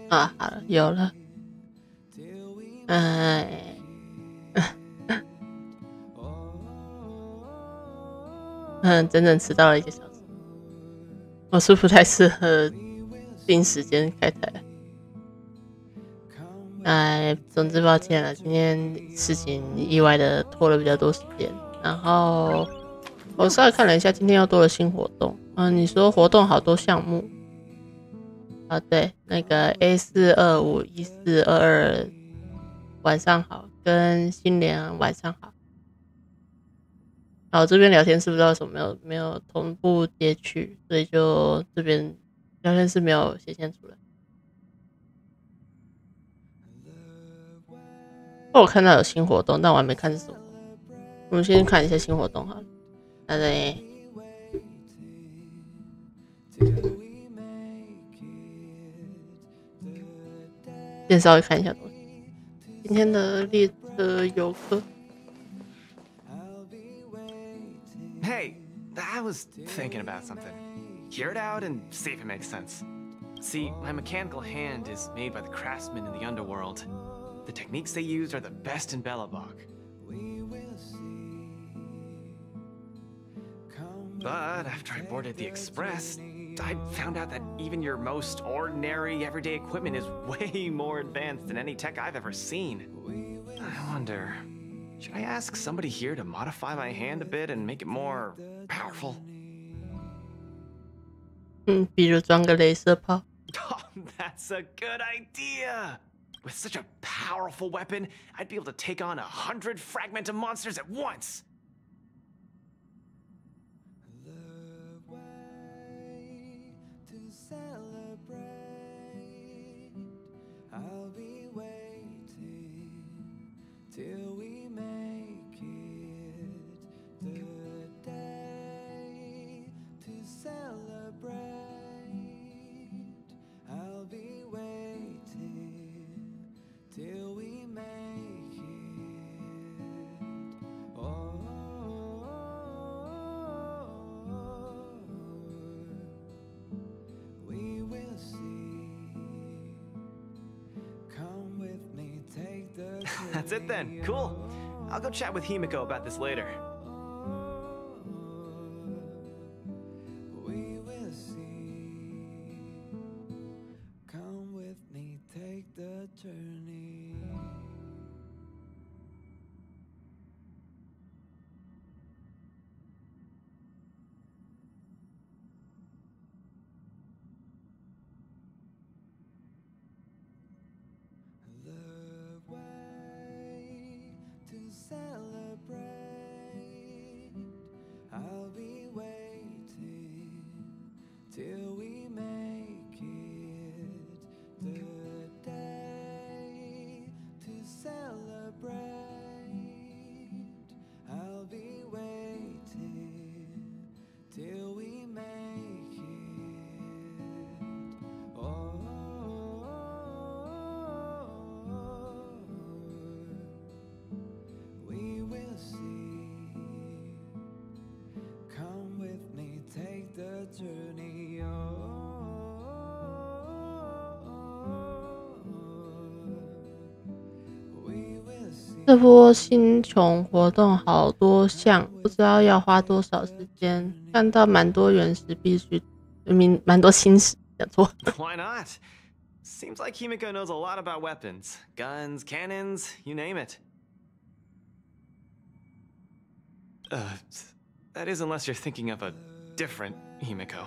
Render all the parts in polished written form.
啊，好了，有了。哎，整整迟到了1个小时。我是不太适合定时间开台。哎，总之抱歉了，今天事情意外的拖了比较多时间。然后我稍微看了一下，今天又多了新活动。你说活动好多项目啊？对，那个 A4251422晚上好，跟新联晚上好。然后这边聊天室不知道为什么没有同步接去，所以就这边聊天室没有显现出来。我看到有新活动，但我还没看是什么。我们先看一下新活动好了。那对，先稍微看一下东西。今天的列车游客。Hey, I was thinking about something. Hear it out and see if it makes sense. See, my mechanical hand is made by the craftsmen in the underworld. The techniques they use are the best in Belobog. But after I boarded the express, I found out that even your most ordinary everyday equipment is way more advanced than any tech I've ever seen. I wonder, should I ask somebody here to modify my hand a bit and make it more powerful? 比如装个镭射炮。Oh, that's a good idea! With such a powerful weapon, I'd be able to take on 100 fragmented monsters at once! That's it then. Cool. I'll go chat with Himiko about this later. We will see. Come with me, take the journey. Till we make it the day to celebrate. I'll be waiting till we make it. Oh, we will see. Come with me, take the journey. 这波新穷活动好多项，不知道要花多少时间。看到蛮多原石必须，蛮多新石，讲错。Why not? Seems like Himiko knows a lot about weapons, guns, cannons, you name it. That is unless you're thinking of a different Himiko.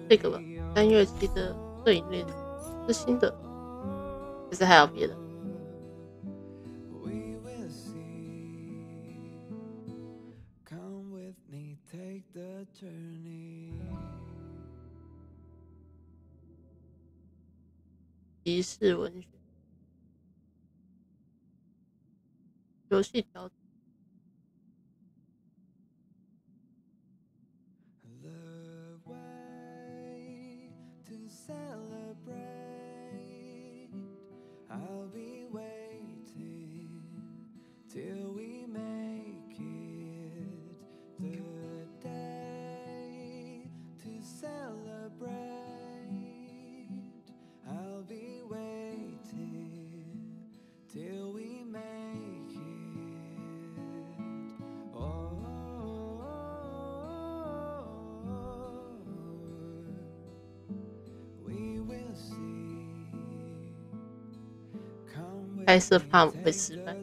这个吧，3月期的摄影练习是新的，还是还有别的？即视文学，游戏调整。拍摄怕我会失败。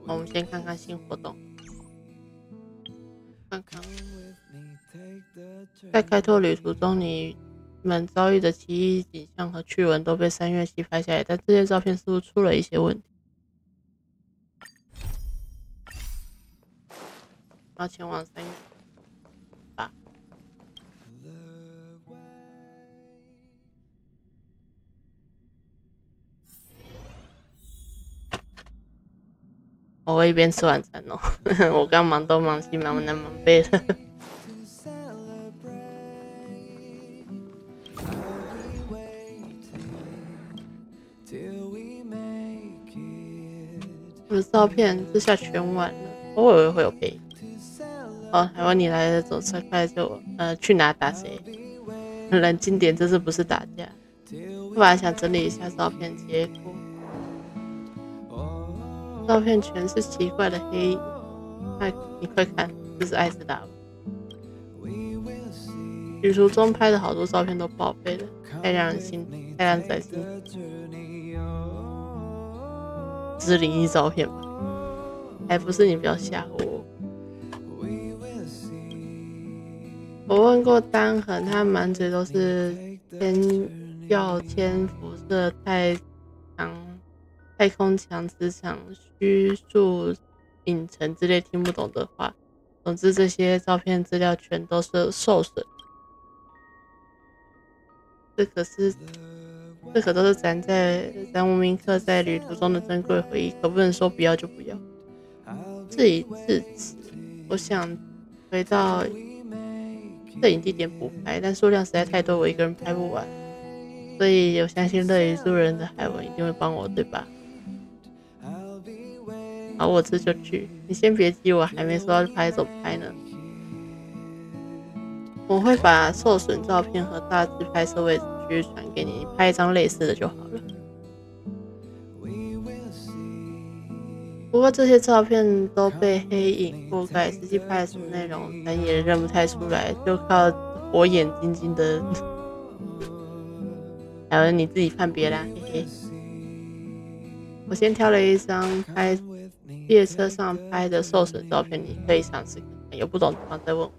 我们先看看新活动，看看在开拓旅途中，你们遭遇的奇异景象和趣闻都被3月7拍下来，但这些照片似乎出了一些问题。要前往3月8。我会一边吃晚餐哦，我刚忙东忙西，忙南忙北的。我的照片这下全完了，我以为会有配音。哦，台湾你来了，走车快就去哪打谁？冷静点，这次不是打架。我本来想整理一下照片，结果照片全是奇怪的黑影。你快看，这是艾斯达吧？旅途中拍的好多照片都报废了，太让人在心。这是灵异照片吧？还不是你不要吓我。我问过丹恒，他满嘴都是铅辐射、太空强磁场、虚数影城之类听不懂的话。总之，这些照片资料全都是受损。这可都是咱无名客在旅途中的珍贵回忆，可不能说不要就不要。事已至此，我想回到摄影地点补拍，但数量实在太多，我一个人拍不完，所以我相信乐于助人的海文一定会帮我，对吧？好，我这就去，你先别急，我还没说要拍怎么拍呢。我会把受损照片和大致拍摄位置区传给你，你拍一张类似的就好了。不过这些照片都被黑影覆盖，实际拍的什么内容咱也认不太出来，就靠火眼金睛的还有你自己判别啦，嘿嘿。我先挑了一张拍列车上拍的受损照片，你可以尝试看看，有不懂的地方再问我。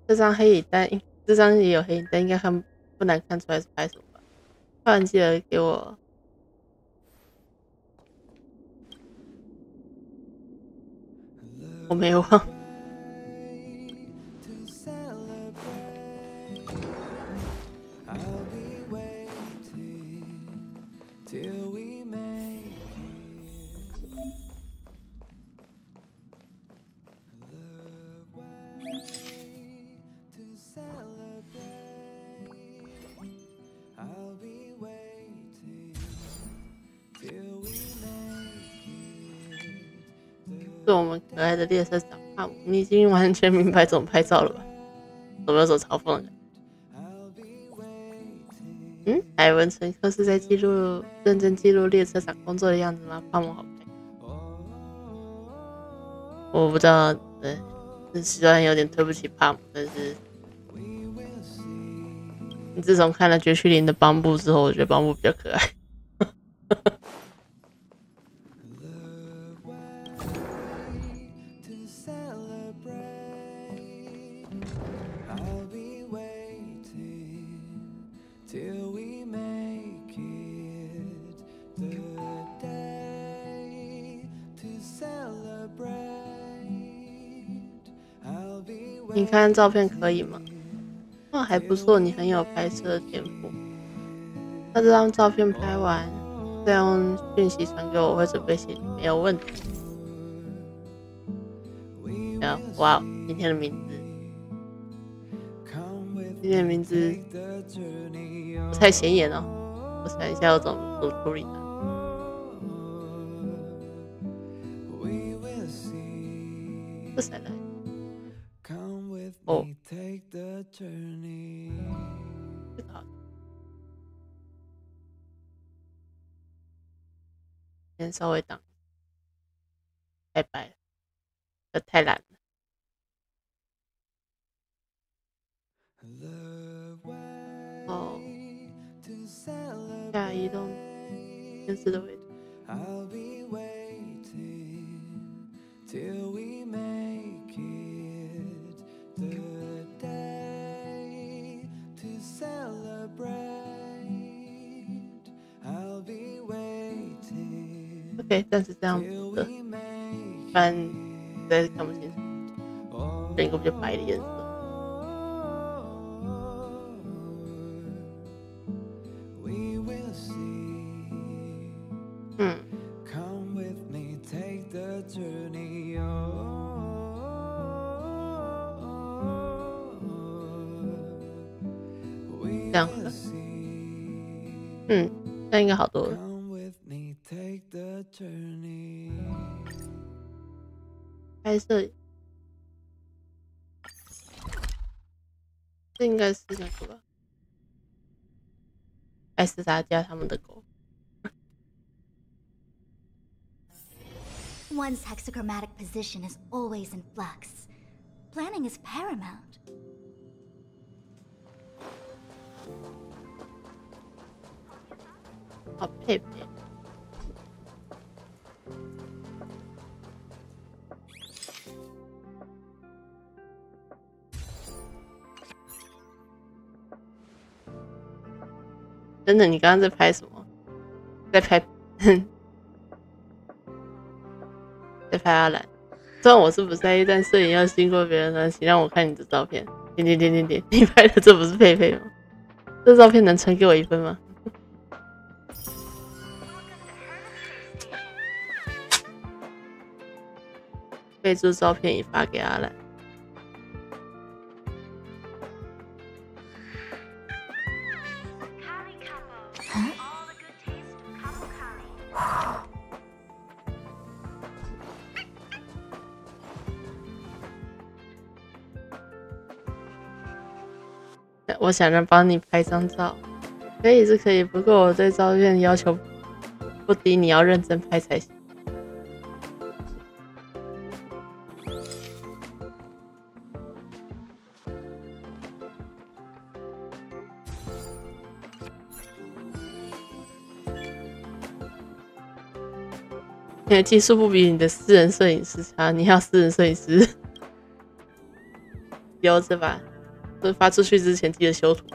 这张也有黑影，但应该不难看出来是拍什么吧？拍完记得给我。我没忘。是我们可爱的列车长帕姆，你已经完全明白怎么拍照了吧？有没有种嘲讽的感觉？海文乘客是在认真记录列车长工作的样子吗？帕姆好拍。我不知道，虽然有点对不起帕姆，但是你自从看了绝区林的邦布之后，我觉得邦布比较可爱。你看照片可以吗？哦，还不错，你很有拍摄天赋。那这张照片拍完，再用讯息传给我，我会准备写你，没有问题。哇，今天的名字，今天的名字不太显眼哦，我想一下要怎么处理它。这谁来？哦，这个好，先稍微挡，太白了，这太蓝了。哦，下移动电视的位置。OK， 但是这样不的，不然实在是看不清楚，选一个比较白的颜色。这样好了，这样应该好多了。拍摄，这应该是那个吧？艾斯达加他们的狗。One's hexachromatic position is always in flux. Planning is paramount. 好，佩佩。真的，你刚刚在拍什么？在拍，在拍阿兰。虽然我是不在意，但摄影要经过别人的，请让我看你的照片。点，你拍的这不是佩佩吗？这照片能传给我1分吗？备注照片已发给阿兰。我想让帮你拍张照，可以是可以，不过我对照片要求不低，你要认真拍才行。你的技术不比你的私人摄影师差，你要私人摄影师留着吧，发出去之前记得修图。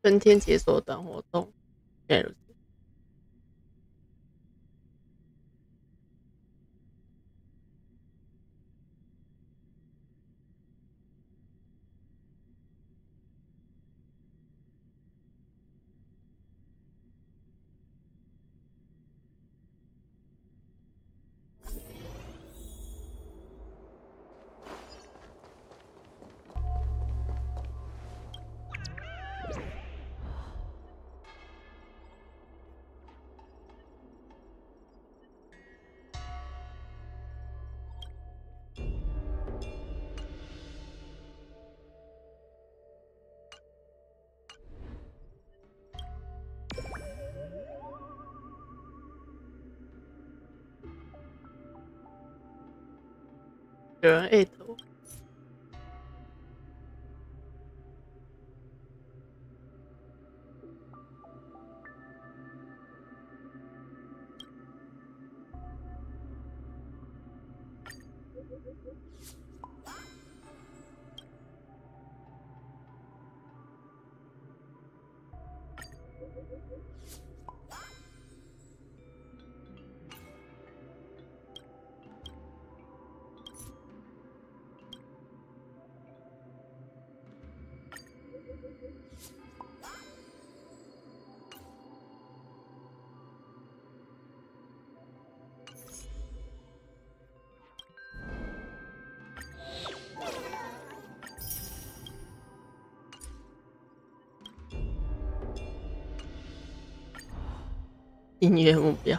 春天解锁短活动，原来如此。有人艾特我。音乐目标。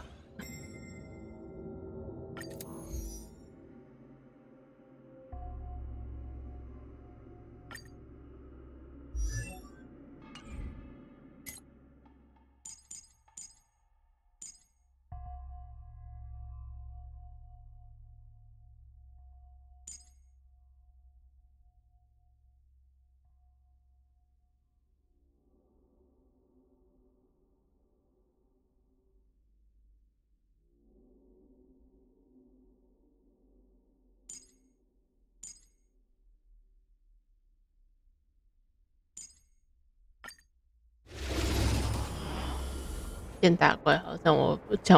先打怪好，这样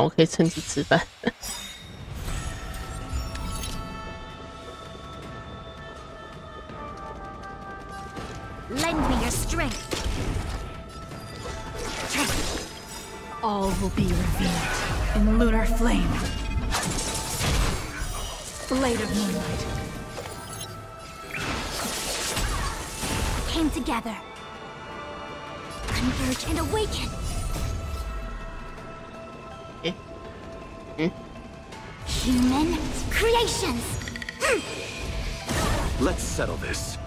我可以趁机吃饭。Lend me your strength. All will be revealed in lunar flame. Blade of moonlight. Came together. Converge and awaken. Human creations. Let's settle this.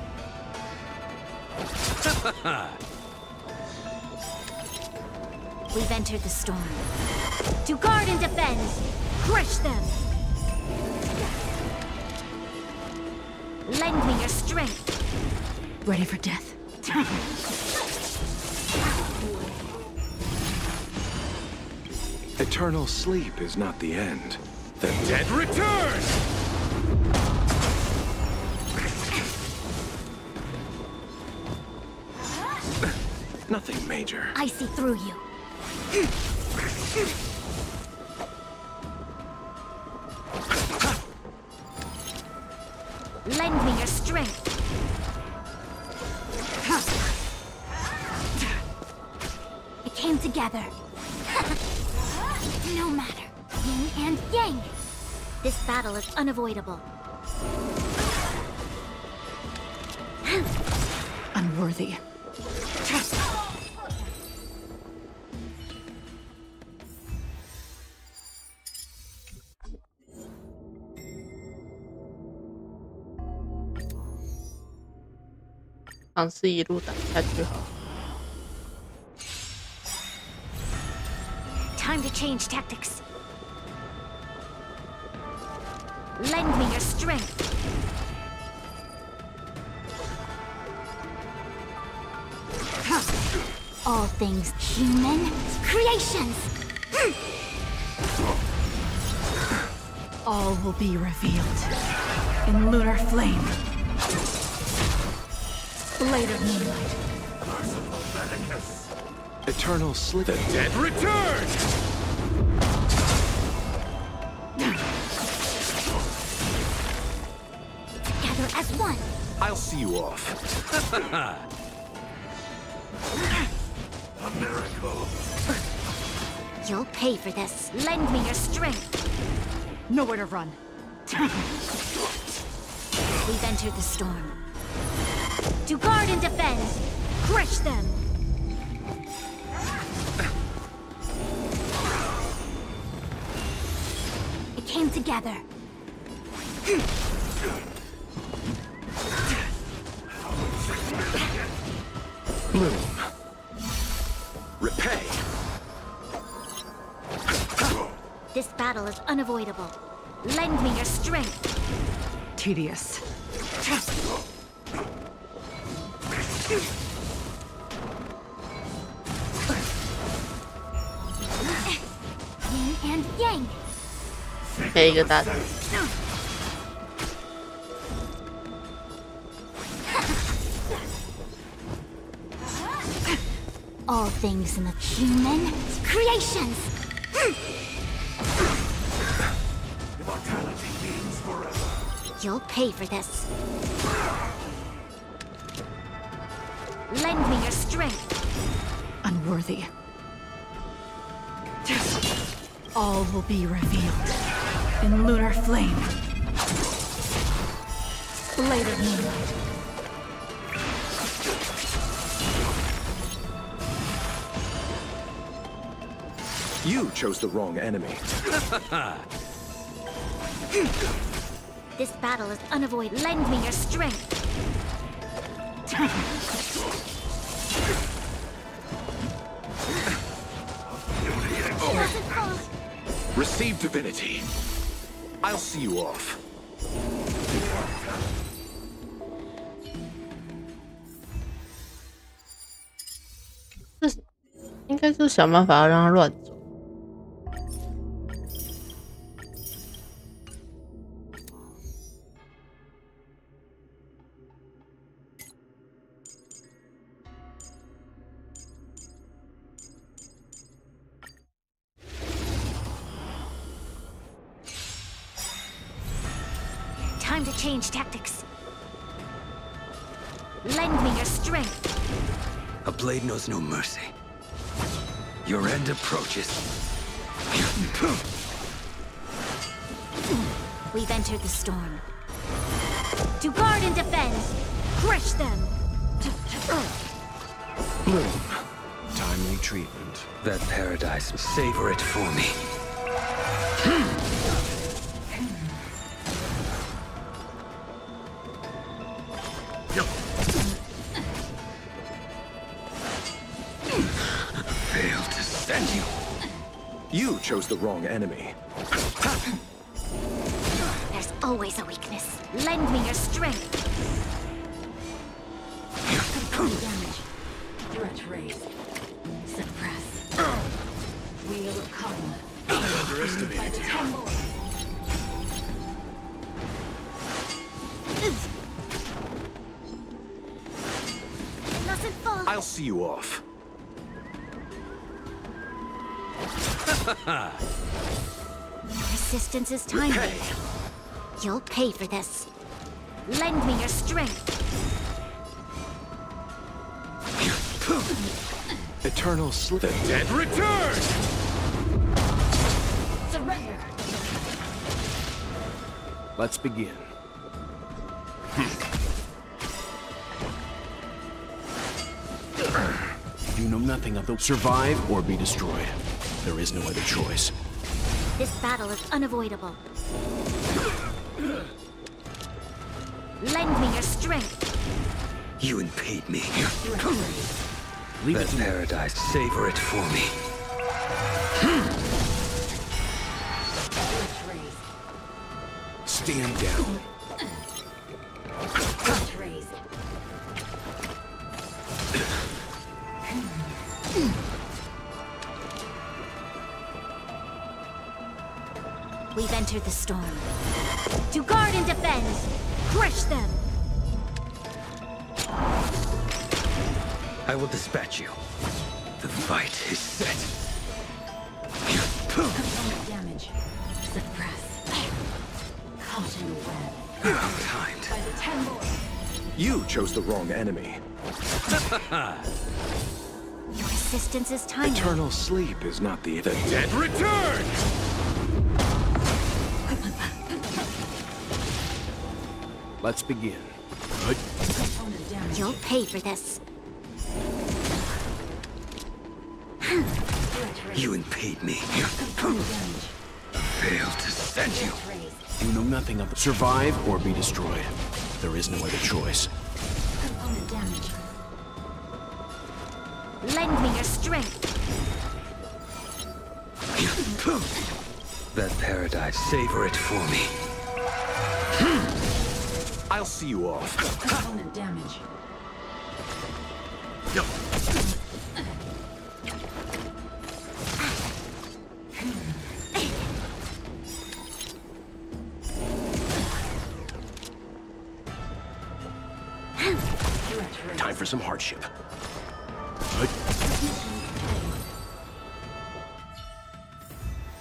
We've entered the storm. To guard and defend. Crush them. Lend me your strength. Ready for death. Eternal sleep is not the end. The dead return! Nothing major. I see through you. Lend me your strength. It came together. No matter. Yin and yang. This battle is unavoidable. Unworthy.尝试一路打下去好了。Time to change tactics. Lend me your strength. All things human creations. All will be revealed in lunar flame. Blade of moonlight. Eternal sleep. The dead return! Together as one. I'll see you off. A miracle. You'll pay for this. Lend me your strength. Nowhere to run. We've entered the storm. To guard and defend. Crush them. It came together. Bloom. Repay. This battle is unavoidable. Lend me your strength. tedious. Yin and yang. 配一个大的。 All things in the human creations. You'll pay for this. Lend me your strength. Unworthy. All will be revealed in lunar flame. Blade of moonlight. You chose the wrong enemy. This battle is unavoidable. Lend me your strength. Receive divinity. I'll see you off. 应该就想办法要让他乱走。Time to change tactics. Lend me your strength. A blade knows no mercy. Your end approaches. We've entered the storm. To guard and defend. Crush them. Bloom. Timely treatment. That paradise, savor it for me. Fail to stand you. You chose the wrong enemy. There's always a weakness. Lend me your strength. Damage. Threat raise. Suppress. Wheel of calm. Underestimated you. Mustn't fall. I'll see you off. Resistance is timely. Hey. You'll pay for this. Lend me your strength. Eternal sleep. The dead return! Surrender. Let's begin. You know nothing of the survive or be destroyed. There is no other choice. This battle is unavoidable. Lend me your strength. You impede me. Leave That it to me. paradise, savor it for me. Stand down. We've entered the storm. To guard and defend. Crush them. I will dispatch you. The fight is set. Damage. Suppress. Caught in a web. Well-timed. By the temple. You chose the wrong enemy. Your resistance is timely. Eternal sleep is not the dead return! Let's begin. Good. Component damage. You'll pay for this. You impede me. Component damage. Fail to stand you. Raise. You know nothing of the survive or be destroyed. There is no other choice. Component damage. Lend me your strength. That paradise, savor it for me. I'll see you all. Component damage. Time for some hardship.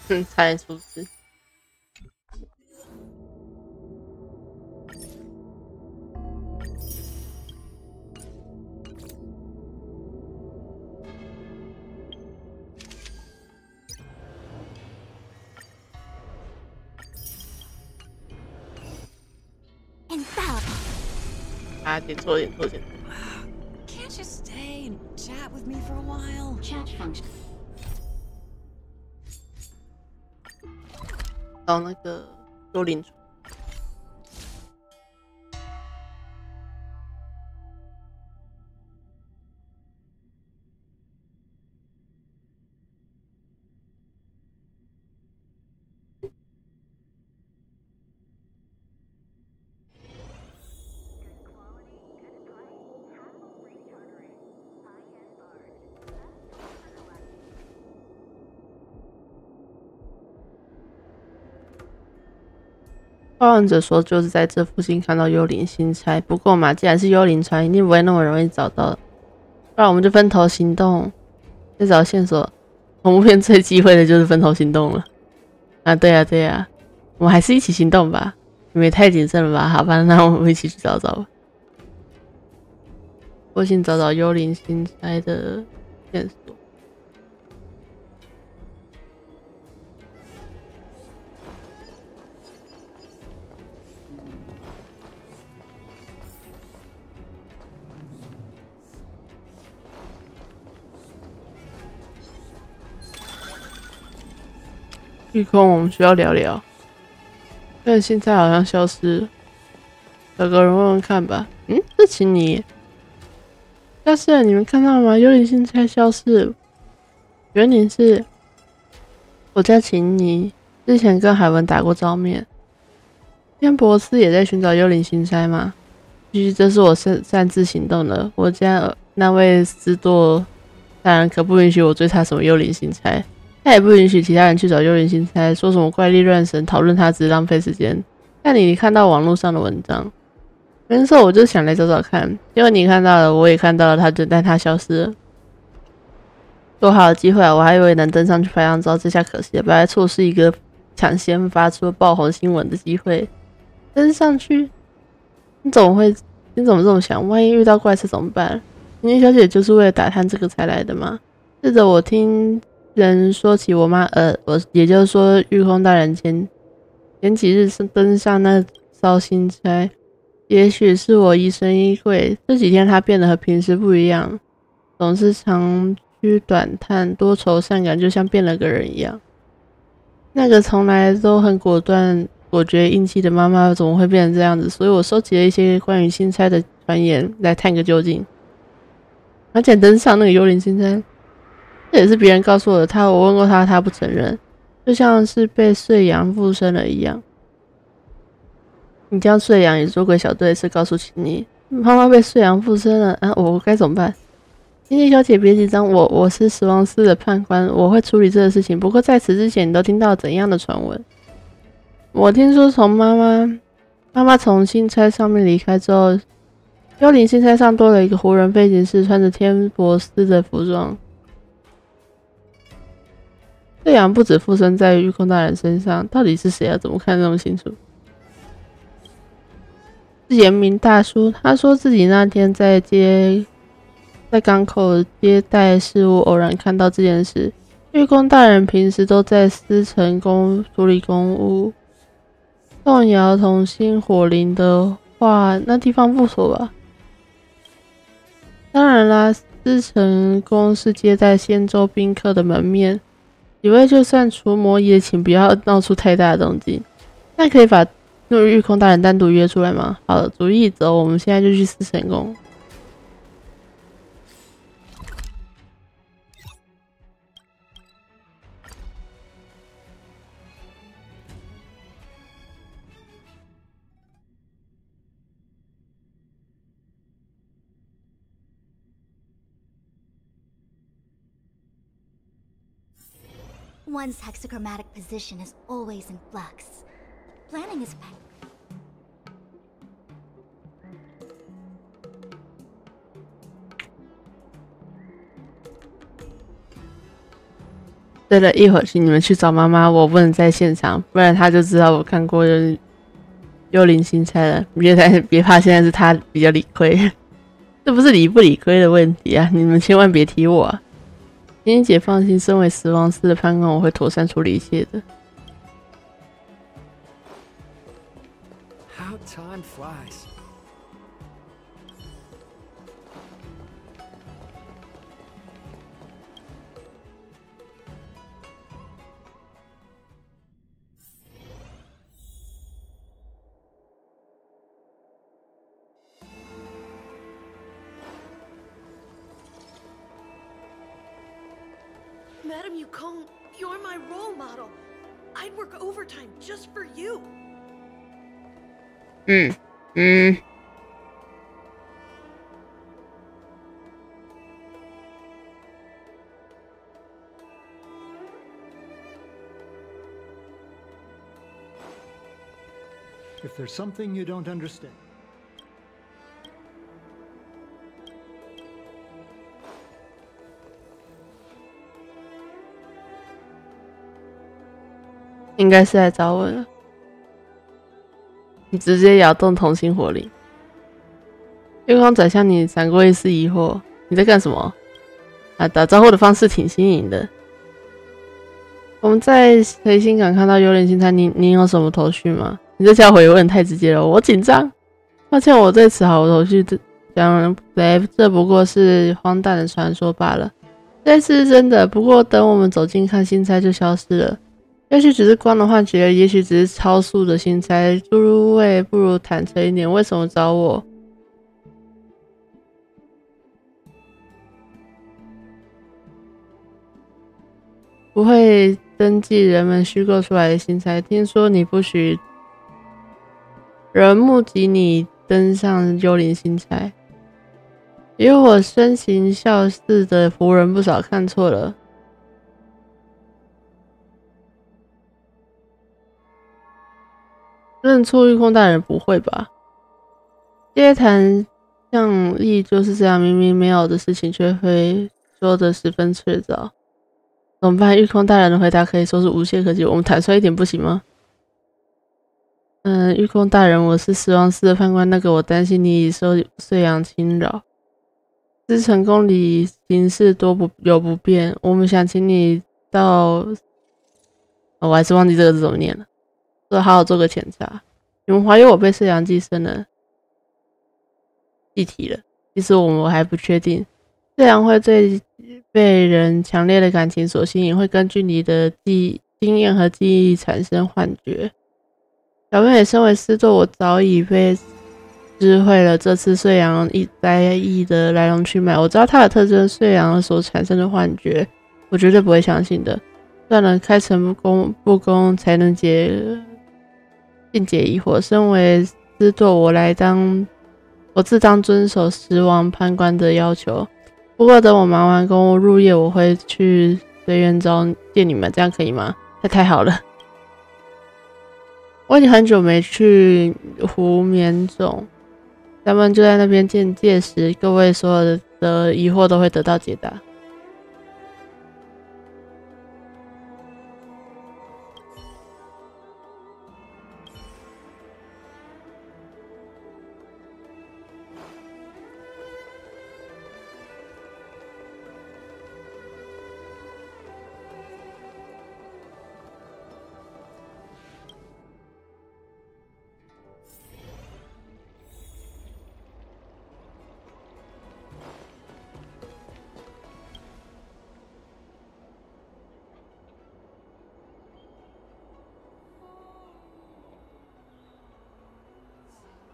差点出事。啊，点错。 Can't you stay and chat with me for a while? Chat function. 到那个幽灵船。报案者说，就是在这附近看到幽灵信差。不过嘛，既然是幽灵船，一定不会那么容易找到。不然我们就分头行动，再找线索。恐怖片最忌讳的就是分头行动了。啊，对呀，我们还是一起行动吧。你们也太谨慎了吧？好吧，那我们一起去找找吧。我先找找幽灵信差的线索。玉空，我们需要聊聊。但现在好像消失了，找个人问问看吧。是请你消失了，你们看到吗？幽灵信差消失了。原来是我叫秦妮，之前跟海文打过照面。天博斯也在寻找幽灵信差吗？其实这是我擅自行动的。我家那位斯多大人可不允许我追查什么幽灵信差。他也不允许其他人去找幽灵信差，说什么怪力乱神，讨论他只是浪费时间。但你看到网络上的文章，没错，我就想来找找看。结果你看到了，我也看到了，但他消失了。多好的机会啊！我还以为能登上去拍张照，这下可惜了，本来错失一个抢先发出爆红新闻的机会。登上去，你怎么这么想？万一遇到怪事怎么办？妮小姐就是为了打探这个才来的吗？是的，我听人说起我妈，也就是说，玉空大人前几日登上那艘信差，也许是我疑神疑鬼。这几天他变得和平时不一样，总是长吁短叹，多愁善感，就像变了个人一样。那个从来都很果决硬气的妈妈，怎么会变成这样子？所以我收集了一些关于信差的传言，来探个究竟。而且登上那个幽灵信差。这也是别人告诉我的，我问过他，他不承认，就像是被碎阳附身了一样。你将碎阳与捉鬼小队是告诉秦妮，妈妈被碎阳附身了，我该怎么办？秦妮小姐别紧张，我是死亡司的判官，我会处理这个事情。不过在此之前，你都听到怎样的传闻？我听说从妈妈从信差上面离开之后，幽灵信差上多了一个活人飞行士，穿着天博斯的服装。这样不止附身在玉空大人身上，到底是谁啊？怎么看那么清楚？是严明大叔，他说自己那天在港口接待事务，偶然看到这件事。玉空大人平时都在司城宫处理公务，动摇同心火灵的话，那地方不错吧？当然啦，司城宫是接待仙州宾客的门面。几位就算除魔也请不要闹出太大的动静。那可以把玉空大人单独约出来吗？好的，主意走，我们现在就去司城宫。One's hexachromatic position is always in flux. Planning is pain. 对了，一会儿你们去找妈妈，我不能在现场，不然她就知道我看过幽灵新差了。别怕，现在是她比较理亏，这不是理不理亏的问题啊！你们千万别提我啊！请姐放心，身为死亡司的判官，我会妥善处理一切的。How time flies. Madam Yukong, you're my role model. I'd work overtime just for you. If there's something you don't understand. 应该是来找我了。你直接摇动同心火灵，月光转向你，闪过一丝疑惑。你在干什么？啊，打招呼的方式挺新颖的。我们在黑心港看到幽灵星餐，你有什么头绪吗？你这家伙也问太直接了，我紧张。抱歉，我对此毫无头绪。讲来，这不过是荒诞的传说罢了。这次是真的，不过等我们走近看星差就消失了。也许只是光的幻觉，也许只是超速的星差。诸位不如坦诚一点，为什么找我？不会登记人们虚构出来的星差。听说你不许人目击你登上幽灵星差，以我身形笑似的仆人不少看错了。认错玉控大人不会吧？街谈像义就是这样，明明没有的事情却会说得十分确凿。怎么办？玉控大人的回答可以说是无懈可击，我们坦率一点不行吗？玉控大人，我是死亡司的判官，那个我担心你已受岁阳侵扰，知成宫里行事多有不便，我们想请你到，我还是忘记这个字怎么念了。好好做个检查。你们怀疑我被岁阳寄生了？记题了。其实我们还不确定。岁阳会对被人强烈的感情所吸引，会根据你的经验和记忆产生幻觉。小妹也身为师座，我早已被知会了这次岁阳灾异的来龙去脉。我知道它的特征，岁阳所产生的幻觉，我绝对不会相信的。算了，开诚布公才能尽解疑惑。身为师座，我自当遵守十王判官的要求。不过等我忙完公务入夜，我会去随缘找见你们，这样可以吗？太好了！我已经很久没去湖眠冢，咱们就在那边见。届时各位所有的疑惑都会得到解答。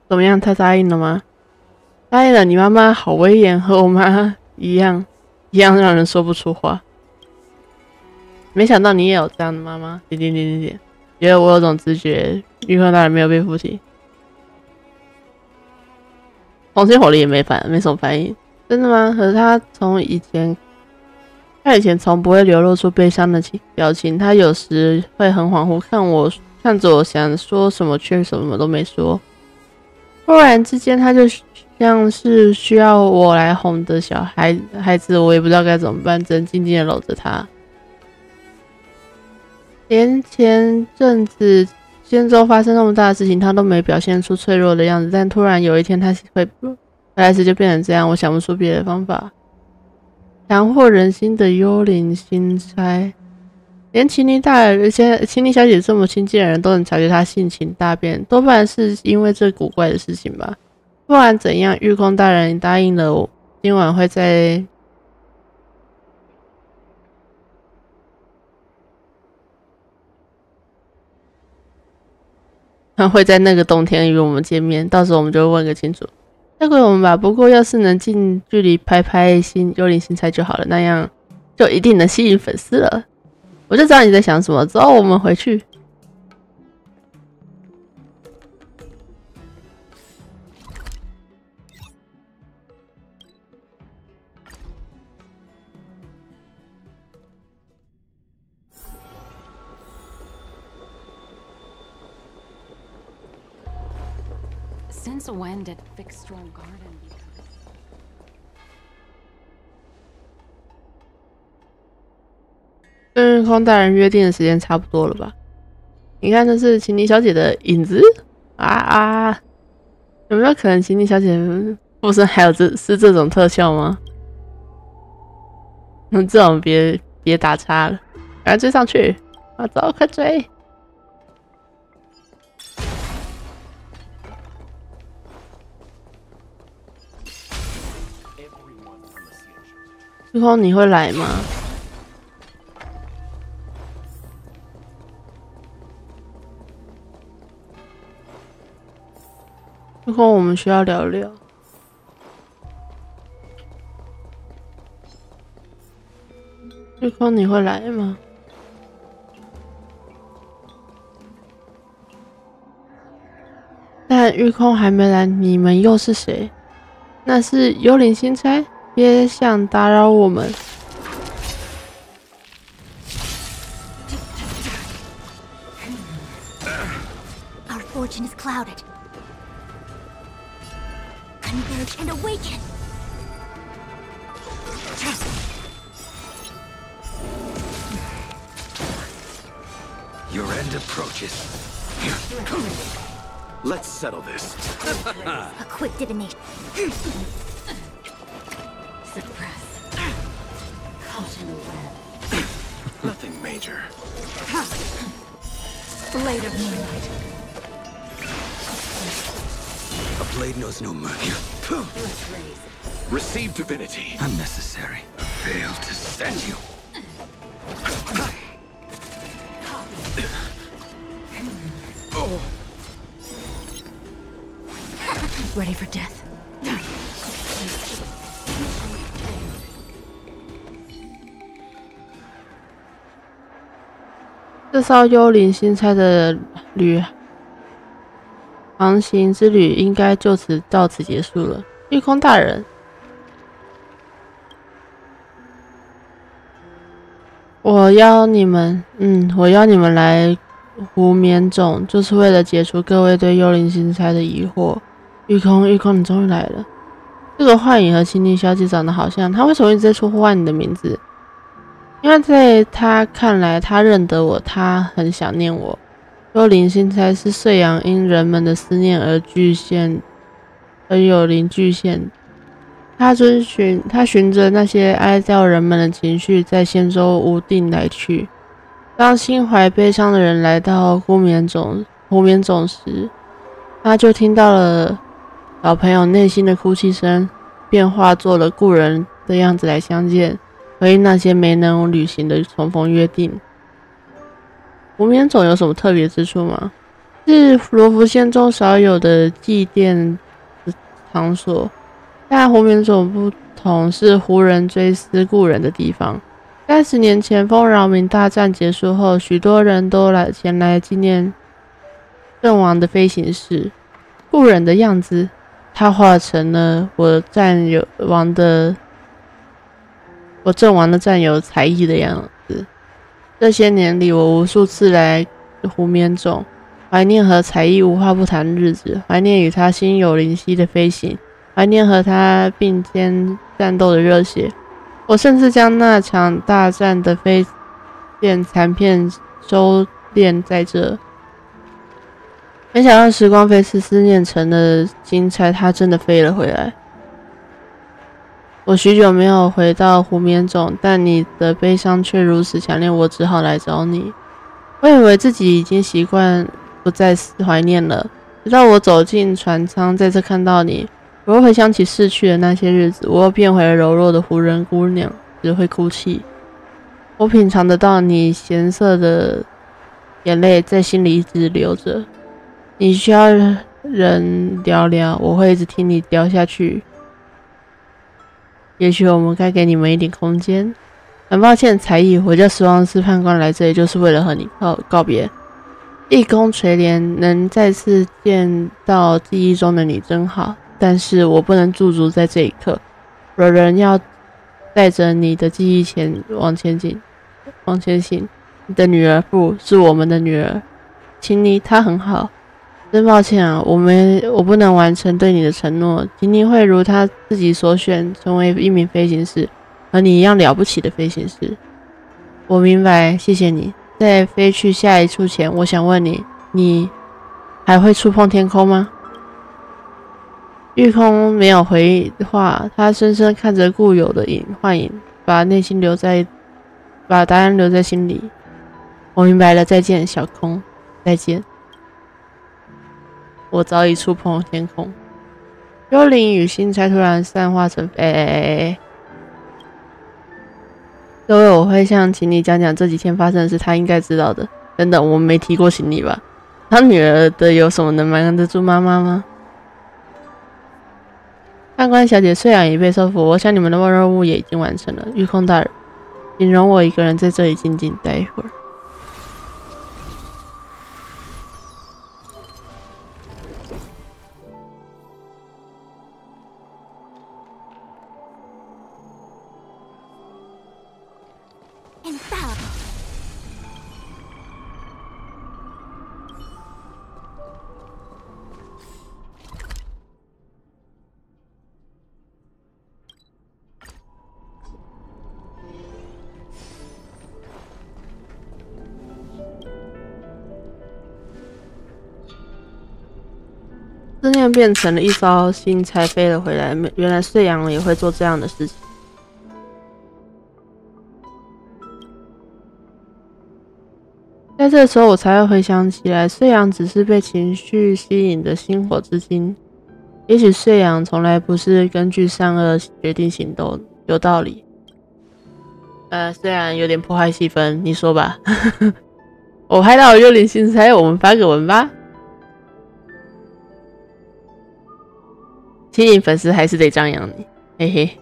怎么样？他答应了吗？答应了。你妈妈好威严，和我妈一样让人说不出话。没想到你也有这样的妈妈。点，觉得我有种直觉，玉控大人没有被附体。同心火力也没什么反应。真的吗？可是他从以前他以前从不会流露出悲伤的表情，他有时会很恍惚，看着我，想说什么却什么都没说。突然之间，他就像是需要我来哄的小孩子，我也不知道该怎么办，只能静静的搂着他。连前阵子仙州发生那么大的事情，他都没表现出脆弱的样子，但突然有一天他回来时就变成这样，我想不出别的方法。强迫人心的幽灵心差，连秦妮小姐这么亲近的人都能察觉她性情大变，多半是因为这古怪的事情吧。不然怎样，玉空大人答应了我，今晚会在那个冬天与我们见面，到时候我们就问个清楚。再归我们吧，不过要是能近距离拍幽灵心差就好了，那样就一定能吸引粉丝了。我就知道你在想什么，走，我们回去。Since when did Fixstrom Garden become? 跟日空大人约定的时间差不多了吧？你看，这是秦妮小姐的影子啊！有没有可能秦妮小姐附身还有这种特效吗？这种别打叉了，赶快追上去！啊，走，快追！日空，你会来吗？日空，我们需要聊聊。日空，你会来吗？但日空还没来，你们又是谁？那是幽灵心差。别想打扰我们！ Our fortune is clouded. Converge and awaken. Your end approaches. Let's settle this. A quick divination. Suppress. Caution web. Nothing major. Blade of moonlight. A blade knows no mercy. Receive divinity. Unnecessary. Fail to send you. Ready for death. 这艘幽灵心差的航行之旅应该到此结束了。玉空大人，我邀你们来湖面种，就是为了解除各位对幽灵心差的疑惑。玉空，你终于来了。这个幻影和青妮小姐长得好像，她为什么一直在呼唤你的名字？因为在他看来，他认得我，他很想念我。幽灵心差是碎阳因人们的思念而有灵具现。他循着那些哀悼人们的情绪，在仙州无定来去。当心怀悲伤的人来到湖面种时，他就听到了小朋友内心的哭泣声，便化作了故人的样子来相见。回应那些没能履行的重逢约定。湖面种有什么特别之处吗？是罗浮仙中少有的祭奠场所，但湖面种不同，是湖人追思故人的地方。30年前丰饶明大战结束后，许多人都前来纪念阵亡的飞行士。故人的样子，他化成了我战友亡的我阵亡的战友才艺的样子。这些年里，我无数次来湖面中，怀念和才艺无话不谈的日子，怀念与他心有灵犀的飞行，怀念和他并肩战斗的热血。我甚至将那场大战的飞剑残片收敛在这。没想到时光飞逝，思念成了金钗，它真的飞了回来。我许久没有回到湖面中，但你的悲伤却如此强烈，我只好来找你。我以为自己已经习惯不再怀念了，直到我走进船舱，再次看到你，我又回想起逝去的那些日子，我又变回了柔弱的湖人姑娘，只会哭泣。我品尝得到你咸涩的眼泪在心里一直流着。你需要人聊聊，我会一直听你聊下去。也许我们该给你们一点空间。很抱歉，才艺，我叫死亡司判官，来这里就是为了和你告别。一弓垂帘，能再次见到记忆中的你真好，但是我不能驻足在这一刻，我人要带着你的记忆往前行。你的女儿不是我们的女儿，请你，她很好。真抱歉啊，我不能完成对你的承诺。婷婷会如她自己所选，成为一名飞行士，和你一样了不起的飞行士。我明白，谢谢你。在飞去下一处前，我想问你，你还会触碰天空吗？玉空没有回话，他深深看着固有的幻影，把答案留在心里。我明白了，再见，小空，再见。我早已触碰天空，幽灵与星才突然散化成各位，我会向请你讲讲这几天发生的事，他应该知道的。等等，我们没提过请你吧？他女儿的有什么能瞒得住妈妈吗？判官小姐，睡养已被收服，我想你们的任务也已经完成了。玉空大人，请容我一个人在这里静静待一会儿。思念变成了一艘星才飞了回来，原来岁阳也会做这样的事情。在这时候，我才会回想起来，岁阳只是被情绪吸引的星火之精。也许岁阳从来不是根据善恶决定行动，有道理。虽然有点破坏气氛，你说吧。我拍到幽灵星才，我们发个文吧。吸引粉丝还是得张扬你，嘿嘿。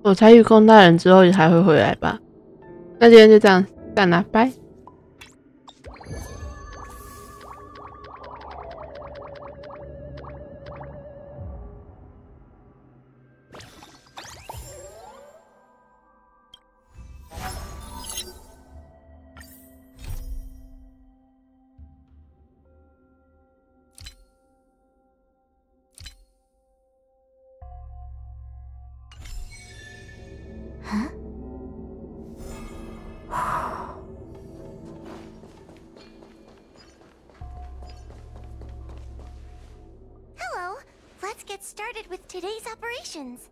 我猜玉空大人之后还会回来吧。那今天就这样，散了，拜。Hello. Let's get started with today's operations.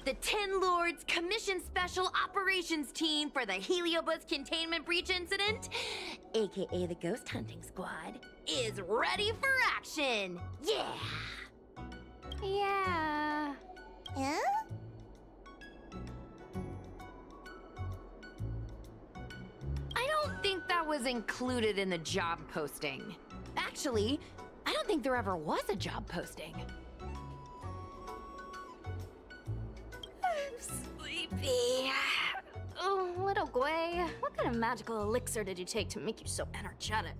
The Tin Lords Commission Special Operations Team for the Heliobus Containment Breach Incident, aka the Ghost Hunting Squad, is ready for action! Yeah! Yeah. Yeah? I don't think that was included in the job posting. Actually, I don't think there ever was a job posting. I'm sleepy. Oh, little Gwei, what kind of magical elixir did you take to make you so energetic?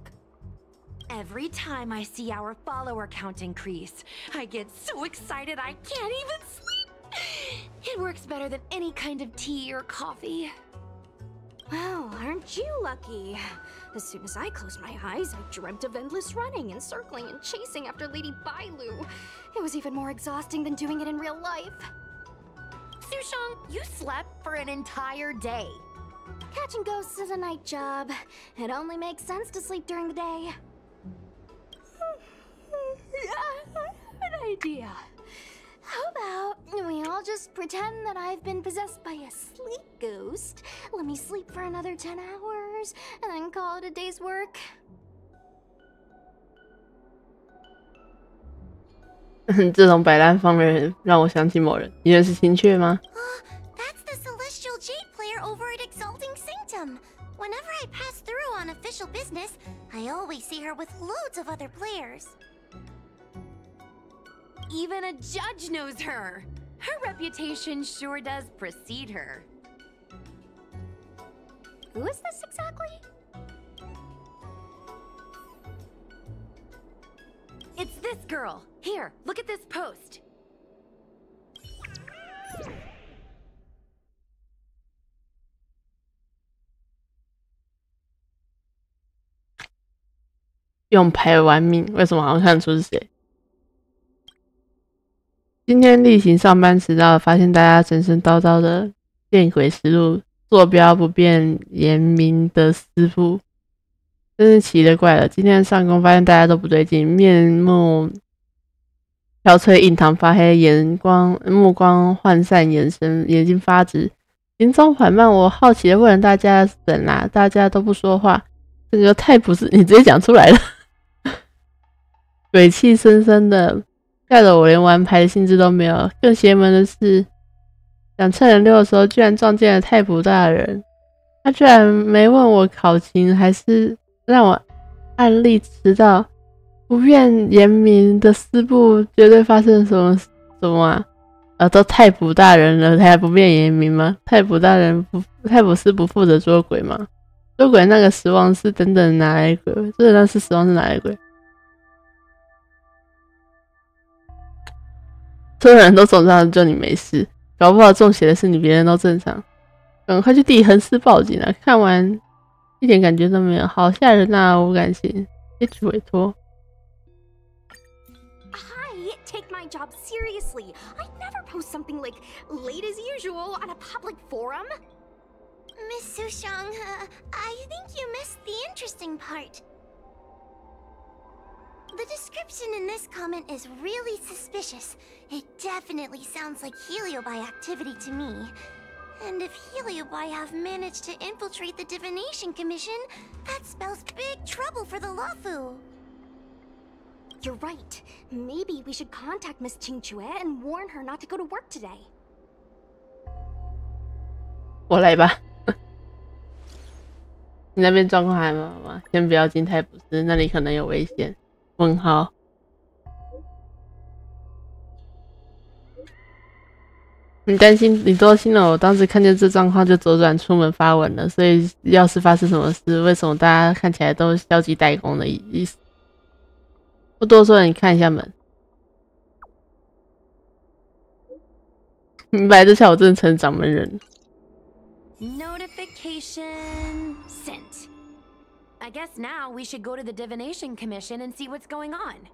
Every time I see our follower count increase, I get so excited I can't even sleep. It works better than any kind of tea or coffee. Well, aren't you lucky? As soon as I closed my eyes, I dreamt of endless running and circling and chasing after Lady Bailu. It was even more exhausting than doing it in real life. Sushang, you slept for an entire day. Catching ghosts is a night job. It only makes sense to sleep during the day. I have an idea. How about we all just pretend that I've been possessed by a sleep ghost? Let me sleep for another 10 hours, and then call it a day's work. 这种摆烂方面让我想起某人，你认识青雀吗？ That's the celestial jade player over at Exalting Sanctum. Whenever I pass through on official business, I always see her with loads of other players. Even a judge knows her. Her reputation sure does precede her. Who is this exactly? It's this girl. Here, look at this post. 用牌玩命，为什么好像看得出是谁？今天例行上班迟到，发现大家神神叨叨的见鬼实录，坐标不变严明的师傅，真是奇了怪了。今天上工发现大家都不对劲，面目憔悴，印堂发黑，目光涣散，眼睛发直，行踪缓慢。我好奇的问了大家怎啦，大家都不说话。这个太不是，你直接讲出来了。鬼气森森的，吓得我连玩牌的兴致都没有。更邪门的是，想趁人溜的时候，居然撞见了太卜大人。他居然没问我考勤，还是让我按例迟到。不变严明的师部绝对发生什么啊？都太卜大人了，他还不变严明吗？太卜大人太卜师不负责捉鬼吗？捉鬼那个十王师等等哪来鬼？这那是十王师哪来鬼？所有人都中招，就你没事，搞不好中邪的是你，别人都正常。赶快去地横市报警啊！看完一点感觉都没有，好吓人啊！我不敢信，别去委托。I take my job seriously. I'd never post something like late as usual on a public forum. Miss Sushang, I think you missed the interesting part. The description in this comment is really suspicious. It definitely sounds like Heliobi activity to me. And if Heliobi have managed to infiltrate the Divination Commission, that spells big trouble for the Luofu. You're right. Maybe we should contact Miss Qingque and warn her not to go to work today. 我来吧。你那边状况还好吗？先不要进太不是，那里可能有危险。问号。你担心，你多心了。我当时看见这状况就左转出门发文了，所以要是发生什么事，为什么大家看起来都消极怠工的意思？不多说了，你看一下门。明白，这下我真的成掌门人。Notification sent. I guess now we should go to the Divination Commission and see what's going on.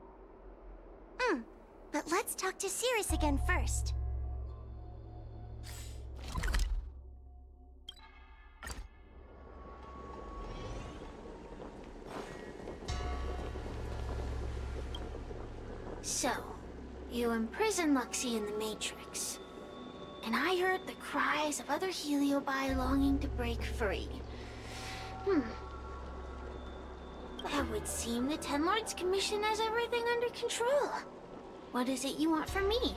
But let's talk to Cirrus again first. So, you imprison Luxie in the Matrix. and I heard the cries of other Heliobi longing to break free. It would seem the Ten Lords Commission has everything under control. What is it you want from me?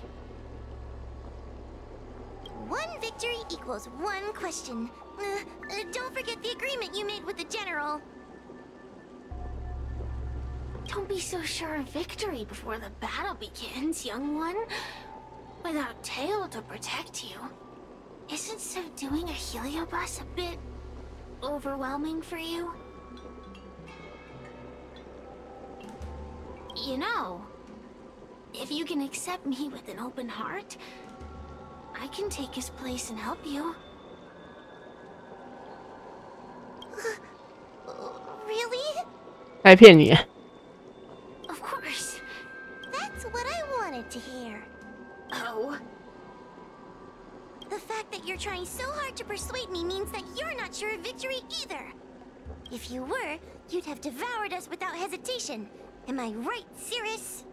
One victory equals one question. Don't forget the agreement you made with the General. Don't be so sure of victory before the battle begins, young one. Without Tail to protect you, isn't subduing a Heliobus a bit overwhelming for you? You know, if you can accept me with an open heart, I can take his place and help you. Really? 该骗你。 Of course. That's what I wanted to hear. Oh? The fact that you're trying so hard to persuade me means that you're not sure of victory either. If you were, you'd have devoured us without hesitation. Am I right, Cirrus?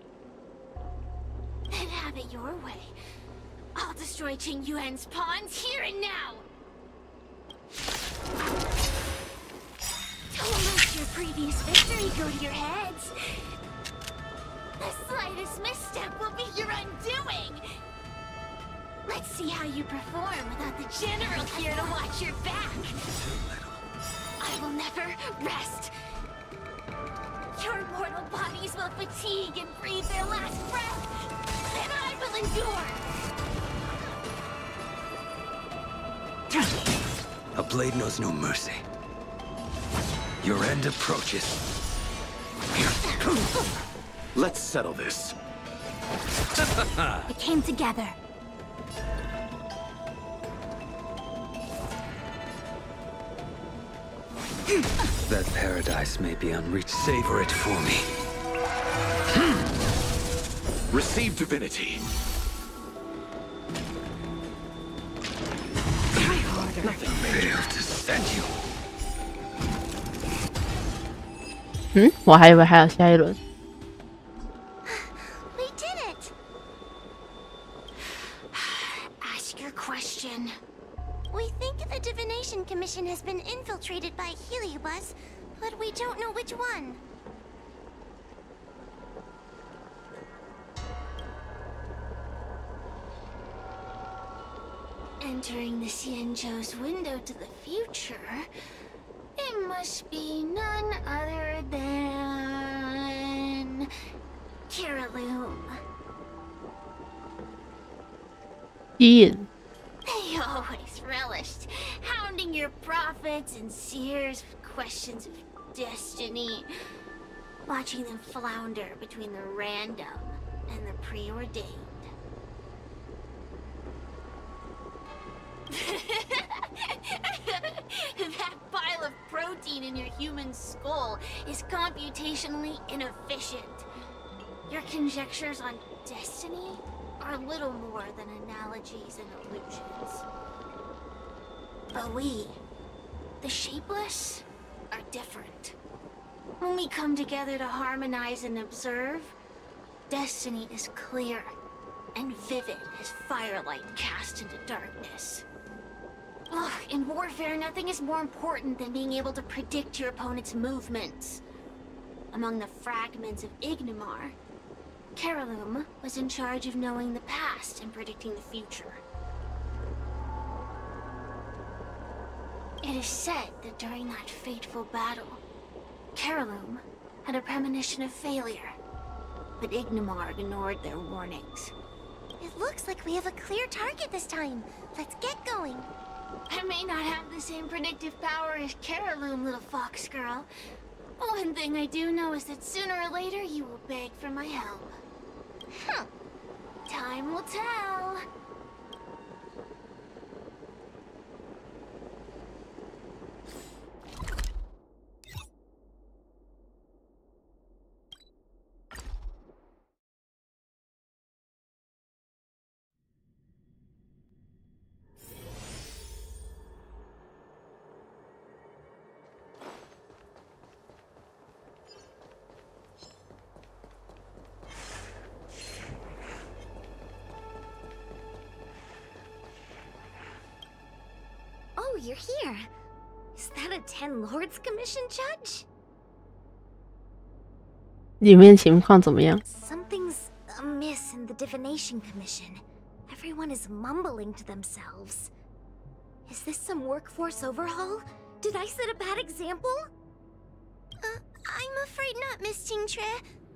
Then have it your way. I'll destroy Qing Yuan's pawns here and now! Don't let your previous victory go to your heads. The slightest misstep will be your undoing! Let's see how you perform without the General here to watch your back! I will never rest! Your mortal bodies will fatigue and breathe their last breath, and I will endure! A blade knows no mercy. Your end approaches. Let's settle this. We came together. That paradise may be unreached. Savor it for me. Receive divinity. Nothing failed to set you. 我还以为还有下一轮。 We did it! Ask your question. We think the Divination Commission has been infiltrated by Heliobus, but we don't know which one. Entering the Xianzhou's window to the future, it must be none other than... Kiraloom. 吸引。 They always relished hounding your prophets and seers with questions of destiny, watching them flounder between the random and the preordained. That pile of protein in your human skull is computationally inefficient. Your conjectures on destiny are little more than analogies and illusions. But we, the Shapeless, are different. When we come together to harmonize and observe, destiny is clear and vivid as firelight cast into darkness. Ugh, in warfare, nothing is more important than being able to predict your opponent's movements. Among the fragments of Ignimar, Kiraloom was in charge of knowing the past and predicting the future. It is said that during that fateful battle, Kiraloom had a premonition of failure, but Ignimar ignored their warnings. It looks like we have a clear target this time. Let's get going. I may not have the same predictive power as Kiraloom, little fox girl. One thing I do know is that sooner or later you will beg for my help. Time will tell. you're here. Is that a 10 Lords Commission judge? 里面情况怎么样？ Something's amiss in the Divination Commission. Everyone is mumbling to themselves. Is this some workforce overhaul? Did I set a bad example? I'm afraid not, Miss Jingtre.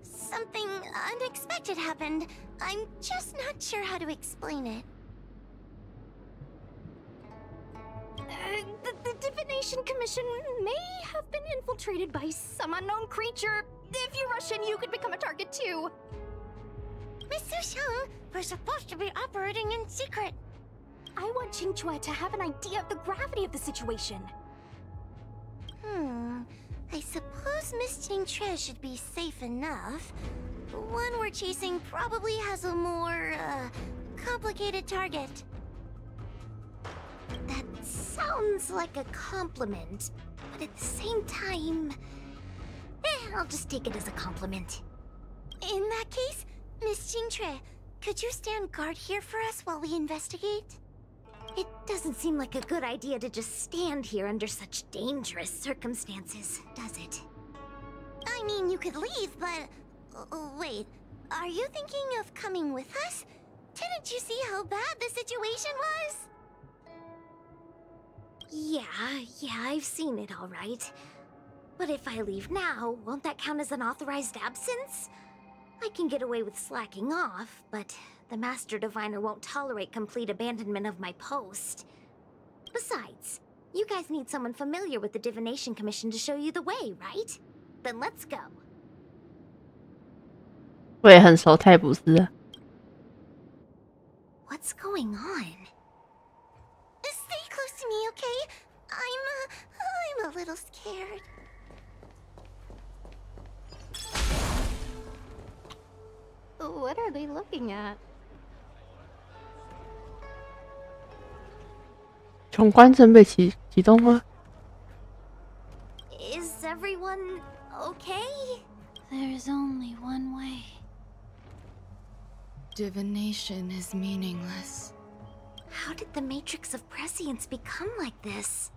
Something unexpected happened. I'm just not sure how to explain it. The Divination Commission may have been infiltrated by some unknown creature. If you rush in, you could become a target too. Miss Sushang, we're supposed to be operating in secret. I want Qingque to have an idea of the gravity of the situation. I suppose Miss Jingtre should be safe enough. The one we're chasing probably has a more, complicated target. That sounds like a compliment, but at the same time... I'll just take it as a compliment. In that case, Miss Jingtre, could you stand guard here for us while we investigate? It doesn't seem like a good idea to just stand here under such dangerous circumstances, does it? I mean, you could leave, but... wait, are you thinking of coming with us? Didn't you see how bad the situation was? Yeah, I've seen it all right. But if I leave now, won't that count as an authorized absence? I can get away with slacking off, but the Master Diviner won't tolerate complete abandonment of my post. Besides, you guys need someone familiar with the Divination Commission to show you the way, right? Then let's go. 我也很熟泰普斯啊。 What's going on? Stay close to me, okay? I'm a little scared. What are they looking at? 闯关正被启动吗？ Is everyone okay? There's only one way. Divination is meaningless. How did the Matrix of Prescience become like this?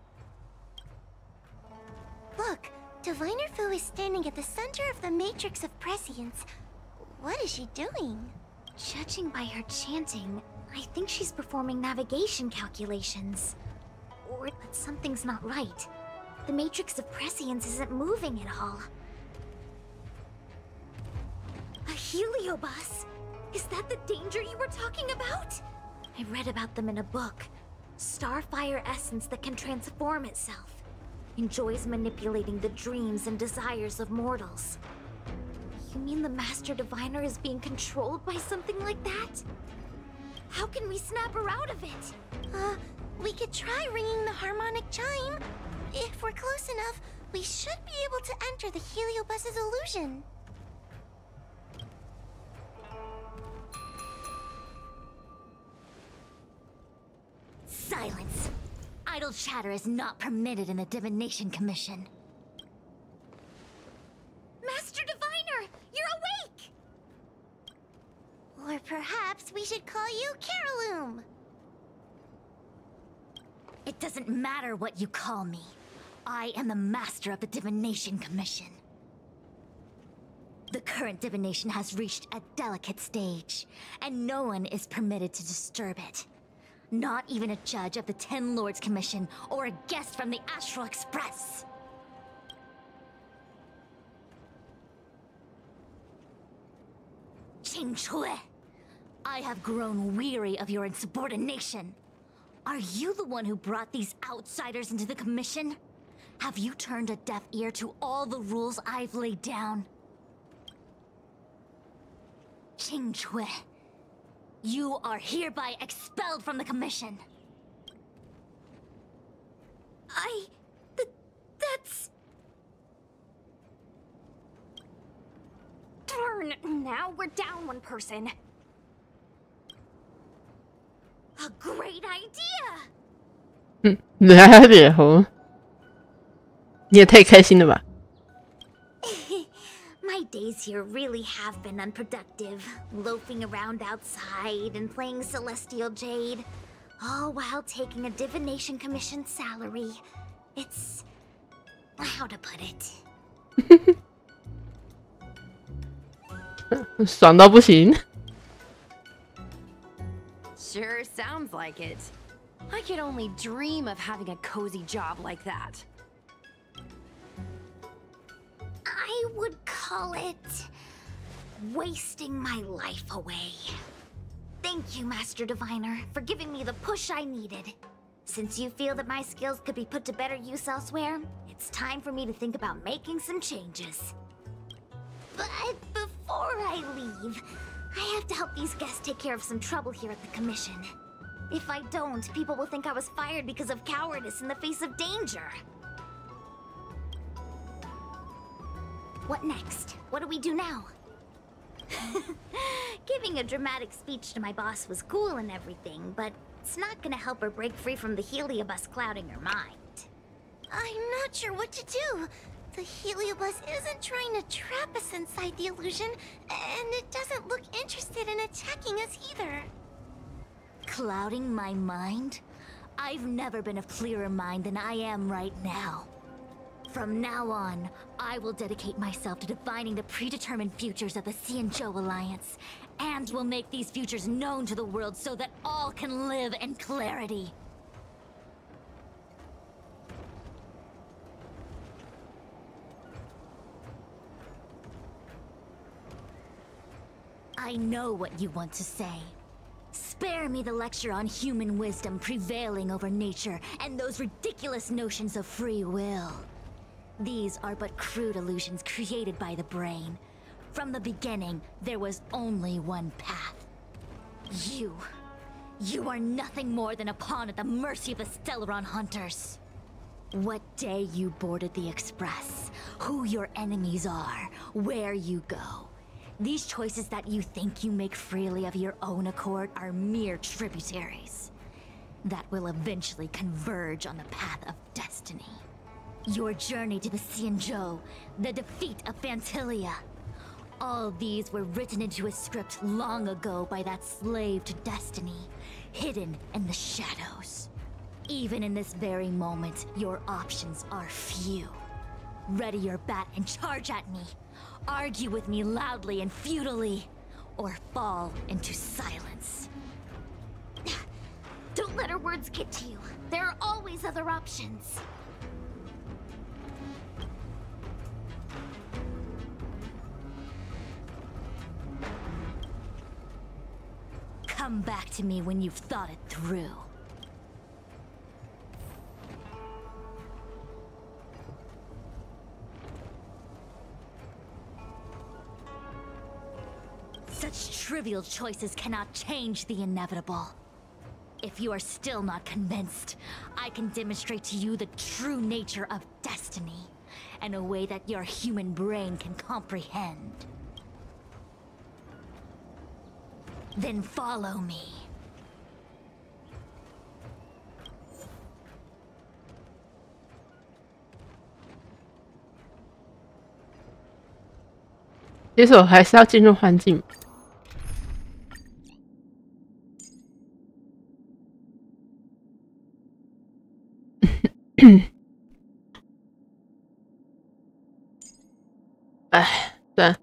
Look, Diviner Fu is standing at the center of the Matrix of Prescience. What is she doing? Judging by her chanting, I think she's performing navigation calculations. Or that something's not right. The Matrix of Prescience isn't moving at all. A heliobus? Is that the danger you were talking about? I read about them in a book. Starfire essence that can transform itself. Enjoys manipulating the dreams and desires of mortals. You mean the Master Diviner is being controlled by something like that? How can we snap her out of it? We could try ringing the harmonic chime. If we're close enough, we should be able to enter the heliobus's illusion. Silence! Idle chatter is not permitted in the Divination Commission. Master Diviner! You're awake! Or perhaps we should call you Caroloom. It doesn't matter what you call me. I am the master of the Divination Commission. The current divination has reached a delicate stage, and no one is permitted to disturb it. Not even a judge of the 10 Lords Commission or a guest from the Astral Express. Qingque, I have grown weary of your insubordination. Are you the one who brought these outsiders into the Commission? Have you turned a deaf ear to all the rules I've laid down? Qingque, you are hereby expelled from the Commission. That's... Darn, now we're down one person. A great idea! 人家脸红，你也太开心了吧！ My days here really have been unproductive, loafing around outside and playing Celestial Jade. All while taking a divination commission salary. It's... how to put it? 爽到不行。Sure sounds like it. I could only dream of having a cozy job like that. I would call it... wasting my life away. Thank you, Master Diviner, for giving me the push I needed. Since you feel that my skills could be put to better use elsewhere, it's time for me to think about making some changes. But before I leave, I have to help these guests take care of some trouble here at the Commission. If I don't, people will think I was fired because of cowardice in the face of danger. What next? What do we do now? Giving a dramatic speech to my boss was cool and everything, but it's not gonna help her break free from the heliobus clouding her mind. I'm not sure what to do. The heliobus isn't trying to trap us inside the illusion, and it doesn't look interested in attacking us either. Clouding my mind? I've never been of clearer mind than I am right now. From now on, I will dedicate myself to defining the predetermined futures of the Xianzhou Alliance, and will make these futures known to the world so that all can live in clarity. I know what you want to say. Spare me the lecture on human wisdom prevailing over nature and those ridiculous notions of free will. These are but crude illusions created by the brain. From the beginning, there was only one path. You are nothing more than a pawn at the mercy of the Stellaron hunters. What day you boarded the Express, who your enemies are, where you go. These choices that you think you make freely of your own accord are mere tributaries that will eventually converge on the path of destiny. Your journey to the Xianzhou, the defeat of Phantilia. All these were written into a script long ago by that slave to destiny, hidden in the shadows. Even in this very moment, your options are few. Ready your bat and charge at me. Argue with me loudly and futilely, or fall into silence. Don't let her words get to you. There are always other options. Come back to me when you've thought it through. Such trivial choices cannot change the inevitable. If you are still not convinced, I can demonstrate to you the true nature of destiny in a way that your human brain can comprehend. Then follow me.其实我还是要进入环境。哎，对，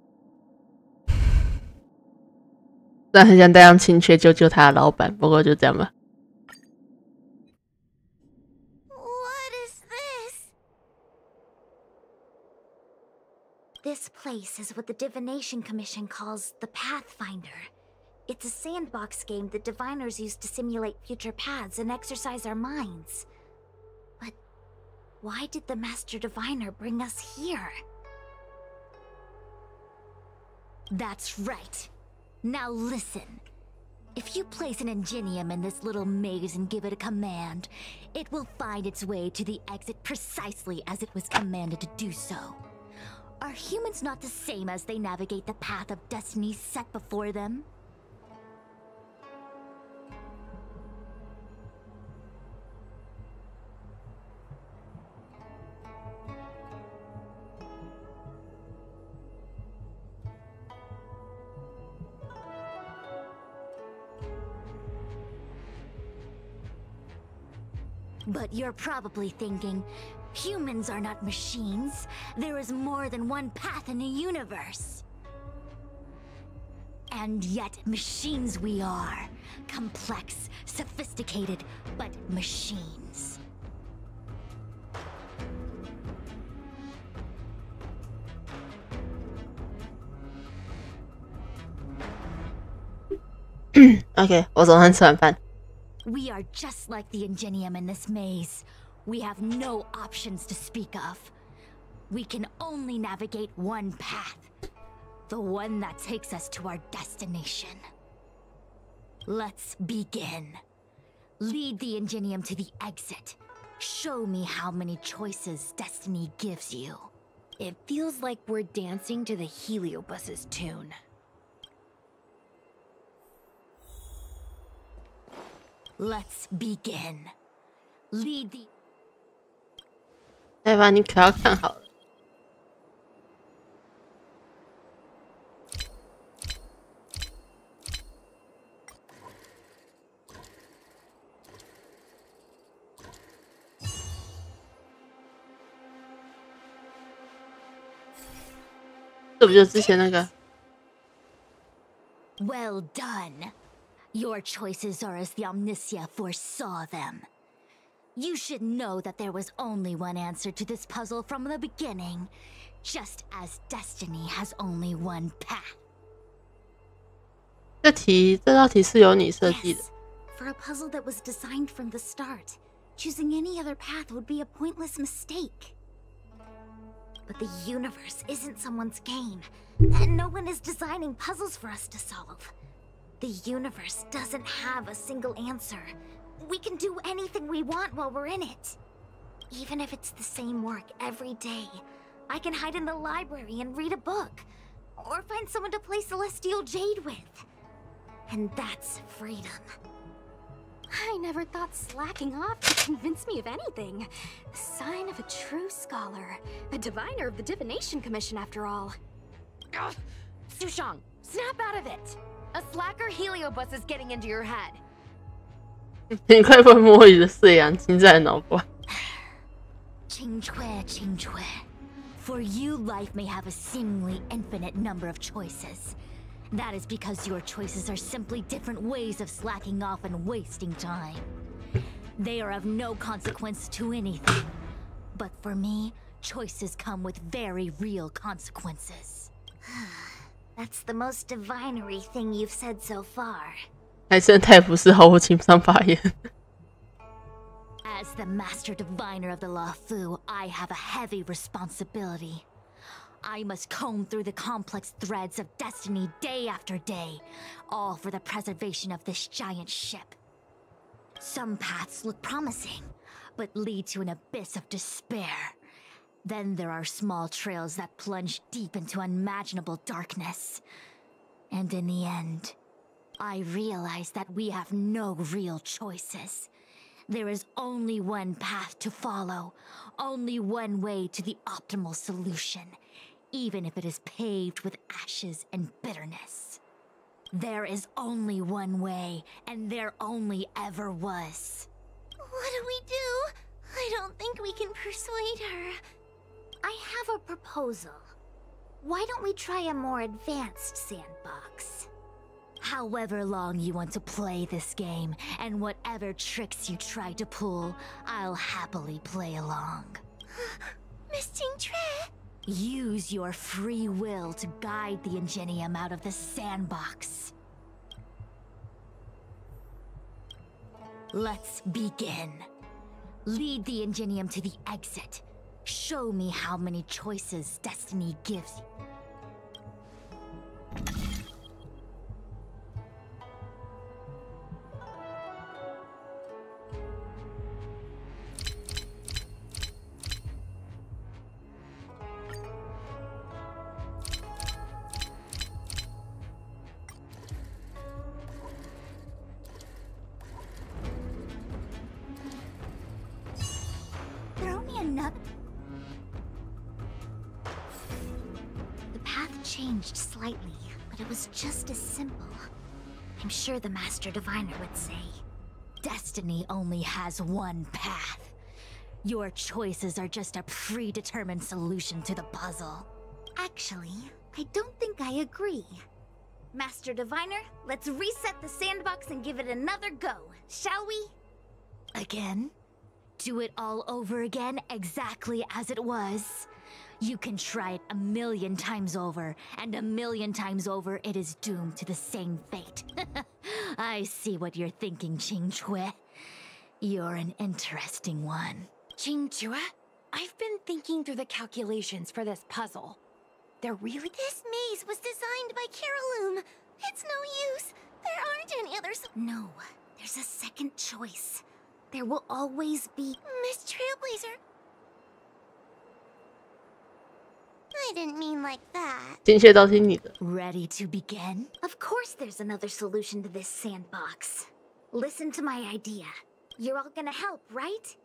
虽然很想带上青雀救救他的老板，不过就这样吧。What is this? This place is what the Divination Commission calls the Pathfinder. It's a sandbox game that diviners use to simulate future paths and exercise our minds. But why did the Master Diviner bring us here? That's right. Now listen. If you place an ingenium in this little maze and give it a command, it will find its way to the exit precisely as it was commanded to do so. Are humans not the same as they navigate the path of destiny set before them? But you're probably thinking, humans are not machines. There is more than one path in the universe. And yet, machines we are. Complex, sophisticated, but machines. OK， 我总算吃完饭。 We are just like the Ingenium in this maze. We have no options to speak of. We can only navigate one path. The one that takes us to our destination. Let's begin. Lead the Ingenium to the exit. Show me how many choices destiny gives you. It feels like we're dancing to the Heliobus's tune. Let's begin. Lead the... 来吧，你可要看好了。这不就之前那个？ Well done. Your choices are as the Omniscia foresaw them. You should know that there was only one answer to this puzzle from the beginning, just as destiny has only one path. 这道题是由你设计的。 Yes, for a puzzle that was designed from the start, choosing any other path would be a pointless mistake. But the universe isn't someone's game, and no one is designing puzzles for us to solve. The universe doesn't have a single answer. We can do anything we want while we're in it. Even if it's the same work every day, I can hide in the library and read a book, or find someone to play Celestial Jade with. And that's freedom. I never thought slacking off could convince me of anything. The sign of a true scholar. A diviner of the Divination Commission, after all. Ugh. Sushang, snap out of it! A slacker Heliobus is getting into your head. 你快被摸鱼的饲养精在脑瓜。Qingcui. For you, life may have a seemingly infinite number of choices. That is because your choices are simply different ways of slacking off and wasting time. They are of no consequence to anything. But for me, choices come with very real consequences. That's the most divinery thing you've said so far. 还真太不是毫无情商发言。As the master diviner of the Lafu, I have a heavy responsibility. I must comb through the complex threads of destiny day after day, all for the preservation of this giant ship. Some paths look promising, but lead to an abyss of despair. Then there are small trails that plunge deep into unimaginable darkness. And in the end, I realize that we have no real choices. There is only one path to follow, only one way to the optimal solution, even if it is paved with ashes and bitterness. There is only one way, and there only ever was. What do we do? I don't think we can persuade her. I have a proposal. Why don't we try a more advanced sandbox? However long you want to play this game, and whatever tricks you try to pull, I'll happily play along. Miss Qingcui! Use your free will to guide the Ingenium out of the sandbox. Let's begin. Lead the Ingenium to the exit. Show me how many choices destiny gives you. Throw me another... The path changed slightly, but it was just as simple. I'm sure the Master Diviner would say. Destiny only has one path. Your choices are just a predetermined solution to the puzzle. Actually, I don't think I agree. Master Diviner, let's reset the sandbox and give it another go, shall we? Again? Do it all over again, exactly as it was? You can try it 1,000,000 times over, and 1,000,000 times over it is doomed to the same fate. I see what you're thinking, Qingque. You're an interesting one. Qingque, I've been thinking through the calculations for this puzzle. They're really— This maze was designed by Caroloom. It's no use. There aren't any others. No, there's a second choice. There will always be— Miss Trailblazer. I didn't mean like that. 精确到听你的。 Ready to begin? Of course there's another solution to this sandbox. Listen to my idea. You're all gonna help, right?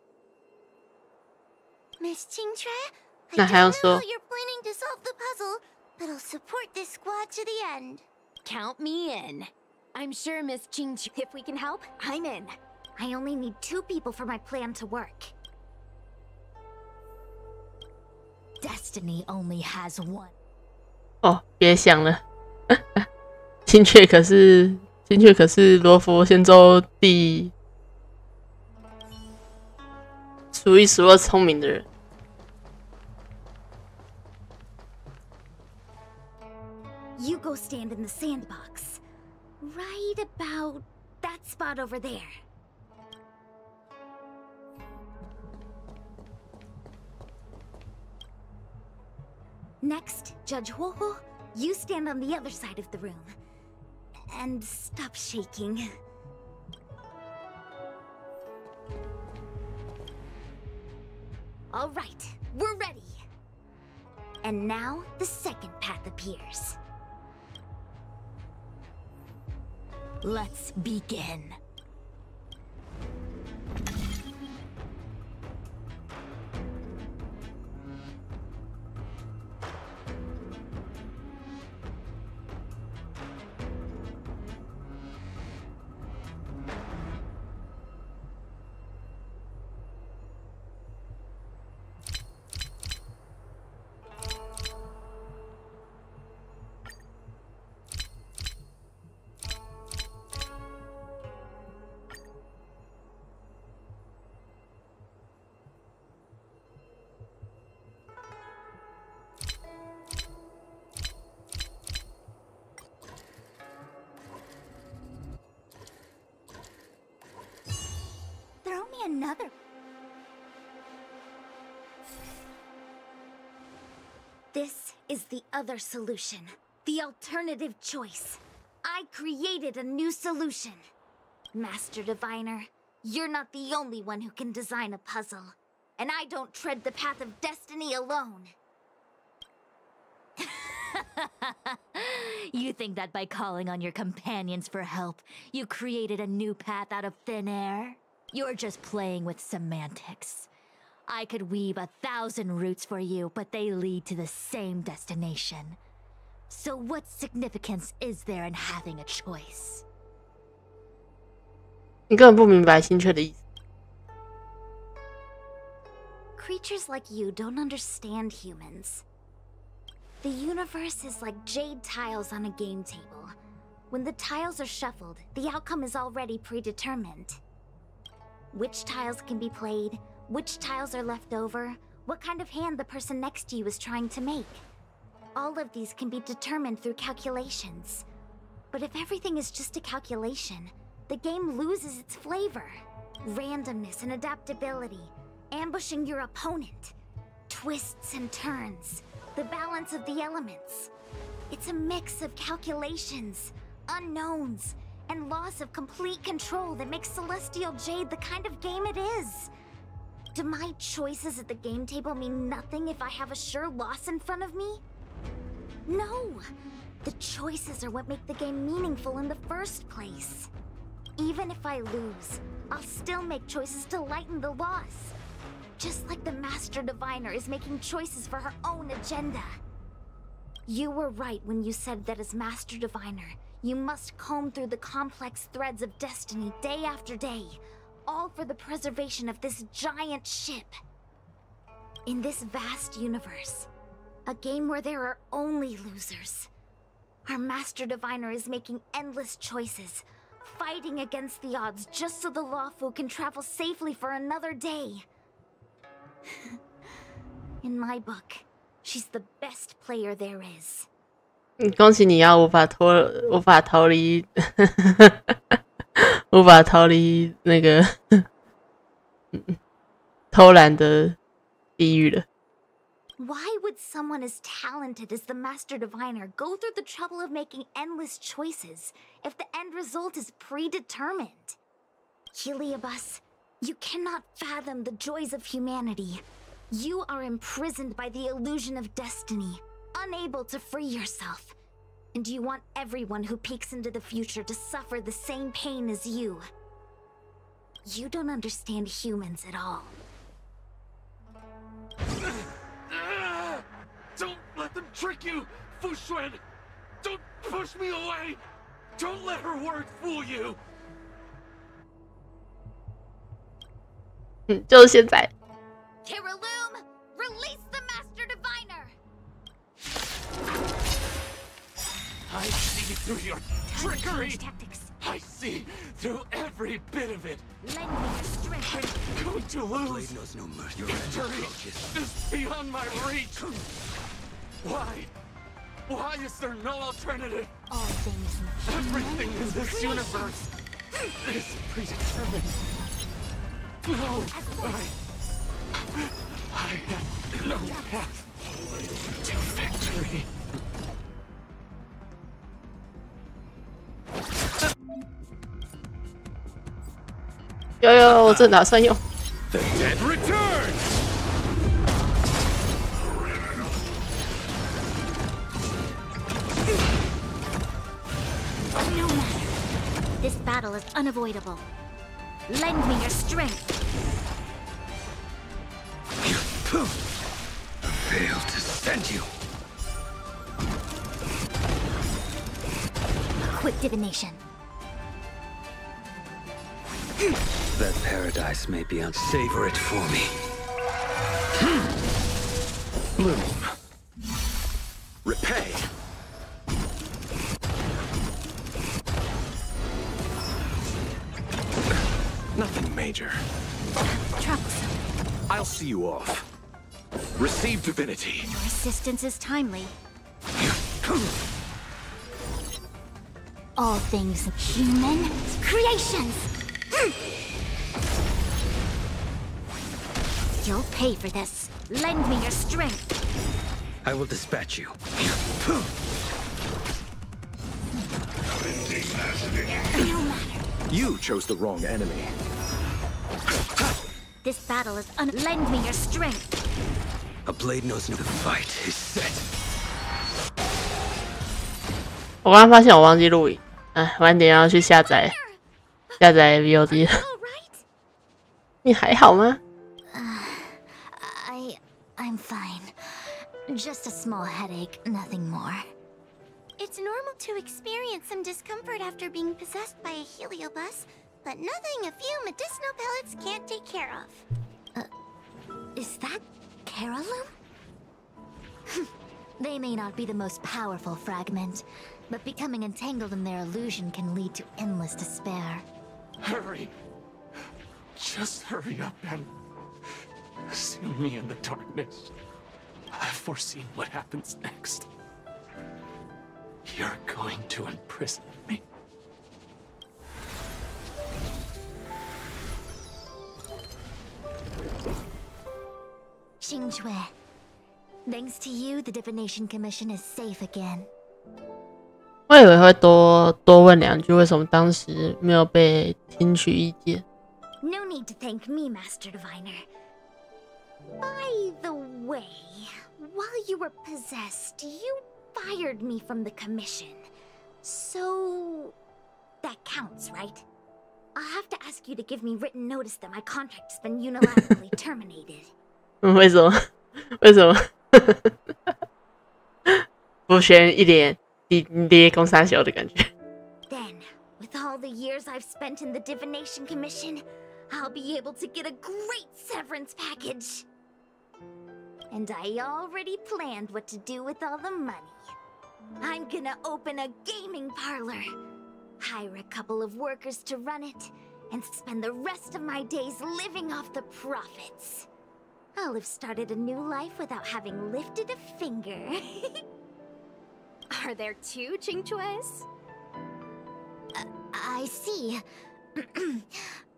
Miss Qingque, I 那还要 don't know 说 how you're planning to solve the puzzle, but I'll support this squad to the end. Count me in. I'm sure Miss Qingque— If we can help, I'm in. I only need 2 people for my plan to work. Destiny only has one. 哦，别想了，精确可是罗佛仙州数一数二聪明的人。 You go stand in the sandbox. Right about that spot over there. Next, Judge Huohuo, you stand on the other side of the room. And stop shaking. All right, we're ready. And now the second path appears. Let's begin. Another. This is the other solution. The alternative choice. I created a new solution. Master Diviner, you're not the only one who can design a puzzle. And I don't tread the path of destiny alone. You think that by calling on your companions for help, you created a new path out of thin air? You're just playing with semantics. I could weave 1,000 routes for you, but they lead to the same destination. So what significance is there in having a choice? 你根本不明白精确的意思。 Creatures like you don't understand humans. The universe is like jade tiles on a game table. When the tiles are shuffled, the outcome is already predetermined. Which tiles can be played, which tiles are left over, what kind of hand the person next to you is trying to make. All of these can be determined through calculations. But if everything is just a calculation, the game loses its flavor. Randomness and adaptability, ambushing your opponent, twists and turns, the balance of the elements. It's a mix of calculations, unknowns, and loss of complete control that makes Celestial Jade the kind of game it is. Do my choices at the game table mean nothing if I have a sure loss in front of me? No! The choices are what make the game meaningful in the first place. Even if I lose, I'll still make choices to lighten the loss. Just like the Master Diviner is making choices for her own agenda. You were right when you said that as Master Diviner, You must comb through the complex threads of destiny day after day, all for the preservation of this giant ship. In this vast universe, a game where there are only losers, our Master Diviner is making endless choices, fighting against the odds just so the Lawfu can travel safely for another day. In my book, she's the best player there is. 恭喜你啊，无法逃离无法逃离那个偷懒的地狱了。 Why would someone as talented as the Master Diviner go through the trouble of making endless choices if the end result is predetermined? Heliobus, you cannot fathom the joys of humanity. You are imprisoned by the illusion of destiny, unable to free yourself. And you want everyone who peeks into the future to suffer the same pain as you. You don't understand humans at all. Don't let them trick you, Fu Xuan! Don't push me away! Don't let her words fool you! 就是现在。 Kiriloom, release the Master Diviner! I see through your trickery! I see through every bit of it! Lend me your strength. I'm going to lose! Blade knows no mercy. Victory is beyond my reach! Why? Why is there no alternative? All things Everything in this universe is predetermined. No, I have no path to victory.有，我正打算用。 The dead return! No matter. This battle is unavoidable. Lend me your strength. I failed to send you. Quick divination. That paradise may be savor it for me. Bloom. Repay. Nothing major. Troublesome. I'll see you off. Receive divinity. Your assistance is timely. All things human creations. You'll pay for this. Lend me your strength. I will dispatch you. No matter. You chose the wrong enemy. This battle is lend me your strength. A blade knows no. The fight is set. 我刚刚发现我忘记录影，哎，晚点要去下载 VOD 了。你还好吗？ I'm fine. Just a small headache, nothing more. It's normal to experience some discomfort after being possessed by a heliobus, but nothing a few medicinal pellets can't take care of. Is that Kiriloom? They may not be the most powerful fragment, but becoming entangled in their illusion can lead to endless despair. Hurry. Just hurry up and see me in the darkness. I've foreseen what happens next. You're going to imprison me. Xingque, thanks to you, the Divination Commission is safe again. 我以为会多问两句，为什么当时没有被听取意见？ No need to thank me, Master Diviner. By the way, while you were possessed, you fired me from the commission. So that counts, right? I'll have to ask you to give me written notice that my contract's been unilaterally terminated. 为什么？为什么？福轩一脸跌公三小的感觉。years I've spent in the Divination Commission, I'll be able to get a great severance package. And I already planned what to do with all the money. I'm gonna open a gaming parlor, hire a couple of workers to run it, and spend the rest of my days living off the profits. I'll have started a new life without having lifted a finger. Are there 2 Qingques? I see.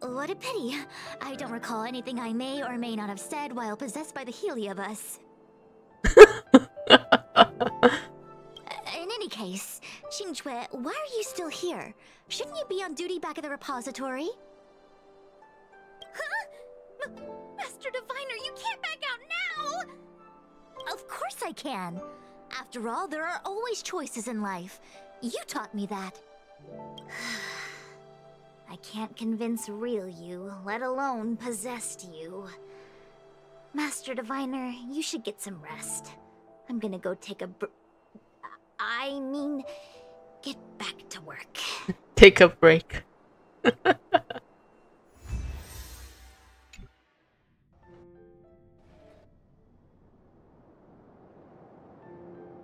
What a pity. I don't recall anything I may or may not have said while possessed by the Heliobus. In any case, Qingque, why are you still here? Shouldn't you be on duty back at the repository? Huh? Master Diviner, you can't back out now! Of course I can. After all, there are always choices in life. You taught me that. I can't convince real you, let alone possessed you. Master Diviner, you should get some rest. I'm gonna go take a I mean, get back to work. Take a break.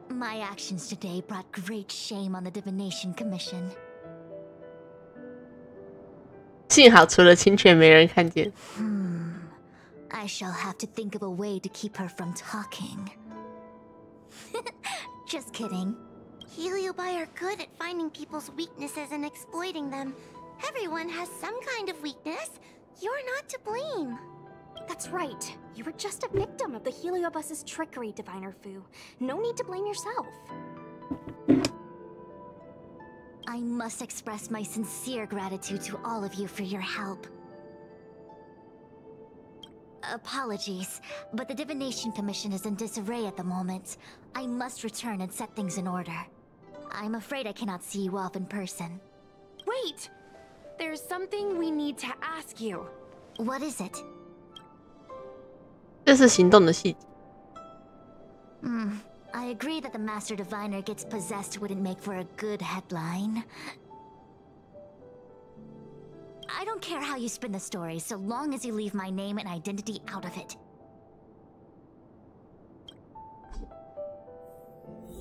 My actions today brought great shame on the Divination Commission. 幸好除了侵权没人看见。I shall have to think of a way to keep her from talking. Just kidding. Heliobi are good at finding people's weaknesses and exploiting them. Everyone has some kind of weakness. You're not to blame. That's right. You were just a victim of the Heliobus's trickery, Diviner Fu. No need to blame yourself. I must express my sincere gratitude to all of you for your help. Apologies, but the Divination Commission is in disarray at the moment. I must return and set things in order. I'm afraid I cannot see you off in person. Wait! There's something we need to ask you. What is it? 这是行动的细节。I agree that the Master Diviner gets possessed wouldn't make for a good headline. I don't care how you spin the story, so long as you leave my name and identity out of it.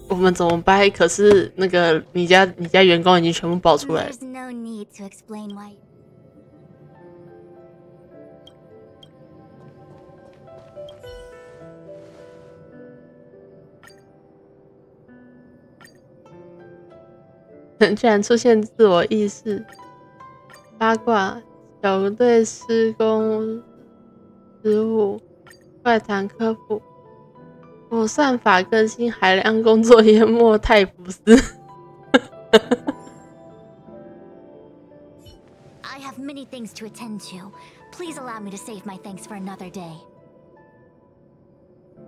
我们怎么掰？可是那个你家员工已经全部爆出来了。 There's no need to explain why. 居然出现自我意识、八卦、小队施工失误、怪谈科普、我算法更新、海量工作淹没、太普斯。I have many things to attend to. Please allow me to save my thanks for another day.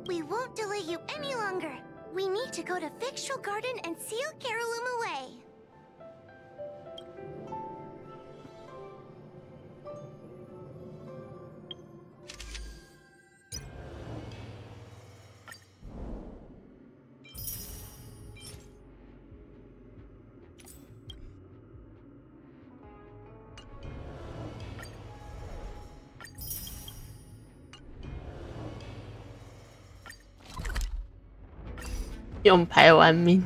We won't delay you any longer. We need to go to Victual Garden and seal Carolum away. 用牌玩命。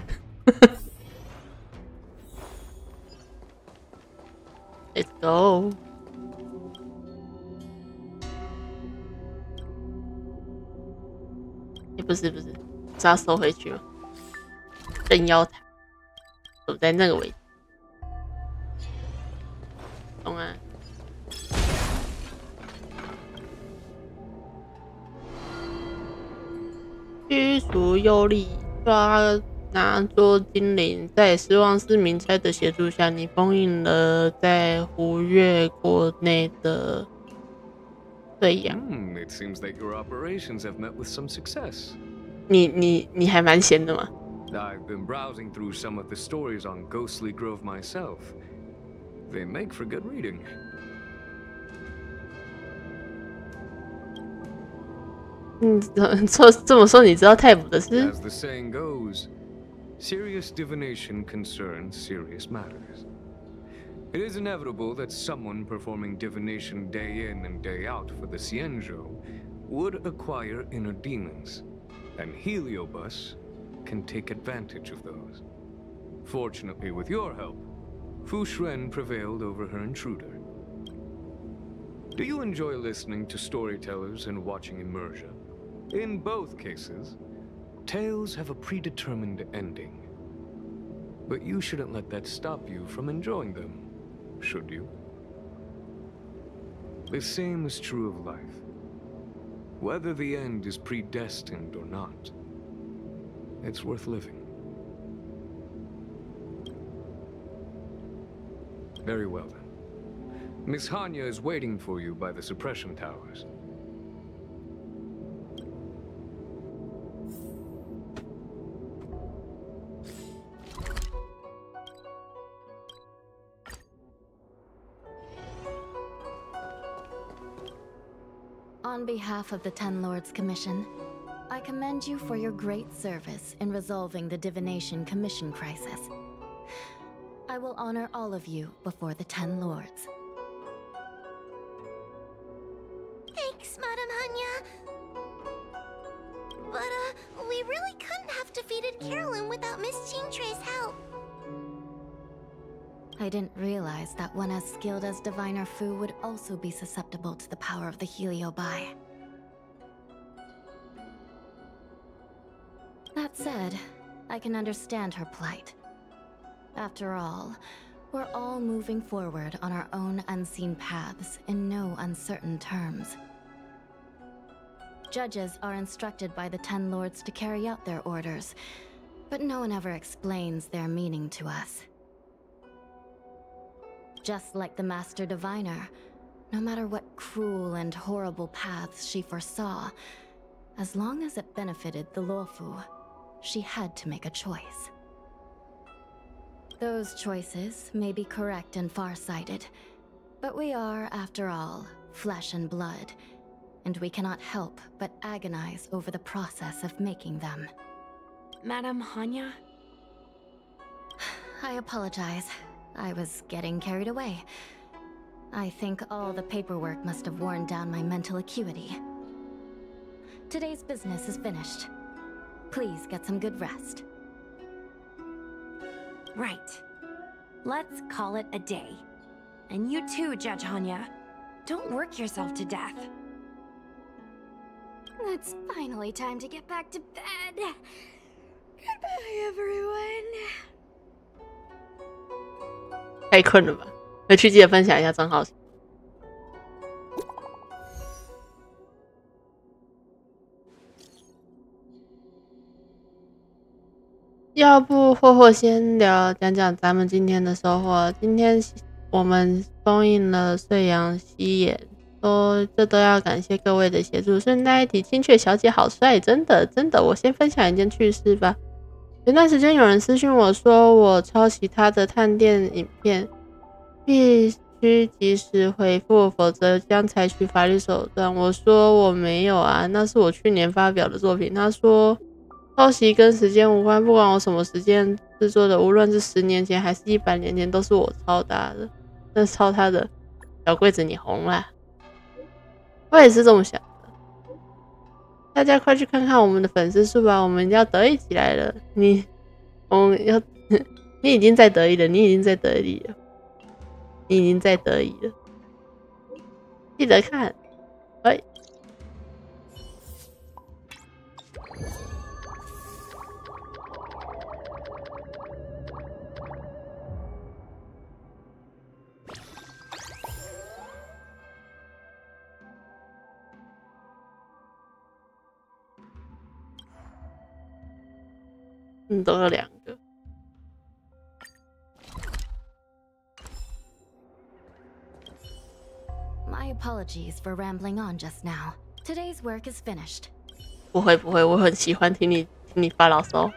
Let's go。不是，是要收回去吗？镇妖塔走在那个位置。懂啊。驱除幽力，抓拿捉精灵，在失望市民差的协助下，你封印了在胡月国内的对阳。It seems that your operations have met with some success. 你还蛮闲的嘛。I've been browsing through some of the stories on Ghostly Grove myself. They make for good reading. 这么说，你知道太卜的事 As the saying goes, serious divination concerns serious matters. It is inevitable that someone performing divination day in and day out for the Xianzhou would acquire inner demons, and Heliobus can take advantage of those. Fortunately, with your help, Fu Shren prevailed over her intruder. Do you enjoy listening to storytellers and watching immersion? In both cases, tales have a predetermined ending. But you shouldn't let that stop you from enjoying them, should you? The same is true of life. Whether the end is predestined or not, it's worth living. Very well then. Miss Hanya is waiting for you by the suppression towers. On behalf of the Ten Lords Commission, I commend you for your great service in resolving the Divination Commission crisis. I will honor all of you before the Ten Lords. Thanks, Madam Hanya. But, we really couldn't have defeated Carolyn without Miss SnowTrace's help. I didn't realize that one as skilled as Diviner Fu would also be susceptible to the power of the Heliobi. That said, I can understand her plight. After all, we're all moving forward on our own unseen paths in no uncertain terms. Judges are instructed by the Ten Lords to carry out their orders, but no one ever explains their meaning to us. Just like the Master Diviner, no matter what cruel and horrible paths she foresaw, as long as it benefited the Luofu, she had to make a choice. Those choices may be correct and far-sighted, but we are, after all, flesh and blood, and we cannot help but agonize over the process of making them. Madam Hanya? I apologize. I was getting carried away. I think all the paperwork must have worn down my mental acuity. Today's business is finished. Please get some good rest. Right. Let's call it a day. And you too, Judge Hanya. Don't work yourself to death. It's finally time to get back to bed. Goodbye, everyone. 太困了吧？回去记得分享一下账号。要不霍先讲讲咱们今天的收获。今天我们封印了碎阳西眼，这都要感谢各位的协助。顺带一提，青雀小姐好帅，真的真的。我先分享一件趣事吧。前段时间有人私讯我说我抄袭他的探店影片，必须及时回复，否则将采取法律手段。我说我没有啊，那是我去年发表的作品。他说抄袭跟时间无关，不管我什么时间制作的，无论是10年前还是100年前，都是我抄他的。那是抄他的，小柜子你红了。我也是这么想的。大家快去看看我们的粉丝数吧，我们要得意起来了。你已经在得意了，你已经在得意了，你已经在得意了。记得看，哎。多了2个。My apologies for rambling on just now. Today's work is finished. 不会，我很喜欢听你发牢骚。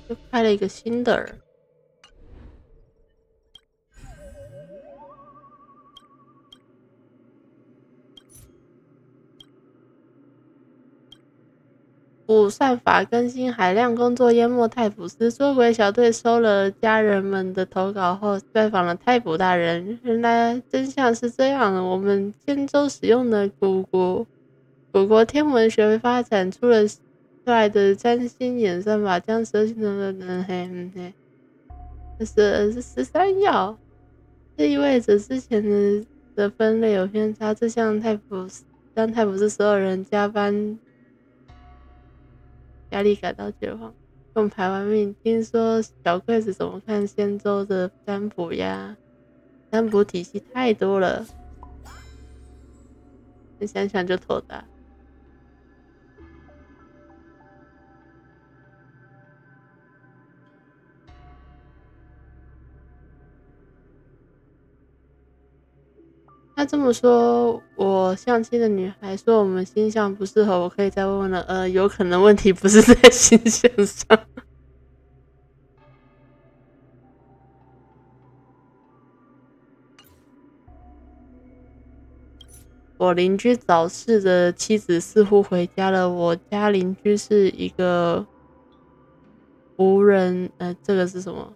又开了一个新的。补善法更新，海量工作淹没太普斯。捉鬼小队收了家人们的投稿后，拜访了太普大人。原来真相是这样的：我们天舟使用的古国天文学发展出来的占星演算法，将蛇形的是13爻，这意味着之前的分类有偏差。这让太普斯所有人加班。压力感到绝望，用牌玩命。听说小柜子怎么看仙州的占卜呀？占卜体系太多了，你想想就头大。他这么说，我相亲的女孩说我们星象不适合，我可以再问问了。有可能问题不是在星象上。我邻居早逝的妻子似乎回家了。我家邻居是一个无人，这个是什么？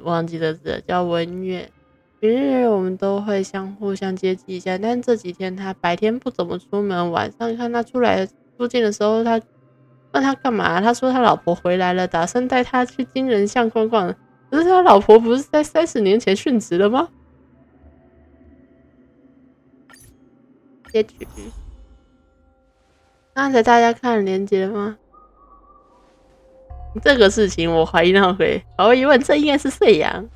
忘记的字叫文月。平日我们都会互相接济一下，但这几天他白天不怎么出门，晚上看他出来附近的时候，他问他干嘛？他说他老婆回来了，打算带他去金人巷逛逛。可是他老婆不是在30年前殉职了吗？结局。刚才大家看连结了吗？这个事情我怀疑那回，毫无疑问，这应该是岁阳。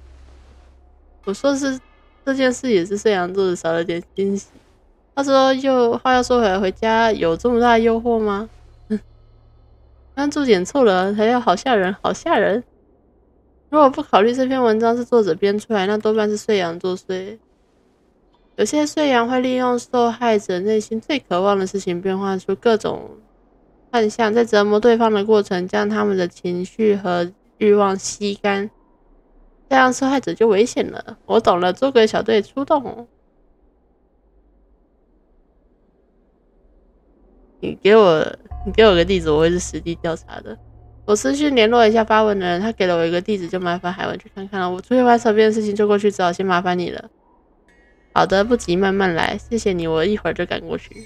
我说是这件事也是岁阳做的少了点惊喜。他说话要说回来，回家有这么大的诱惑吗？刚注点错了，还要好吓人，好吓人。如果不考虑这篇文章是作者编出来，那多半是岁阳作祟。有些岁阳会利用受害者内心最渴望的事情，变化出各种幻象，在折磨对方的过程，将他们的情绪和欲望吸干。这样受害者就危险了。我懂了，捉鬼小队出动。你给我个地址，我会是实地调查的。我私讯联络一下发文的人，他给了我一个地址，就麻烦海文去看看了。我出去玩手边的事情就过去，只好先麻烦你了。好的，不急，慢慢来。谢谢你，我一会儿就赶过去。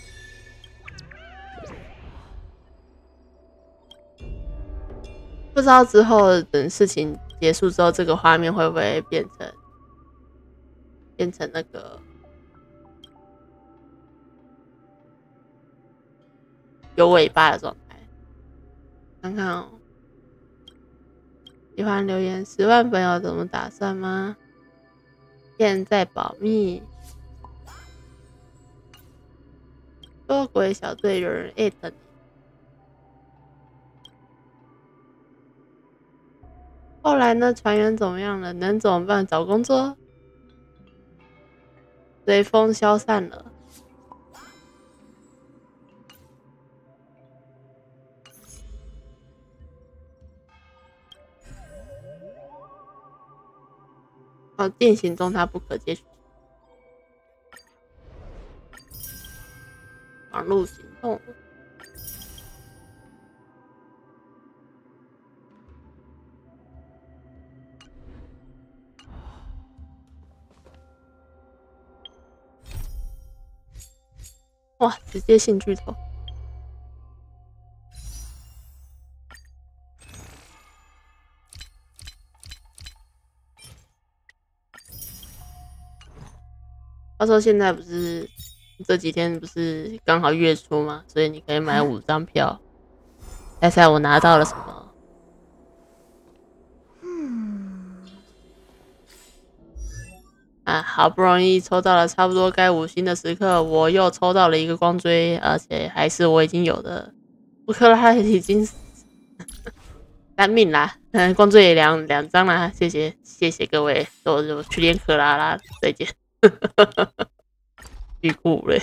不知道之后等事情结束之后，这个画面会不会变成那个有尾巴的状态？看看哦。喜欢留言10万粉有怎么打算吗？现在保密。捉鬼小队有人艾特你。后来呢？船员怎么样了？能怎么办？找工作？随风消散了。进行中，它不可接触。网络行动。哇！直接性剧透。他说现在不是这几天不是刚好月初吗？所以你可以买5张票。猜猜我拿到了什么？好不容易抽到了差不多该5星的时刻，我又抽到了一个光锥，而且还是我已经有的。布克拉已经单命啦，光锥也两张啦，谢谢各位，我去练克拉啦，再见。屁股嘞。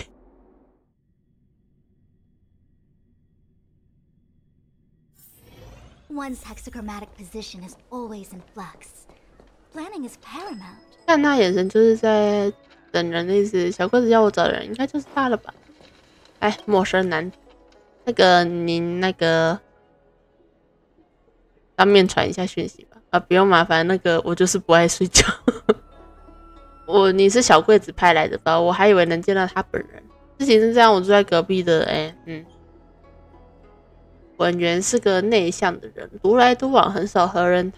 One's hexagrammatic position is always in flux. Planning is paramount. 看他眼神就是在等人的意思。小鸽子要我找的人，应该就是他了吧？哎，陌生男。那个您那个当面传一下讯息吧。啊，不用麻烦，那个我就是不爱睡觉。你是小柜子派来的吧？我还以为能见到他本人。事情是这样，我住在隔壁的，文员是个内向的人，独来独往，很少和人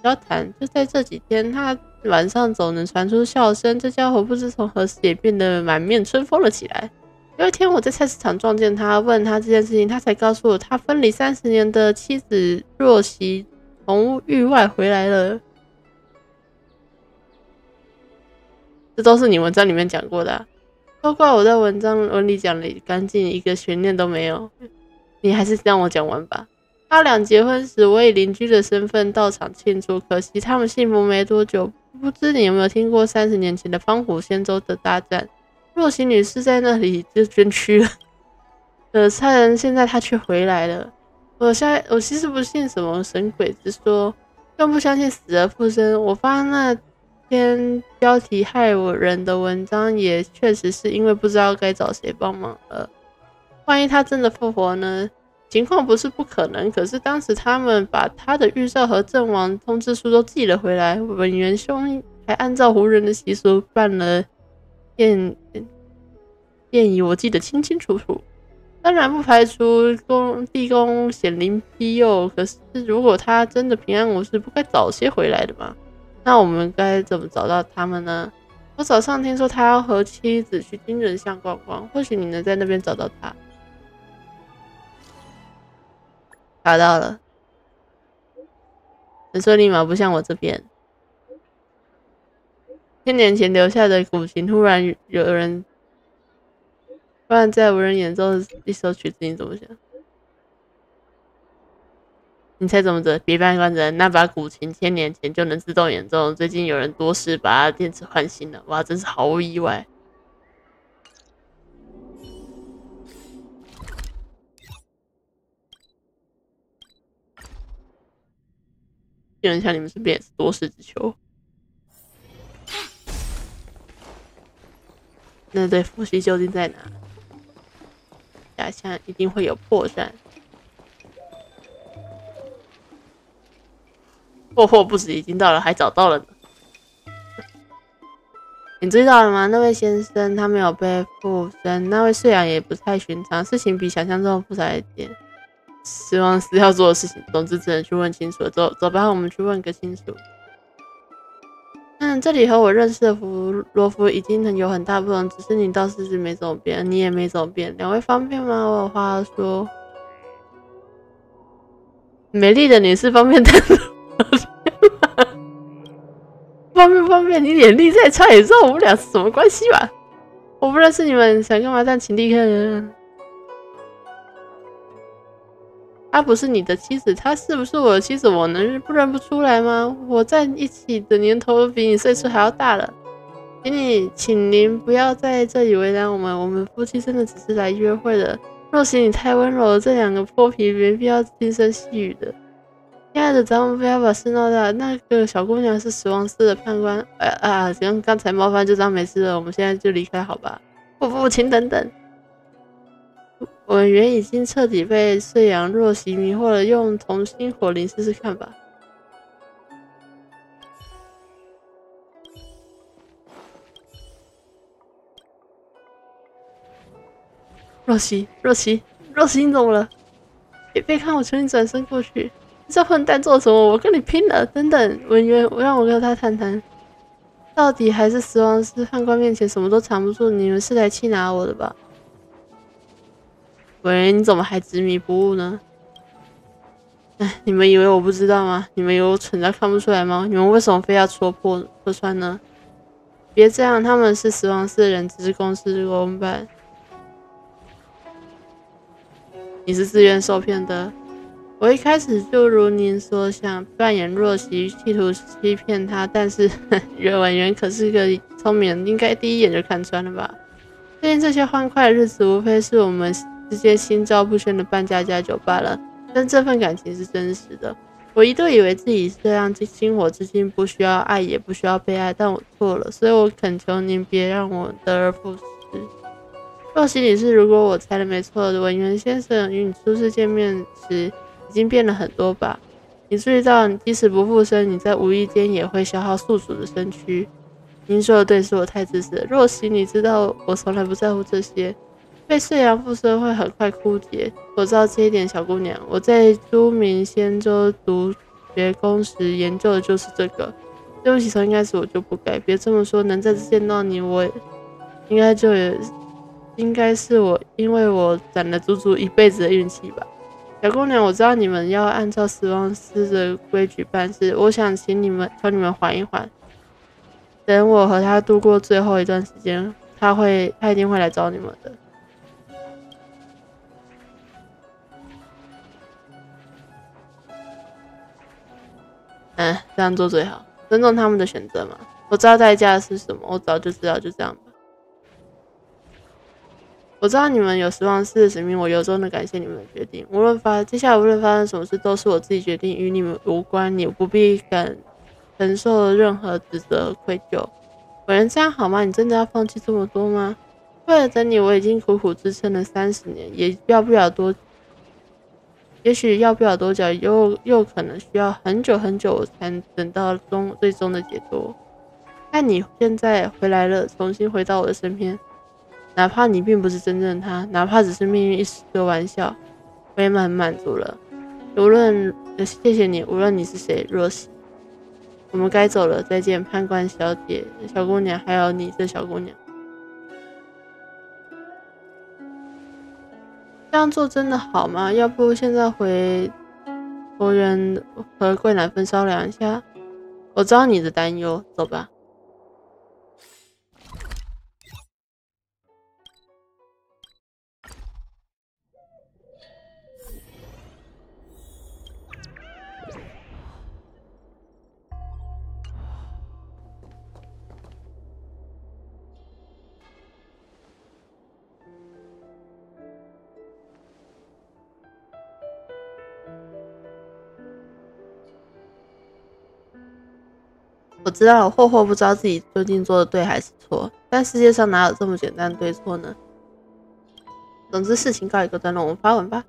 交谈。就在这几天，他晚上总能传出笑声，这家伙不知从何时也变得满面春风了起来。有一天我在菜市场撞见他，问他这件事情，他才告诉我，他分离30年的妻子若曦从狱外回来了。这都是你文章里面讲过的都怪我在文里讲得干净，一个悬念都没有。你还是让我讲完吧。他俩结婚时，我以邻居的身份到场庆祝，可惜他们幸福没多久。不知你有没有听过30年前的方虎仙州的大战？若曦女士在那里就捐躯了，可是现在她却回来了。我其实不信什么神鬼之说，更不相信死而复生。我发那篇标题害我人的文章，也确实是因为不知道该找谁帮忙了。万一他真的复活呢？情况不是不可能，可是当时他们把他的预兆和阵亡通知书都寄了回来，文元兄还按照胡人的习俗办了宴仪，我记得清清楚楚。当然不排除地宫显灵庇佑，可是如果他真的平安无事，不该早些回来的吗？那我们该怎么找到他们呢？我早上听说他要和妻子去金人巷逛逛，或许你能在那边找到他。找到了，很顺利吗？不像我这边，1000年前留下的古琴，突然在无人演奏一首曲子，你怎么想？你猜怎么着？别扮观人，那把古琴1000年前就能自动演奏，最近有人多事把电池换新了，哇，真是毫无意外。有人像你们这边也是多事之秋。那对伏羲究竟在哪？假象一定会有破绽。祸不止已经到了，还找到了呢。你知道了吗？那位先生他没有被附身，那位睡羊也不太寻常，事情比想象中复杂一点。希望是要做的事情，总之只能去问清楚了。走吧，我们去问个清楚。这里和我认识的罗弗已经有很大不同，只是你倒是没怎么变，你也没怎么变。两位方便吗？我有话要说。美丽的女士方便探索。方便不方便？你脸立在差也知道我们俩是什么关系吧？我不认识你们，想干嘛？但请立刻。她不是你的妻子，她是不是我的妻子？我能认不出来吗？我在一起的年头比你岁数还要大了。请您不要在这里为难我们，我们夫妻真的只是来约会的。若曦，你太温柔了，这两个泼皮没必要轻声细语的。亲爱的，咱们不要把事闹大。那个小姑娘是死亡司的判官。刚才冒犯就当没事了，我们现在就离开好吧？不，请等等。委员已经彻底被睡羊若曦迷惑了，用同心火灵试试看吧。若曦，你怎么了？别看我，求你转身过去。这混蛋做什么？我跟你拼了！等等，文员，让我跟他谈谈。到底还是死亡司判官面前什么都藏不住，你们是来气拿我的吧？文员，你怎么还执迷不悟呢？你们以为我不知道吗？你们以为我蠢到看不出来吗？你们为什么非要戳破穿呢？别这样，他们是死亡司的人，只是公事公办。你是自愿受骗的。我一开始就如您所想，扮演若曦，企图欺骗他，但是委员可是个聪明人，应该第一眼就看穿了吧？最近这些欢快的日子，无非是我们之间心照不宣的扮家家酒罢了。但这份感情是真实的。我一度以为自己这样星火之心，不需要爱，也不需要被爱，但我错了，所以我恳求您别让我得而复失。若心里是，如果我猜的没错，文员先生与你初次见面时已经变了很多吧？你注意到，即使不附身，你在无意间也会消耗宿主的身躯。您说的对，是我太自私了。若曦，你知道我从来不在乎这些，被碎阳附身会很快枯竭。我知道这一点，小姑娘。我在朱明仙州读学宫时研究的就是这个。对不起，从一开始我就不该。别这么说，能再次见到你，我应该是因为我攒了足足一辈子的运气吧。小姑娘，我知道你们要按照死亡师的规矩办事，我想求你们缓一缓。等我和他度过最后一段时间，他一定会来找你们的。这样做最好，尊重他们的选择嘛。我知道代价是什么，我早就知道，就这样吧。我知道你们有死亡师的使命，我由衷的感谢你们的决定。接下来无论发生什么事，都是我自己决定，与你们无关，你不必承受任何指责和愧疚。本人这样好吗？你真的要放弃这么多吗？为了等你，我已经苦苦支撑了30年，也许要不了多久，又可能需要很久很久，我才能等到最终的解脱。但你现在回来了，重新回到我的身边。哪怕你并不是真正的他，哪怕只是命运一时的玩笑，我也很满足了。谢谢你，无论你是谁，若曦。我们该走了，再见，判官小姐、小姑娘，还有你这小姑娘。这样做真的好吗？要不现在回佛园和桂乃芬商量一下？我知道你的担忧，走吧。我知道霍霍不知道自己究竟做的对还是错，但世界上哪有这么简单的对错呢？总之事情告一个段落，我们发文吧。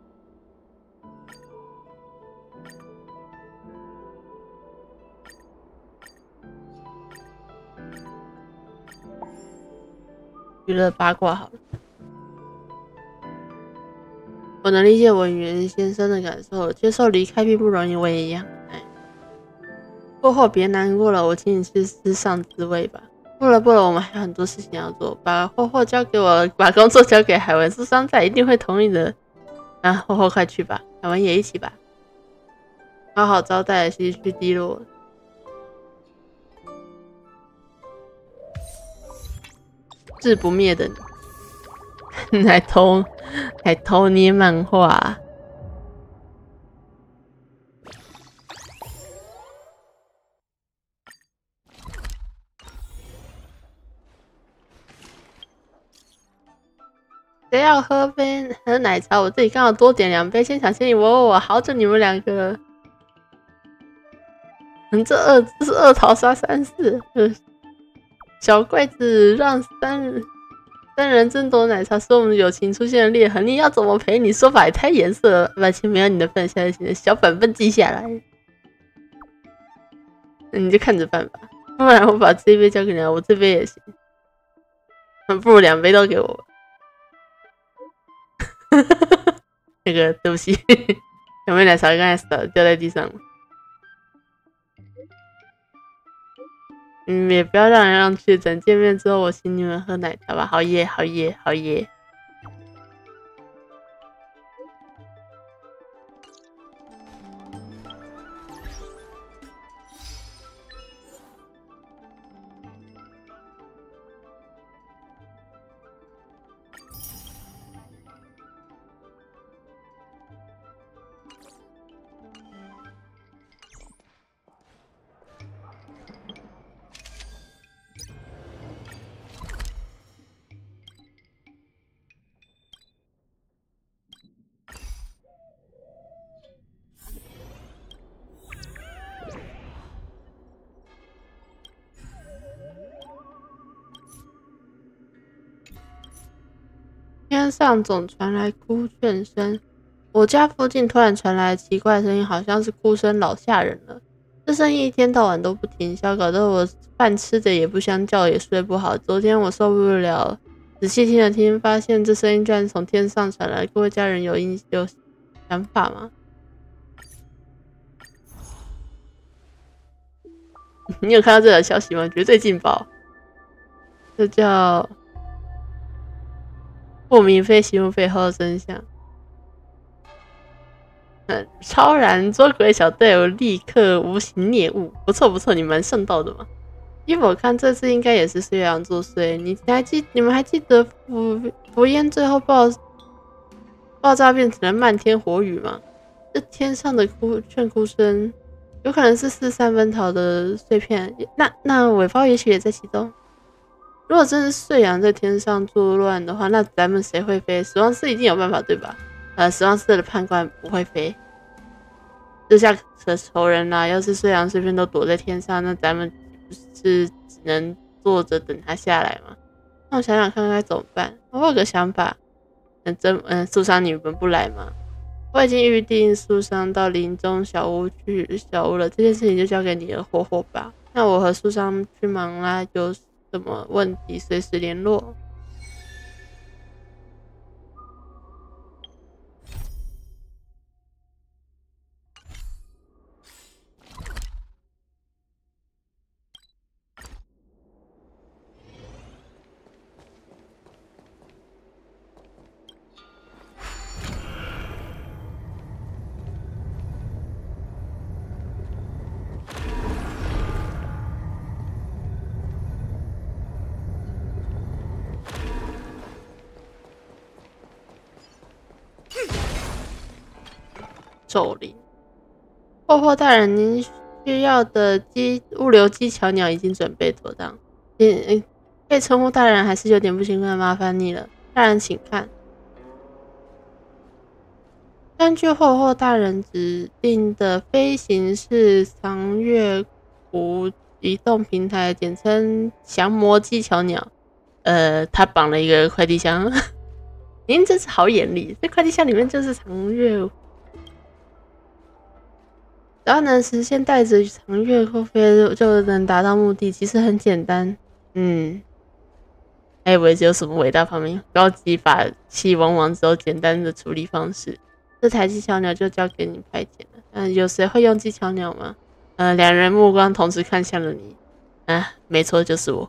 娱乐八卦好了。我能理解文员先生的感受，接受离开并不容易，我也一样。过后别难过了，我请你去吃上滋味吧。不了，我们还有很多事情要做，把霍霍交给我，把工作交给海文，是商在一定会同意的。霍霍快去吧，海文也一起吧，好好招待情绪低落。志不灭的你，还偷捏漫画。谁要喝奶茶？我自己刚好多点2杯。先想请你我，好久你们2个。这是2桃杀3士。小柜子让三人争夺奶茶，使我们的友情出现了裂痕。你要怎么赔？你说法也太严肃了。抱歉，没有你的份，下次小本本记下来。你就看着办吧，不然我把这一杯交给你，我这杯也行。不如2杯都给我吧。那个，对不起，有没有奶茶刚才掉在地上了？也不要让人让去，等见面之后我请你们喝奶茶吧。好耶，好耶，好耶！天上总传来哭劝声。我家附近突然传来奇怪的声音，好像是哭声，老吓人了。这声音一天到晚都不停消，搞得我饭吃的也不香，觉也睡不好。昨天我受不了，仔细听了听，发现这声音居然从天上传来。各位家人有想法吗？你有看到这条消息吗？绝对劲爆！这叫不明飞行物背后的真相。超然捉鬼小队友立刻无形猎物，不错不错，你蛮顺道的嘛。依我看，这次应该也是虽阳作祟。你们还记得福烟最后爆炸变成了漫天火雨吗？这天上的劝哭声，有可能是四散奔逃的碎片。那尾包也许也在其中。如果真是岁阳在天上作乱的话，那咱们谁会飞？死亡寺一定有办法，对吧？死亡寺的判官不会飞。这下可愁人啦！要是岁阳碎片都躲在天上，那咱们不是只能坐着等他下来吗？那我想想看该怎么办。我有个想法，树商你们不来吗？我已经预定树商到林中小屋了，这件事情就交给你的霍霍吧。那我和树商去忙啦，有什么问题随时联络。咒灵，霍霍大人，您需要的物流机巧鸟已经准备妥当。可以称呼大人，还是有点不习惯，麻烦你了。大人请看。根据霍霍大人指定的飞行是长月谷移动平台，简称降魔机巧鸟。他绑了一个快递箱。您真是好眼力，这快递箱里面就是长月。只要能实现带着长月空飞，就能达到目的。其实很简单，还以为只有什么伟大发明，高级法器往往只有简单的处理方式。这台机巧鸟就交给你派遣了。有谁会用机巧鸟吗？两人目光同时看向了你。没错，就是我。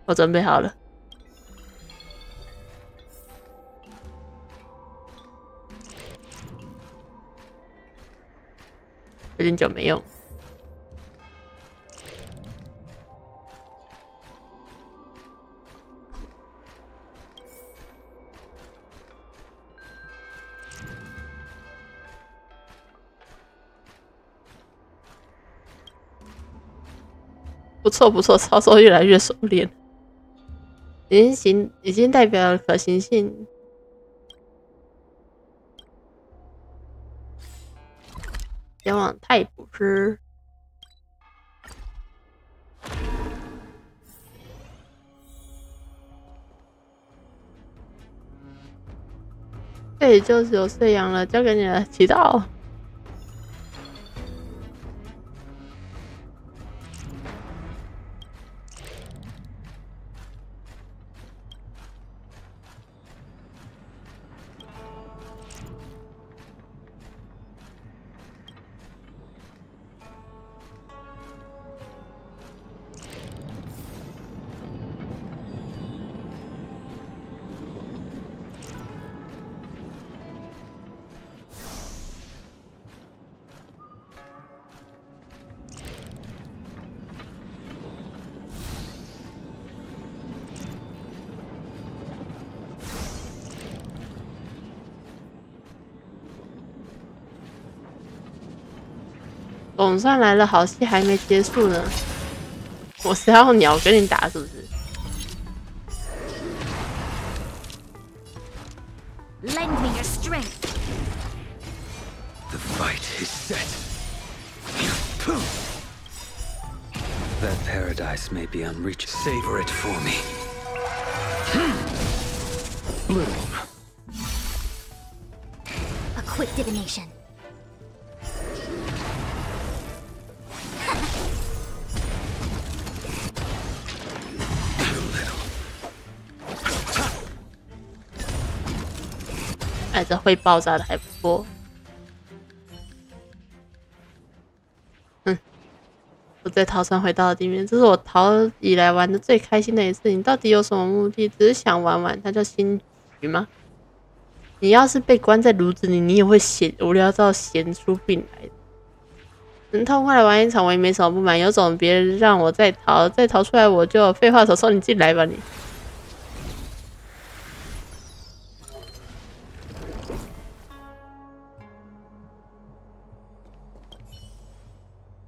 我准备好了。有点久没用。不错不错，操作越来越熟练，已经代表了可行性。前往太古师。这里就只有岁阳了，交给你了，祈祷。总算来了，好戏还没结束呢。我是要鸟跟你打是不是？ Lend me your strength. The fight is set. That paradise may be unreachable. Savor it for me. Little. A quick divination.哎，这会爆炸的还不错。我再逃生回到地面，这是我逃以来玩的最开心的一次。你到底有什么目的？只是想玩玩，它叫新局吗？你要是被关在炉子里，你也会无聊到闲出病来的。能痛快的玩一场，我也没什么不满。有种别人让我再逃出来，我就废话少说，你进来吧你。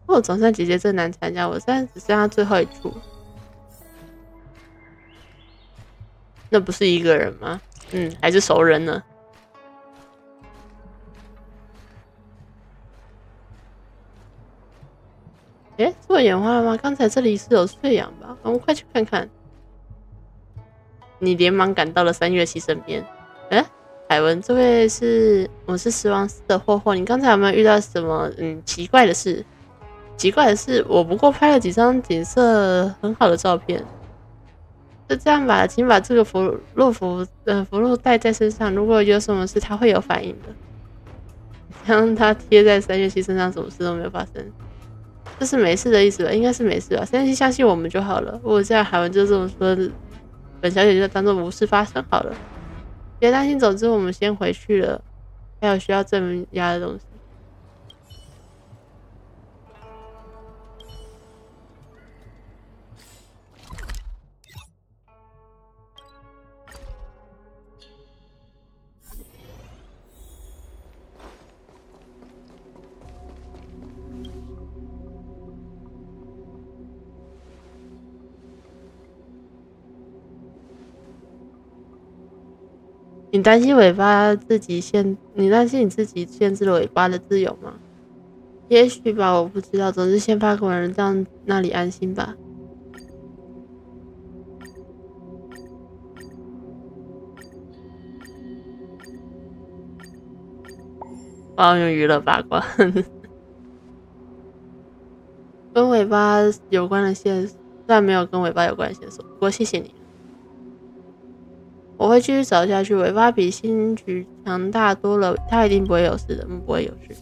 我总算姐姐真难参加，我现在只剩下最后一处。那不是一个人吗？还是熟人呢？做演化了吗？刚才这里是有碎氧吧？我们快去看看。你连忙赶到了3月7身边。海文，这位我是死亡寺的霍霍，你刚才有没有遇到什么奇怪的事？奇怪的是，我不过拍了几张景色很好的照片。就这样吧，请把这个符箓带在身上，如果有什么事，它会有反应的。将它贴在3月7身上，什么事都没有发生。这是没事的意思吧？应该是没事吧。3月7相信我们就好了。我这样海文就这么说，本小姐就当做无事发生好了。别担心，总之我们先回去了。还有需要镇压的东西。你担心你担心你自己限制了尾巴的自由吗？也许吧，我不知道。总之，先发个人，让那里安心吧。我要用娱乐八卦，跟尾巴有关的线，虽然没有跟尾巴有关的线索，不过谢谢你。我会继续找下去，尾巴比新局强大多了，它一定不会有事的，不会有事。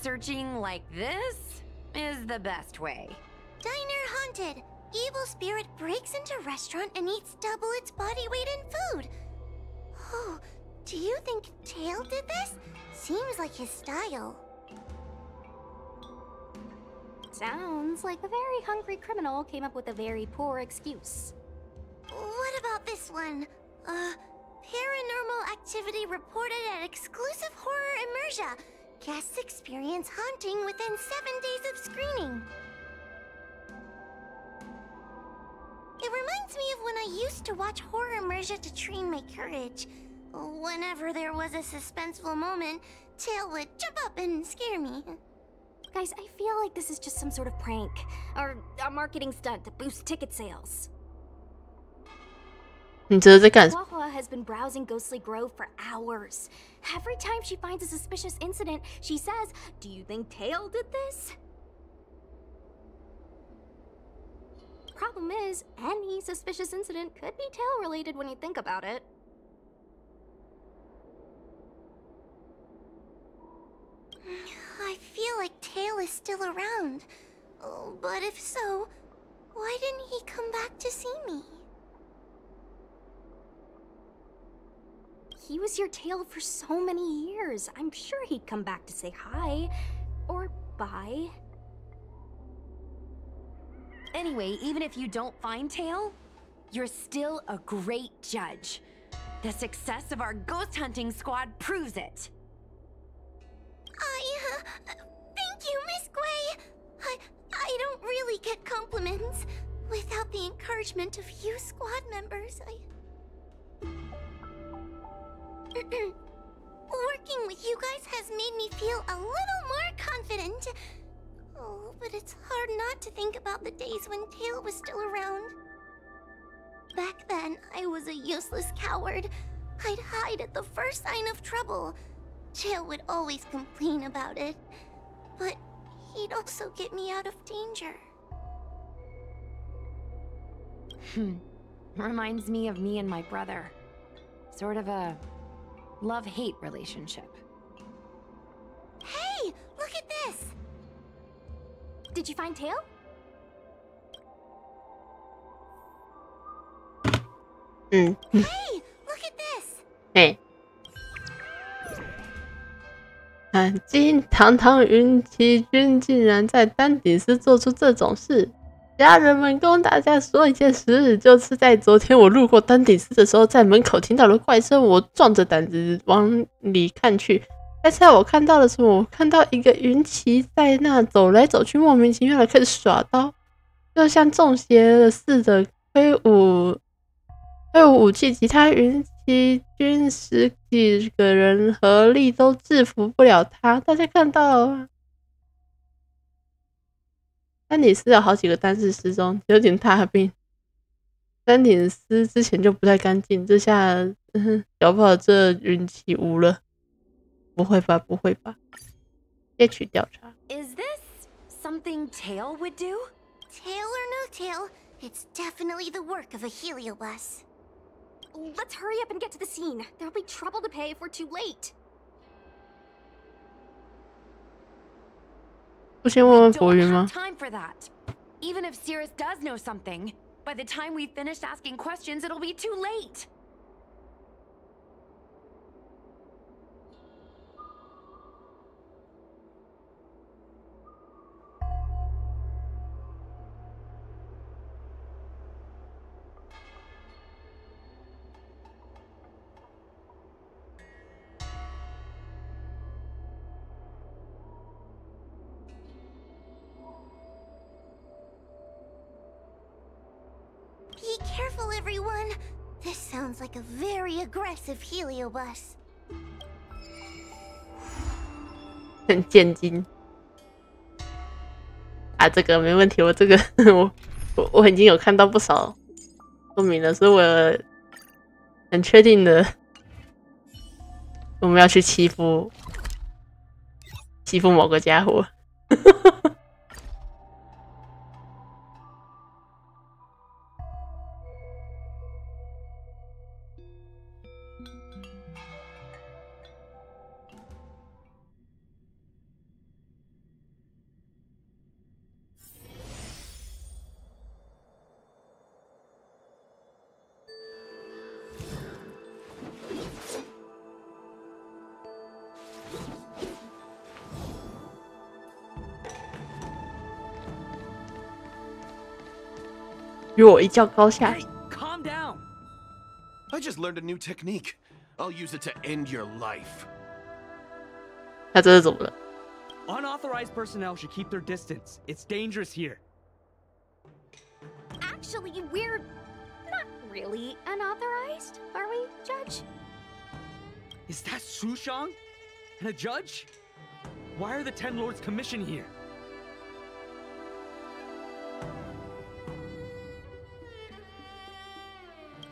Searching like this is the best way. Diner haunted. Evil spirit breaks into restaurant and eats double its body weight in food. Oh, do you think Tail did this? Seems like his style. Sounds like a very hungry criminal came up with a very poor excuse. What about this one? Paranormal activity reported at exclusive horror immersia. Guests experience haunting within 7 days of screening. It reminds me of when I used to watch horror immersia to train my courage. Whenever there was a suspenseful moment, Tail would jump up and scare me. Guys, I feel like this is just some sort of prank, or a marketing stunt to boost ticket sales. 你这是在干什么？ Hua has been browsing Ghostly Grove for hours. Every time she finds a suspicious incident, she says, "Do you think Tail did this?" Problem is, any suspicious incident could be Tail related when you think about it. I feel like Tail is still around. Oh, but if so, why didn't he come back to see me? He was your tail for so many years. I'm sure he'd come back to say hi. Or bye. Anyway, even if you don't find Tail, you're still a great judge. The success of our ghost hunting squad proves it. Thank you, Miss Gui. I don't really get compliments. Without the encouragement of you squad members, Working with you guys has made me feel a little more confident. Oh, but it's hard not to think about the days when Tail was still around. Back then, I was a useless coward. I'd hide at the first sign of trouble. Tail would always complain about it. But he'd also get me out of danger. Reminds me of me and my brother. Sort of a love-hate relationship. Hey, look at this! Did you find Tail? Hey, look at this! 嘿，看金堂堂云奇君竟然在丹顶斯做出这种事！家人们，跟大家说一件事，就是在昨天我路过丹顶斯的时候，在门口听到了怪声，我壮着胆子往里看去。猜猜我看到了什么？我看到一个云奇在那走来走去，莫名其妙的开始耍刀，就像中邪了似的挥舞武器。其他云奇军10几个人合力都制服不了他。大家看到了。丹顶斯有好几个单士失踪，有点大病。丹顶斯之前就不太干净，这下搞不好这云奇无了。不会吧，不会吧？接取调查。Is this something Tail would do? Tail or no tail, it's definitely the work of a heliobus. Let's hurry up and get to the scene. There'll be trouble to pay if we're too late. 不先问问博云吗？ Time for that. Even if Cirrus does know something, by the time we've finished asking questions, it'll be too late. Be careful, everyone. This sounds like a very aggressive heliobus. 很震惊啊！这个没问题，我这个我已经有看到不少说明了，所以我很确定的，我们要去欺负某个家伙。与我一较高下。 Hey, calm down. I just learned a new technique. I'll use it to end your life. 他这是怎么了？ Unauthorized personnel should keep their distance. It's dangerous here. Actually, we're not really unauthorized, are we, Judge? Is that Sushang? And a judge? Why are the Ten Lords Commission here?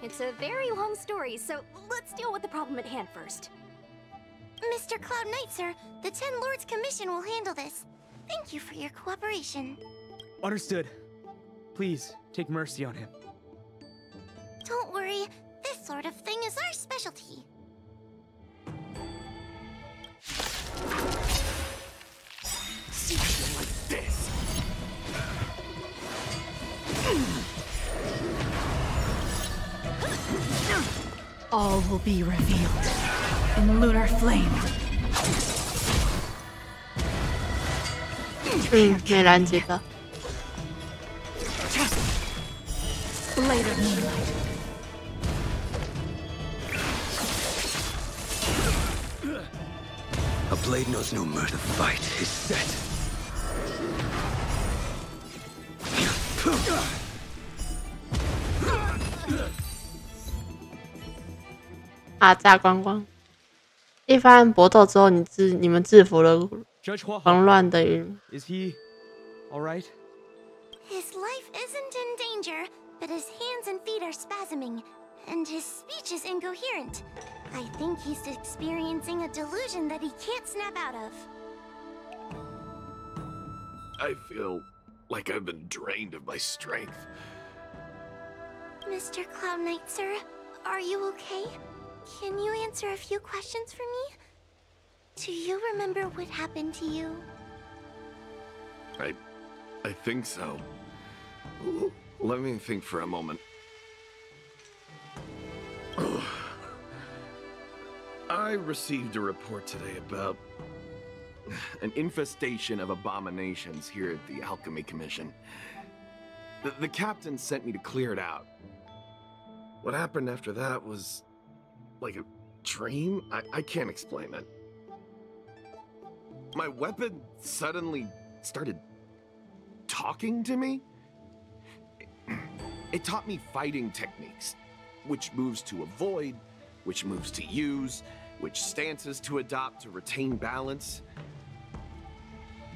It's a very long story, so let's deal with the problem at hand first. Mr. Cloud Knight, sir, the Ten Lords Commission will handle this. Thank you for your cooperation. Understood. Please, take mercy on him. Don't worry, this sort of thing is our specialty. See you like this. All will be revealed in lunar flame. 没拦截到。Blade of moonlight. A blade knows no mercy. The fight is set. 啊！炸光光！一番搏斗之后，你们制服了慌乱的云。Is he all right? His life isn't in danger, but his hands and feet are spasming, and his speech is incoherent. I think he's experiencing a delusion that he can't snap out of. I feel like I've been drained of my strength. Mr. Cloud Knight, sir, are you okay? Can you answer a few questions for me? Do you remember what happened to you? I think so. Let me think for a moment. I received a report today about an infestation of abominations here at the Alchemy Commission. The captain sent me to clear it out. What happened after that was like a dream? I can't explain it. My weapon suddenly started talking to me. It taught me fighting techniques, which moves to avoid, which moves to use, which stances to adopt to retain balance.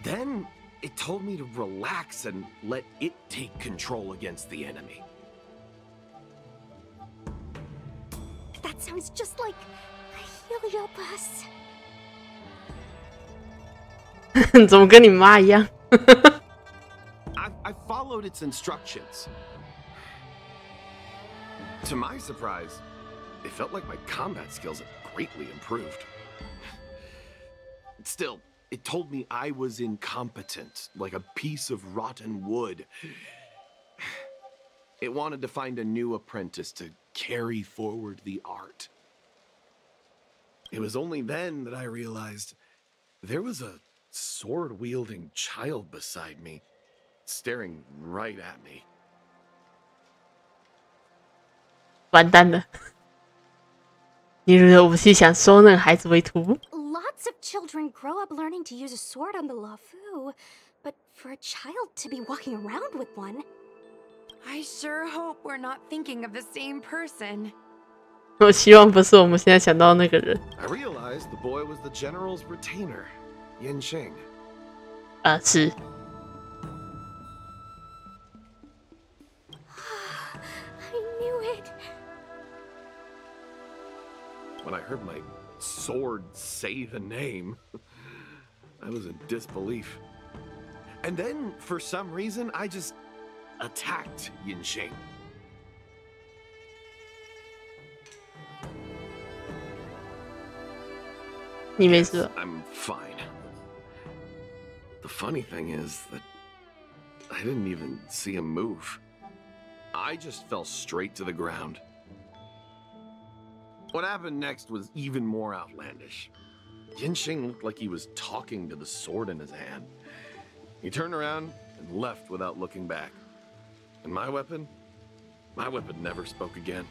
Then it told me to relax and let it take control against the enemy. That sounds just like a Heliobus. 怎么跟你妈一样？ I followed its instructions. To my surprise, it felt like my combat skills had greatly improved. Still, it told me I was incompetent, like a piece of rotten wood. It wanted to find a new apprentice to carry forward the art. It was only then that I realized there was a sword-wielding child beside me, staring right at me. 完蛋了！你如的武器想收那个孩子为徒？ Lots of children grow up learning to use a sword on the Luofu, but for a child to be walking around with one. I sure hope we're not thinking of the same person. 我希望不是我们现在想到那个人。 I realized the boy was the general's retainer, Yanqing. 是。I knew it. When I heard my sword say the name, I was in disbelief. And then, for some reason, I just attacked Yanqing. I'm fine. The funny thing is that I didn't even see him move. I just fell straight to the ground. What happened next was even more outlandish. Yanqing looked like he was talking to the sword in his hand. He turned around and left without looking back. And my weapon never spoke again.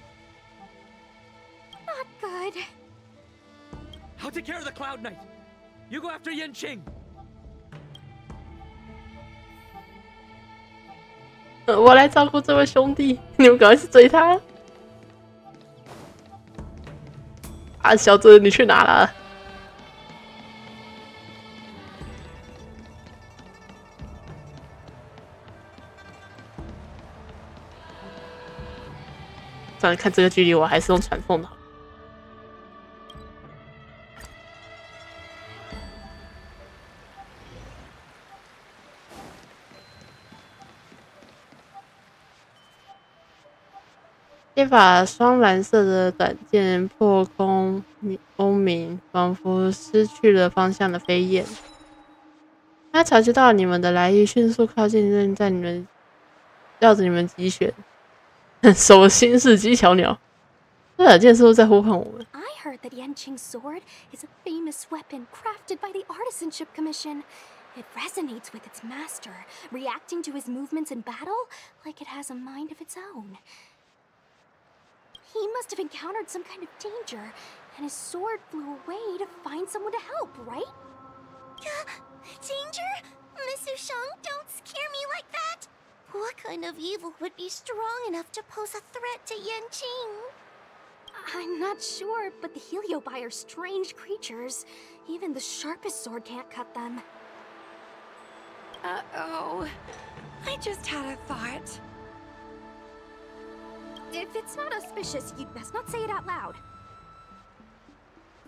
Not good. I'll take care of the Cloud Knight. You go after Yanqing. 我来照顾这位兄弟，你们赶快去追他。啊，小子，你去哪了？算了，看这个距离，我还是用传送的好。一把双蓝色的短剑破空轰鸣，仿佛失去了方向的飞燕。他察觉到你们的来意，迅速靠近，正在你们绕着你们击旋。手心是技巧鸟。对啊，剑师在呼唤我们。 I heard that Yanqing's sword is a famous weapon crafted by the Artisanship Commission. It resonates with its master, reacting to his movements in battle like it has a mind of its own. He must have encountered some kind of danger, and his sword flew away to find someone to help, right? Danger? Miss Sushang, don't scare me like that! What kind of evil would be strong enough to pose a threat to Yanqing? I'm not sure, but the Heliobi are strange creatures. Even the sharpest sword can't cut them. Uh-oh. I just had a thought. If it's not auspicious, you'd best not say it out loud.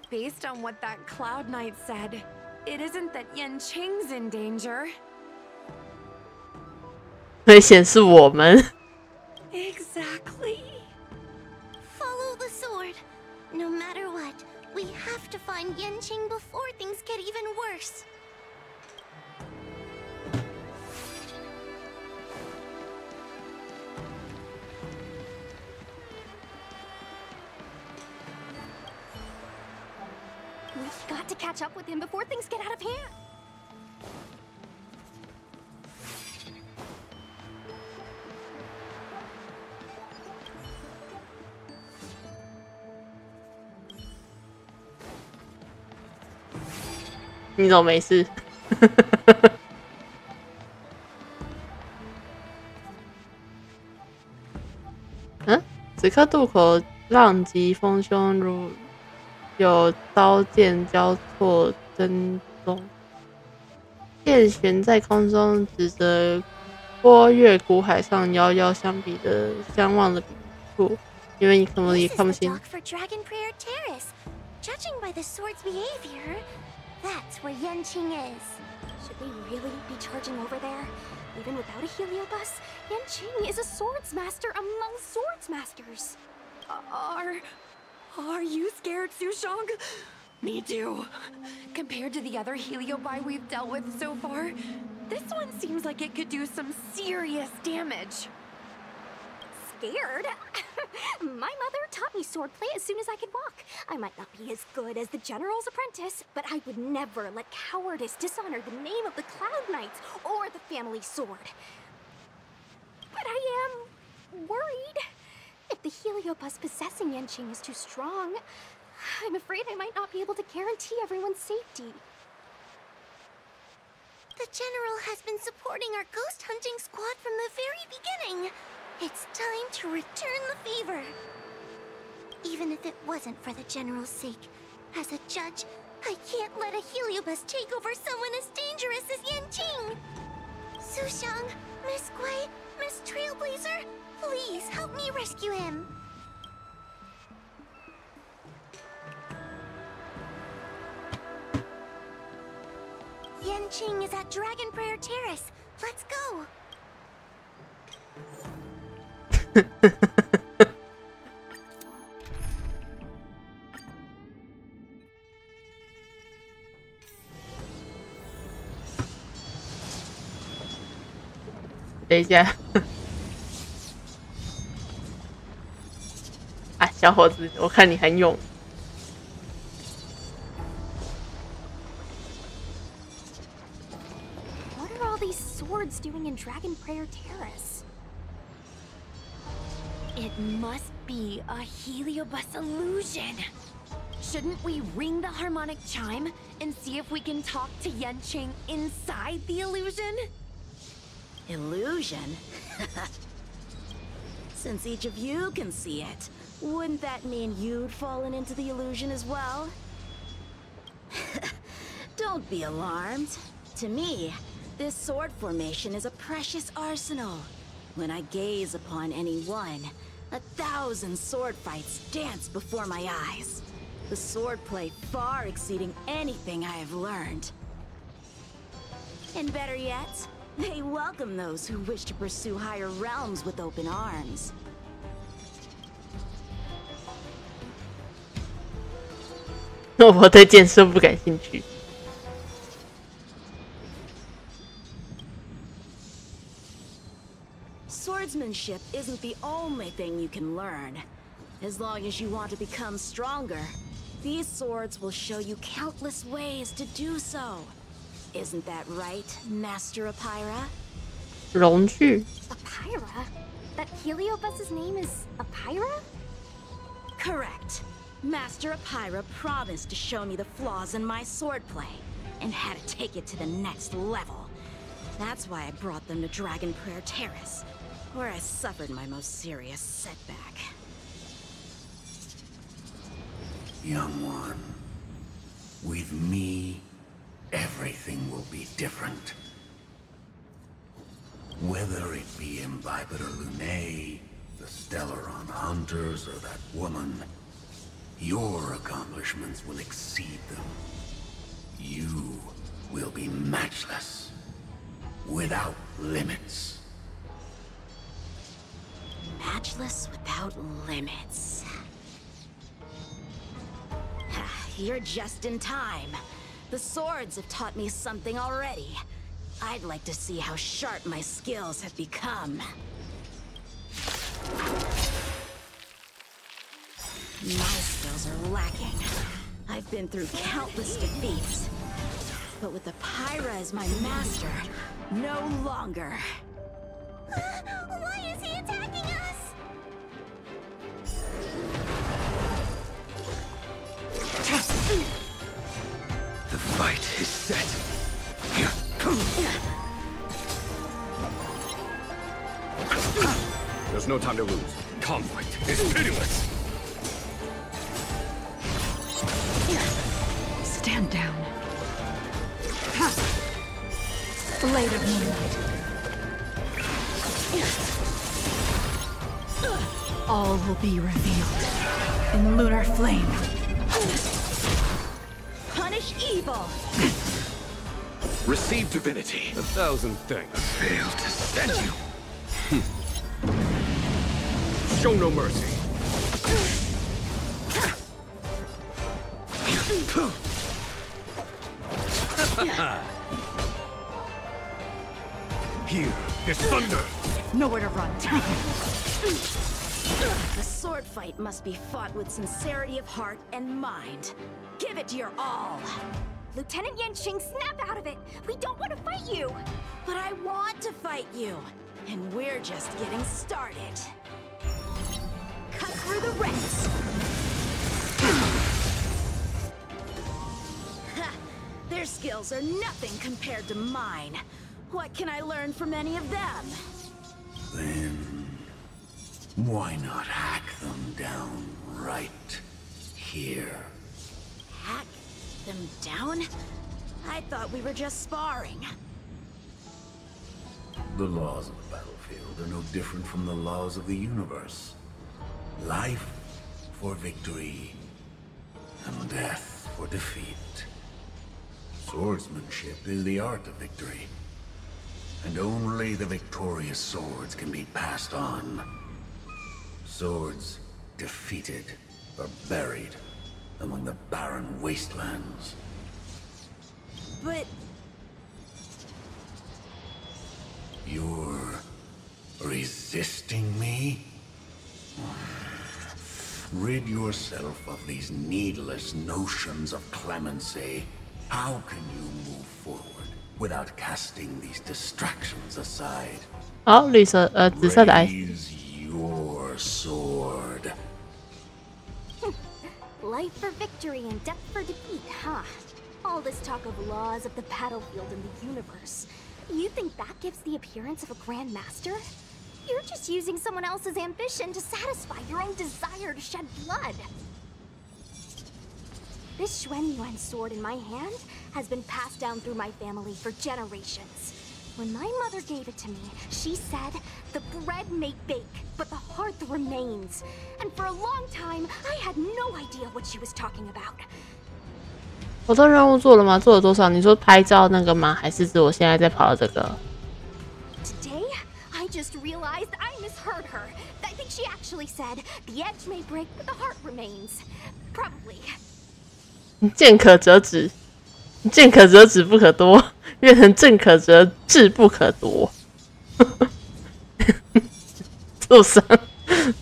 Based on what that Cloud Knight said, it isn't that Yanqing's in danger. 危险是我们。 Exactly. Follow the sword. No matter what, we have to find Yanqing before things get even worse. We've got to catch up with him before things get out of hand. "你怎么没事？" 嗯，此刻渡口浪急风汹，如有刀剑交错争锋，剑悬在空中，指着波越谷海上遥遥相望的彼处，因为你可能也看不清。 Judging by the sword's behavior, that's where Yanqing is. Should we really be charging over there? Even without a Heliobus, Yanqing is a swords master among swords masters. Are you scared, Sushang? Me too. Compared to the other Heliobi we've dealt with so far, this one seems like it could do some serious damage. Scared? My mother taught me swordplay as soon as I could walk. I might not be as good as the General's apprentice, but I would never let cowardice dishonor the name of the Cloud Knights or the family sword. But I am worried. If the Heliobus possessing Yanqing is too strong, I'm afraid I might not be able to guarantee everyone's safety. The General has been supporting our ghost hunting squad from the very beginning. It's time to return the favor. Even if it wasn't for the General's sake, as a judge, I can't let a Heliobus take over someone as dangerous as Yanqing. Sushang, Miss Gui, Miss Trailblazer, please help me rescue him. Yanqing is at Dragon Prayer Terrace. Let's go. 等一下，啊，小伙子，我看你很勇。 What are all these swords doing in Dragon Prayer Terrace? It must be a Heliobus illusion. Shouldn't we ring the harmonic chime and see if we can talk to Yanqing inside the illusion? Illusion? Since each of you can see it, wouldn't that mean you'd fallen into the illusion as well? Don't be alarmed. To me, this sword formation is a precious arsenal. When I gaze upon any one, 1,000 sword fights dance before my eyes. The swordplay far exceeding anything I have learned. And better yet, they welcome those who wish to pursue higher realms with open arms. 我对剑术不感兴趣。 Swordsmanship isn't the only thing you can learn. As long as you want to become stronger, these swords will show you countless ways to do so. Isn't that right, Master Apira? 容具 Apira? That Heliobus's name is Apira? Correct. Master Apira promised to show me the flaws in my swordplay, and had to take it to the next level. That's why I brought them to Dragon Prayer Terrace, where I suffered my most serious setback. Young one, with me, everything will be different. Whether it be Imbibiter Lunae, the Stellaron Hunters, or that woman, your accomplishments will exceed them. You will be matchless, without limits. Matchless without limits. You're just in time. The swords have taught me something already. I'd like to see how sharp my skills have become. My skills are lacking. I've been through countless defeats. But with Apira as my master, no longer. Why is he attacking us? The fight is set. There's no time to lose. Conflict is pitiless. Stand down. Blade of Moonlight. All will be revealed in lunar flame. Punish evil. Receive divinity. 1,000 thanks. Failed to send you. Show no mercy. Here is thunder. Nowhere to run. The sword fight must be fought with sincerity of heart and mind. Give it your all. Lieutenant Yanqing, snap out of it! We don't want to fight you! But I want to fight you, and we're just getting started. Cut through the ranks. Their skills are nothing compared to mine. What can I learn from any of them? Then, why not hack them down right here? Hack them down? I thought we were just sparring. The laws of the battlefield are no different from the laws of the universe. Life for victory, and death for defeat. Swordsmanship is the art of victory, and only the victorious swords can be passed on. Swords defeated are buried among the barren wastelands. But... You're resisting me? Rid yourself of these needless notions of clemency. How can you move forward without casting these distractions aside? 好，绿色紫色的 ice。 Raise your sword. Life for victory and death for defeat, huh? All this talk of laws of the battlefield and the universe. You think that gives the appearance of a Grand Master? You're just using someone else's ambition to satisfy your own desire to shed blood. This Xuanyuan sword in my hand has been passed down through my family for generations. When my mother gave it to me, she said, the bread may bake, but the hearth remains. And for a long time, I had no idea what she was talking about. 活动任务做了吗？做了多少？你说拍照那个吗？还是指我现在在跑的这个？ Today, I just realized I misheard her. I think she actually said, the edge may break, but the heart remains. Probably. 剑可折纸，剑可折纸不可多，变成正可折志不可夺。受伤，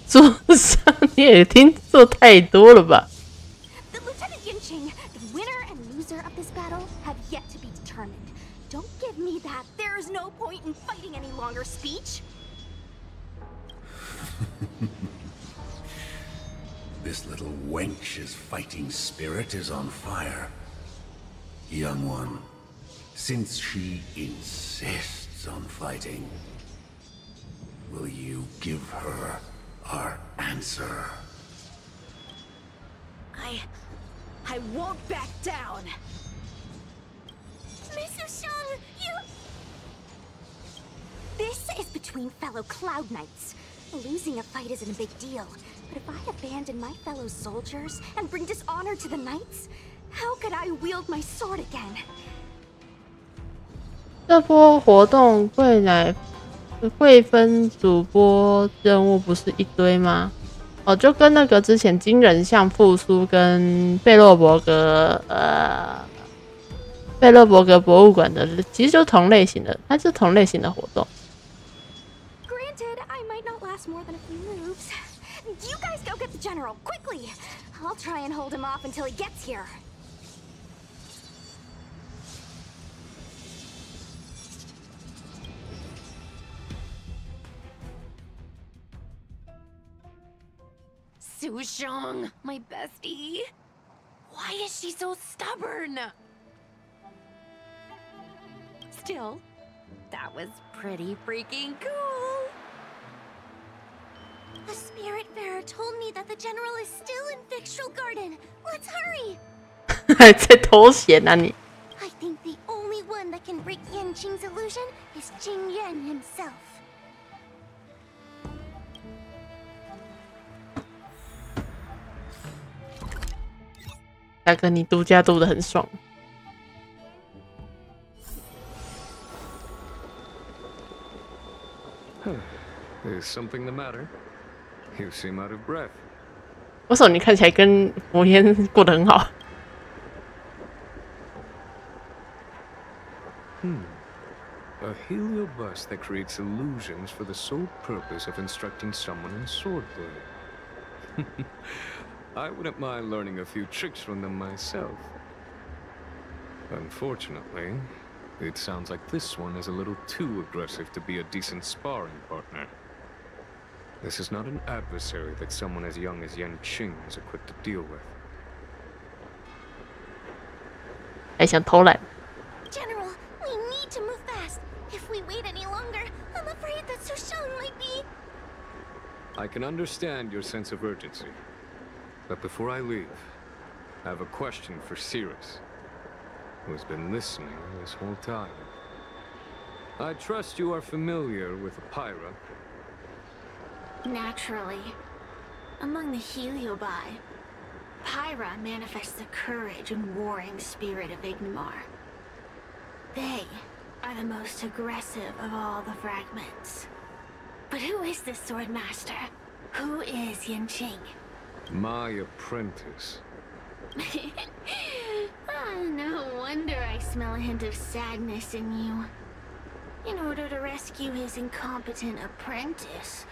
桌上你也听错太多了吧？ The Lieutenant Yinqing, the winner and loser of this battle, have yet to be determined. Don't give me that "there's no point in fighting any longer" speech. This little wench's fighting spirit is on fire. Young one, since she insists on fighting, will you give her our answer? I won't back down. Miss Shang, you... This is between fellow Cloud Knights. Losing a fight isn't a big deal, but if I abandon my fellow soldiers and bring dishonor to the Knights, how could I wield my sword again? 这波活动会分主播任务不是一堆吗？哦，就跟那个之前金人像复苏跟贝洛伯格博物馆的，其实就是同类型的，它是同类型的活动。Granted, I might not last more than a few moves. You guys go get the general quickly. I'll try and hold him off until he gets here. Sushong, my bestie. Why is she so stubborn? Still, that was pretty freaking cool. The Spiritfarer told me that the general is still in Victual Garden. Let's hurry. 还在偷闲啊你 I think the only one that can break Yanqing's illusion is Jing Yuan himself. 大哥，你度假度得很爽。Is something the matter? You seem out of breath. 为什么你看起来跟魔烟过得很好？ A heliobus that creates illusions for the sole purpose of instructing someone in swordplay. I wouldn't mind learning a few tricks from them myself. Unfortunately, it sounds like this one is a little too aggressive to be a decent sparring partner. This is not an adversary that someone as young as Yanqing is equipped to deal with. 还想偷懒？ General, we need to move fast. If we wait any longer, I'm afraid that Sushang might be... I can understand your sense of urgency. But before I leave, I have a question for Cirrus, who has been listening this whole time. I trust you are familiar with Pyra. Naturally. Among the Heliobi, Pyra manifests the courage and warring spirit of Ignomar. They are the most aggressive of all the fragments. But who is this swordmaster? Who is Yanqing? My apprentice. No wonder I smell a hint of sadness in you. In order to rescue his incompetent apprentice,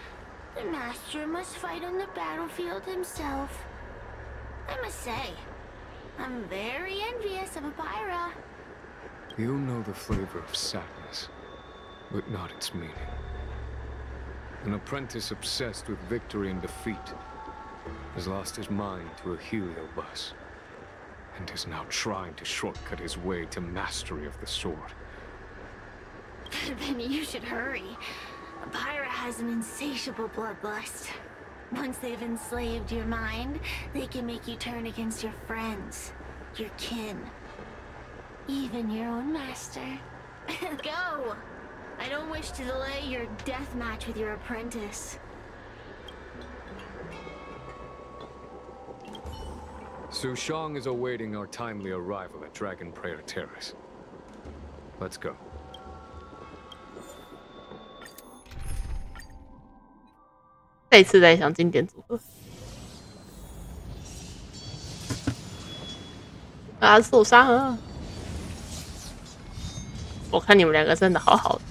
the master must fight on the battlefield himself. I must say, I'm very envious of Pyra. You know the flavor of sadness, but not its meaning. An apprentice obsessed with victory and defeat has lost his mind to a heliobus, and is now trying to shortcut his way to mastery of the sword. Then you should hurry. Pyra has an insatiable bloodlust. Once they've enslaved your mind, they can make you turn against your friends, your kin, even your own master. Go! I don't wish to delay your death match with your apprentice. Sushang is awaiting our timely arrival at Dragon Prayer Terrace. Let's go. 再次在想经典组合。啊，受伤了！我看你们两个真的好好的。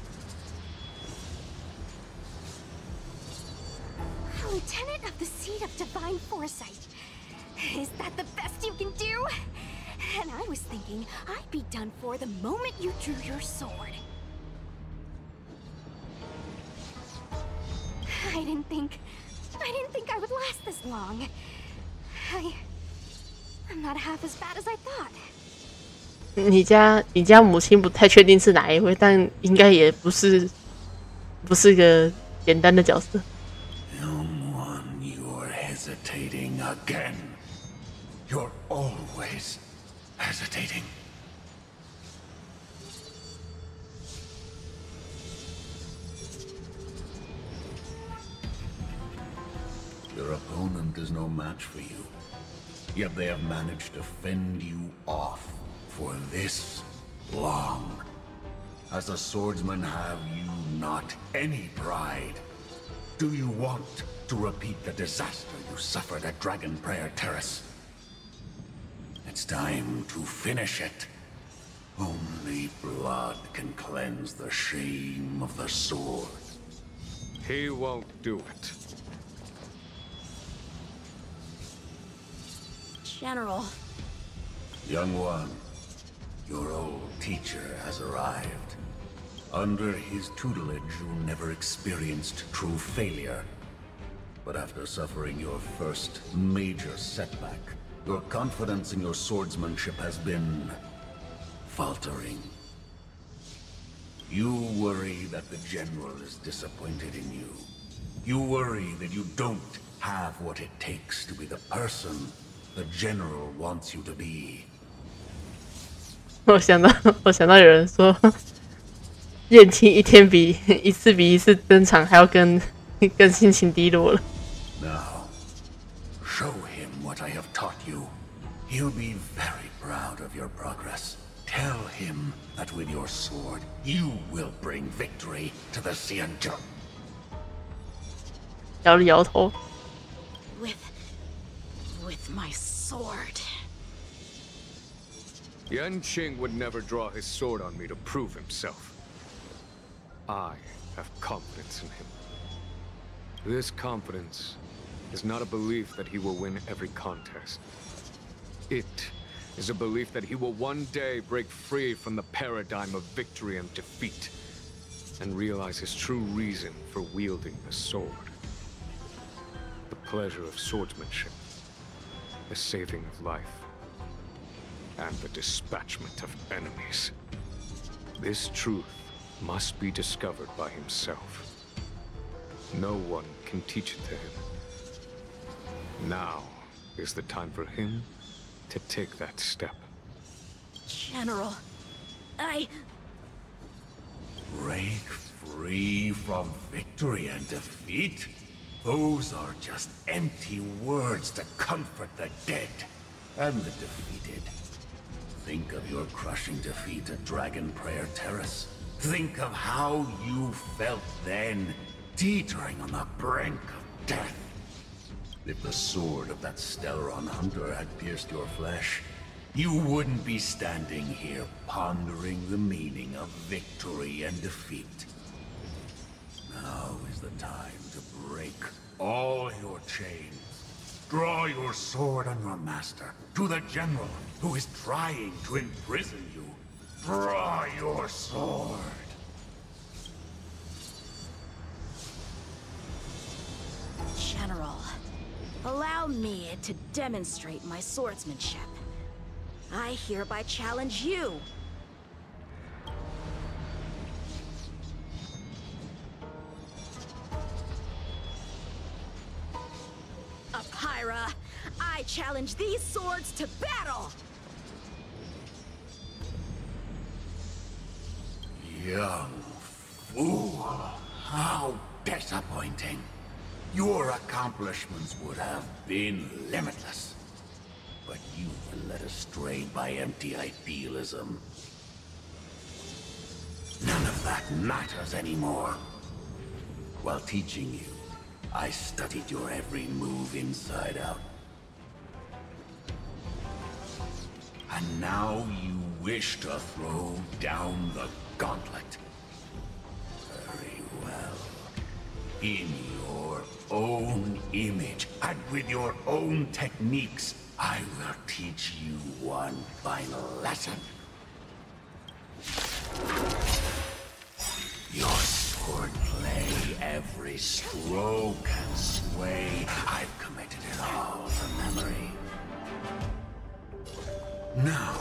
Tenet of the Seed of Divine Foresight. Is that the best you can do? And I was thinking I'd be done for the moment you drew your sword. I didn't think I would last this long. I'm not half as bad as I thought. 你家母亲不太确定是哪一位，但应该也不是个简单的角色。Young one, you're hesitating again. You're always hesitating. Your opponent is no match for you. Yet they have managed to fend you off for this long. As a swordsman, have you not any pride? Do you want to repeat the disaster you suffered at Dragon Prayer Terrace? It's time to finish it. Only blood can cleanse the shame of the sword. He won't do it. General. Young one, your old teacher has arrived. Under his tutelage, you never experienced true failure. But after suffering your first major setback, your confidence in your swordsmanship has been faltering. You worry that the general is disappointed in you. You worry that you don't have what it takes to be the person the general wants you to be. 我想到有人说，燕青一次比一次登场还要更心情低落了。Now, show him what I have taught you. He'll be very proud of your progress. Tell him that with your sword, you will bring victory to the Xianzhou. 摇了摇头。With my sword. Yanqing would never draw his sword on me to prove himself. I have confidence in him. This confidence is not a belief that he will win every contest. It is a belief that he will one day break free from the paradigm of victory and defeat, and realize his true reason for wielding the sword. The pleasure of swordsmanship, the saving of life, and the dispatchment of enemies. This truth must be discovered by himself. No one can teach it to him. Now is the time for him to take that step. General, Break free from victory and defeat? Those are just empty words to comfort the dead and the defeated. Think of your crushing defeat at Dragon Prayer Terrace. Think of how you felt then, teetering on the brink of death. If the sword of that Stellaron hunter had pierced your flesh, you wouldn't be standing here pondering the meaning of victory and defeat. Now is the time to break all your chains. Draw your sword on your master, to the general who is trying to imprison you. Draw your sword. General, allow me to demonstrate my swordsmanship. I hereby challenge you. Apyra, I challenge these swords to battle! Young fool, how disappointing. Your accomplishments would have been limitless. But you were led astray by empty idealism. None of that matters anymore. While teaching you, I studied your every move inside out. And now you wish to throw down the gauntlet. Very well. In your own image and with your own techniques, I will teach you one final lesson. Your swordplay, every stroke and sway, I've committed it all to memory. Now,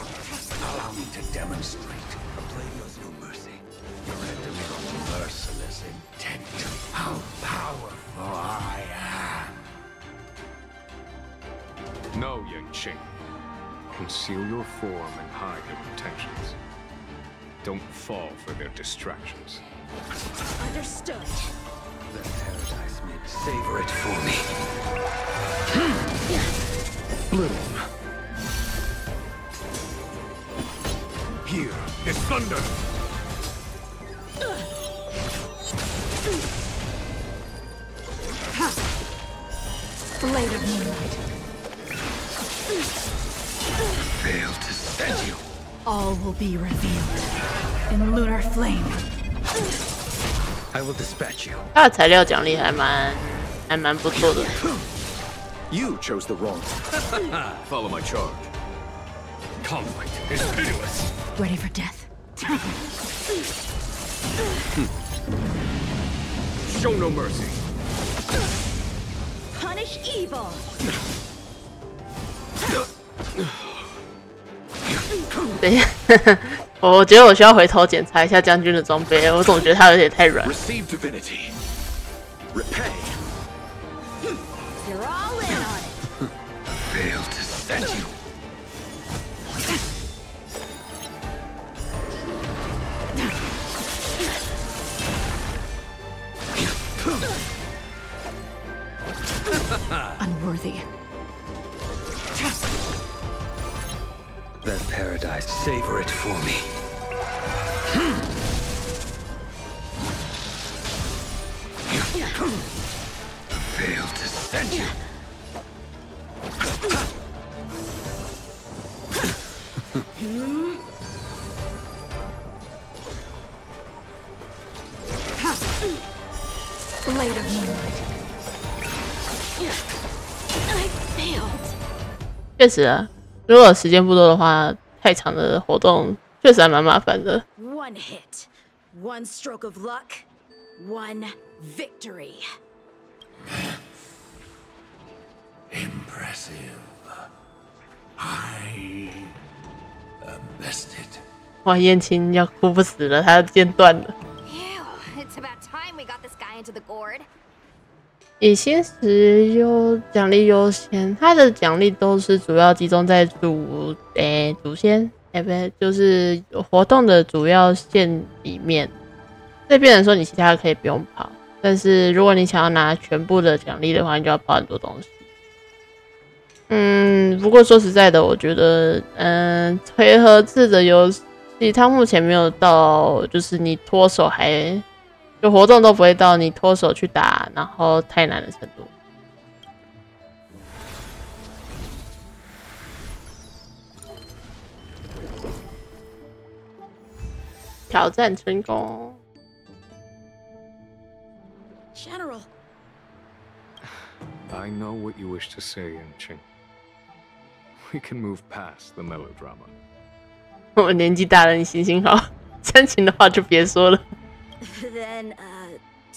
allow me to demonstrate a blade knows no mercy. Your enemy's merciless intent. How powerful I am. No, Yanqing. Conceal your form and hide your intentions. Don't fall for their distractions. Understood. Let paradise make savor it for me. Bloom. Here is thunder. Blade of moonlight. Fail to stand you. All will be revealed in lunar flame. I will dispatch you. 它的材料奖励还蛮不错的。You chose the wrong. Follow my charge. Conflict is pitiless. Ready for death. Show no mercy. Punish evil. 等一下，我觉得我需要回头检查一下将军的装备，我总觉得他有点太软。Receive divinity. Repay. You're all in on it. Fail to stand you. Unworthy. Let paradise savor it for me. Fail to stand you. Blade of moonlight. I failed. 确实啊，如果时间不多的话，太长的活动确实还蛮麻烦的。One hit, one stroke of luck, one victory. Impressive. I am bested. 哇，燕青要哭不死了，他的剑断了。 Ew, it's about time we got this guy into the gourd. 以新石奖励优先，它的奖励都是主要集中在主线，不对，就是活动的主要线里面。这变成说你其他的可以不用跑，但是如果你想要拿全部的奖励的话，你就要跑很多东西。不过说实在的，我觉得，回合制的游戏，它目前没有到，就是你脱手还。就活动都不会到你脱手去打，然后太难的程度。挑战成功。General. I know what you wish to say, Yanqing. We can move past the melodrama. 我年纪大了，你行行好，煽情的话就别说了。Then,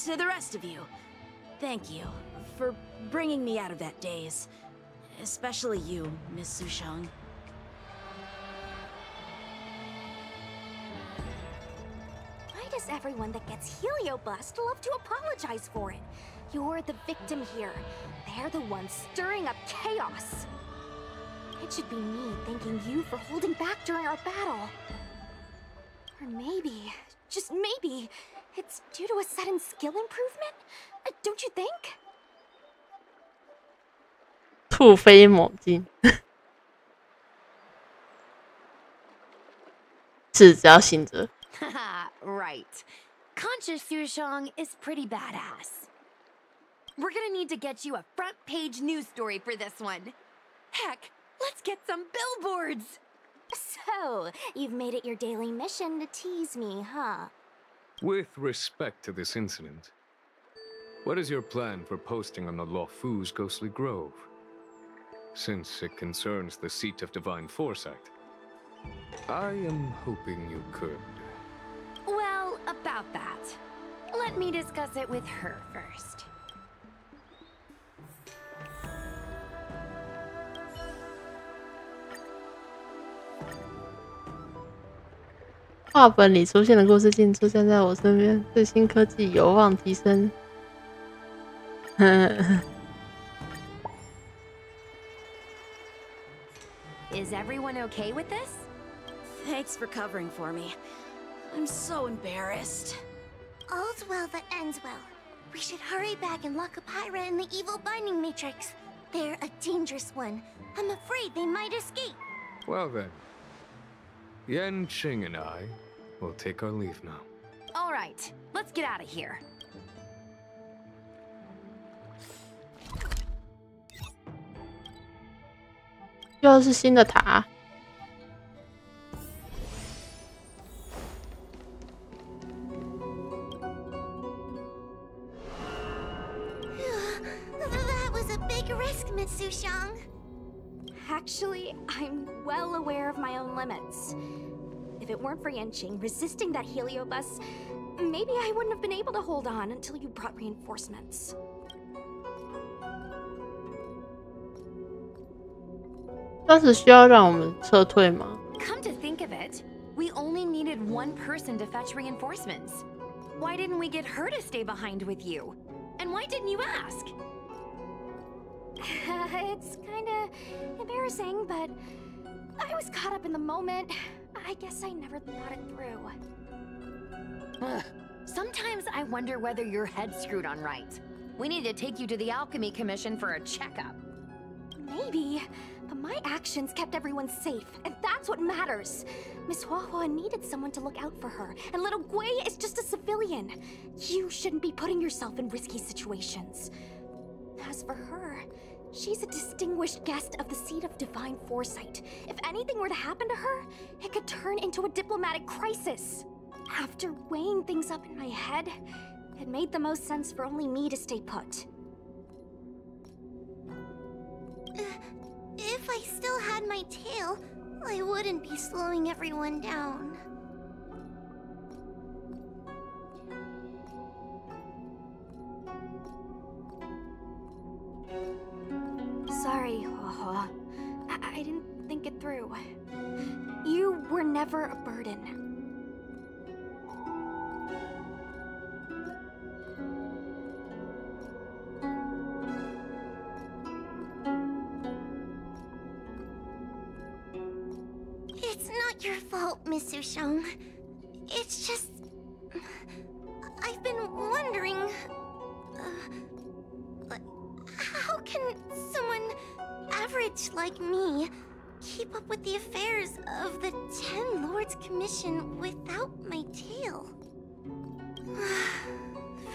to the rest of you, thank you for bringing me out of that daze. Especially you, Miss Sushang. Why does everyone that gets heliobust love to apologize for it? You're the victim here. They're the ones stirring up chaos. It should be me thanking you for holding back during our battle. Or maybe, just maybe, it's due to a sudden skill improvement? Don't you think? 突飞猛进，是只要醒着。Haha, right. Conscious Sushang is pretty badass. We're gonna need to get you a front-page news story for this one. Heck, let's get some billboards! So, you've made it your daily mission to tease me, huh? With respect to this incident, What is your plan for posting on the Lofu's ghostly grove? Since it concerns the seat of divine foresight, I am hoping you could. Well, about that. Let me discuss it with her first. 画本里出现的故事竟出现在我身边，最新科技有望提升。Is everyone okay with this? Thanks for covering for me. I'm so embarrassed. All's well that ends well. We should hurry back and lock up Hyra in the evil binding matrix. They're a dangerous one. I'm afraid they might escape. Well then, Yan Qing and I will take our leave now. All right, let's get out of here. 又是新的塔。That was a big risk, Miss Sushang. Actually, I'm well aware of my own limits. If it weren't for Yanqing resisting that heliobus, maybe I wouldn't have been able to hold on until you brought reinforcements. 当时需要让我们撤退吗？ Come to think of it, we only needed one person to fetch reinforcements. Why didn't we get her to stay behind with you? And why didn't you ask? It's kinda embarrassing, but I was caught up in the moment. I guess I never thought it through. Ugh. Sometimes I wonder whether your head's screwed on right. We need to take you to the Alchemy Commission for a checkup. Maybe, but my actions kept everyone safe, and that's what matters. Miss Huahua needed someone to look out for her, and little Gui is just a civilian. You shouldn't be putting yourself in risky situations. As for her, she's a distinguished guest of the seat of divine foresight. If anything were to happen to her, it could turn into a diplomatic crisis. After weighing things up in my head, it made the most sense for only me to stay put. If I still had my tail, I wouldn't be slowing everyone down. Sorry, Huahua. I didn't think it through. You were never a burden. It's not your fault, Miss Sushang. It's just... I've been wondering... how can someone average like me keep up with the affairs of the 10 Lords Commission without my tail?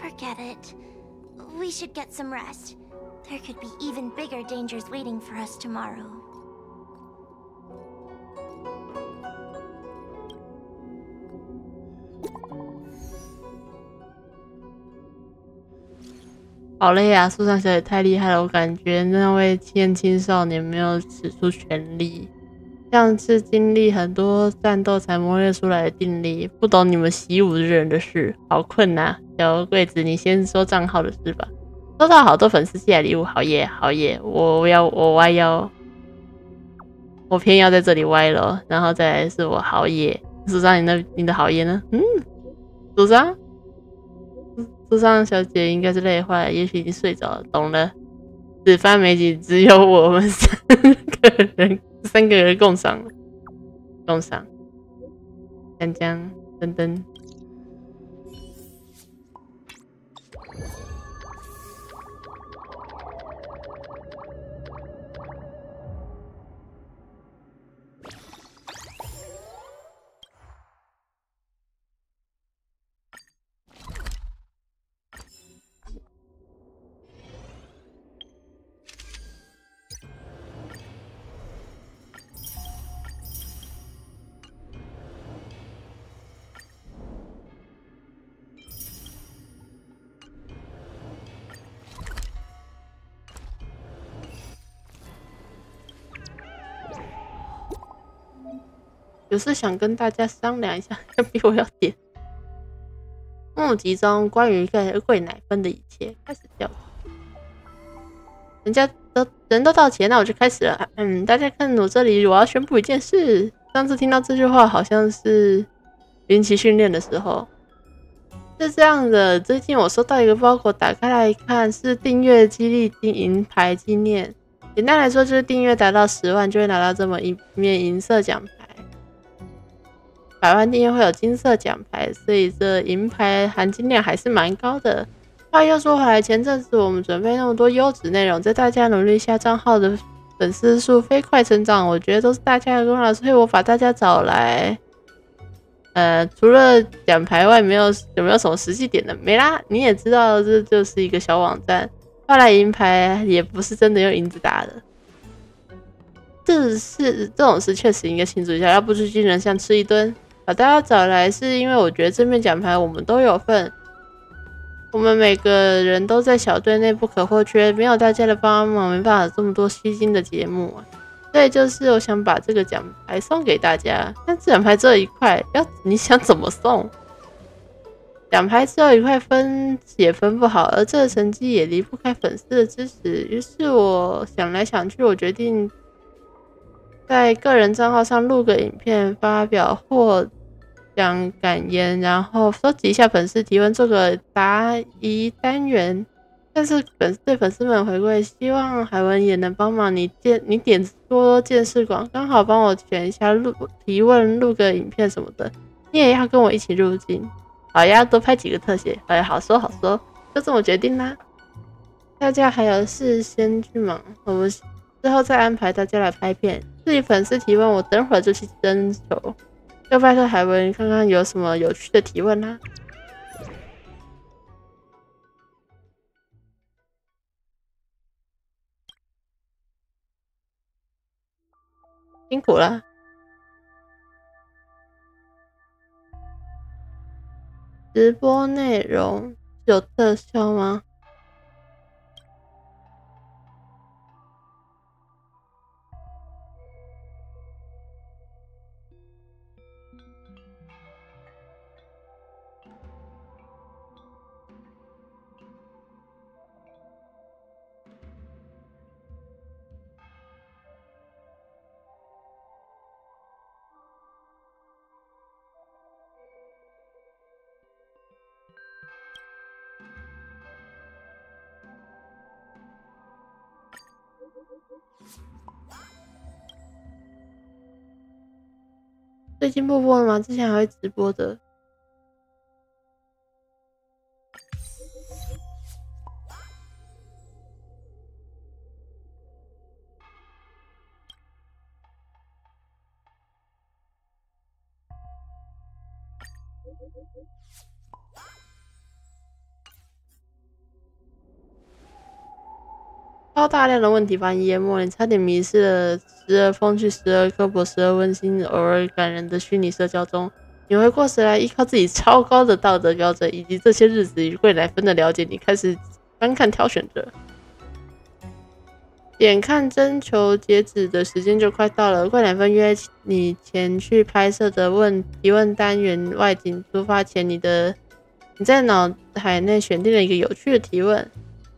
Forget it. We should get some rest. There could be even bigger dangers waiting for us tomorrow. 好累啊！树上小姐太厉害了，我感觉那位年轻少年没有使出全力，像是经历很多战斗才磨练出来的定力。不懂你们习武之人的事，好困难。小桂子，你先说账号的事吧。收到好多粉丝寄来礼物，好耶好耶！我歪腰，我偏要在这里歪了。然后再来是我好耶，树上你的好耶呢？树上。树上小姐应该是累坏了，也许已经睡着了。懂了，此番美景只有我们三个人共赏，江江噔噔。有事想跟大家商量一下，要逼我要点。目集中关于贵奶分的一切，开始调查。人都到齐，那我就开始了。大家看我这里，我要宣布一件事。上次听到这句话，好像是云奇训练的时候。是这样的，最近我收到一个包裹，打开来看是订阅激励银牌纪念。简单来说，就是订阅达到10万就会拿到这么一面银色奖牌。100万订阅会有金色奖牌，所以这银牌含金量还是蛮高的。话又说回来，前阵子我们准备那么多优质内容，在大家努力下，账号的粉丝数飞快成长，我觉得都是大家的功劳，所以我把大家找来。除了奖牌外，有没有什么实际点的？没啦，你也知道，这就是一个小网站。换来银牌也不是真的用银子打的。这种事确实应该庆祝一下，要不就惊人像吃一顿。把大家找来是因为我觉得这面奖牌我们都有份，我们每个人都在小队内不可或缺，没有大家的帮忙，没办法这么多吸睛的节目啊。所以就是我想把这个奖牌送给大家，但这奖牌只有1块，你想怎么送？奖牌只有1块，分也分不好，而这个成绩也离不开粉丝的支持。于是我想来想去，我决定在个人账号上录个影片，发表获奖感言，然后收集一下粉丝提问，做个答疑单元。但是对粉丝们回馈，希望海文也能帮忙你点多见识广，刚好帮我选一下提问，录个影片什么的。你也要跟我一起入镜，好呀，多拍几个特写。好说，就这么决定啦。大家还有事先去忙，我们之后再安排大家来拍片。至于粉丝提问，我等会儿就去征求，就拜托海文看看有什么有趣的提问啦。辛苦了。直播内容有特效吗？最近不播了吗？之前还会直播的。超大量的问题把你淹没，你差点迷失了时而风趣、时而刻薄、时而温馨、偶尔感人的虚拟社交中。你回过神来，依靠自己超高的道德标准以及这些日子与贵奶分的了解，你开始翻看挑选着。眼看征求截止的时间就快到了，贵奶分约你前去拍摄的提问单元外景出发前，你在脑海内选定了一个有趣的提问。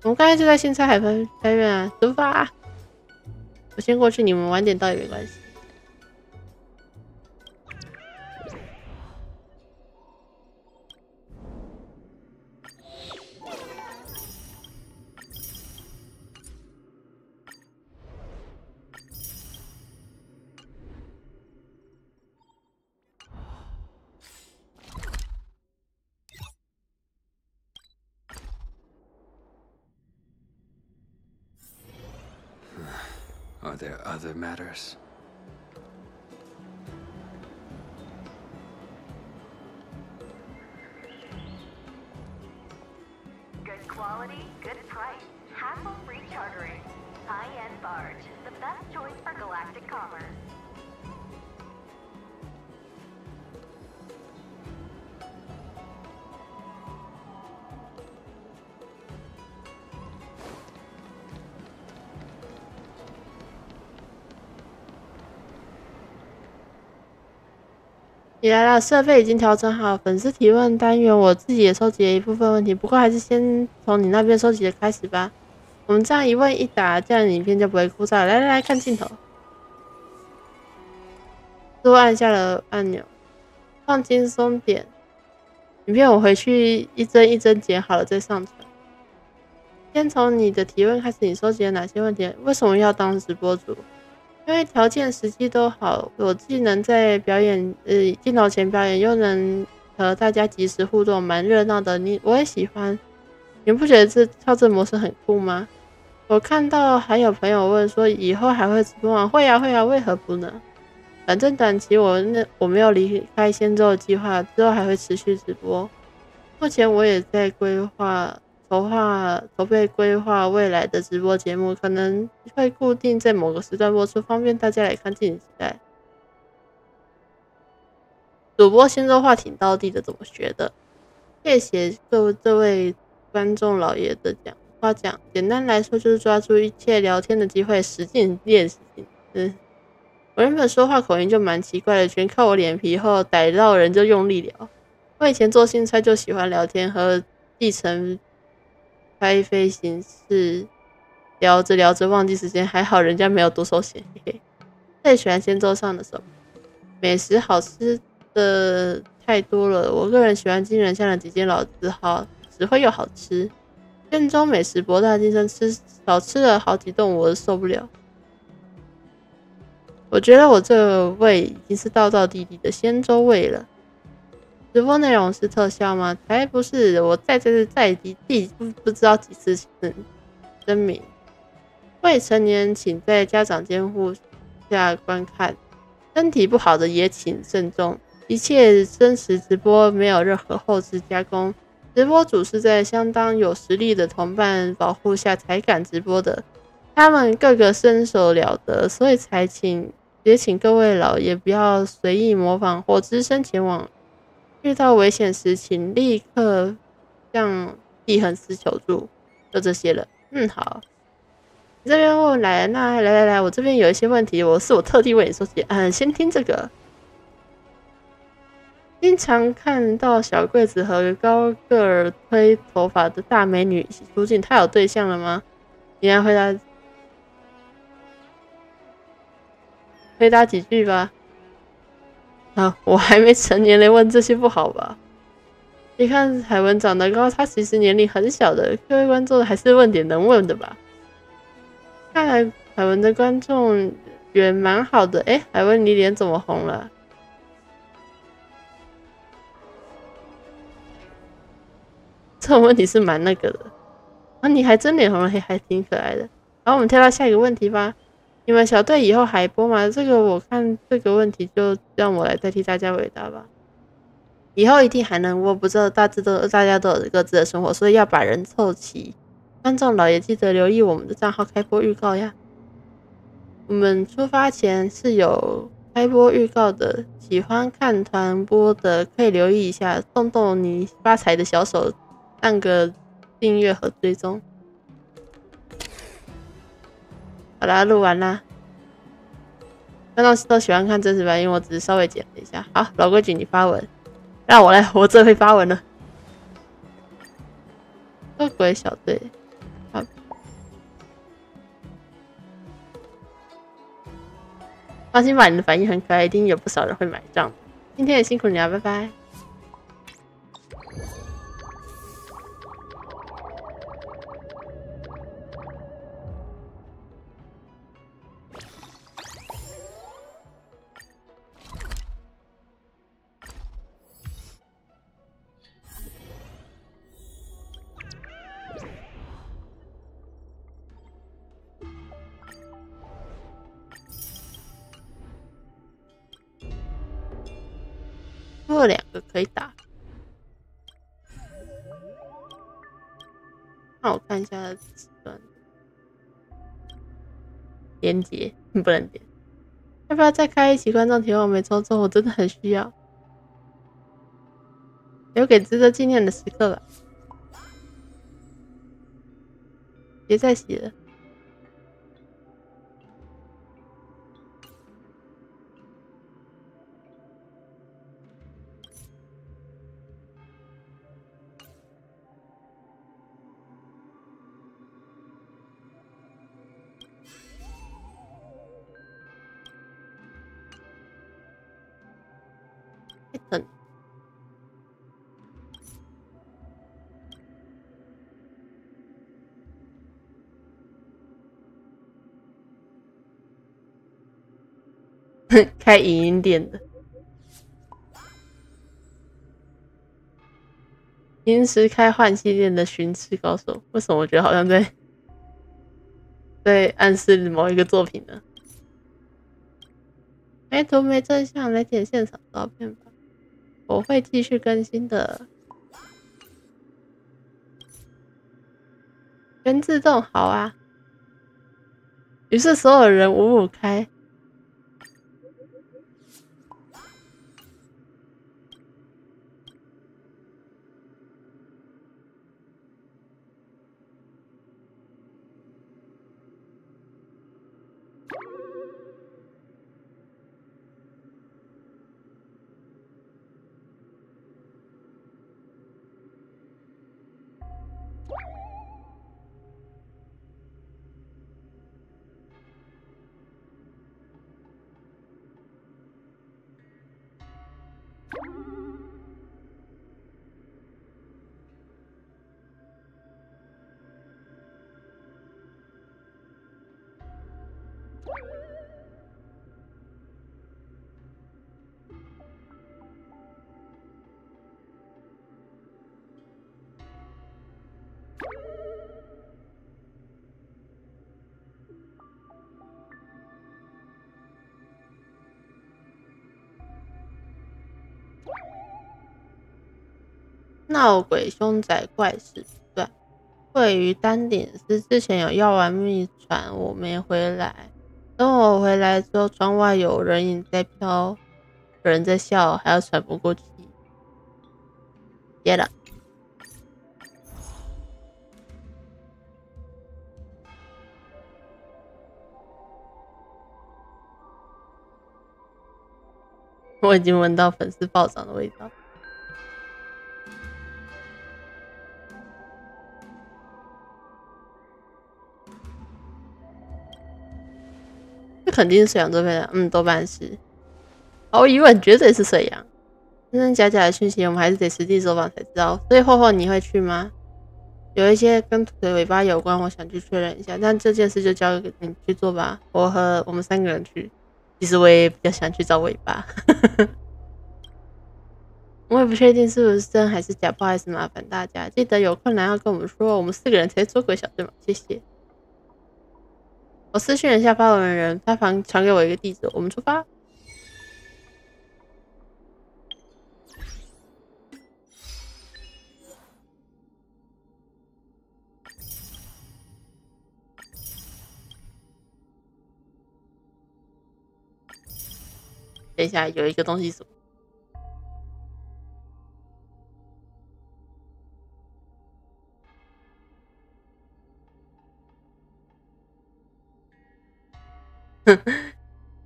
我们刚才就在新菜海拍院啊，出发！我先过去，你们晚点到也没关系。Are there other matters? Good quality, good price. Hassle-free chartering. High-end barge. The best choice for galactic commerce. 你来了，设备已经调整好。粉丝提问单元，我自己也收集了一部分问题，不过还是先从你那边收集的开始吧。我们这样一问一答，这样影片就不会枯燥。来，看镜头。都按下了按钮，放轻松点。影片我回去一帧一帧剪好了再上传。先从你的提问开始，你收集了哪些问题？为什么要当直播主？因为条件时机都好，我既能在表演镜头前表演，又能和大家即时互动，蛮热闹的。我也喜欢。你不觉得这模式很酷吗？我看到还有朋友问说，以后还会直播吗？会啊，为何不呢？反正短期我没有离开仙州的计划，之后还会持续直播。目前我也在筹备规划未来的直播节目，可能会固定在某个时段播出，方便大家来看，敬请期待。主播仙州话挺道地的，怎么学的？谢谢这位观众老爷的夸奖。简单来说，就是抓住一切聊天的机会，实践练习。我原本说话口音就蛮奇怪的，全靠我脸皮厚，逮到人就用力聊。我以前做新差就喜欢聊天，和继承开飞行士聊着忘记时间，还好人家没有毒手险。最喜欢仙州上的手美食，好吃的太多了。我个人喜欢金人巷的几间老字号，实惠又好吃。仙州美食博大精深，少吃了好几顿我都受不了。我觉得我这个味已经是道道地地的仙州味了。直播内容是特效吗？才不是！我再不知道几次声明，未成年请在家长监护下观看，身体不好的也请慎重。一切真实直播没有任何后置加工，直播主是在相当有实力的同伴保护下才敢直播的，他们个个身手了得，所以也请各位老爷不要随意模仿或只身前往，遇到危险时请立刻向地横斯求助。就这些了。好。你这边问来了，那来，我这边有一些问题，我特地为你收集。先听这个。经常看到小桂子和高个儿推头发的大美女一起出镜，她有对象了吗？你来回答几句吧。我还没成年嘞，问这些不好吧？你看海文长得高，他其实年龄很小的，各位观众还是问点能问的吧。看来海文的观众缘蛮好的。海文你脸怎么红了？这种问题是蛮那个的。你还真脸红了，还挺可爱的。然后我们跳到下一个问题吧。你们小队以后还播吗？这个我看这个问题就让我来代替大家回答吧。以后一定还能播，不知道大家都有各自的生活，所以要把人凑齐。观众老爷记得留意我们的账号开播预告呀。我们出发前是有开播预告的，喜欢看团播的可以留意一下，动动你发财的小手，按个订阅和追踪。好啦，录完啦。观众都喜欢看真实版，因为我只是稍微剪了一下。好，老规矩，你发文，让我来，我最会发文了。恶鬼小队，好，放心吧，你的反应很可爱，一定有不少人会买账。今天也辛苦你了，拜拜。多了2个可以打。那我看一下此段连结，不能点。要不要再开一期观众提问？我没抽中，我真的很需要，留给值得纪念的时刻吧。别再洗了。开影音店的。平时开换气店的寻吃高手，为什么我觉得好像在暗示某一个作品呢？图没正向，来点现场照片吧。我会继续更新的。全自动好啊。于是所有人5开。闹鬼凶宅怪事段，位于丹顶寺之前有药丸秘传，我没回来。等我回来之后，窗外有人影在飘，有人在笑，还要喘不过气。接了。我已经闻到粉丝暴涨的味道。这肯定是水羊座配的，多半是。毫无疑问，绝对是水羊。真真假假的讯息，我们还是得实地走访才知道。所以霍霍你会去吗？有一些跟腿尾巴有关，我想去确认一下。但这件事就交给你去做吧。我和我们3个人去。其实我也比较想去找尾巴。我也不确定是不是真还是假，不好意思麻烦大家。记得有困难要跟我们说，我们4个人才捉鬼小队嘛。谢谢。我私讯了一下发文人，他传给我一个地址，我们出发。等一下，有一个东西什么？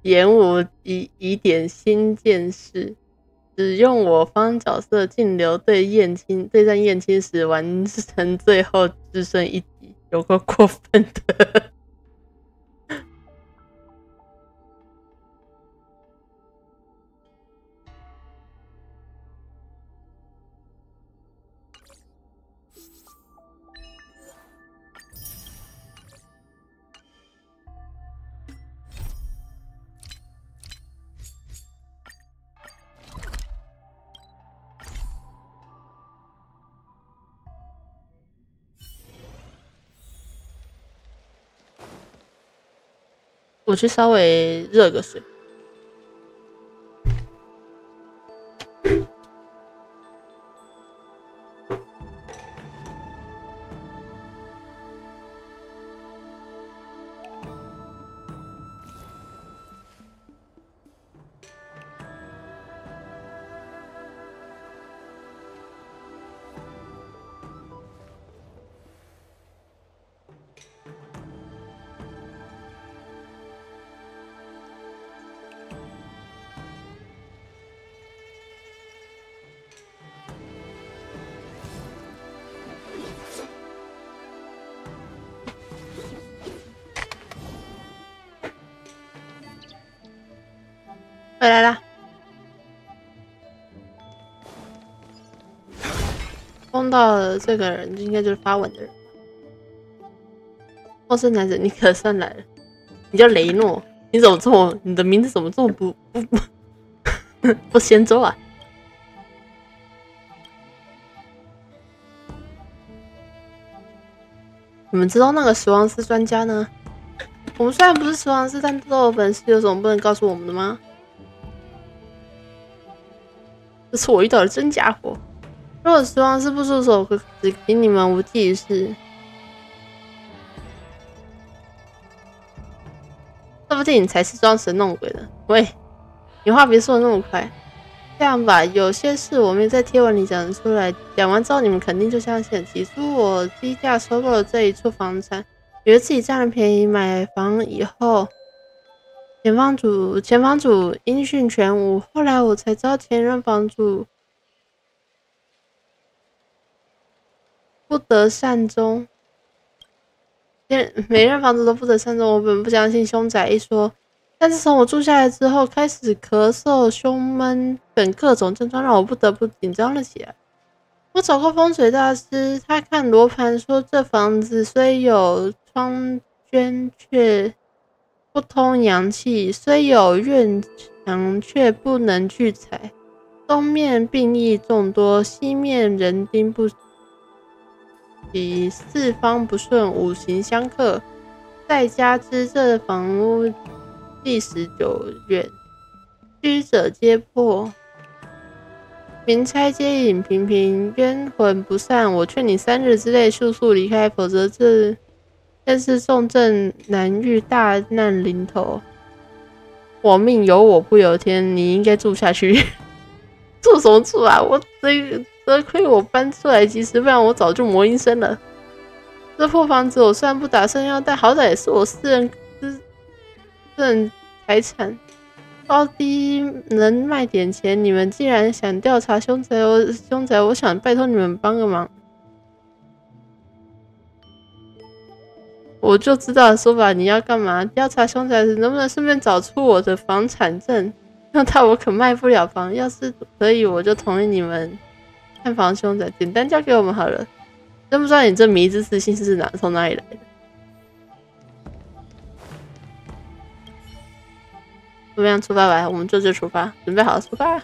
演武以点新见识，只用我方角色净流对战燕青时完成最后只剩1级，有个过分的。我去稍微热个水。回来啦！碰到了这个人，应该就是发文的人。陌生男子，你可算来了！你叫雷诺，你怎么这么，你的名字怎么这么不仙州啊？你们知道那个死亡师专家呢？我们虽然不是死亡师，但都有本事，有什么不能告诉我们的吗？这是我遇到的真家伙。如果死亡师不出手，只凭你们无济于事。说不定你才是装神弄鬼的。喂，你话别说的那么快。这样吧，有些事我没在贴文里讲出来，讲完之后你们肯定就相信。起初我低价收购了这一处房产，以为自己占了便宜，买房以后，前房主音讯全无。后来我才知道前任房主不得善终，每任房主都不得善终。我本不相信凶宅一说，但自从我住下来之后，开始咳嗽、胸闷等各种症状，让我不得不紧张了起来。我找过风水大师，他看罗盘说，这房子虽有窗捐，却不通阳气；虽有院墙，却不能聚财。东面病疫众多，西面人丁不齐，四方不顺，五行相克。再加之这房屋历史久远，居者皆破，民差皆引频频，冤魂不散。我劝你3日之内速速离开，否则这便是重症难愈，大难临头。我命由我不由天，你应该住下去。住什么住啊？我得亏我搬出来及时，不然我早就魔音声了。这破房子我虽然不打算要，但好歹也是我私人财产，高低能卖点钱。你们既然想调查凶宅，我想拜托你们帮个忙。我就知道说法，你要干嘛？调查凶宅时，能不能顺便找出我的房产证？用它我可卖不了房。要是可以，我就同意你们看房凶宅，简单交给我们好了。真不知道你这迷之自信是从哪里来的？怎么样，出发吧，我们这就出发，准备好了，出发。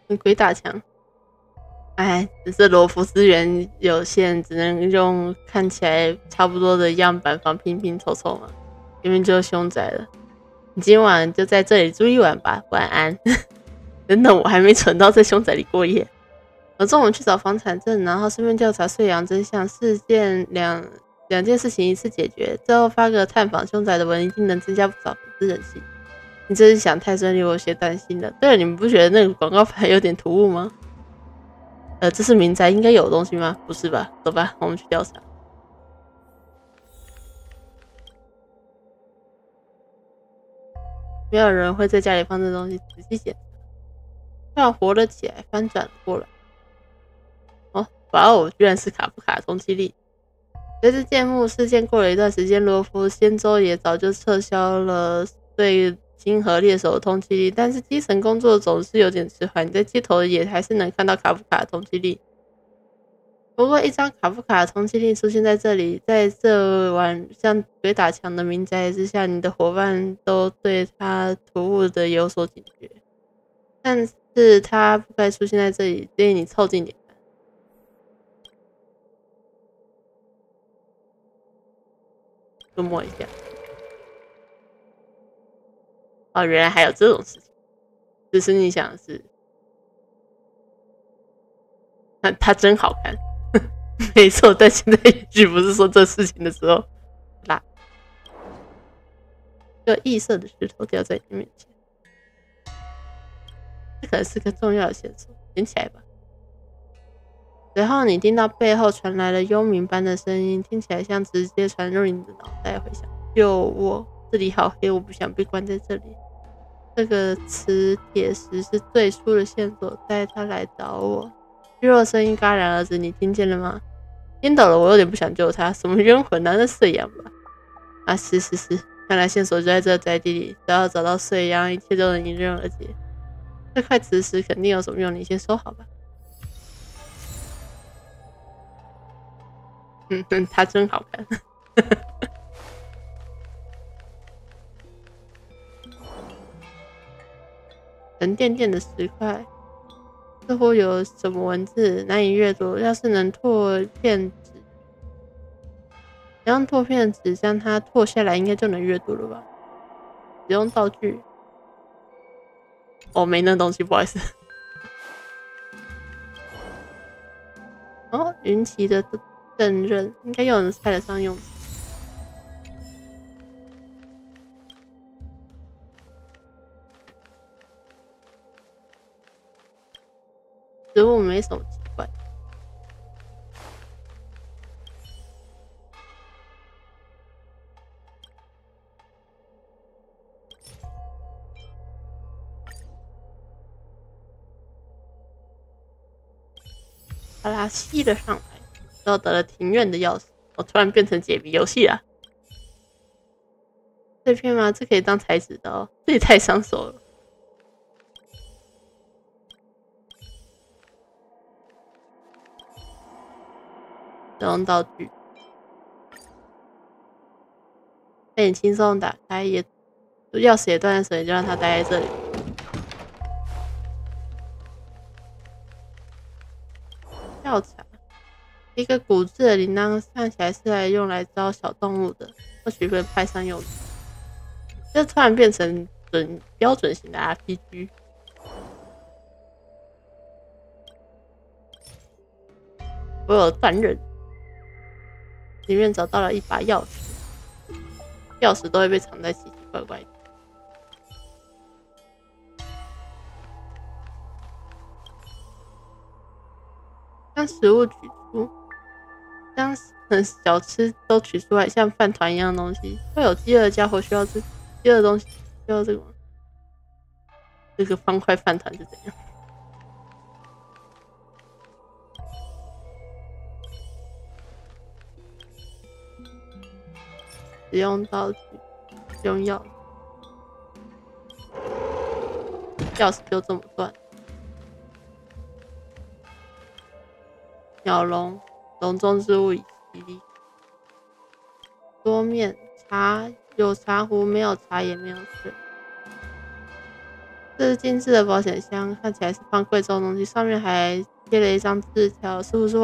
跟鬼打墙。哎，只是罗浮资源有限，只能用看起来差不多的样板房拼拼凑凑嘛。明明就是凶宅了，你今晚就在这里住一晚吧，晚安。等等，我还没存到在凶宅里过夜。我中午去找房产证，然后顺便调查碎阳真相，两件事情一次解决，最后发个探访凶宅的文，一定能增加不少粉丝人气。你真是想太顺利，我有些担心了。对了，你们不觉得那个广告牌有点突兀吗？这是民宅应该有的东西吗？不是吧？走吧，我们去调查。没有人会在家里放这东西，仔细检查。突然活了起来，翻转过来。哦，哇哦，居然是卡夫卡通缉令。随着剑幕事件过了一段时间，罗浮仙州也早就撤销了对金河猎手的通缉令，但是基层工作总是有点迟缓，你在街头也还是能看到卡夫卡的通缉令。不过一张卡夫卡的通缉令出现在这里，在这晚像鬼打墙的民宅之下，你的伙伴都对他突兀的有所警觉，但是他不该出现在这里，建议你凑近点看。触摸一下。哦，原来还有这种事情。只是你想的是，他真好看。没错，但现在也许不是说这事情的时候。啦，一个异色的石头掉在你面前，这可能是个重要的线索，捡起来吧。随后你听到背后传来了幽冥般的声音，听起来像直接传入你的脑袋，回想：救我！这里好黑，我不想被关在这里。这个磁铁石是最初的线索，带他来找我。虚弱声音戛然而止，你听见了吗？听到了，我有点不想救他，什么冤魂啊，那是阳吧？啊，是，看来线索就在这宅地里，只要找到碎秧，一切都能迎刃而解。这块磁石肯定有什么用，你先收好吧。它真好看。沉甸甸的石块，似乎有什么文字难以阅读。要是能拓片纸，用拓片纸将它拓下来，应该就能阅读了吧？使用道具。哦，没那东西，不好意思。哦，云旗的刃刃应该有人派得上用。植物没什么奇怪。把它吸了上来，然后得了庭院的钥匙。我突然变成解谜游戏了。这片吗？这可以当材质的哦，这也太伤手了。使用道具，被你轻松打开，也钥匙也断在手里，就让它待在这里。调查，一个骨质的铃铛看起来是用来招小动物的，或许会派上用场。这突然变成标准型的 RPG。我有断刃，里面找到了一把钥匙，钥匙都会被藏在奇奇怪怪的。将食物取出，将小吃都取出来，像饭团一样的东西。会有饥饿的家伙需要饥饿的东西，需要这个吗？这个方块饭团是怎样？使用道具，使用钥匙，钥匙就这么断。鸟笼，笼中之物已洗礼。桌面，茶有茶壶，没有茶也没有水。这是精致的保险箱，看起来是放贵重的东西，上面还贴了一张字条，是不是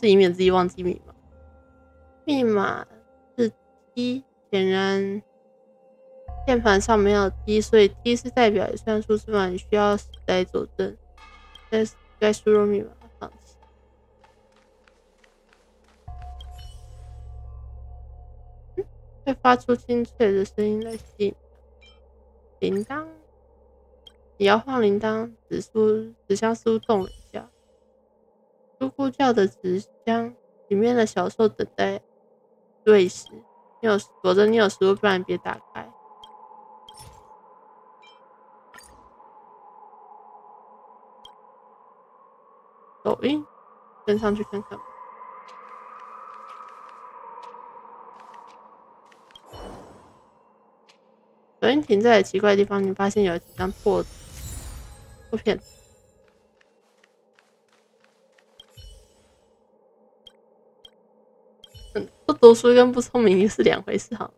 以免自己忘记密码？密码是 T， 显然键盘上没有 T， 所以 T 是代表一串数字码，你需要时来佐证。该输入密码，放弃。会发出清脆的声音来吸引。铃铛，你摇晃铃铛，纸箱似乎动了一下。咕咕叫的纸箱里面的小兽等待喂食。否则你有食物，不然别打开。抖音，跟上去看看吧。抖音停在奇怪的地方，你发现有几张破片。不读书跟不聪明是两回事，好吗？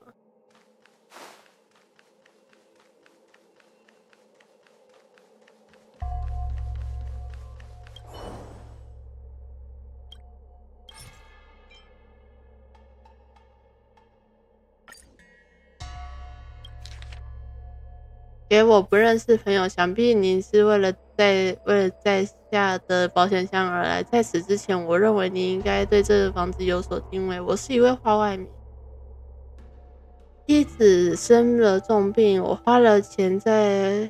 给我不认识朋友，想必您是为了在下的保险箱而来。在此之前，我认为您应该对这个房子有所敬畏。我是一位花外民，妻子生了重病，我花了钱在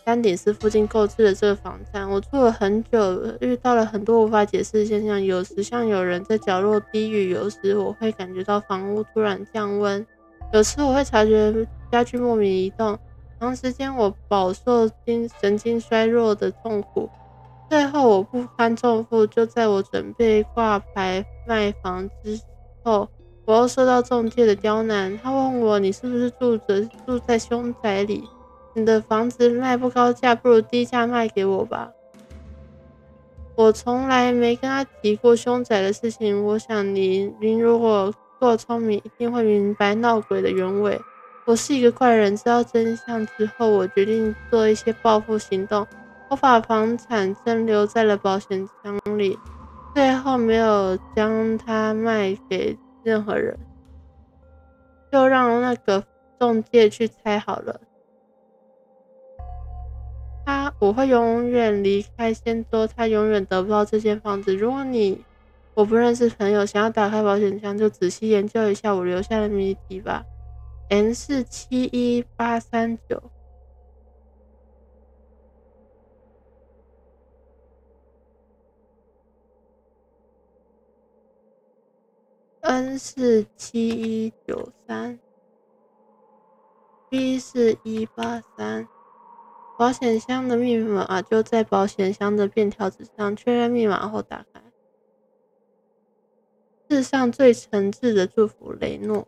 山顶寺附近购置了这个房站。我住了很久，遇到了很多无法解释的现象。有时像有人在角落低语，有时我会感觉到房屋突然降温，有时我会察觉家具莫名移动。长时间我饱受神经衰弱的痛苦，最后我不堪重负，就在我准备挂牌卖房之后，我又受到中介的刁难，他问我你是不是住在凶宅里？你的房子卖不高价，不如低价卖给我吧。我从来没跟他提过凶宅的事情，我想您如果够聪明，一定会明白闹鬼的原委。我是一个怪人，知道真相之后，我决定做一些报复行动。我把房产证留在了保险箱里，最后没有将它卖给任何人，就让那个中介去猜好了。我会永远离开仙州，他永远得不到这间房子。如果我不认识朋友，想要打开保险箱，就仔细研究一下我留下的谜题吧。N471839。N47193 B4183。保险箱的密码就在保险箱的便条纸上，确认密码后打开。世上最诚挚的祝福，雷诺。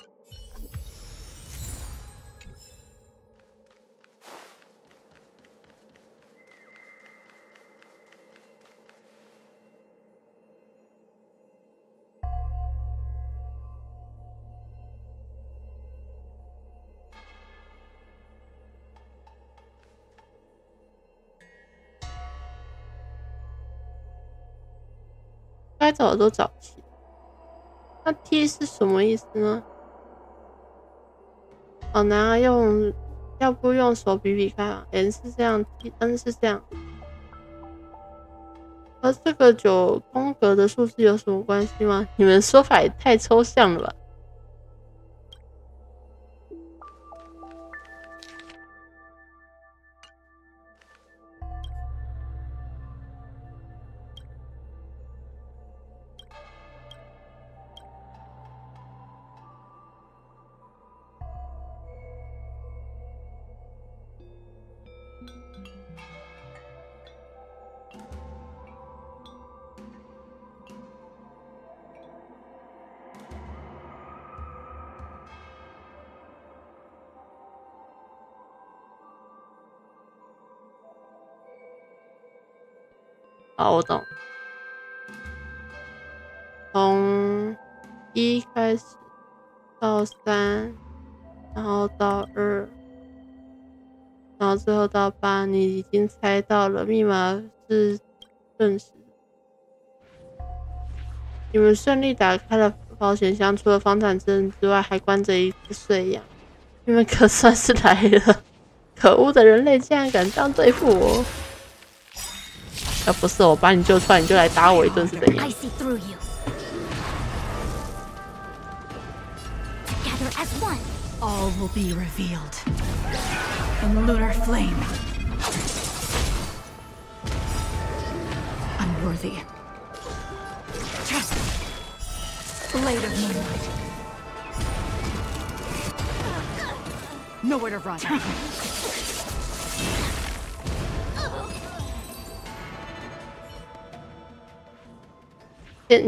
该找的都找齐，那 T 是什么意思呢？好难啊，要不用手比比看啊。N 是这样 ，N 是这样。和这个9宫格的数字有什么关系吗？你们说法也太抽象了吧。好，我懂。从1开始到3，然后到2，然后最后到8，你已经猜到了，密码是顿时。你们顺利打开了保险箱，除了房产证之外，还关着一只碎羊。你们可算是来了！可恶的人类竟然敢这样对付我！要不是我把你救出来，你就来打我一顿是怎样？ All will be revealed in the lunar flame. Unworthy. Blade of moonlight. Nowhere to run.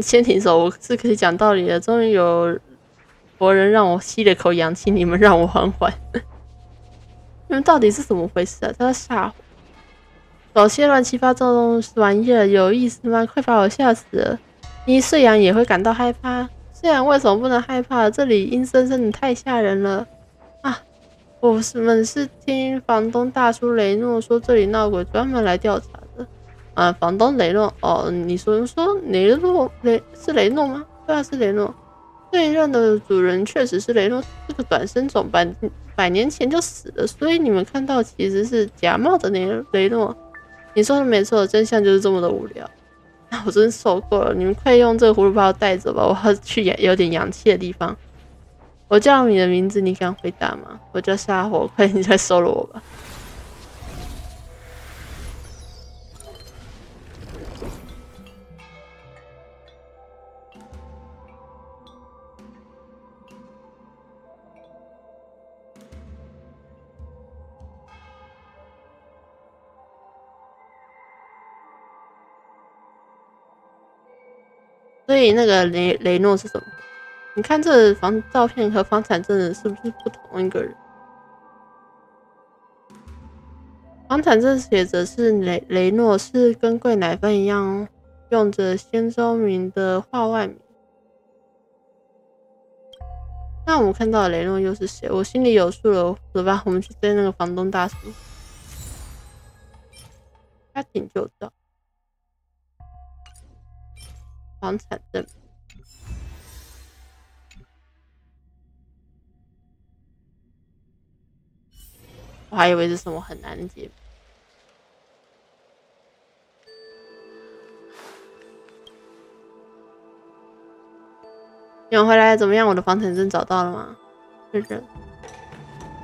先停手，我是可以讲道理的。终于有活人让我吸了口氧气，你们让我缓缓。你们到底是怎么回事啊？他在吓我，搞些乱七八糟的玩意儿，有意思吗？快把我吓死了！你碎羊也会感到害怕？碎羊为什么不能害怕？这里阴森森的，太吓人了啊！我们是听房东大叔雷诺说这里闹鬼，专门来调查的。啊，房东雷诺哦，你说是雷诺吗？对啊，是雷诺。这一任的主人确实是雷诺，这个短身种百年前就死了，所以你们看到其实是假冒的雷诺。你说的没错，真相就是这么的无聊。我真受够了，你们快用这个葫芦把我带走吧，我要去有点阳气的地方。我叫你的名字，你敢回答吗？我叫沙火，快点来收了我吧。所以那个雷诺是什么？你看这照片和房产证的是不是不同一个人？房产证写着是雷诺，是跟贵乃芬一样，用着仙州名的画外名。那我们看到的雷诺又是谁？我心里有数了，走吧，我们去追那个房东大叔。家庭旧照，房产证。我还以为是什么很难解。你们回来怎么样？我的房产证找到了吗？确认。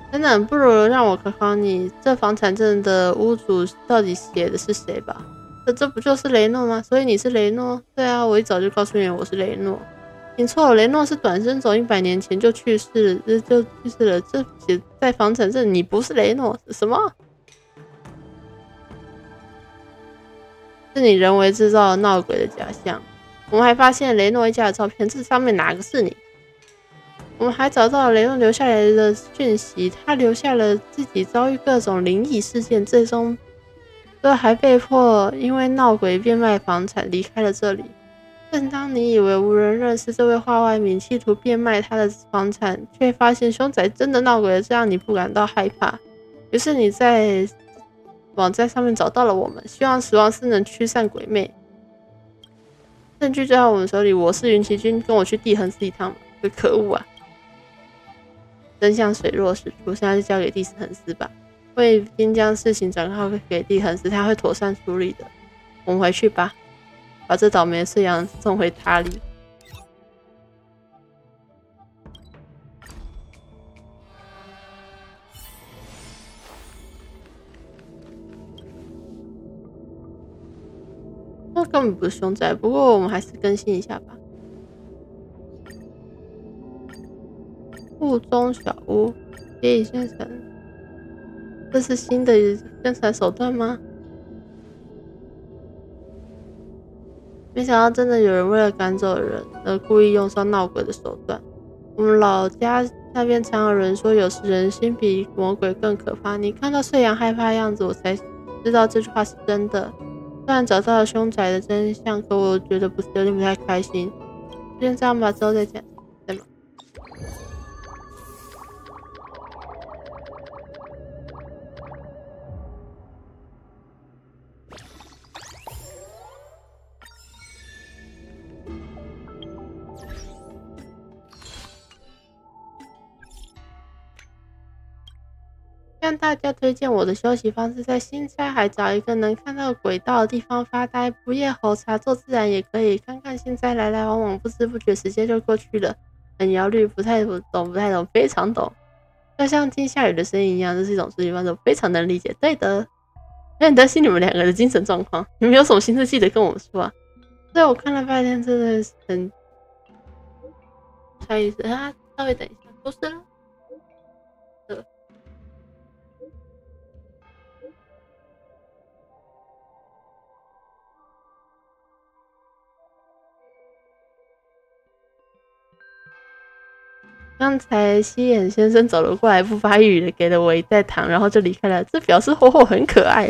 等等，不如让我考考你，这房产证的屋主到底写的是谁吧？这不就是雷诺吗？所以你是雷诺？对啊，我一早就告诉你我是雷诺。你错了，雷诺是短身走100年前就去世了，这写在房产证，你不是雷诺，什么？是你人为制造闹鬼的假象。我们还发现雷诺一家的照片，这上面哪个是你？我们还找到了雷诺留下来的讯息，他留下了自己遭遇各种灵异事件，最终还被迫因为闹鬼变卖房产离开了这里。正当你以为无人认识这位画外民，企图变卖他的房产，却发现凶宅真的闹鬼了，这让你不感到害怕。于是你在网站上面找到了我们，希望死亡师能驱散鬼魅。证据就在我们手里，我是云奇君，跟我去地横市一趟吧。可恶啊！真相水落石出，现在就交给地横司吧。我已经将事情转告给地横司，他会妥善处理的。我们回去吧，把这倒霉的碎羊送回塔里。那根本不是凶宅，不过我们还是更新一下吧。雾中小屋，接引宣传，这是新的宣传手段吗？没想到真的有人为了赶走人而故意用上闹鬼的手段。我们老家那边常有人说，有时人心比魔鬼更可怕。你看到碎羊害怕的样子，我才知道这句话是真的。虽然找到了凶宅的真相，可我觉得有点不太开心。先这样吧，之后再讲。对吗？向大家推荐我的休息方式，在新山海找一个能看到轨道的地方发呆，不夜猴茶做自然也可以。看看现在来来往往，不知不觉时间就过去了。很摇虑，不太懂，非常懂。就像听下雨的声音一样，这是一种书写方式，非常能理解。对的，有点担心你们两个的精神状况，你们有什么心事记得跟我们说啊。对，我看了半天，真的是很……不好意思啊，稍微等一下，不是了。刚才西眼先生走了过来，不发一语的给了我一袋糖，然后就离开了。这表示火火很可爱。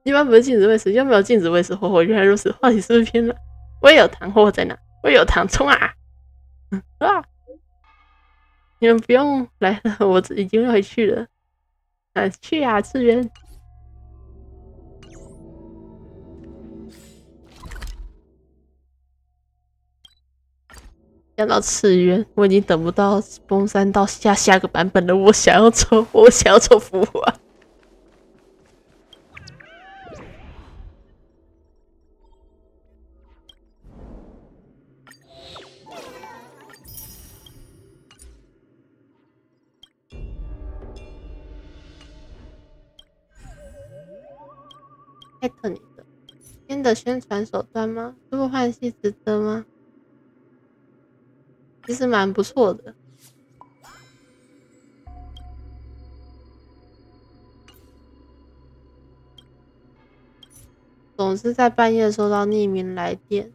一般不是禁止喂食，又没有禁止喂食火火，原来如此。话题是不是偏了？我也有糖，火火在哪？我也有糖，冲啊！啊！你们不用来了，我已经回去了。去啊，次元！讲到次元，我已经等不到崩山到下个版本了。我想要抽符啊！艾特你的新的宣传手段吗？这部换戏值得吗？其实蛮不错的。总是在半夜收到匿名来电。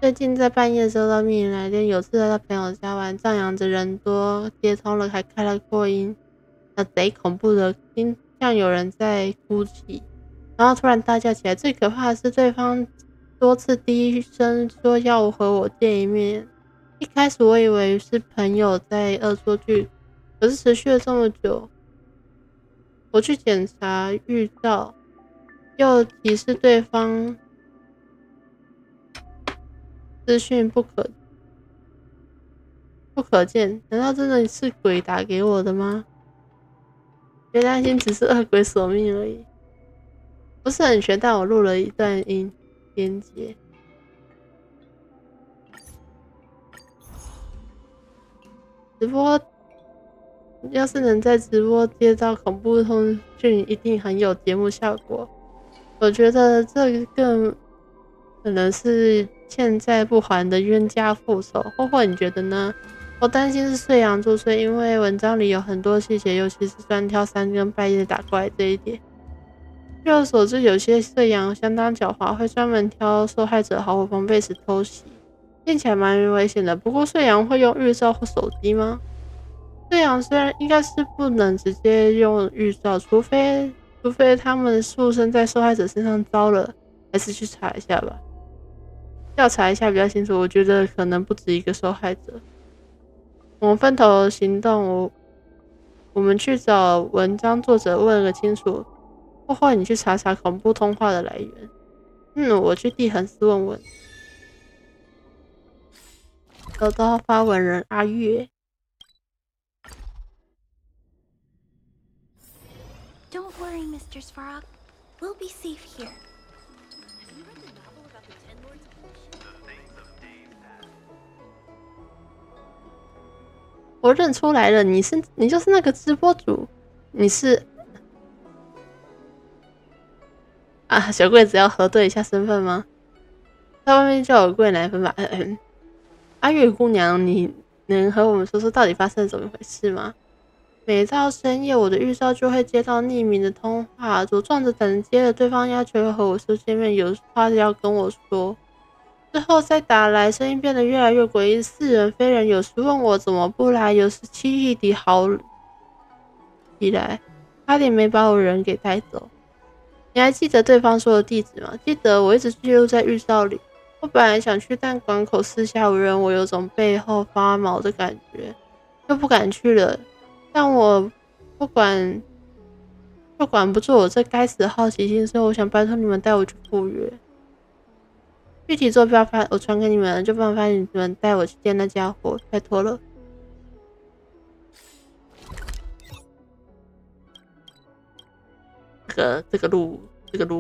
最近在半夜收到匿名来电，有次在他朋友家玩，丈扬着人多，接通了还开了扩音，贼恐怖的，听像有人在哭泣，然后突然大叫起来。最可怕的是对方多次低声说要和我见一面。一开始我以为是朋友在恶作剧，可是持续了这么久，我去检查预兆，又提示对方资讯不可见，难道真的是鬼打给我的吗？别担心，只是恶鬼索命而已。不是很全，但我录了一段音连接。直播要是能在直播接到恐怖通讯，一定很有节目效果。我觉得这更可能是欠债不还的冤家复仇。霍霍，你觉得呢？我担心是碎阳作祟，因为文章里有很多细节，尤其是专挑3更半夜打怪这一点。据我所知，有些碎阳相当狡猾，会专门挑受害者毫无防备时偷袭，听起来蛮危险的。不过碎阳会用预兆或手机吗？碎阳虽然应该是不能直接用预兆，除非他们附身在受害者身上招了，还是去查一下吧。调查一下比较清楚，我觉得可能不止一个受害者。我们分头行动，我们去找文章作者问个清楚，或你去查查恐怖通话的来源。我去地横斯问问。找到发文人阿月。Don't worry, Mr. Svarog. We'll be safe here. 我认出来了，你就是那个直播主，你是啊？小贵只要核对一下身份吗？在外面叫我贵奶粉吧。阿月姑娘，你能和我们说说到底发生了怎么回事吗？每到深夜，我的预兆就会接到匿名的通话，茁壮着等着接了，对方要求和我说见面，有话要跟我说。之后再打来，声音变得越来越诡异，似人非人，有时问我怎么不来，有时凄厉地嚎起来，差点没把我人给带走。你还记得对方说的地址吗？记得，我一直记录在预兆里。我本来想去，但关口四下无人，我有种背后发毛的感觉，就不敢去了。但我不管不住我这该死的好奇心，所以我想拜托你们带我去赴约。具体坐标我传给你们，就麻烦你们带我去见那家伙，拜托了。这个路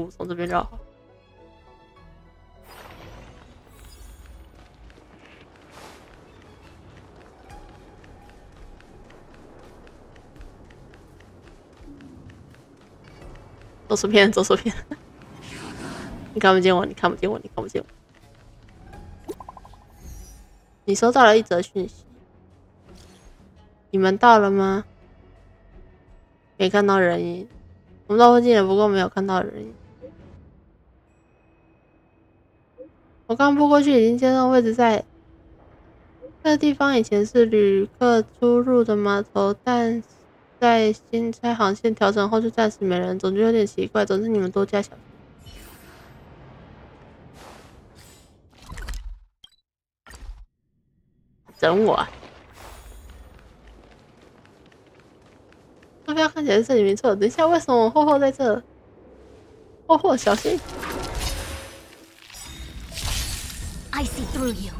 从这边绕好。走错片。你看不见我。你收到了一则讯息，你们到了吗？没看到人影。我们到附近了，不过没有看到人影。我刚扑过去，已经接到位置在这个地方。以前是旅客出入的码头，但在新差航线调整后就暂时没人，总觉得有点奇怪。总之你们多加小心。整我啊！坐标看起来是这里没错。等一下，为什么霍霍在这？霍霍，小心 I see through you.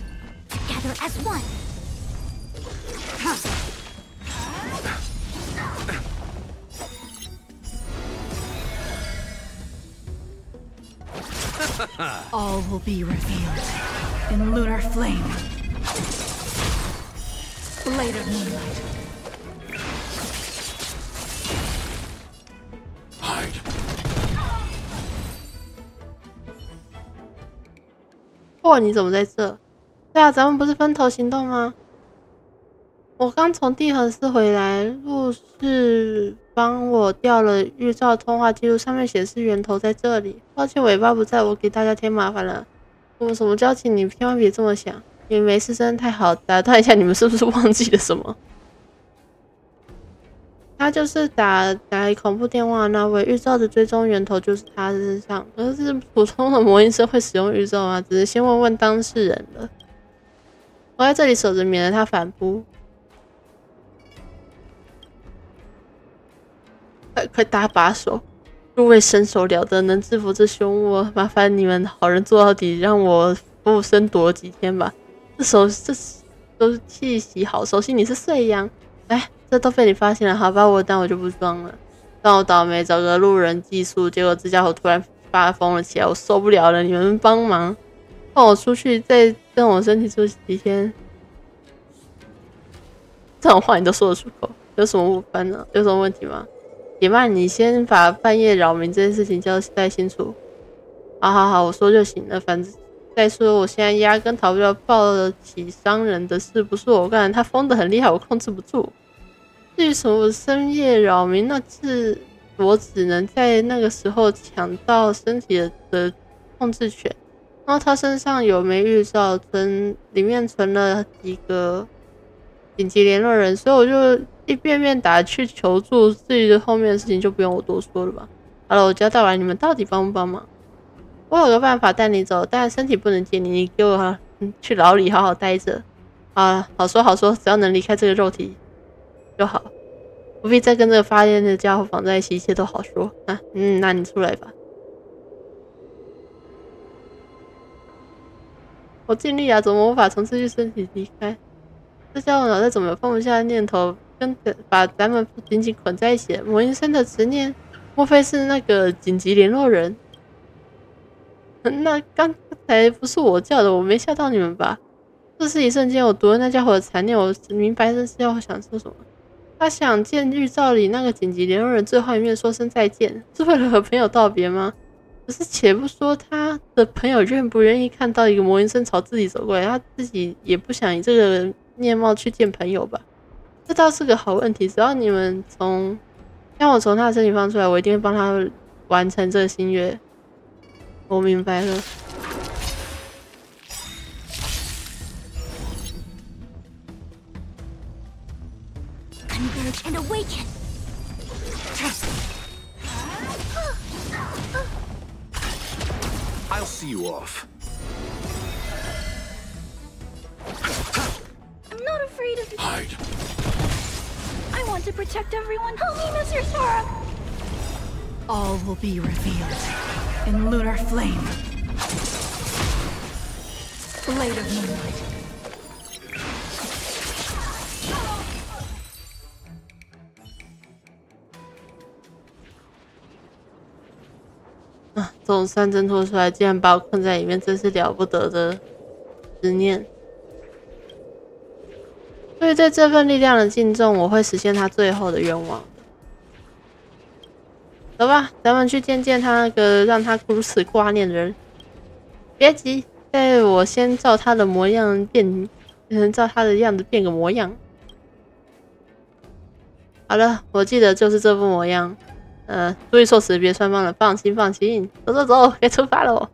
Together as one. All will be revealed in lunar flame. Blade of moonlight. Hide. 霍，你怎么在这？对啊，咱们不是分头行动吗？我刚从地核寺回来，陆氏帮我调了预兆通话记录，上面显示源头在这里。抱歉，尾巴不在，我给大家添麻烦了。我们什么交情？你千万别这么想。你们没事真的太好，打断一下，你们是不是忘记了什么？他就是打来恐怖电话那位，预兆的追踪源头就是他身上。可是普通的魔音社会使用预兆吗？只是先问问当事人了。我在这里守着，免得他反扑。快搭把手！诸位身手了得，能制服这凶物，麻烦你们好人做到底，让我附身躲几天吧。这都是气息好熟悉，你是碎羊。哎，这都被你发现了，好吧，但我就不装了。让我倒霉，找个路人寄宿，结果这家伙突然发疯了起来，我受不了了，你们帮忙，放我出去，再跟我身体住几天。这种话你都说得出口，有什么误判呢？有什么问题吗？野曼，你先把半夜扰民这件事情交代清楚。好，我说就行了。反正再说，我现在压根逃不了抱起伤人的事，不是我干的，他疯得很厉害，我控制不住。至于什么深夜扰民，那是我只能在那个时候抢到身体的控制权。然后他身上有枚预兆，里面存了几个紧急联络人，所以我就一遍遍打去求助，至于后面的事情就不用我多说了吧。好了，我交代完，你们到底帮不帮忙？我有个办法带你走，但身体不能借你，你给我去牢里好好待着。好说，只要能离开这个肉体就好，不必再跟这个发癫的家伙绑在一起，一切都好说。那你出来吧。我尽力啊，怎么无法从这具身体离开？这家伙脑袋怎么有放不下的念头，把咱们紧紧捆在一起？魔音生的执念，莫非是那个紧急联络人？那刚才不是我叫的，我没吓到你们吧？这是一瞬间我读了那家伙的残念，我明白这是要想说什么。他想见预兆里那个紧急联络人最后一面，说声再见，是为了和朋友道别吗？可是且不说他的朋友愿不愿意看到一个魔音生朝自己走过来，他自己也不想以这个面貌去见朋友吧？这倒是个好问题。只要你们让我从他的身体放出来，我一定会帮他完成这个心愿。我明白了。Converge and awaken. I'll see you off. I'm not afraid of you. Hide. I want to protect everyone. Help me, Mr. Sora. All will be revealed in lunar flame. Blade of moonlight. 总算挣脱出来，竟然把我困在里面，真是了不得的执念。所以对这份力量的敬重，我会实现他最后的愿望。走吧，咱们去见见他那个让他如此挂念的人。别急，待我先照他的模样照他的样子变个模样。好了，我记得就是这副模样。注意措辞，别穿帮了，放心，走，该出发喽。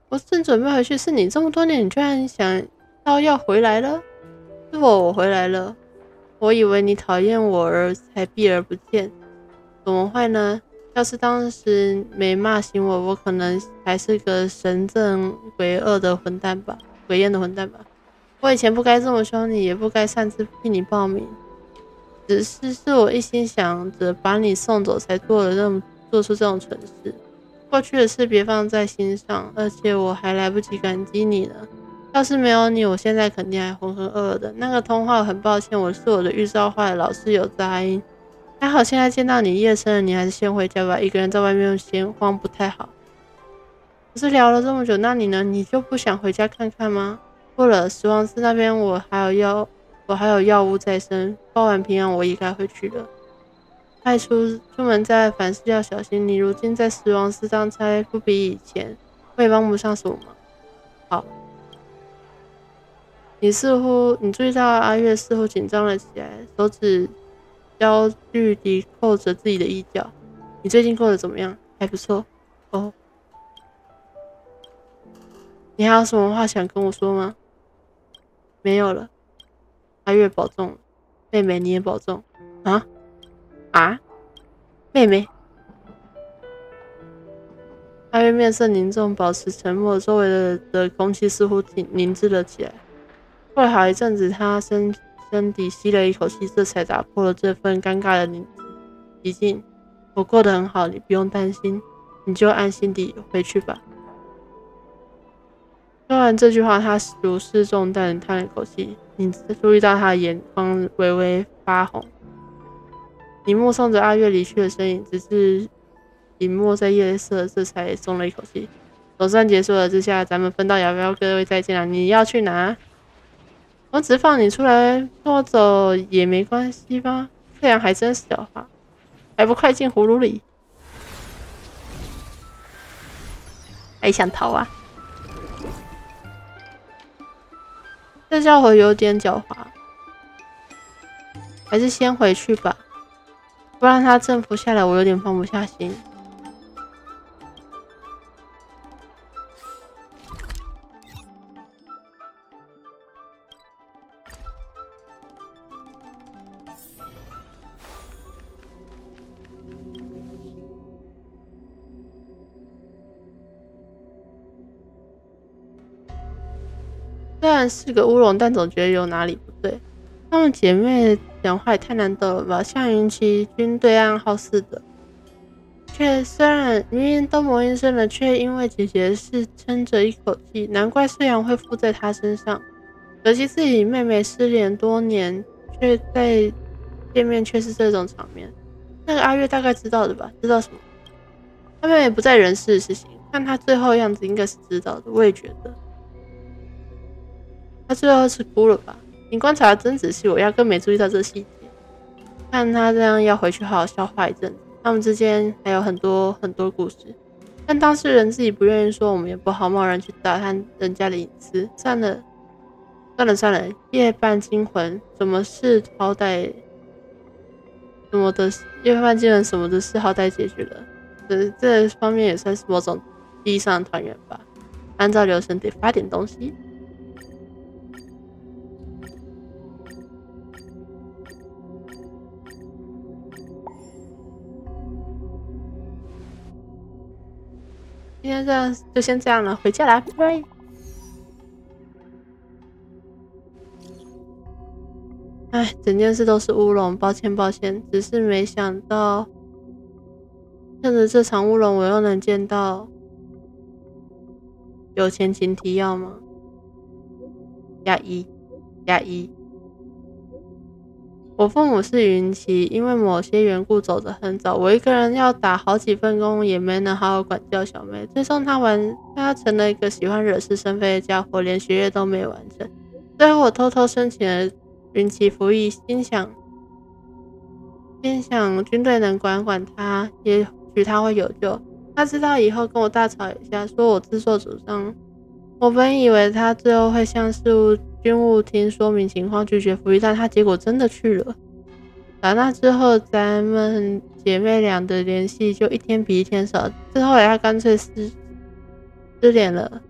我正准备回去，是你这么多年，你居然想到要回来了？是我回来了。我以为你讨厌我而才避而不见，怎么会呢？要是当时没骂醒我，我可能还是个神憎鬼恶的混蛋吧，鬼厌的混蛋吧。我以前不该这么凶你，也不该擅自替你报名，只是我一心想着把你送走，才做出这种蠢事。过去的事别放在心上，而且我还来不及感激你呢。要是没有你，我现在肯定还浑浑噩噩的。那个通话很抱歉，我的预兆坏了，老是有杂音。还好现在见到你夜深了，你还是先回家吧，一个人在外面闲晃不太好。可是聊了这么久，那你呢？你就不想回家看看吗？不了，死亡寺那边我还有我还有药物在身，报完平安我也该回去了。派出门在凡事要小心，你如今在死亡4张差不比以前，我也帮不上什么忙。好。你注意到阿月似乎紧张了起来，手指焦虑地扣着自己的衣角。你最近过得怎么样？还不错。哦。你还有什么话想跟我说吗？没有了。阿月保重了，妹妹你也保重。啊？妹妹。阿月面色凝重，保持沉默，周围的空气似乎凝滞了起来。过了好一阵子，他深地吸了一口气，这才打破了这份尴尬的寂静。我过得很好，你不用担心，你就安心地回去吧。说完这句话，他如释重担地叹了一口气。你注意到他的眼眶微微发红。你目送着阿月离去的身影，只是隐没在夜色，这才松了一口气。总算结束了，这下咱们分道扬镳，各位再见了。你要去哪？我只放你出来，跟我走也没关系吧？这样还真是狡猾，还不快进葫芦里！还想逃啊？这家伙有点狡猾，还是先回去吧，不然他征服下来，我有点放不下心。虽然是个乌龙，但总觉得有哪里不对。她们姐妹讲话也太难懂了吧？像云奇君对暗号似的，却虽然明明都魔音生了，却因为姐姐是撑着一口气。难怪岁阳会附在她身上。可惜自己妹妹失联多年，却在见面却是这种场面。那个阿月大概知道的吧？知道什么？她妹妹不在人世的事情，看她最后的样子，应该是知道的。我也觉得。他最后是哭了吧？你观察的真仔细，我压根没注意到这细节。看他这样，要回去好好消化一阵子。他们之间还有很多故事，但当事人自己不愿意说，我们也不好贸然去打探人家的隐私。算了，夜半惊魂，什么事好歹什么的，夜半惊魂什么的事好歹解决了。这方面也算是某种意义上的团圆吧。按照流程得发点东西。今天就先这样了，回家啦，拜拜。哎，整件事都是乌龙，抱歉，只是没想到，趁着这场乌龙，我又能见到有钱请提要吗？加一。我父母是云奇，因为某些缘故走得很早，我一个人要打好几份工，也没能好好管教小妹。最终他成了一个喜欢惹是生非的家伙，连学业都没完成。最后我偷偷申请了云奇服役，心想军队能管他，也许他会有救。他知道以后跟我大吵一架，说我自作主张。我本以为他最后会向军务厅说明情况，拒绝服役，但他结果真的去了。打那之后，咱们姐妹俩的联系就一天比一天少。后来他干脆失联了。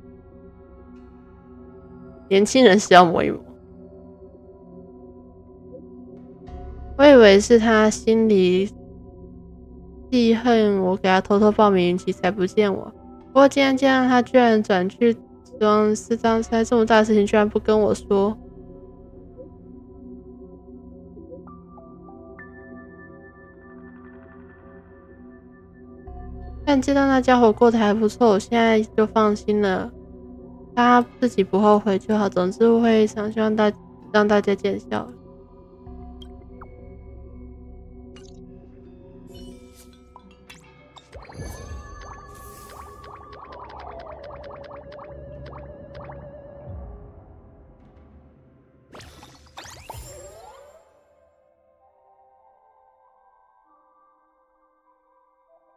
年轻人是要磨一磨。我以为是他心里记恨我给他偷偷报名云奇才不见我。不过今天见到他居然转去装4张差，这么大的事情居然不跟我说。但见到那家伙过得还不错，我现在就放心了。他自己不后悔就好。总之会议上希望让大家见笑。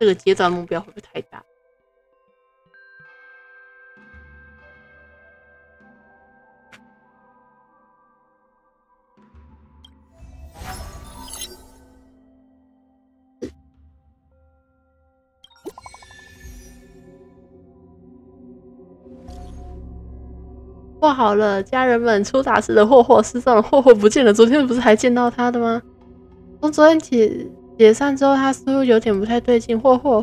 这个阶段目标会不会太大？画好了，家人们，出大事的霍霍失踪了，霍霍不见了。昨天不是还见到他的吗？从昨天解散之后，他似乎有点不太对劲。霍霍，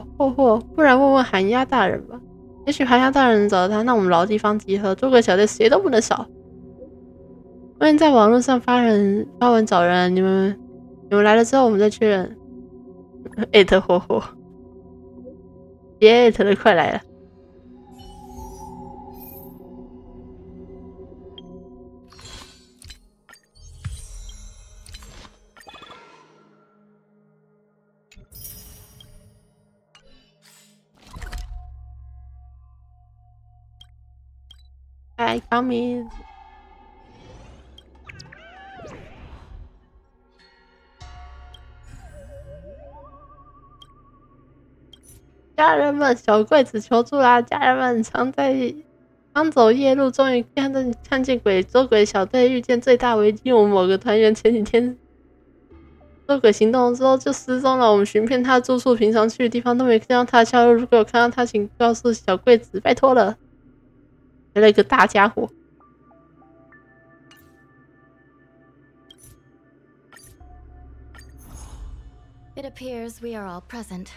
不然问问寒鸦大人吧。也许寒鸦大人找到他，那我们老地方集合，做个小队，谁都不能少。我已经在网络上发文找人，你们来了之后，我们再确认。艾特霍霍，别艾特的，快来了。Hi, come in. 家人们，小桂子求助啦！家人们，常走夜路，终于看见捉鬼小队遇见最大危机。我们某个团员前几天捉鬼行动之后就失踪了，我们寻遍他的住处，平常去的地方都没看到他的下落。如果有看到他，请告诉小桂子，拜托了。来了一个大家伙。It appears we are all present.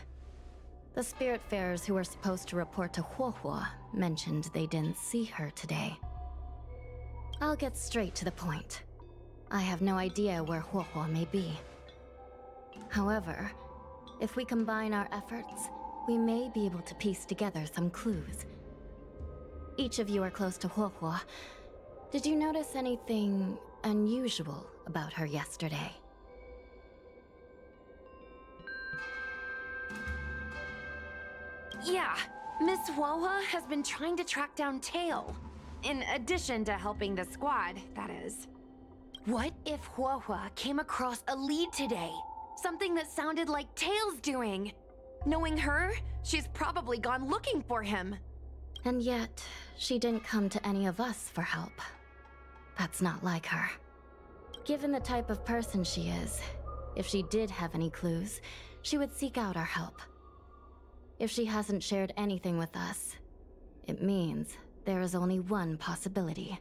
The Spiritfarers who were supposed to report to Huohuo mentioned they didn't see her today. I'll get straight to the point. I have no idea where Huohuo may be. However, if we combine our efforts, we may be able to piece together some clues. Each of you are close to Huohuo. Did you notice anything unusual about her yesterday? Yeah, Miss Huohua has been trying to track down Tail. In addition to helping the squad, that is. What if Huohua came across a lead today? Something that sounded like Tail's doing. Knowing her, she's probably gone looking for him. And yet, she didn't come to any of us for help. That's not like her. Given the type of person she is, if she did have any clues, she would seek out our help. If she hasn't shared anything with us, it means there is only one possibility.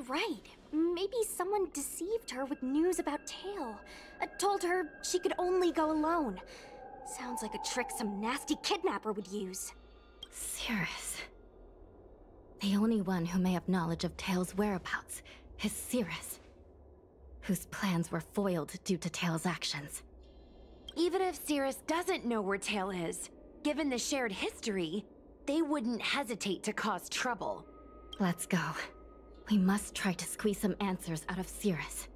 Right. Maybe someone deceived her with news about Tail. Told her she could only go alone. Sounds like a trick some nasty kidnapper would use. Cirrus. The only one who may have knowledge of Tail's whereabouts is Cirrus, whose plans were foiled due to Tail's actions. Even if Cirrus doesn't know where Tail is, given the shared history, they wouldn't hesitate to cause trouble. Let's go. We must try to squeeze some answers out of Cirrus.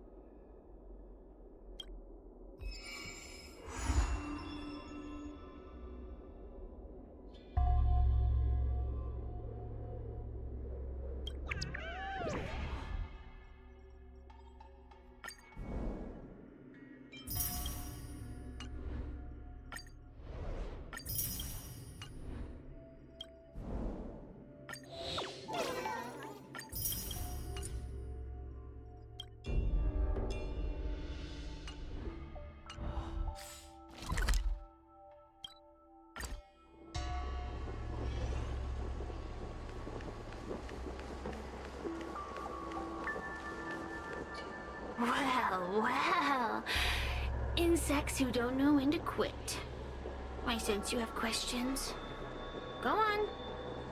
Well. Insects who don't know when to quit. I sense you have questions. Go on.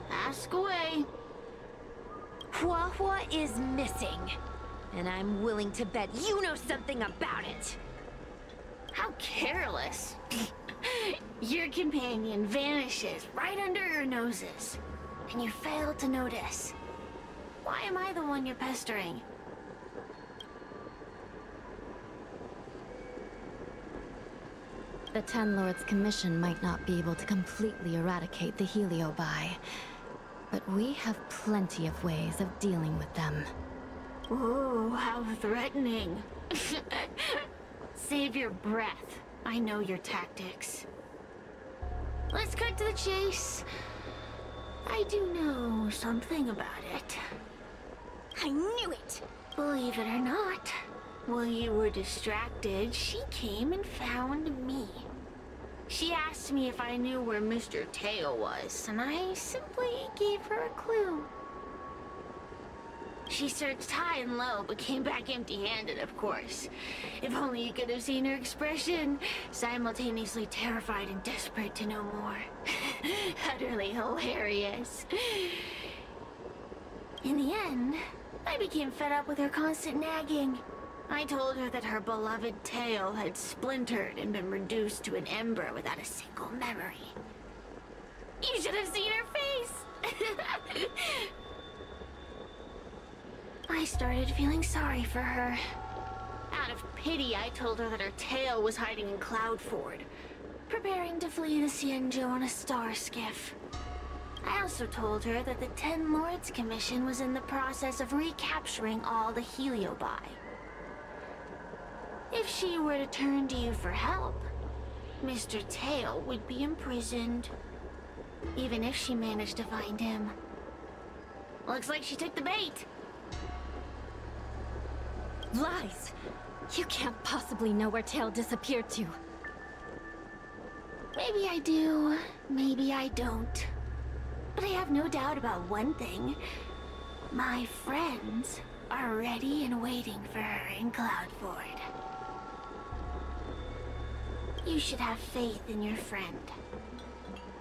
Ask away. Huohuo is missing. And I'm willing to bet you know something about it. How careless. Your companion vanishes right under your noses. And you fail to notice. Why am I the one you're pestering? The Ten Lords' Commission might not be able to completely eradicate the Heliobi, but we have plenty of ways of dealing with them. Ooh, how threatening. Save your breath. I know your tactics. Let's cut to the chase. I do know something about it. I knew it! Believe it or not, while you were distracted, she came and found me. She asked me if I knew where Mr. Teo was, and I simply gave her a clue. She searched high and low, but came back empty-handed, of course. If only you could have seen her expression, simultaneously terrified and desperate to know more. Utterly hilarious. In the end, I became fed up with her constant nagging. I told her that her beloved tail had splintered and been reduced to an ember without a single memory. You should have seen her face! I started feeling sorry for her. Out of pity, I told her that her tail was hiding in Cloudford, preparing to flee the Xianzhou on a star skiff. I also told her that the Ten Lords Commission was in the process of recapturing all the Heliobi. If she were to turn to you for help, Mr. Tail would be imprisoned, even if she managed to find him. Looks like she took the bait. Lies! You can't possibly know where Tail disappeared to. Maybe I do, maybe I don't. But I have no doubt about one thing. My friends are ready and waiting for her in Cloudford. You should have faith in your friend.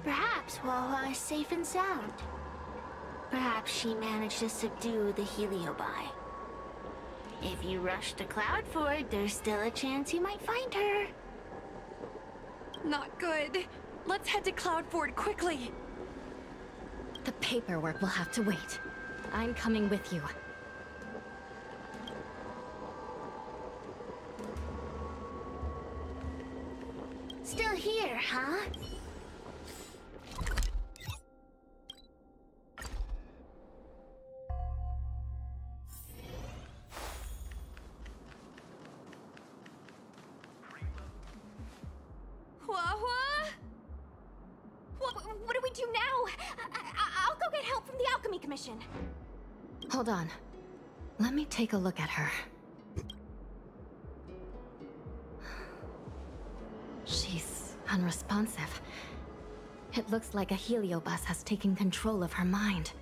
Perhaps Wawa is safe and sound. Perhaps she managed to subdue the Heliobi. If you rush to Cloudford, there's still a chance you might find her. Not good. Let's head to Cloudford quickly. The paperwork will have to wait. I'm coming with you. Still here, huh? What do we do now? I'll go get help from the Alchemy Commission. Hold on. Let me take a look at her. She's unresponsive. It looks like a heliobus has taken control of her mind.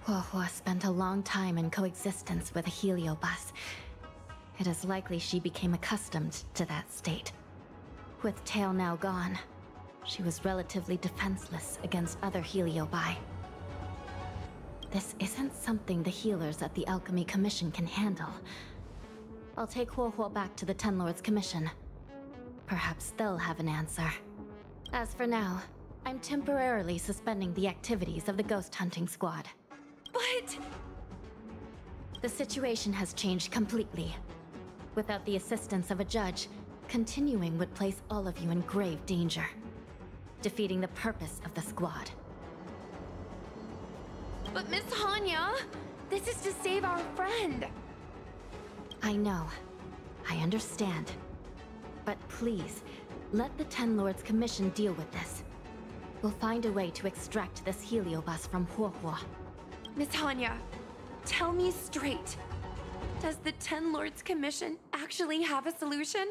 Huohuo spent a long time in coexistence with a heliobus. It is likely she became accustomed to that state. With Tail now gone, she was relatively defenseless against other heliobi. This isn't something the healers at the Alchemy Commission can handle. I'll take Huohuo back to the Ten Lords Commission. Perhaps they'll have an answer. As for now, I'm temporarily suspending the activities of the ghost hunting squad. But... The situation has changed completely. Without the assistance of a judge, continuing would place all of you in grave danger, defeating the purpose of the squad. But Miss Hanya, this is to save our friend. I know. I understand. But please, let the Ten Lords Commission deal with this. We'll find a way to extract this heliobus from Huohuo. Miss Hanya, tell me straight. Does the Ten Lords Commission actually have a solution?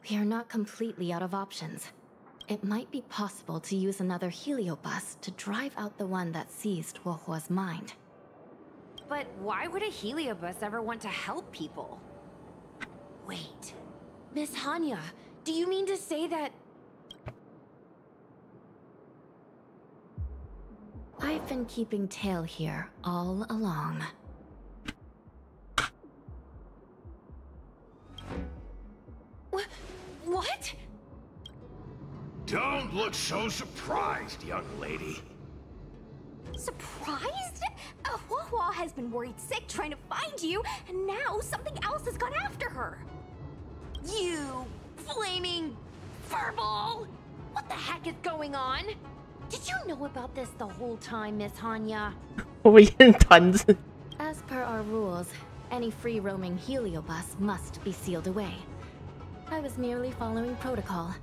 We are not completely out of options. It might be possible to use another heliobus to drive out the one that seized Huohuo's mind. But why would a heliobus ever want to help people? Wait, Miss Hanya, do you mean to say that... I've been keeping Tail here all along. What? Don't look so surprised, young lady. Surprised? Huohuo has been worried sick trying to find you, and now something else has gone after her. You flaming furball! What the heck is going on? Did you know about this the whole time, Miss Hanya? 我们演团子。 As per our rules, any free-roaming heliobus must be sealed away. I was merely following protocol.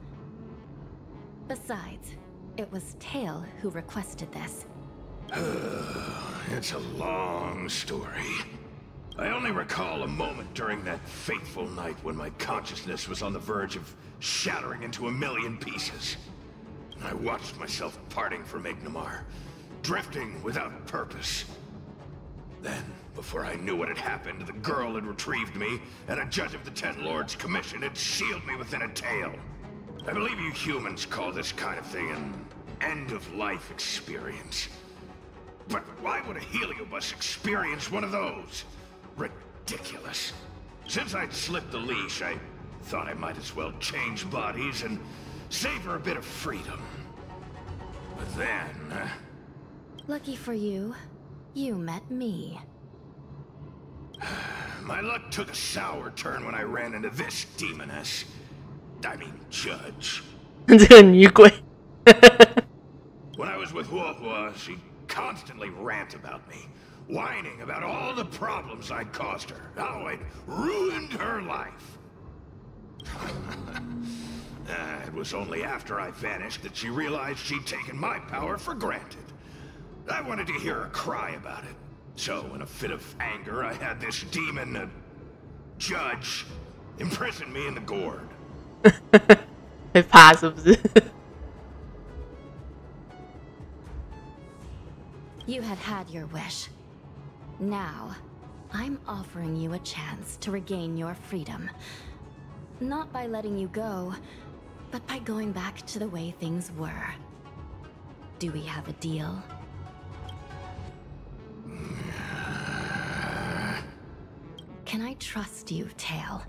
Besides, it was Tail who requested this. It's a long story. I only recall a moment during that fateful night when my consciousness was on the verge of shattering into a million pieces. I watched myself parting from Ignamar, drifting without purpose. Then, before I knew what had happened, the girl had retrieved me, and a judge of the Ten Lords Commission had sealed me within a tail. I believe you humans call this kind of thing an end-of-life experience. But why would a heliobus experience one of those? Ridiculous. Since I'd slipped the leash, I thought I might as well change bodies and savor a bit of freedom. But then... Lucky for you, you met me. My luck took a sour turn when I ran into this demoness. I mean, judge. 这个女鬼。 When I was with Huohua, she constantly rant about me, whining about all the problems I'd caused her, how I'd ruined her life. It was only after I vanished that she realized she'd taken my power for granted. I wanted to hear her cry about it. So, in a fit of anger, I had this demon, judge, imprison me in the gourd. 会怕是不是？ You had had your wish. Now, I'm offering you a chance to regain your freedom. Not by letting you go, but by going back to the way things were. Do we have a deal? Can I trust you, Tail?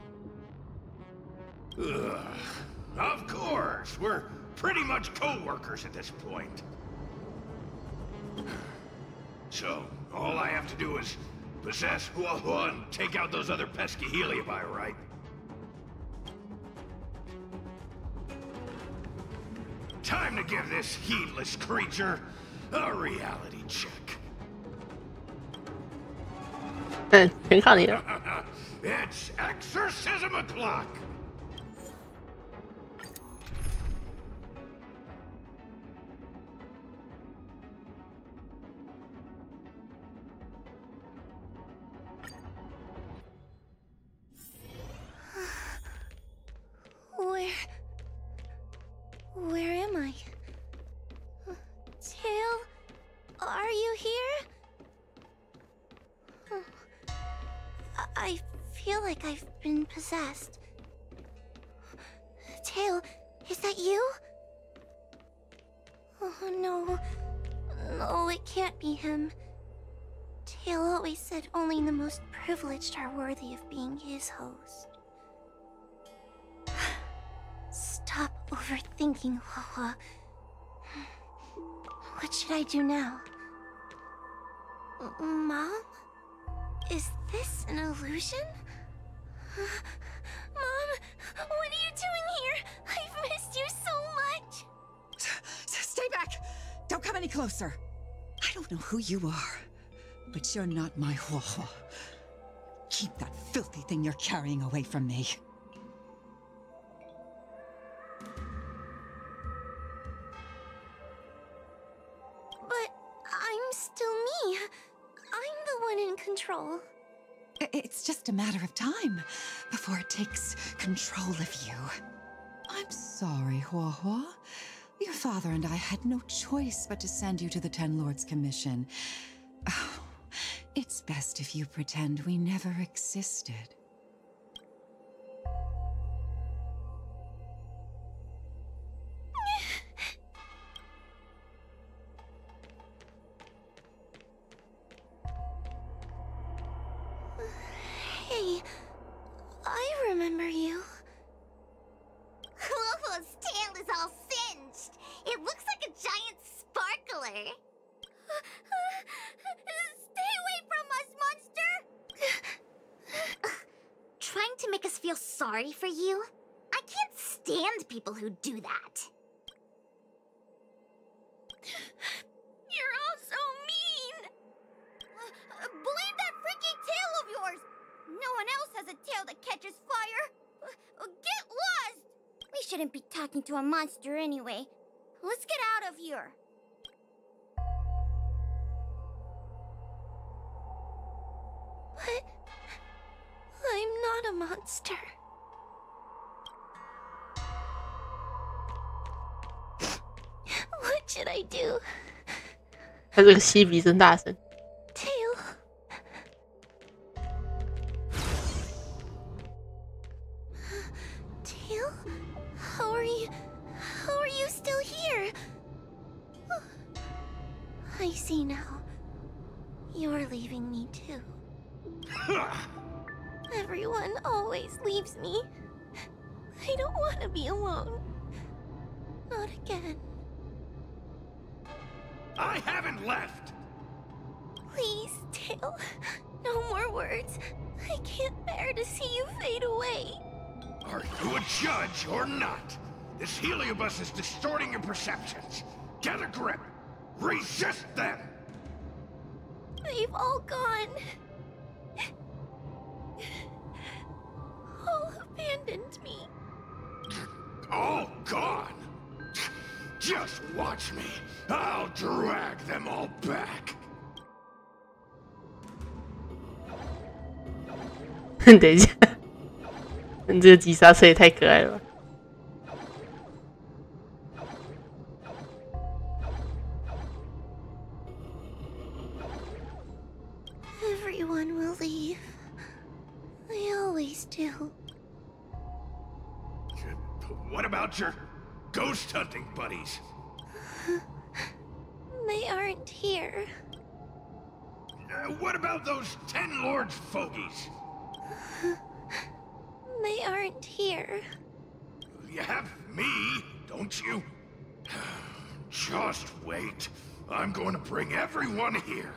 Of course! We're pretty much co-workers at this point. So, all I have to do is possess Huohua and take out those other pesky Heliobi, right? Time to give this heedless creature a reality check. 全靠你了。 It's exorcism o'clock! Where am I? Tail, are you here? I feel like I've been possessed. Tail, is that you? Oh no. No, it can't be him. Tail always said only the most privileged are worthy of being his host. Stop overthinking, Huohua. What should I do now? Mom? Is this an illusion? Mom, what are you doing here? I've missed you so much. Stay back! Don't come any closer. I don't know who you are, but you're not my Huohua. Keep that filthy thing you're carrying away from me. But I'm still me. I'm the one in control. It's just a matter of time before it takes control of you. I'm sorry, Huohua. Your father and I had no choice but to send you to the Ten Lords Commission. Oh, it's best if you pretend we never existed. Hey, I remember you. Huohua's tail is all singed. It looks like a giant sparkler. Stay away from us, monster! Trying to make us feel sorry for you? I can't stand people who do that. has a tail that catches fire. Get lost! We shouldn't be talking to a monster anyway. Let's get out of here. But I'm not a monster. What should I do? 他这个吸鼻真大声。Tail. Tail? How are you still here? I see now. You're leaving me too. Everyone always leaves me. I don't want to be alone. Not again. I haven't left! Please, Tail. No more words. I can't bear to see you fade away. Are you a judge or not? This heliobus is distorting your perceptions. Get a grip. Resist them! They've all gone. All abandoned me. All gone? Just watch me. I'll drag them all back. 等一下，你这个急刹车也太可爱了吧！ Everyone will leave. They always do. What about your ghost hunting buddies? They aren't here. What about those 10 Lords fogies? They aren't here. You have me, don't you? Just wait. I'm going to bring everyone here.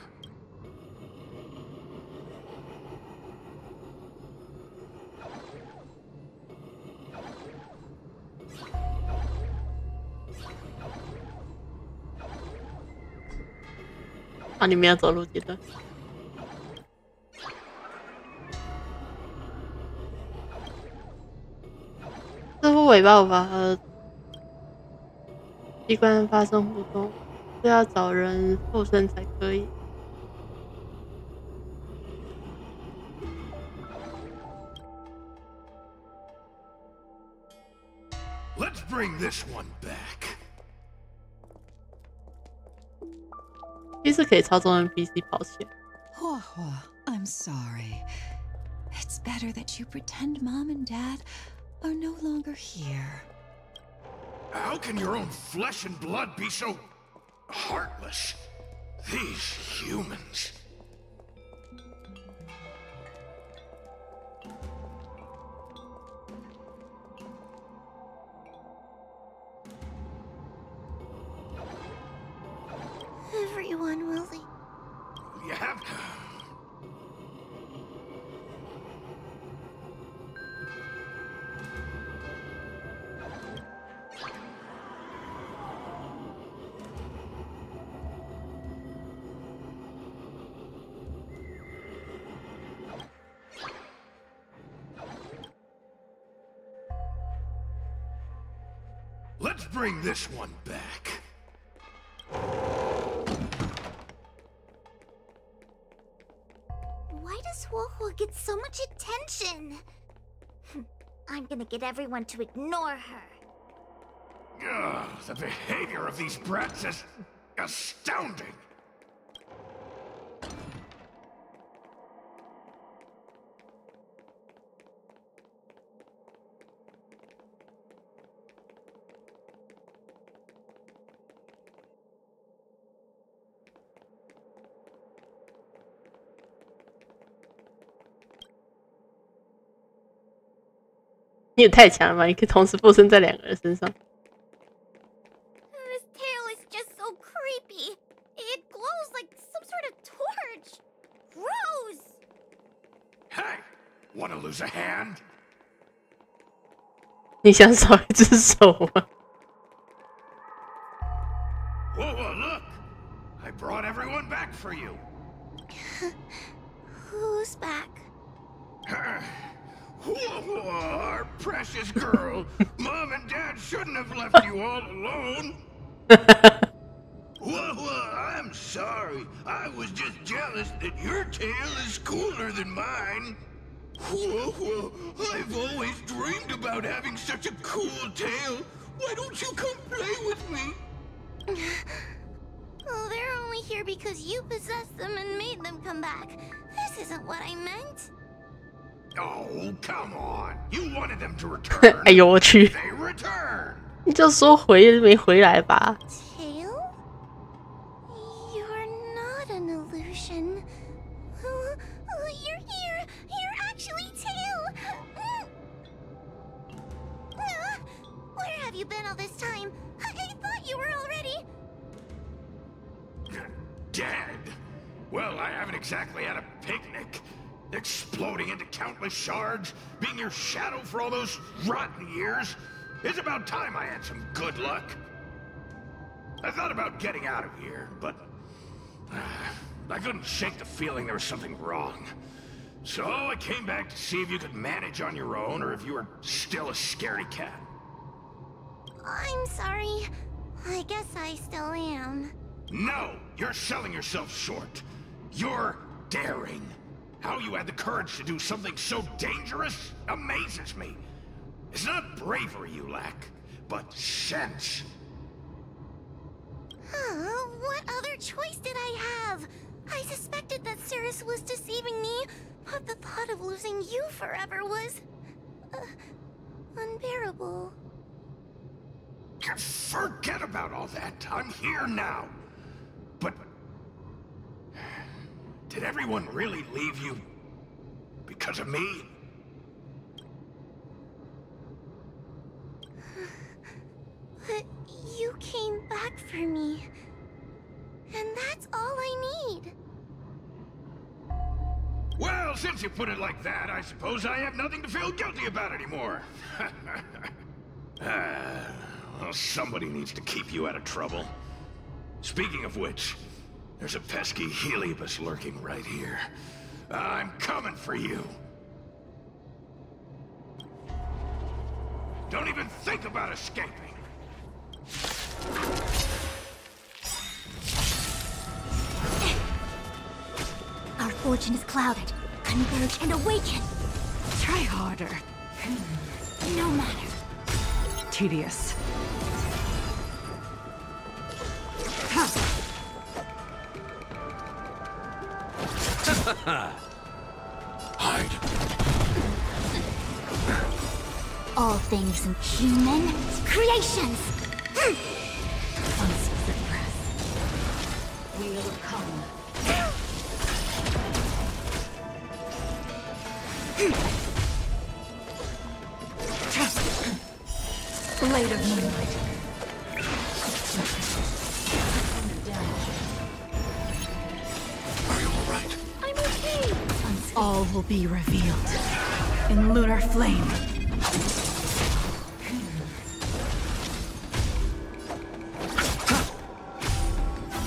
啊，你们要走路阶段。这副尾巴无法和机关发生互动，是要找人附身才可以。Let's bring this one back. 其实可以操纵 NPC 跑起来。Hua, I'm sorry. It's better that you pretend Mom and Dad are no longer here. How can your own flesh and blood be so heartless? These humans. Everyone will leave. You have... Let's bring this one back. Why does Huohuo get so much attention? I'm gonna get everyone to ignore her. Ugh, the behavior of these brats is astounding. "你也太强了吧！你可以同时附身在2个人身上。" This tail is just so creepy. It glows like some sort of torch. Gross! Hey, wanna lose a hand? 你想少一只手吗？ Whoa, look! I brought everyone back for you. Who's back? Whoa, our precious girl. Mom and Dad shouldn't have left you all alone. Whoa, I'm sorry. I was just jealous that your tail is cooler than mine. Whoa, I've always dreamed about having such a cool tail. Why don't you come play with me? Oh, they're only here because you possessed them and made them come back. This isn't what I meant. Oh, come on. You wanted them to return. 哎呦我去！ They returned. 你就说回没回来吧。 Tail? You're not an illusion. You're here. You're actually Tail. Where have you been all this time? I thought you were already Dead? Well, I haven't exactly had a picnic. Exploding into countless shards, being your shadow for all those rotten years. It's about time I had some good luck. I thought about getting out of here, but I couldn't shake the feeling there was something wrong. So I came back to see if you could manage on your own or if you were still a scaredy cat. I'm sorry. I guess I still am. No, you're selling yourself short. You're daring. How you had the courage to do something so dangerous amazes me. It's not bravery you lack, but sense. What other choice did I have? I suspected that Cirrus was deceiving me, but the thought of losing you forever was unbearable. Forget about all that. I'm here now. But did everyone really leave you because of me? But you came back for me. And that's all I need. Well, since you put it like that, I suppose I have nothing to feel guilty about anymore. Well, somebody needs to keep you out of trouble. Speaking of which, there's a pesky Heliobus lurking right here. I'm coming for you. Don't even think about escaping. Our fortune is clouded. Converge and awaken. Try harder. No matter. Tedious. Hide. All things in human creations. Once suppressed, will come. Blade of moonlight. Are you all right? I'm okay. All will be revealed in lunar flame.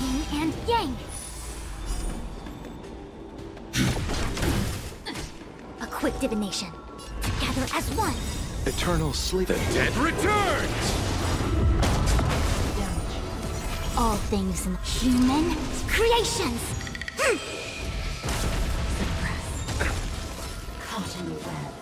Yin and yang. A quick divination. Together as one. Eternal sleep. The dead returns! All things in human creations. Caught in the web.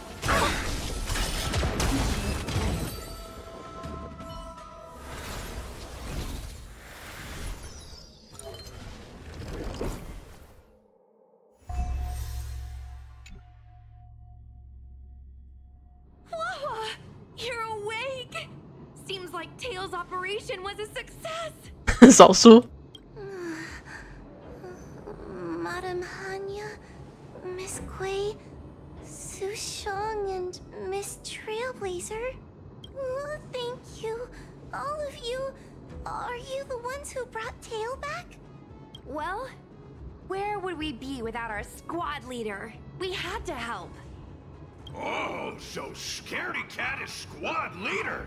You're awake! Seems like Tails' operation was a success! 少数。 Madame Hanya, Miss Kuei, Sushong, and Miss Trailblazer. Thank you. All of you. Are you the ones who brought Tail back? Well, where would we be without our squad leader? We had to help. Oh, so Scaredy Cat is squad leader.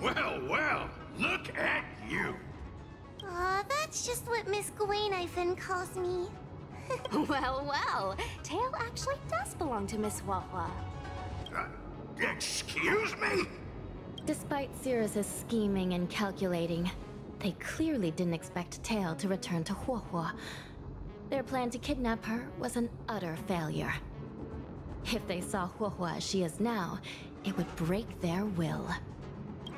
Well, look at you. That's just what Miss Gwainifin calls me. Well, Tail actually does belong to Miss Wawa. me? Despite Cirrus's scheming and calculating, they clearly didn't expect Tail to return to Huohuo. Their plan to kidnap her was an utter failure. If they saw Huohuo as she is now, it would break their will.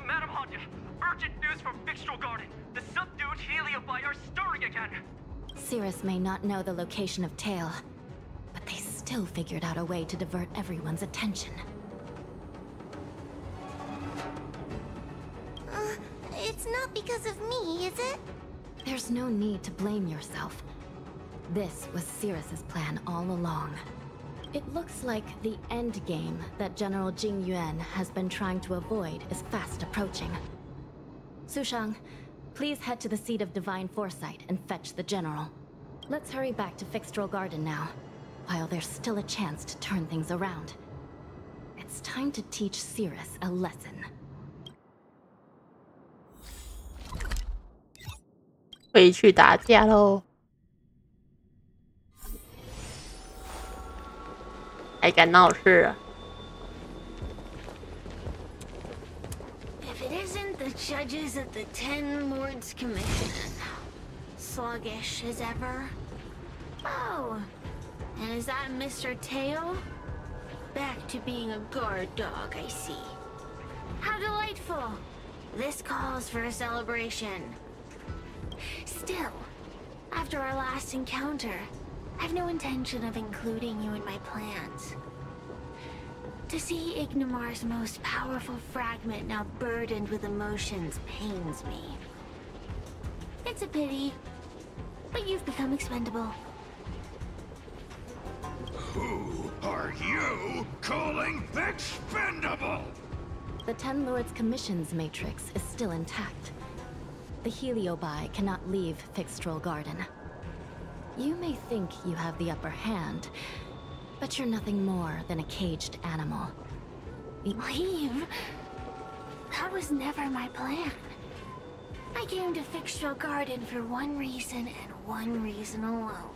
Madam Hanya, urgent news from Victual Garden. The subdued Heliobi are stirring again. Cirrus may not know the location of Tail, but they still figured out a way to divert everyone's attention. It's not because of me, is it? There's no need to blame yourself. This was Cirrus's plan all along. It looks like the end game that General Jing Yuan has been trying to avoid is fast approaching. Sushang, please head to the seat of Divine Foresight and fetch the General. Let's hurry back to Fixtral Garden now, while there's still a chance to turn things around. It's time to teach Cirrus a lesson. 回去打架喽！还敢闹事啊？ If it isn't the judges at the Ten Lords Commission, sluggish as ever. Oh, and is that Mr. Tail? Back to being a guard dog, I see. How delightful! This calls for a celebration. Still, after our last encounter, I've no intention of including you in my plans. To see Ignimar's most powerful fragment now burdened with emotions pains me. It's a pity, but you've become expendable. Who are you calling expendable? The Ten Lords Commission's matrix is still intact. The Heliobi cannot leave Fixtral Garden. You may think you have the upper hand, but you're nothing more than a caged animal. Leave? That was never my plan. I came to Fixtral Garden for one reason and one reason alone.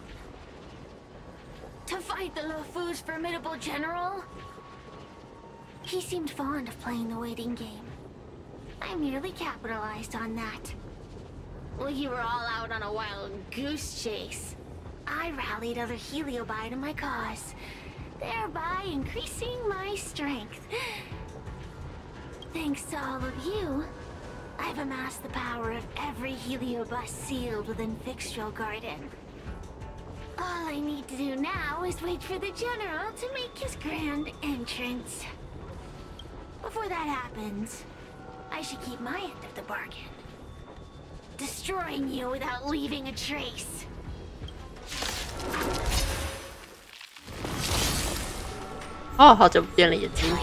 To fight the Luofu's formidable general? He seemed fond of playing the waiting game. I merely capitalized on that. Well, you were all out on a wild goose chase. I rallied other Heliobi to my cause, thereby increasing my strength. Thanks to all of you, I've amassed the power of every Heliobus sealed within Fixtral Garden. All I need to do now is wait for the General to make his grand entrance. Before that happens, I should keep my end of the bargain. Destroying you without leaving a trace. 哦，好久不见了，眼睛。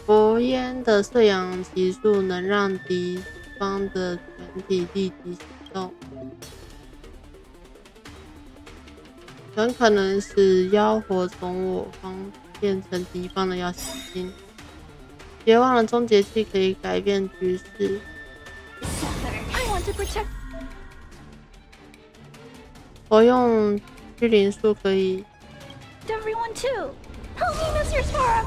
佛烟的碎氧级数能让敌方的全体立即行动，很可能使妖火从我方变成敌方的要小心。别忘了，终结器可以改变局势。我用居灵术可以。Everyone too. Help me, Mr. Sora.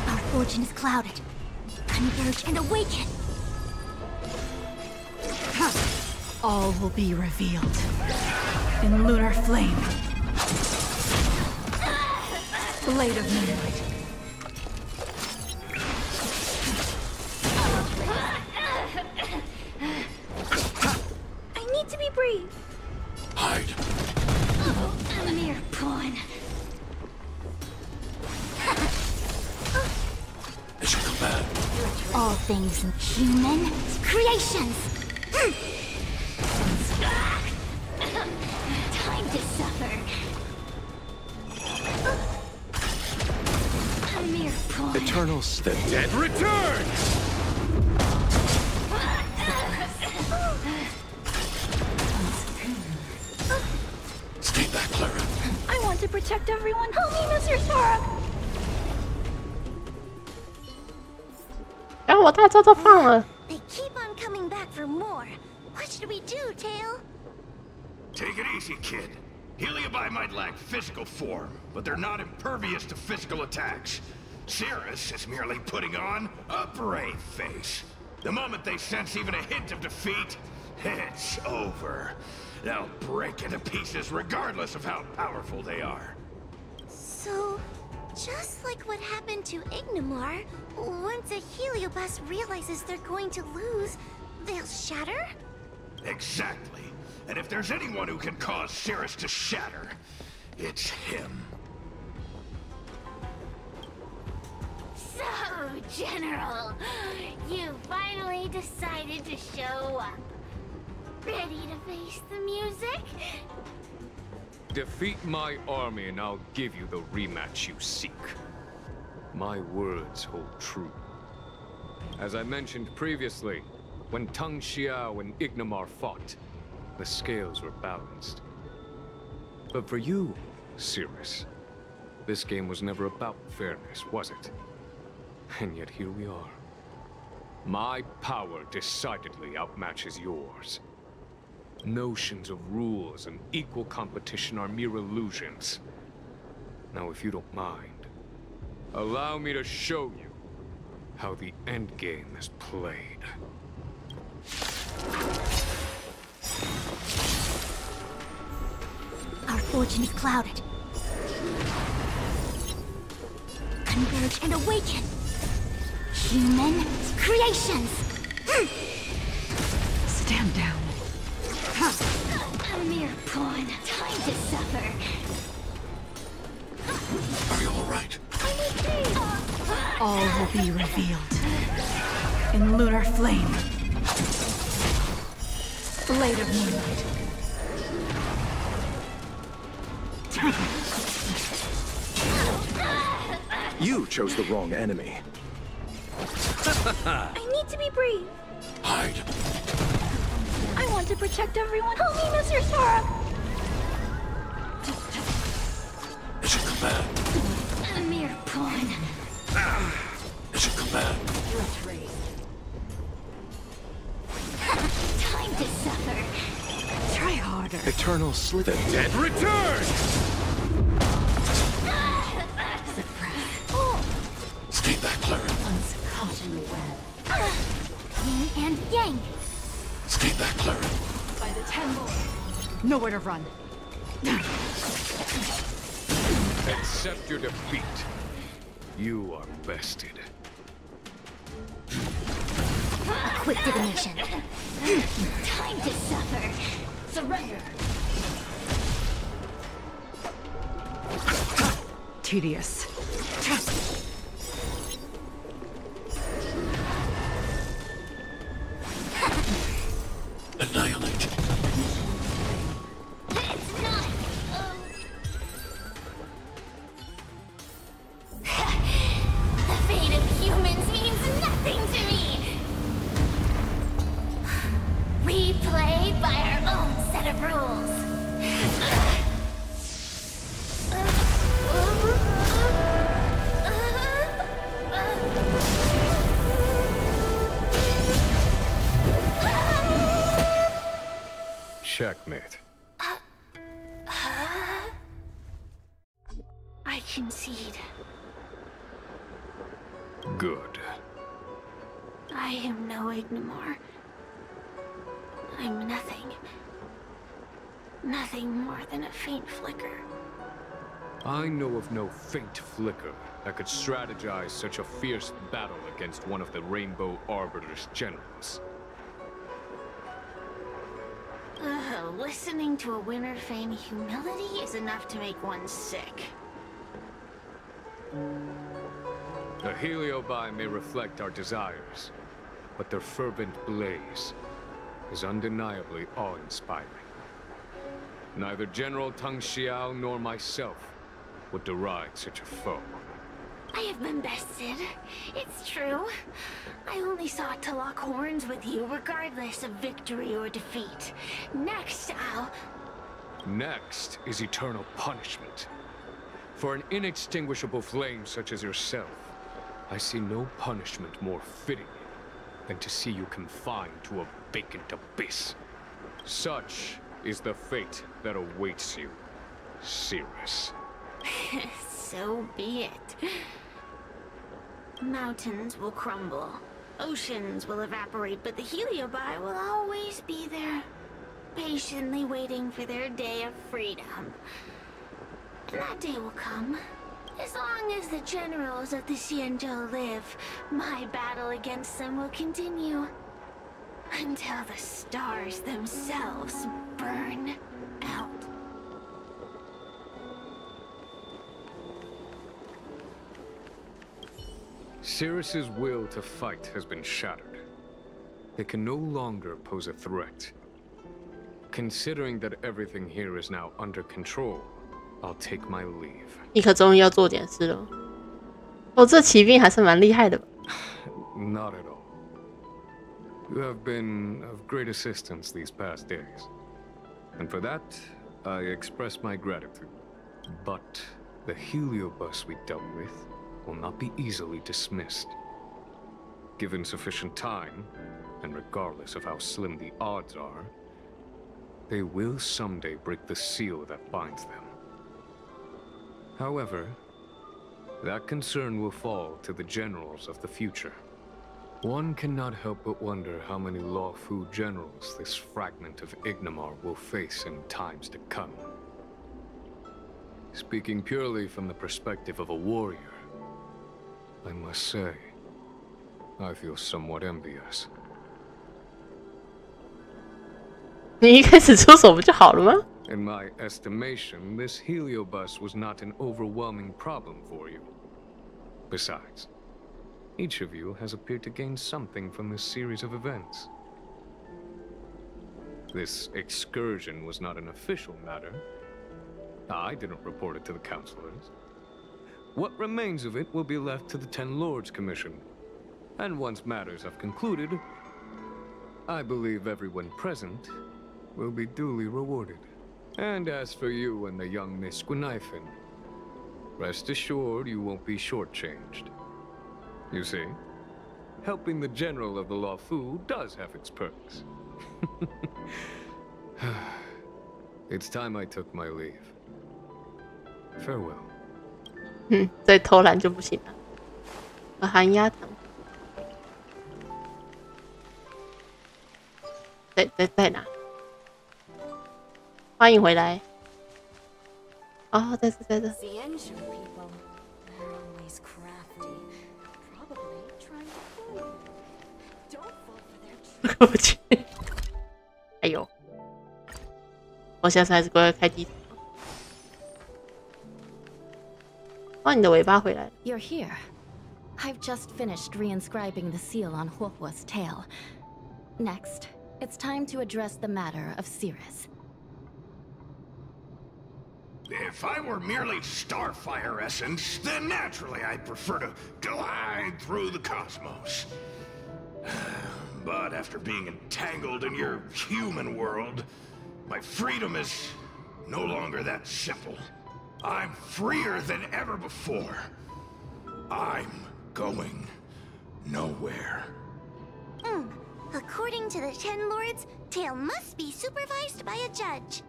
Our fortune is clouded. Converge and awaken. All will be revealed in lunar flame. Blade of moonlight. I need to be brave. Hide. A mere pawn. It should come back. All things human creations. Time to suffer. A mere pawn. Eternals, the dead returns! Stay back, Clara. I want to protect everyone. Help me, Mr. Sora. 然后我大招都放了。 They keep on coming back for more. What should we do, Tail? Take it easy, kid. Heliobi might lack physical form, but they're not impervious to physical attacks. Cirrus is merely putting on a brave face. The moment they sense even a hint of defeat, it's over. They'll break into pieces regardless of how powerful they are. So, just like what happened to Ignimar, once a Heliobus realizes they're going to lose, they'll shatter? Exactly. And if there's anyone who can cause Cirrus to shatter, it's him. So, General, you finally decided to show up. Ready to face the music? Defeat my army and I'll give you the rematch you seek. My words hold true. As I mentioned previously, when Tang Xiao and Ignimar fought, the scales were balanced. But for you, Cirrus, this game was never about fairness, was it? And yet here we are. My power decidedly outmatches yours. Notions of rules and equal competition are mere illusions. Now, if you don't mind, allow me to show you how the endgame is played. Our fortune is clouded. Converge and awaken! Human creations! Stand down. A mere pawn. Time to suffer. Are you all right? All will be revealed. In lunar flame. Blade of moonlight. You chose the wrong enemy. I need to be brave. Hide. I want to protect everyone. Help me, Mr. Sora! Is it command? A mere pawn. Is it command? Time to suffer. Try harder. Eternal slip. The dead return! Stay back, Clara. Once caught in the web. Yin and yang. Stay back, Clara. By the temple. Nowhere to run. Accept your defeat. You are bested. A quick divination. Time to suffer. Surrender. Tedious. Annihilate. It's not. The fate of humans means nothing to me. We play by our own set of rules. Checkmate. I concede. Good. I am no Ignimar. I'm nothing. Nothing more than a faint flicker. I know of no faint flicker that could strategize such a fierce battle against one of the Rainbow Arbiter's generals. Listening to a winner feign humility is enough to make one sick. The Heliobi may reflect our desires, but their fervent blaze is undeniably awe-inspiring. Neither General Tang Xiao nor myself would deride such a foe. I have been bested. It's true. I only sought to lock horns with you regardless of victory or defeat. Next, Next is eternal punishment. For an inextinguishable flame such as yourself, I see no punishment more fitting than to see you confined to a vacant abyss. Such is the fate that awaits you. Cirrus. So be it. Mountains will crumble, oceans will evaporate, but the Heliobi will always be there, patiently waiting for their day of freedom. And that day will come. As long as the generals of the Xianzhou live, my battle against them will continue. Until the stars themselves burn out. Cirrus's will to fight has been shattered. They can no longer pose a threat. Considering that everything here is now under control, I'll take my leave. 你可终于要做点事了。哦，这骑兵还是蛮厉害的吧？ Not at all. You have been of great assistance these past days. And for that, I express my gratitude. But the heliobus we dealt with will not be easily dismissed. Given sufficient time, and regardless of how slim the odds are, they will someday break the seal that binds them. However, that concern will fall to the generals of the future. One cannot help but wonder how many Lawfu generals this fragment of Ignimar will face in times to come. Speaking purely from the perspective of a warrior, I must say, I feel somewhat envious. 你一开始出手不就好了吗？ In my estimation, this heliobus was not an overwhelming problem for you. Besides, each of you has appeared to gain something from this series of events. This excursion was not an official matter. I didn't report it to the councilors. What remains of it will be left to the Ten Lords Commission. And once matters have concluded, I believe everyone present will be duly rewarded. And as for you and the young Miss Gwynaifin, rest assured you won't be shortchanged. You see, helping the general of the Lawfu does have its perks. It's time I took my leave. Farewell. 再偷懒就不行了。寒鸦糖，在哪？欢迎回来。哦，在这。我去！哎呦！我下次还是乖乖开地图。哦，你的尾巴回来了。 You're here. I've just finished reinscribing the seal on Huohuo's tail. Next, it's time to address the matter of Cirrus. If I were merely starfire essence, then naturally I'd prefer to glide through the cosmos. But after being entangled in your human world, my freedom is no longer that simple. I'm freer than ever before. I'm going nowhere. According to the Ten Lords, Tail must be supervised by a judge.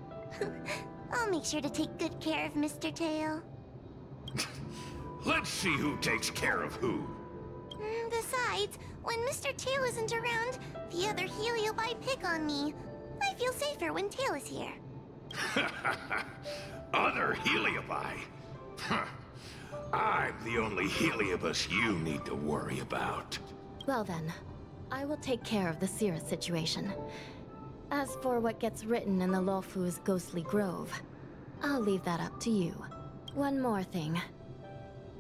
I'll make sure to take good care of Mr. Tail. Let's see who takes care of who. Besides, when Mr. Tail isn't around, the other Heliobi pick on me. I feel safer when Tail is here. Other Heliobi? I'm the only Heliobus you need to worry about. Well then, I will take care of the Cirrus situation. As for what gets written in the Lawfu's ghostly grove, I'll leave that up to you. One more thing.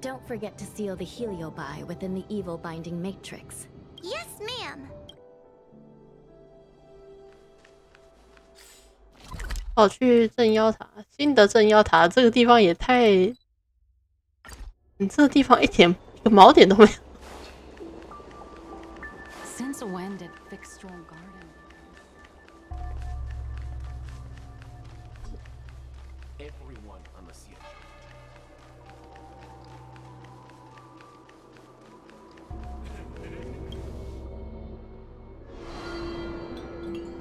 Don't forget to seal the Heliobi within the evil binding matrix. Yes, ma'am. 跑去镇妖塔，新的镇妖塔这个地方也太……你这个地方一个毛点都没有。Since when did Fixstral Garden? Everyone on the Xianzhou.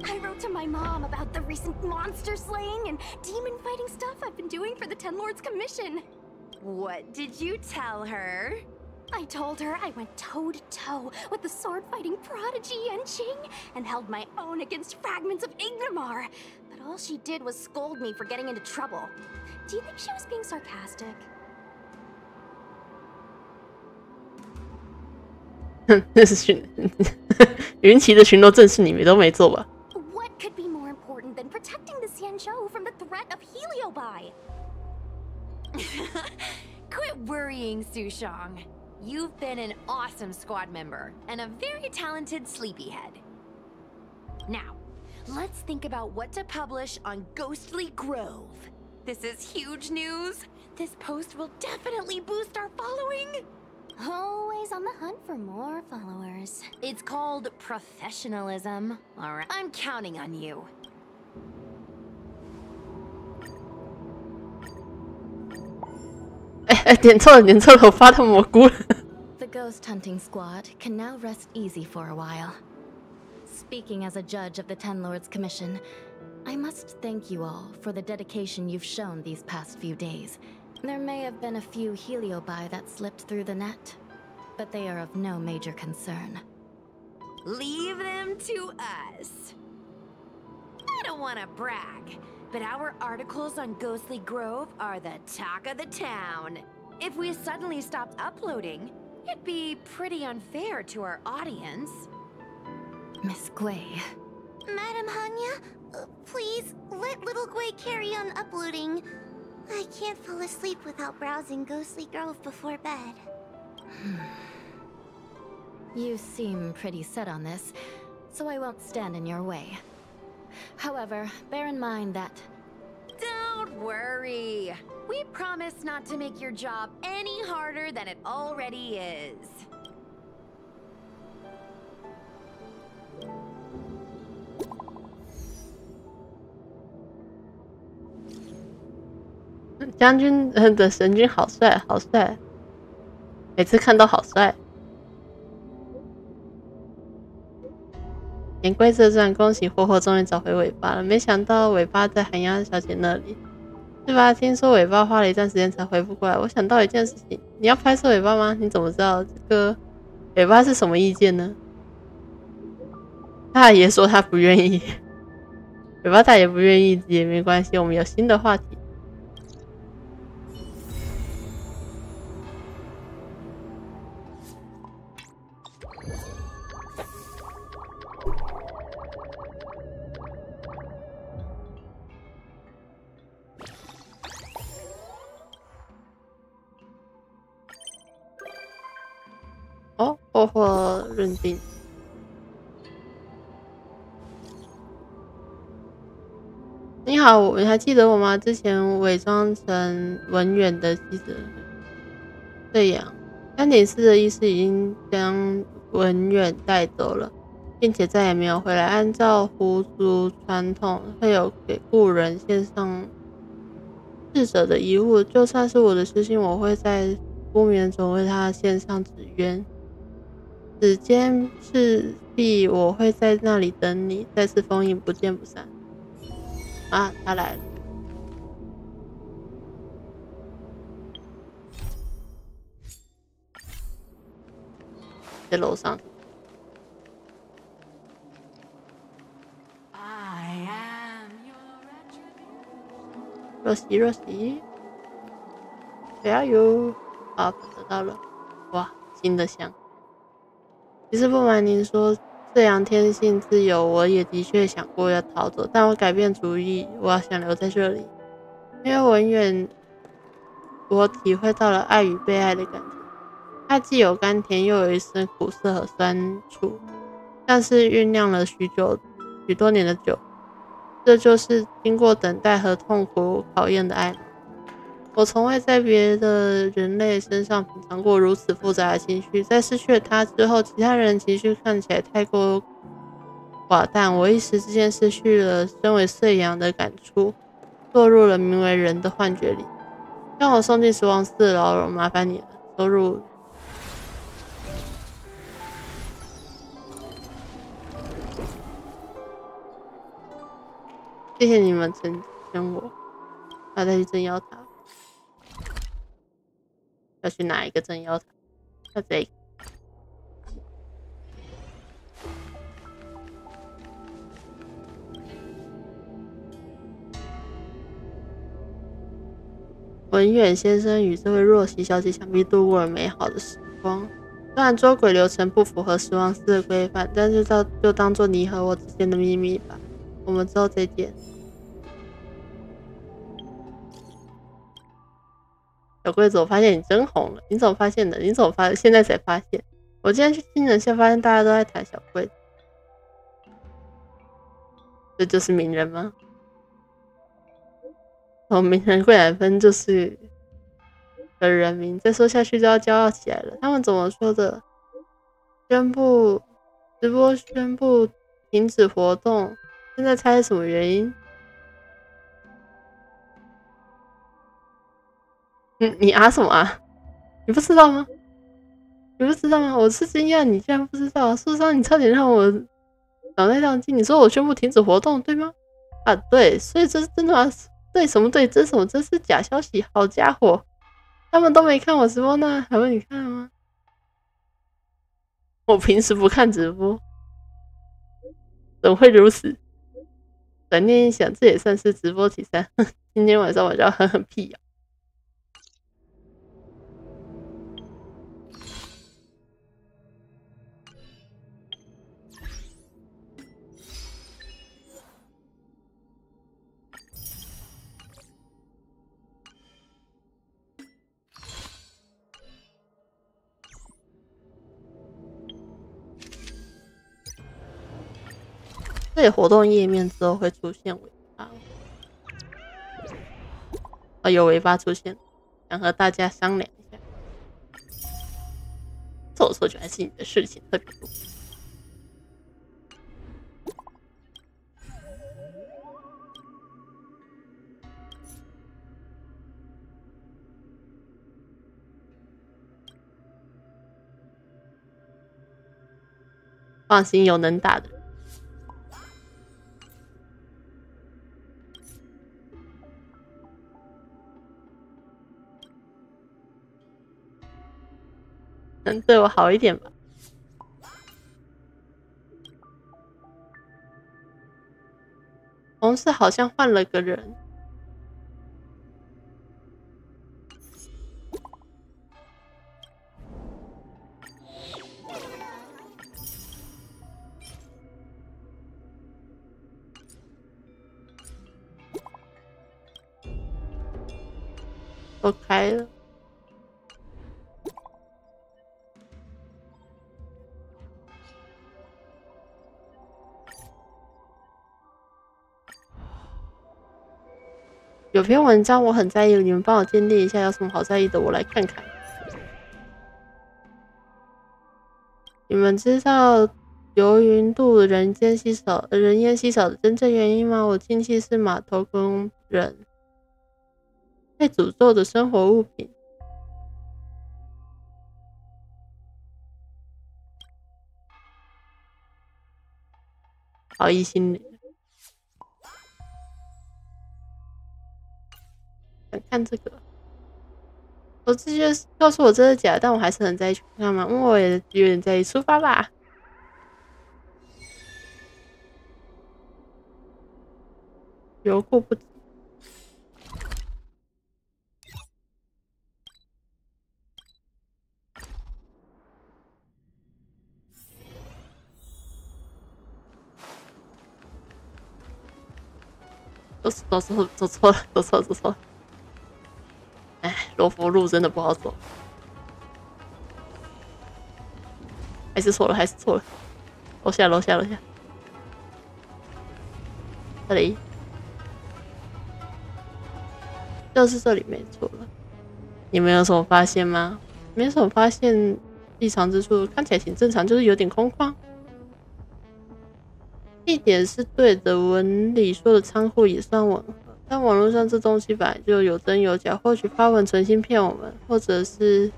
I wrote to my my mom about the recent monster slaying and demon fighting stuff I've been doing for the Ten Lords Commission. What did you tell her? I told her I went toe-to-toe with the sword-fighting prodigy Yenqing and held my own against fragments of Ignomar. But all she did was scold me for getting into trouble. Do you think she was being sarcastic? 那是云奇的巡逻正事你都没做吧？ What could be more important than protecting the Xianzhou from the threat of Heliobi? Quit worrying, Sushang. You've been an awesome squad member and a very talented sleepyhead. Now, let's think about what to publish on Ghostly Grove. This is huge news. This post will definitely boost our following. Always on the hunt for more followers. It's called professionalism. All right, I'm counting on you. 点错了，我发到蘑菇了。The ghost hunting squad can now rest easy for a while. Speaking as a judge of the Ten Lords Commission, I must thank you all for the dedication you've shown these past few days. There may have been a few heliobi that slipped through the net, but they are of no major concern. Leave them to us. I don't want to brag, but our articles on Ghostly Grove are the talk of the town. If we suddenly stopped uploading, it'd be pretty unfair to our audience. Miss Gui. Madam Hanya, please let little Gui carry on uploading. I can't fall asleep without browsing Ghostly Grove before bed. You seem pretty set on this, so I won't stand in your way. However, bear in mind that... Don't worry. We promise not to make your job any harder than it already is. 将军的神君好帅，好帅！每次看都好帅。言归正传，恭喜霍霍终于找回尾巴了。没想到尾巴在寒鸦小姐那里，是吧？听说尾巴花了一段时间才恢复过来。我想到一件事情，你要拍摄尾巴吗？你怎么知道这个尾巴是什么意见呢？大爷说他不愿意，尾巴大爷不愿意也没关系，我们有新的话题。哦，霍霍认定。你好，你还记得我吗？之前伪装成文远的记者对呀，3.4的意思已经将文远带走了，并且再也没有回来。按照胡族传统，会有给故人献上逝者的遗物，就算是我的失信，我会在不眠中为他献上纸鸢。指尖赤壁，我会在那里等你。再次封印，不见不散。啊，他来了。在楼上。若曦，若曦，加油！好，得到了。哇，新的香。其实不瞒您说，这样天性自由，我也的确想过要逃走，但我改变主意，我要想留在这里。因为文远，我体会到了爱与被爱的感觉。它既有甘甜，又有一丝苦涩和酸楚，像是酝酿了许多年的酒。这就是经过等待和痛苦考验的爱吗？我从未在别的人类身上品尝过如此复杂的情绪，在失去了他之后，其他人的情绪看起来太过寡淡，我一时之间失去了身为碎羊的感触，落入了名为人的幻觉里。将我送进死亡寺的牢笼，麻烦你了。收入谢谢你们成全我，要再去镇妖塔。要去哪一个镇妖塔？要这个。文远先生与这位若曦小姐想必度过了美好的时光。虽然捉鬼流程不符合十王寺的规范，但是就当做你和我之间的秘密吧。我们之后再见。小龟子，我发现你真红了，你怎么发现的？你怎么现在才发现？我今天去新人线，发现大家都在谈小龟子，这就是名人吗？哦，名人贵染分就是个人名，再说下去就要骄傲起来了。他们怎么说的？直播宣布停止活动，现在猜是什么原因？你啊什么啊？你不知道吗？你不知道吗？我是惊讶你居然不知道，事实上你差点让我脑袋宕机。你说我宣布停止活动，对吗？啊，对，所以这是真的吗？对什么对？这是什么？这是假消息！好家伙，他们都没看我直播呢，还问你看了吗？我平时不看直播，怎么会如此？转念一想，这也算是直播题材。今天晚上我就要狠狠辟谣。这里活动页面之后会出现尾巴，有尾巴出现，想和大家商量一下。错就还是你的事情特别多。放心，有能打的。能对我好一点吧？同事好像换了个人。都开了。有篇文章我很在意，你们帮我鉴定一下，有什么好在意的？我来看看。你们知道游云渡人烟稀少的真正原因吗？我亲戚是码头工人，被诅咒的生活物品。好意心理。看这个，我直觉告诉我这是假，但我还是很在意去看嘛，因为我也有点在意。出发吧！有过不止。走错了。哎，罗浮路真的不好走，还是错了。楼下，这里就是这里没错了。你们有什么发现吗？没什么发现异常之处，看起来挺正常，就是有点空旷。地点是对的，文里说的仓库也算吻合。但网络上这东西本来就有真有假，或许发文存心骗我们，或者是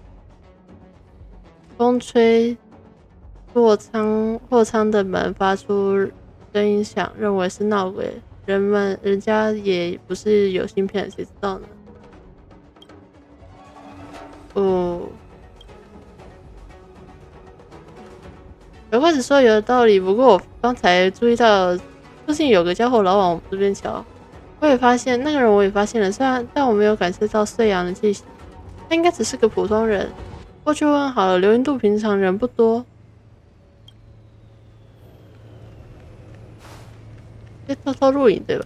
风吹货仓的门发出声音响，认为是闹鬼人家也不是有芯片，谁知道呢？哦，小怪子说有道理，不过我刚才注意到附近有个家伙老往我们这边瞧。我也发现那个人，我也发现了，但我没有感受到碎阳的气息。他应该只是个普通人。过去问好了，流云渡平常人不多。偷偷录影对吧？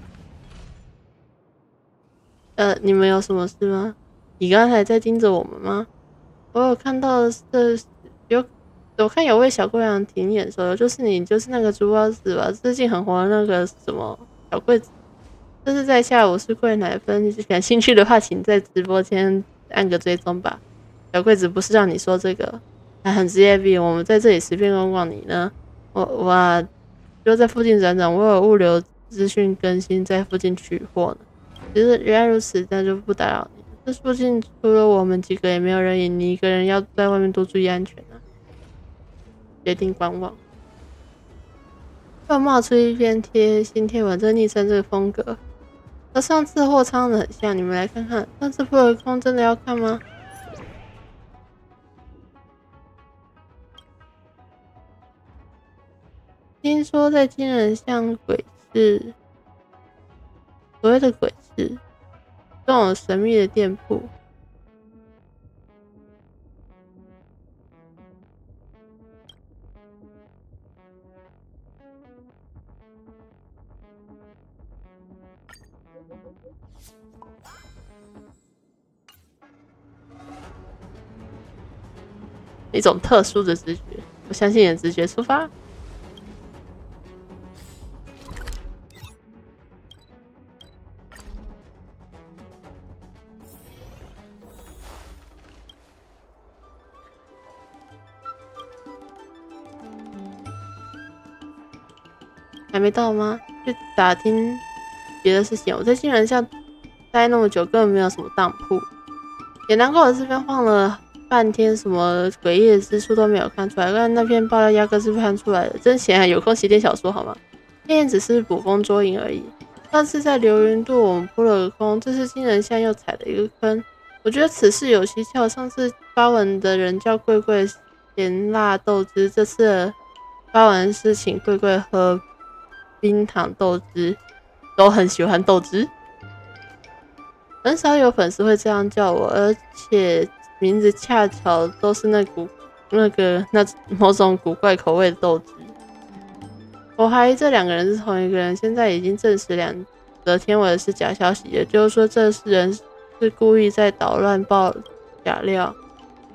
你们有什么事吗？你刚才在盯着我们吗？我有看到我看有位小姑娘挺眼熟的，就是你，就是那个珠宝子吧？最近很红的那个什么小柜子。这是在下午是柜奶分，感兴趣的话，请在直播间按个追踪吧。小柜子不是让你说这个，还很职业病。我们在这里随便逛逛，你呢？我就在附近转转，我有物流资讯更新，在附近取货呢。其实原来如此，那就不打扰你。这附近除了我们几个也没有人影，你一个人要在外面多注意安全啊。决定观望。又冒出一篇新贴文，这昵称这个风格和上次货仓的很像，你们来看看。上次破了空真的要看吗？听说在金人像鬼市，所谓的鬼市，这种神秘的店铺。一种特殊的直觉，我相信你的直觉，出发。还没到吗？去打听别的事情。我在金人巷待那么久，根本没有什么当铺，也难怪我这边晃了半天，什么诡异的之处都没有看出来。但那篇爆料压根是看出来的，真闲啊！有空写点小说好吗？天眼只是捕风捉影而已。上次在流云渡我们扑了个空，这次金人巷又踩了一个坑。我觉得此事有蹊跷。上次发文的人叫贵贵咸辣豆汁，这次发文是请贵贵喝冰糖豆汁，都很喜欢豆汁。很少有粉丝会这样叫我，而且名字恰巧都是那某种古怪口味的豆汁。我怀疑这两个人是同一个人，现在已经证实两则天文是假消息，也就是说这人是故意在捣乱爆假料。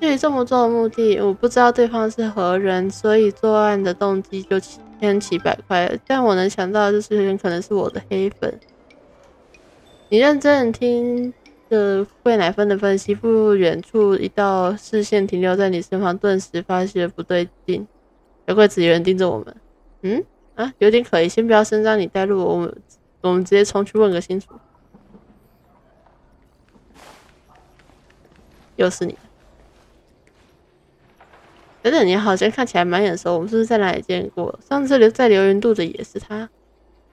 至于这么做的目的，我不知道对方是何人，所以作案的动机就千奇百怪了。但我能想到的就是很可能是我的黑粉。你认真听着贵奶分的分析，不远处一道视线停留在你身旁，顿时发现不对劲。小柜子有人盯着我们，有点可疑，先不要声张，你带路，我们直接冲去问个清楚。又是你。等等，你好像看起来蛮眼熟，我们是不是在哪里见过？上次在流云渡的也是他。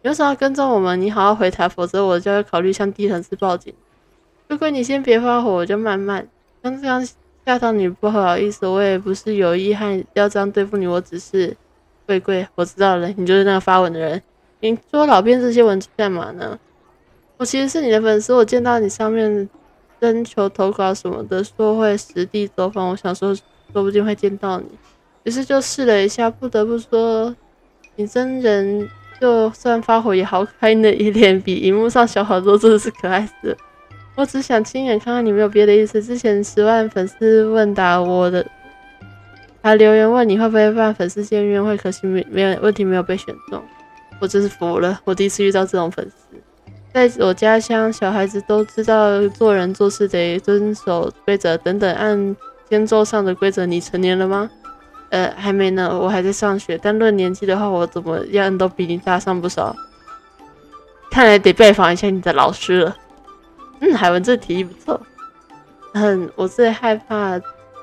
有什么要跟踪我们？你好好回答，否则我就要考虑向低层次报警。如果你先别发火，我就慢慢。刚刚吓到你，不好意思，我也不是有意和要这样对付你，我只是贵，我知道了，你就是那个发文的人。你说老编这些文字干嘛呢？我其实是你的粉丝，我见到你上面征求投稿什么的，说会实地走访，我想说不定会见到你，于是就试了一下。不得不说，你真人就算发火也好开的一脸，比荧幕上小好多，真的是可爱死了。我只想亲眼看看你，没有别的意思。之前10万粉丝问答我的，还留言问你会不会办粉丝见面会，可惜没有问题，没有被选中。我真是服了，我第一次遇到这种粉丝。在我家乡，小孩子都知道做人做事得遵守规则等等，按天舟上的规则。你成年了吗？还没呢，我还在上学。但论年纪的话，我怎么样都比你大上不少。看来得拜访一下你的老师了。海文这提议不错。我最害怕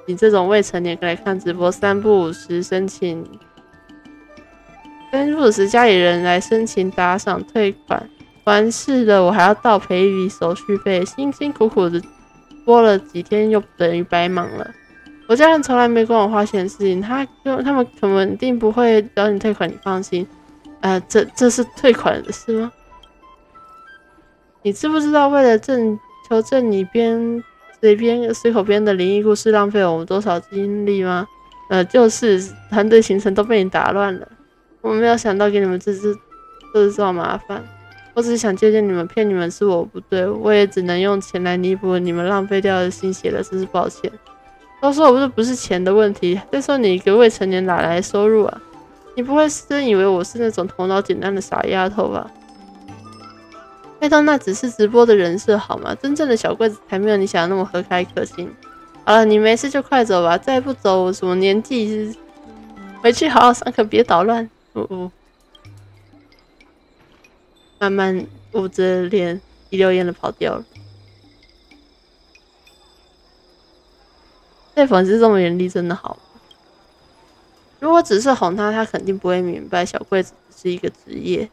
你这种未成年来看直播，3不5时申请，3不5时家里人来申请打赏退款，完事了，我还要倒赔一笔手续费，辛辛苦苦的播了几天，又等于白忙了。我家人从来没跟我花钱的事情，他们肯定不会找你退款，你放心。这是退款的事吗？你知不知道为了求证你随口编的灵异故事浪费我们多少精力吗？就是团队行程都被你打乱了，我没有想到给你们制造麻烦。我只是想借鉴你们，骗你们是我不对，我也只能用钱来弥补你们浪费掉的心血了，真是抱歉。都说我不是钱的问题，再说你一个未成年哪来收入啊？你不会真以为我是那种头脑简单的傻丫头吧？拜托，那只是直播的人设好吗？真正的小柜子才没有你想的那么和蔼可亲。好了，你没事就快走吧，再不走我什么年纪？回去好好上课，别捣乱。慢慢捂着脸一溜烟的跑掉了。对粉丝这么严厉，真的好吗？如果只是哄他，他肯定不会明白小柜子只是一个职业。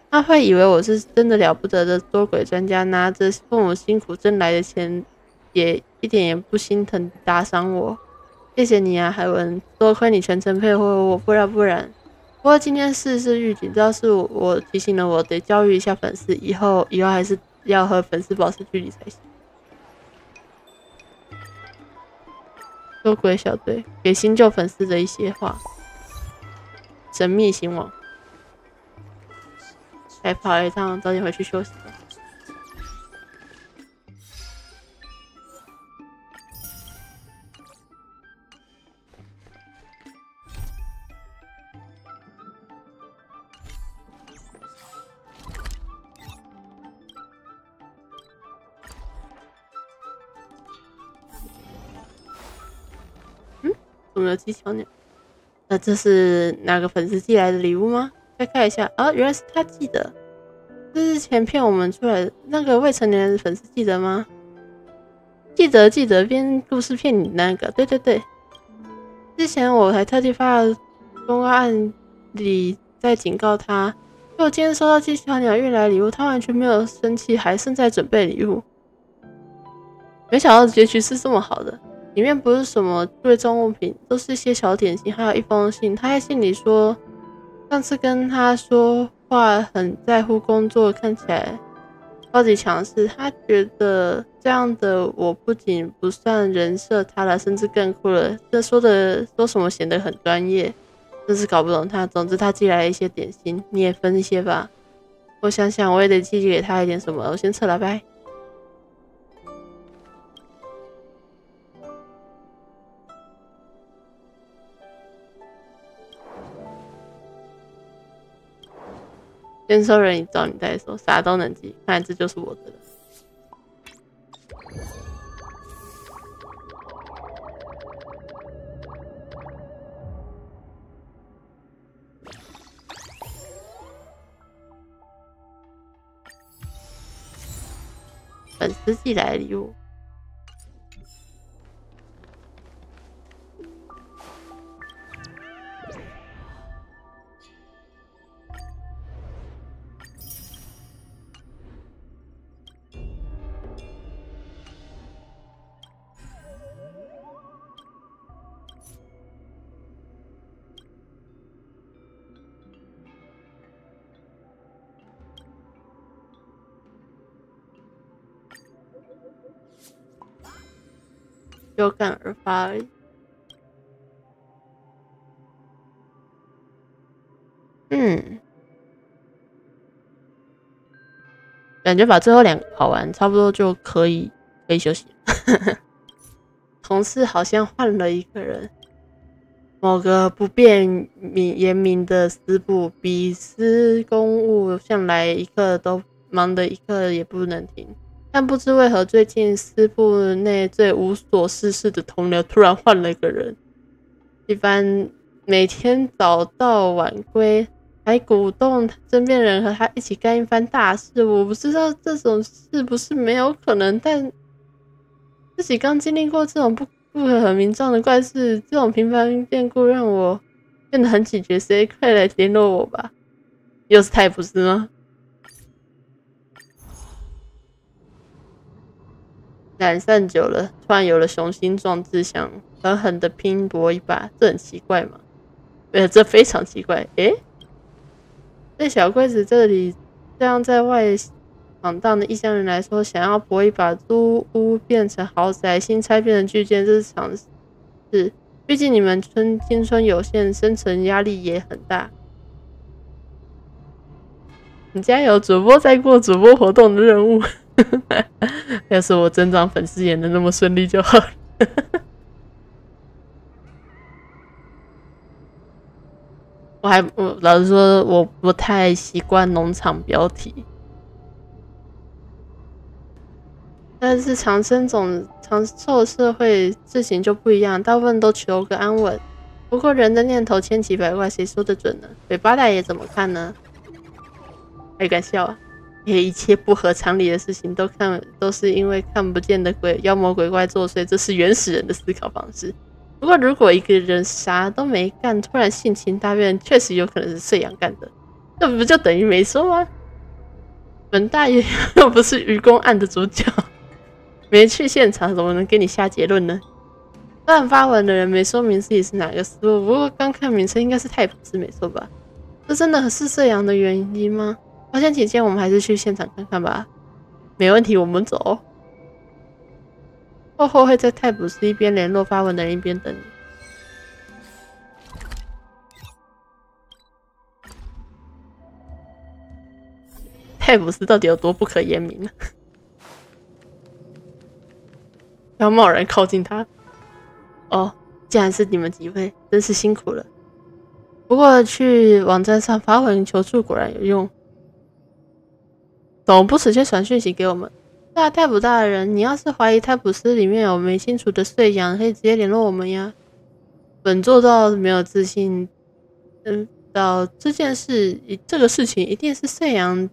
他会以为我是真的了不得的捉鬼专家，拿着父母辛苦挣来的钱，也一点也不心疼打赏我。谢谢你啊，海文，多亏你全程配合我，不然。不过今天事是预警，要是我提醒了我，得教育一下粉丝，以后还是要和粉丝保持距离才行。捉鬼小队给新旧粉丝的一些话，神秘行网。才跑了一趟，早点回去休息吧。怎么有机巧鸟？那这是哪个粉丝寄来的礼物吗？再看一下啊，原来是他寄的。这是前骗我们出来的那个未成年人的粉丝，记得吗？记得，编故事骗你那个，对。之前我还特地发了公告案里在警告他，结果今天收到机巧鸟运来礼物，他完全没有生气，还正在准备礼物。没想到结局是这么好的，里面不是什么贵重物品，都是一些小点心，还有一封信。他在信里说，上次跟他说话很在乎工作，看起来超级强势。他觉得这样的我不仅不算人设他了，甚至更酷了。这说什么显得很专业，真是搞不懂他。总之他寄来了一些点心，你也分一些吧。我想想，我也得寄给他一点什么。我先撤了，拜。先收人一招，你再说，啥都能寄，看来这就是我的了。粉丝寄来的礼物。有感而发而已。感觉把最后2个跑完，差不多就可以休息了。同事好像换了一个人，某个不便言明的师部，比司公务向来一刻都忙得一刻也不能停。但不知为何，最近师部内最无所事事的同僚突然换了一个人，一般每天早到晚归，还鼓动身边人和他一起干一番大事。我不知道这种事不是没有可能，但自己刚经历过这种不可名状的怪事，这种平凡变故让我变得很警觉。谁快来联络我吧？又是他，不是吗？懒散久了，突然有了雄心壮志，想狠狠的拼搏一把，这很奇怪吗？这非常奇怪。对小龟子这里这样在外闯荡的异乡人来说，想要搏一把租屋变成豪宅，新拆变成巨建，这是常事。毕竟你们青春有限，生存压力也很大。你加油，主播在过主播活动的任务。要是我增长粉丝也能那么顺利就好了。我老实说，我不太习惯农场标题，但是长寿社会事情就不一样，大部分都求个安稳。不过人的念头千奇百怪，谁说得准呢？北八大爷怎么看呢？还敢笑啊？一切不合常理的事情都是因为看不见的妖魔鬼怪作祟，这是原始人的思考方式。不过如果一个人啥都没干，突然性情大变，确实有可能是碎阳干的，这不就等于没说吗？本大爷又不是愚公案的主角，没去现场怎么能给你下结论呢？虽然发文的人没说明自己是哪个思路，不过刚看名称应该是太普斯没错吧？这真的是碎阳的原因吗？保险起见，我们还是去现场看看吧。没问题，我们走。后会在泰普斯一边联络发文的人一边等你。泰普斯到底有多不可言明呢？不要贸然靠近他。既然是你们几位，真是辛苦了。不过去网站上发文求助果然有用。怎么不直接传讯息给我们？对啊，泰普大人，你要是怀疑泰普斯里面有没清楚的碎阳，可以直接联络我们呀。本座倒没有自信，到这个事情一定是碎阳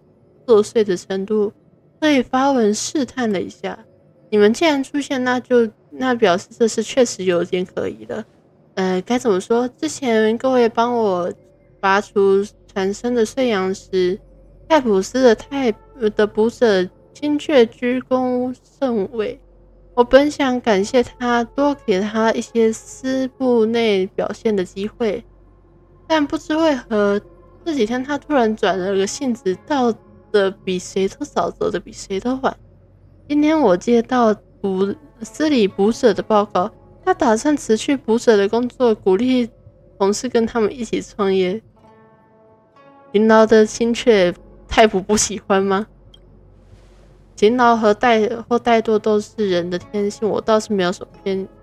作祟的程度，所以发文试探了一下。你们既然出现，那表示这事确实有点可疑了。该怎么说？之前各位帮我拔除产生的碎阳时，泰普斯的捕者亲确鞠躬甚伟。我本想感谢他，多给他一些私部内表现的机会，但不知为何这几天他突然转了个性子，到的比谁都早，走的比谁都晚。今天我接到司理捕者的报告，他打算辞去捕者的工作，鼓励同事跟他们一起创业。勤劳的亲确，太普不喜欢吗？勤劳和怠惰都是人的天性，我倒是没有什么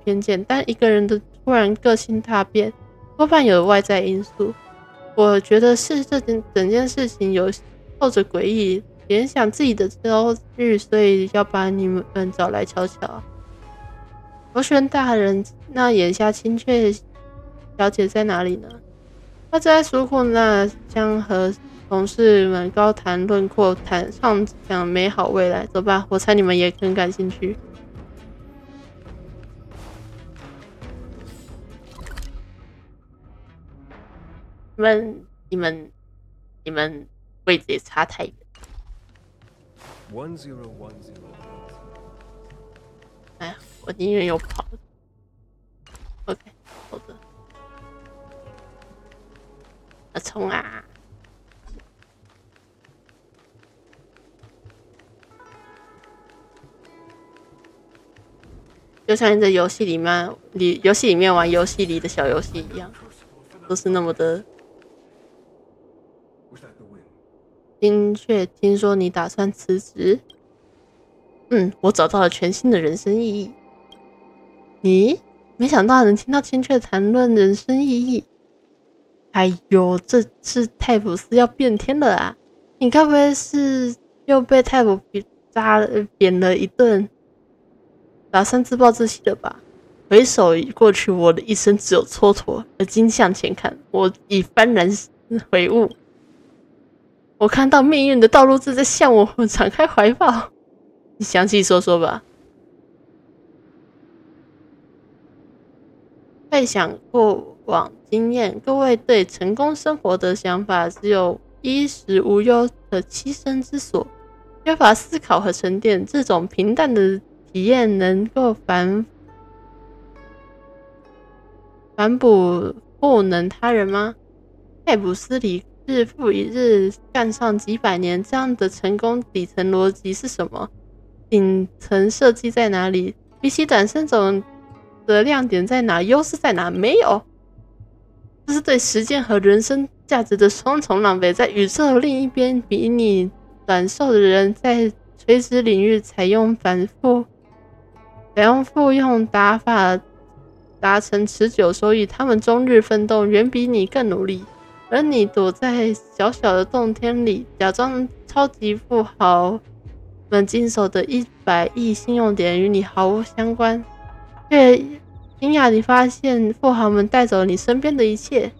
偏见，但一个人的突然个性大变，多半有外在因素。我觉得是整件事情有透着诡异，联想自己的遭遇，所以要把你们找来瞧瞧。螺旋大人，那眼下亲确小姐在哪里呢？她在书库那将和同事们高谈论阔，畅讲美好未来。走吧，我猜你们也很感兴趣。你们位置也差太远。1010。哎呀，我宁愿又跑了。OK， 好的。冲啊！就像在游戏里面玩游戏里的小游戏一样，都是那么的。听说你打算辞职？我找到了全新的人生意义。你没想到能听到亲确谈论人生意义。哎呦，这是泰普斯要变天了啊！你该不会是又被泰普扁了一顿，打算自暴自弃的吧？回首过去，我的一生只有蹉跎，而今向前看，我已幡然悔悟。我看到命运的道路正在向我敞开怀抱。你详细说说吧。回想过往经验，各位对成功生活的想法只有衣食无忧的栖身之所，缺乏思考和沉淀。这种平淡的体验能够反哺赋能他人吗？泰普斯里日复一日干上几百年，这样的成功底层逻辑是什么？顶层设计在哪里？比起短生种的亮点在哪？优势在哪？没有。这是对时间和人生价值的双重浪费。在宇宙另一边，比你短寿的人在垂直领域采用复用打法达成持久收益，他们终日奋斗，远比你更努力。而你躲在小小的洞天里，假装超级富豪们经手的100亿信用点与你毫无相关，却惊讶地发现富豪们带走你身边的一切。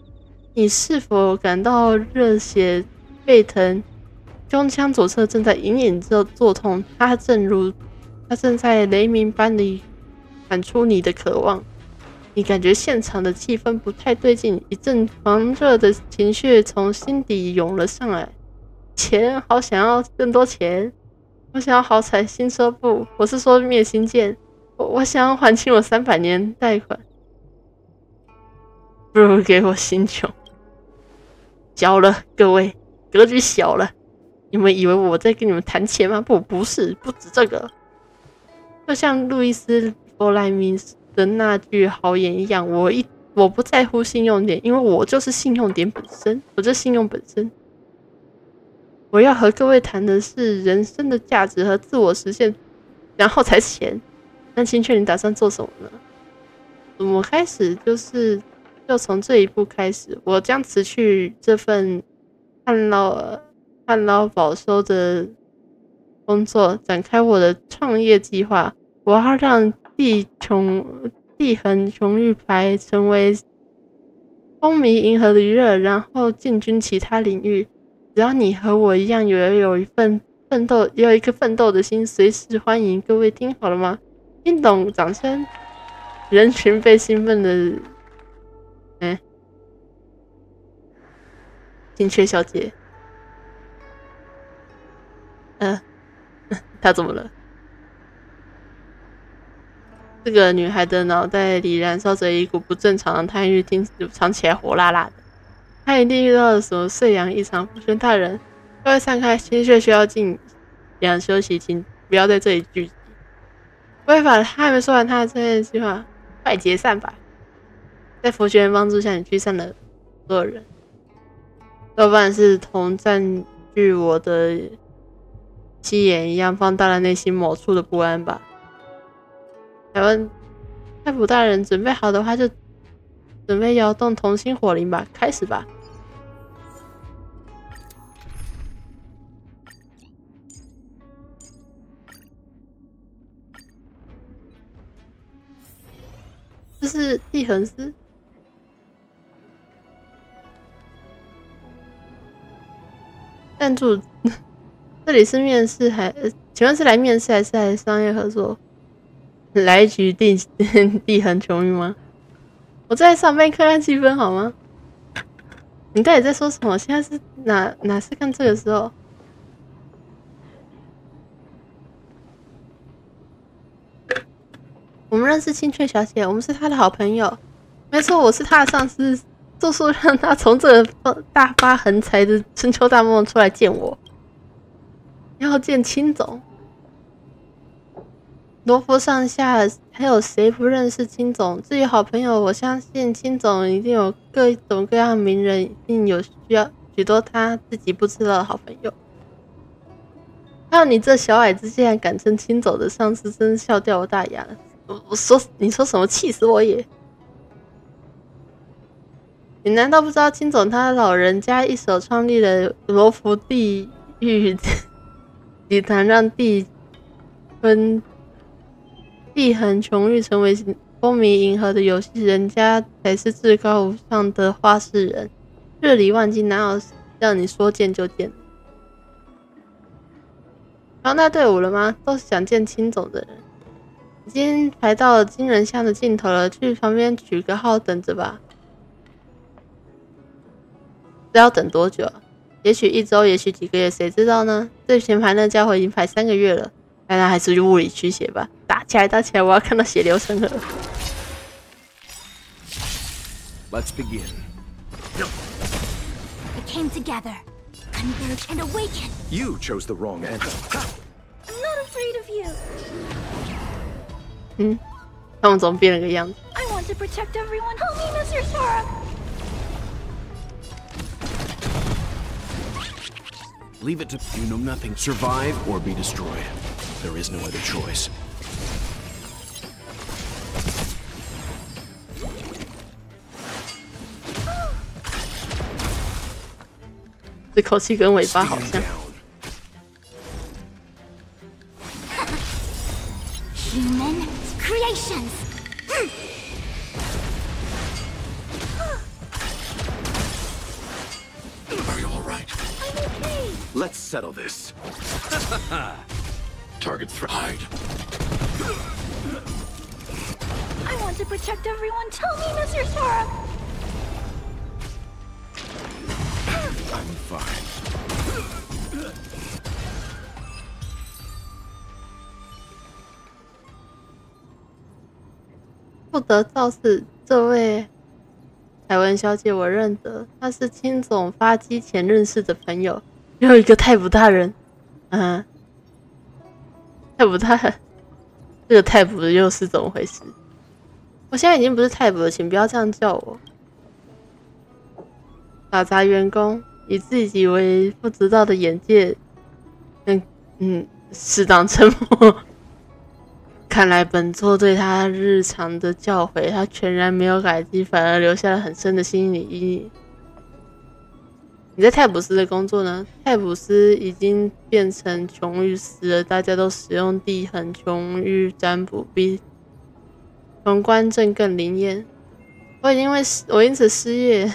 你是否感到热血沸腾？胸腔左侧正在隐隐作痛，它正在雷鸣般地喊出你的渴望。你感觉现场的气氛不太对劲，一阵狂热的情绪从心底涌了上来。钱，好想要更多钱！我想要豪财新车部，我是说灭星剑。我想要还清我300年贷款，不如给我星球。小了，各位，格局小了。你们以为我在跟你们谈钱吗？不是，不止这个。就像路易斯·弗莱明的那句豪言一样，我不在乎信用点，因为我就是信用点本身，我就是信用本身。我要和各位谈的是人生的价值和自我实现，然后才钱。那青雀，你打算做什么呢？怎么开始？就从这一步开始，我将辞去这份旱涝保收的工作，展开我的创业计划。我要让地衡琼玉牌成为风靡银河的娱乐，然后进军其他领域。只要你和我一样有一个奋斗的心，随时欢迎。各位听好了吗？听懂？掌声！人群被兴奋的，青雀小姐，她怎么了？这个女孩的脑袋里燃烧着一股不正常的贪欲，尝起来火辣辣的。她一定遇到了什么碎阳异常。福轩大人，各位散开，青雀需要静养休息，请不要在这里聚集。违法，他还没说完他的这件计划，快解散吧！在佛学院帮助下，你驱散了所有人，多半是同占据我的七眼一样，放大了内心某处的不安吧。台湾太普大人准备好的话，就准备摇动同心火灵吧，开始吧！这是地衡斯，赞助。这里是面试请问是来面试还是来商业合作？来一局地衡琼玉吗？我在上班看看气氛好吗？你到底在说什么？现在是哪是看这个时候？我们认识青雀小姐，我们是她的好朋友。没错，我是她的上司，做出让她从这个大发横财的春秋大梦出来见我。要见青总，罗浮上下还有谁不认识青总？至于好朋友，我相信青总一定有各种各样的名人，一定有需要许多他自己不知道的好朋友。还有你这小矮子竟然敢称青总的上司，真是笑掉我大牙了。你说什么？气死我也！你难道不知道青总他老人家一手创立了罗浮地狱集团，让地衡琼玉成为风靡银河的游戏，人家才是至高无上的话事人，日理万机，哪有让你说见就见？然后那队伍了吗？都是想见青总的人，已经排到了金人像的尽头了，去旁边取个号等着吧。这要等多久啊？也许1周，也许几个月，谁知道呢？最前排那家伙已经排3个月了。但他还是物理驱邪吧，打起来，我要看到血流成河。Let's begin. We came together, converge and awaken. You chose the wrong enemy. I'm not afraid of you. 他们怎么变了个样子？ I want to protect everyone. Help me, Mr. Sora. Leave it to you know nothing. Survive or be destroyed. There is no other choice. 这口气跟尾巴好像。Human creations. Are you all right? I'm okay. Let's settle this. Target hide. I want to protect everyone. Tell me, Mr. Sora. I'm fine. 不得造次，这位凯文小姐我认得，她是青总发机前认识的朋友。又一个太捕大人，太捕大人，这个太捕又是怎么回事？我现在已经不是太捕了，请不要这样叫我。打杂员工以自己为不知道的眼界，适当沉默。看来本座对他日常的教诲，他全然没有改进，反而留下了很深的心理阴影。你在泰普斯的工作呢？泰普斯已经变成琼玉斯了，大家都使用地衡琼玉占卜，比宏观阵更灵验。我因此失业。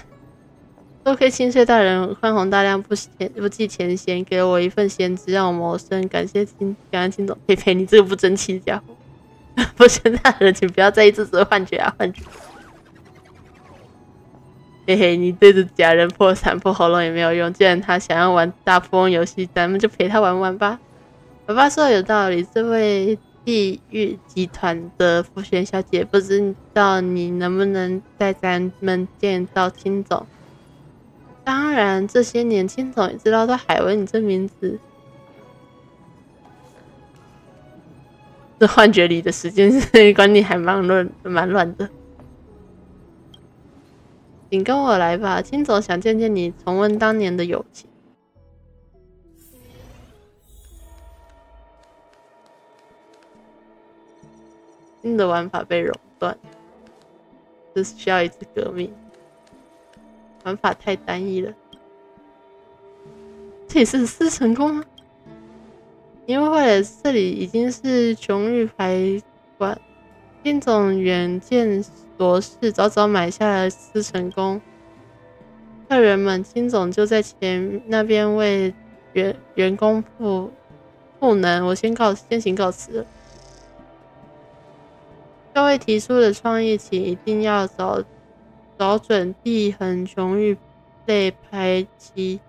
多亏清岁大人宽宏大量，不计前嫌，给了我一份闲职让我谋生。感恩金总，佩佩，你这个不争气的家伙！不是大人，请不要在意这只是幻觉啊，幻觉。嘿嘿，你对着假人破产破喉咙也没有用。既然他想要玩大富翁游戏，咱们就陪他玩玩吧。爸爸说的有道理，这位地狱集团的傅璇小姐，不知道你能不能带咱们见到青总？当然，这些年青总也知道到海文你这名字。这幻觉里的时间观念还蛮乱的。请跟我来吧，青总想见见你，重温当年的友情。新的玩法被垄断，这需要一次革命。玩法太单一了，这也是4成功吗？因为会了，这里已经是琼玉牌馆，金总远见所示，早早买下了4成功。客人们，金总就在前那边为员工赋能，我先行告辞了。各位提出的创意，请一定要找准地衡琼玉类棋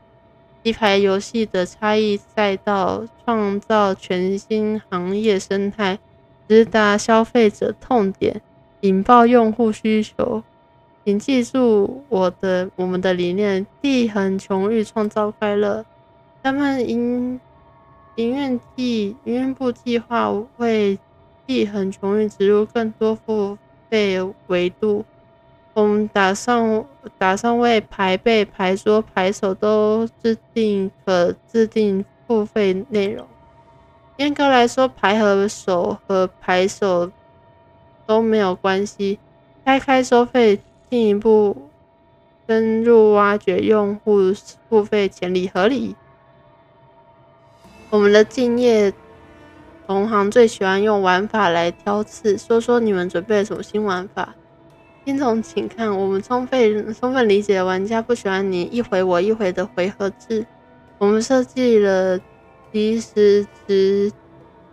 牌游戏的差异赛道，创造全新行业生态，直达消费者痛点，引爆用户需求。请记住我们的理念：地衡琼玉创造快乐。他们营运部计划为地衡琼玉植入更多付费维度。我们打算为牌背、牌桌、牌手都可制定付费内容。严格来说，牌和手和牌手都没有关系。开收费，进一步深入挖掘用户付费潜力，合理。我们的敬业同行最喜欢用玩法来挑刺，说说你们准备了什么新玩法？金总，请看，我们充分理解玩家不喜欢你一回我一回的回合制。我们设计了即时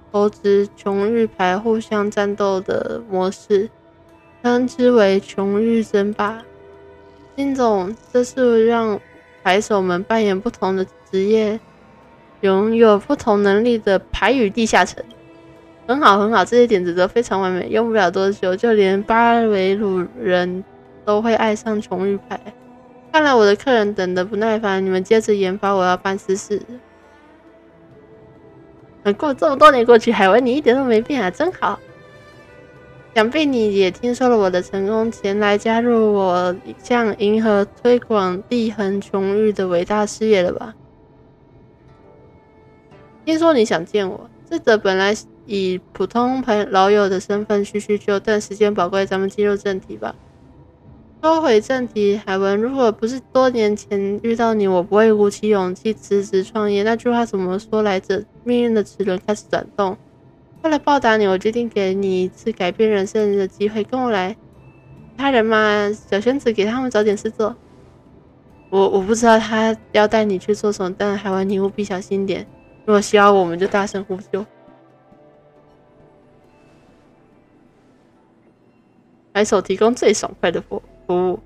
投掷琼玉牌互相战斗的模式，称之为琼玉争霸。金总，这是让牌手们扮演不同的职业，拥有不同能力的牌与地下城。很好很好，这些点子都非常完美，用不了多久，就连巴维鲁人都会爱上琼玉牌。看来我的客人等得不耐烦，你们接着研发，我要办私事。过这么多年过去，海文你一点都没变啊，真好。想必你也听说了我的成功，前来加入我向银河推广地恒琼玉的伟大事业了吧？听说你想见我，这则本来以普通老友的身份叙叙旧，但时间宝贵，咱们进入正题吧。说回正题，海文，如果不是多年前遇到你，我不会鼓起勇气辞职创业。那句话怎么说来着？命运的齿轮开始转动。为了报答你，我决定给你一次改变人生的机会，跟我来。他人嘛，小仙子给他们找点事做。我不知道他要带你去做什么，但海文你务必小心点。如果需要我们就大声呼救。买手提供最爽快的服务。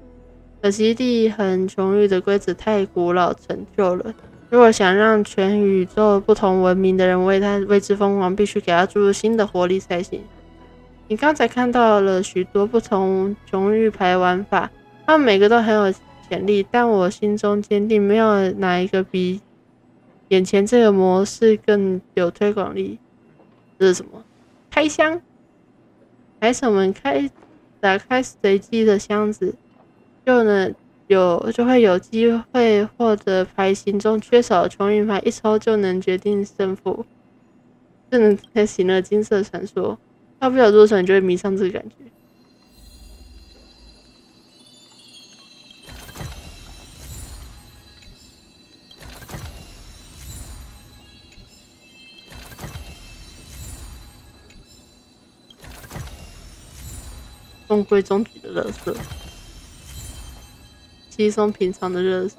可惜地恒琼玉的规则太古老陈旧了，如果想让全宇宙不同文明的人为他为之疯狂，必须给他注入新的活力才行。你刚才看到了许多不同琼玉牌玩法，他们每个都很有潜力，但我心中坚定，没有哪一个比眼前这个模式更有推广力。这是什么？开箱！牌手们打开随机的箱子，就会有机会获得牌型中缺少的琼玉牌，一抽就能决定胜负。这能开启了金色传说，花不了多久你就会迷上这个感觉。中规中矩的垃圾，稀松平常的垃圾，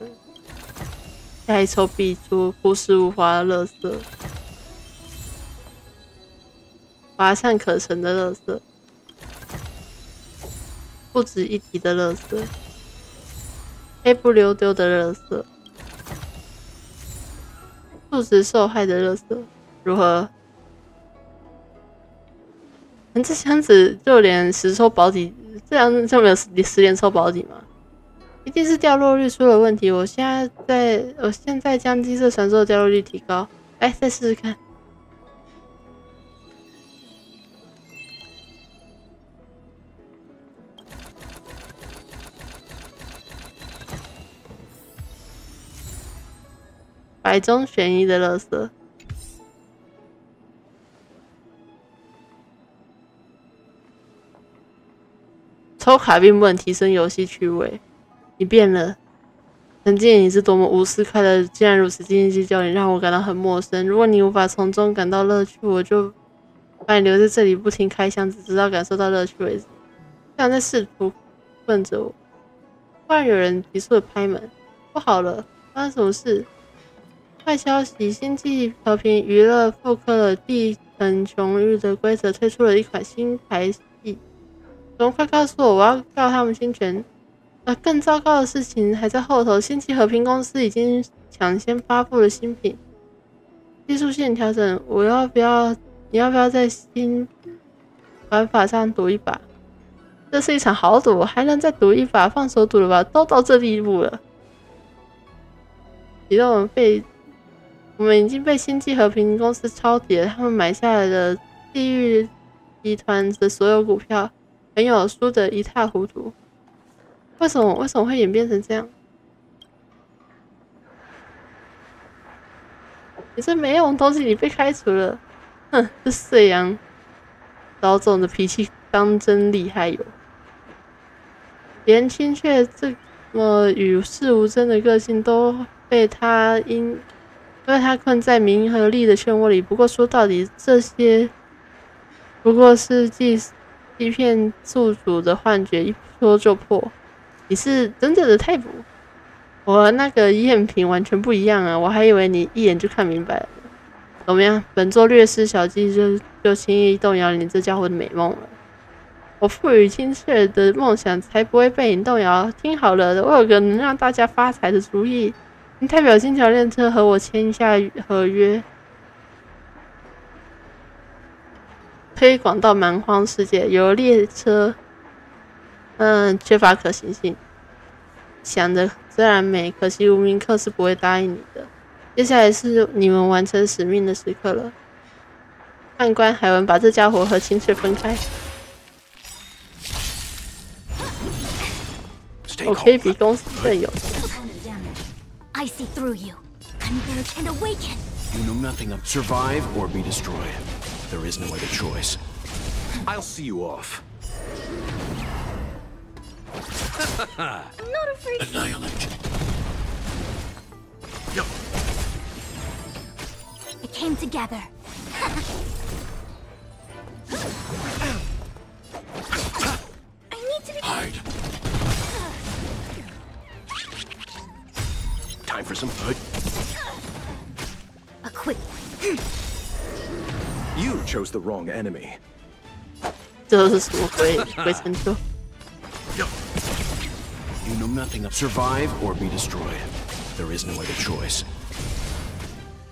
下一抽必出朴实无华的垃圾，乏善可陈的垃圾，不值一提的垃圾，黑不溜丢的垃圾，素质受害的垃圾，如何？这箱子就连10抽保底，这样就没有10连抽保底吗？一定是掉落率出了问题。我现在将金色传说的掉落率提高，来再试试看。百中选一的垃圾。抽卡并不能提升游戏趣味。你变了，曾经你是多么无私快乐，竟然如此斤斤计较，你让我感到很陌生。如果你无法从中感到乐趣，我就把你留在这里，不停开箱子，直到感受到乐趣为止。这样在试图问着我。突然有人急速的拍门，不好了，发生什么事？坏消息！星际和平娱乐复刻了地恒琼玉的规则，推出了一款新牌系。总快告诉我，我要告他们侵权！更糟糕的事情还在后头。星际和平公司已经抢先发布了新品，技术性调整。你要不要在新玩法上赌一把？这是一场豪赌，还能再赌一把？放手赌了吧，都到这地步了。觉得我们已经被星际和平公司抄底了，他们买下来了地狱集团的所有股票，很有输得一塌糊涂。为什么会演变成这样？你这没用的东西，你被开除了！哼，这碎羊老总的脾气当真厉害哟，连青雀这么与世无争的个性都被他困在名和利的漩涡里。不过说到底，这些不过是欺骗宿主的幻觉，一说就破。你是真正的太捕，我那个赝品完全不一样啊！我还以为你一眼就看明白了。怎么样，本座略施小计就轻易动摇你这家伙的美梦了？我赋予青雀的梦想才不会被你动摇。听好了，我有个能让大家发财的主意。你代表金桥列车和我签一下合约。推广到蛮荒世界，有列车，缺乏可行性。想着虽然美，可惜无名客是不会答应你的。接下来是你们完成使命的时刻了。判官海文把这家伙和青雀分开。我可以比公司更有钱。I see through you. Converge and awaken. You know nothing of survive or be destroyed. There is no other choice. I'll see you off. I'm not afraid. Annihilate. It came together. I need to be. Hide. Time for some food. A quick. You chose the wrong enemy. 这是什么鬼成就？ You know nothing of survive or be destroyed. There is no other choice.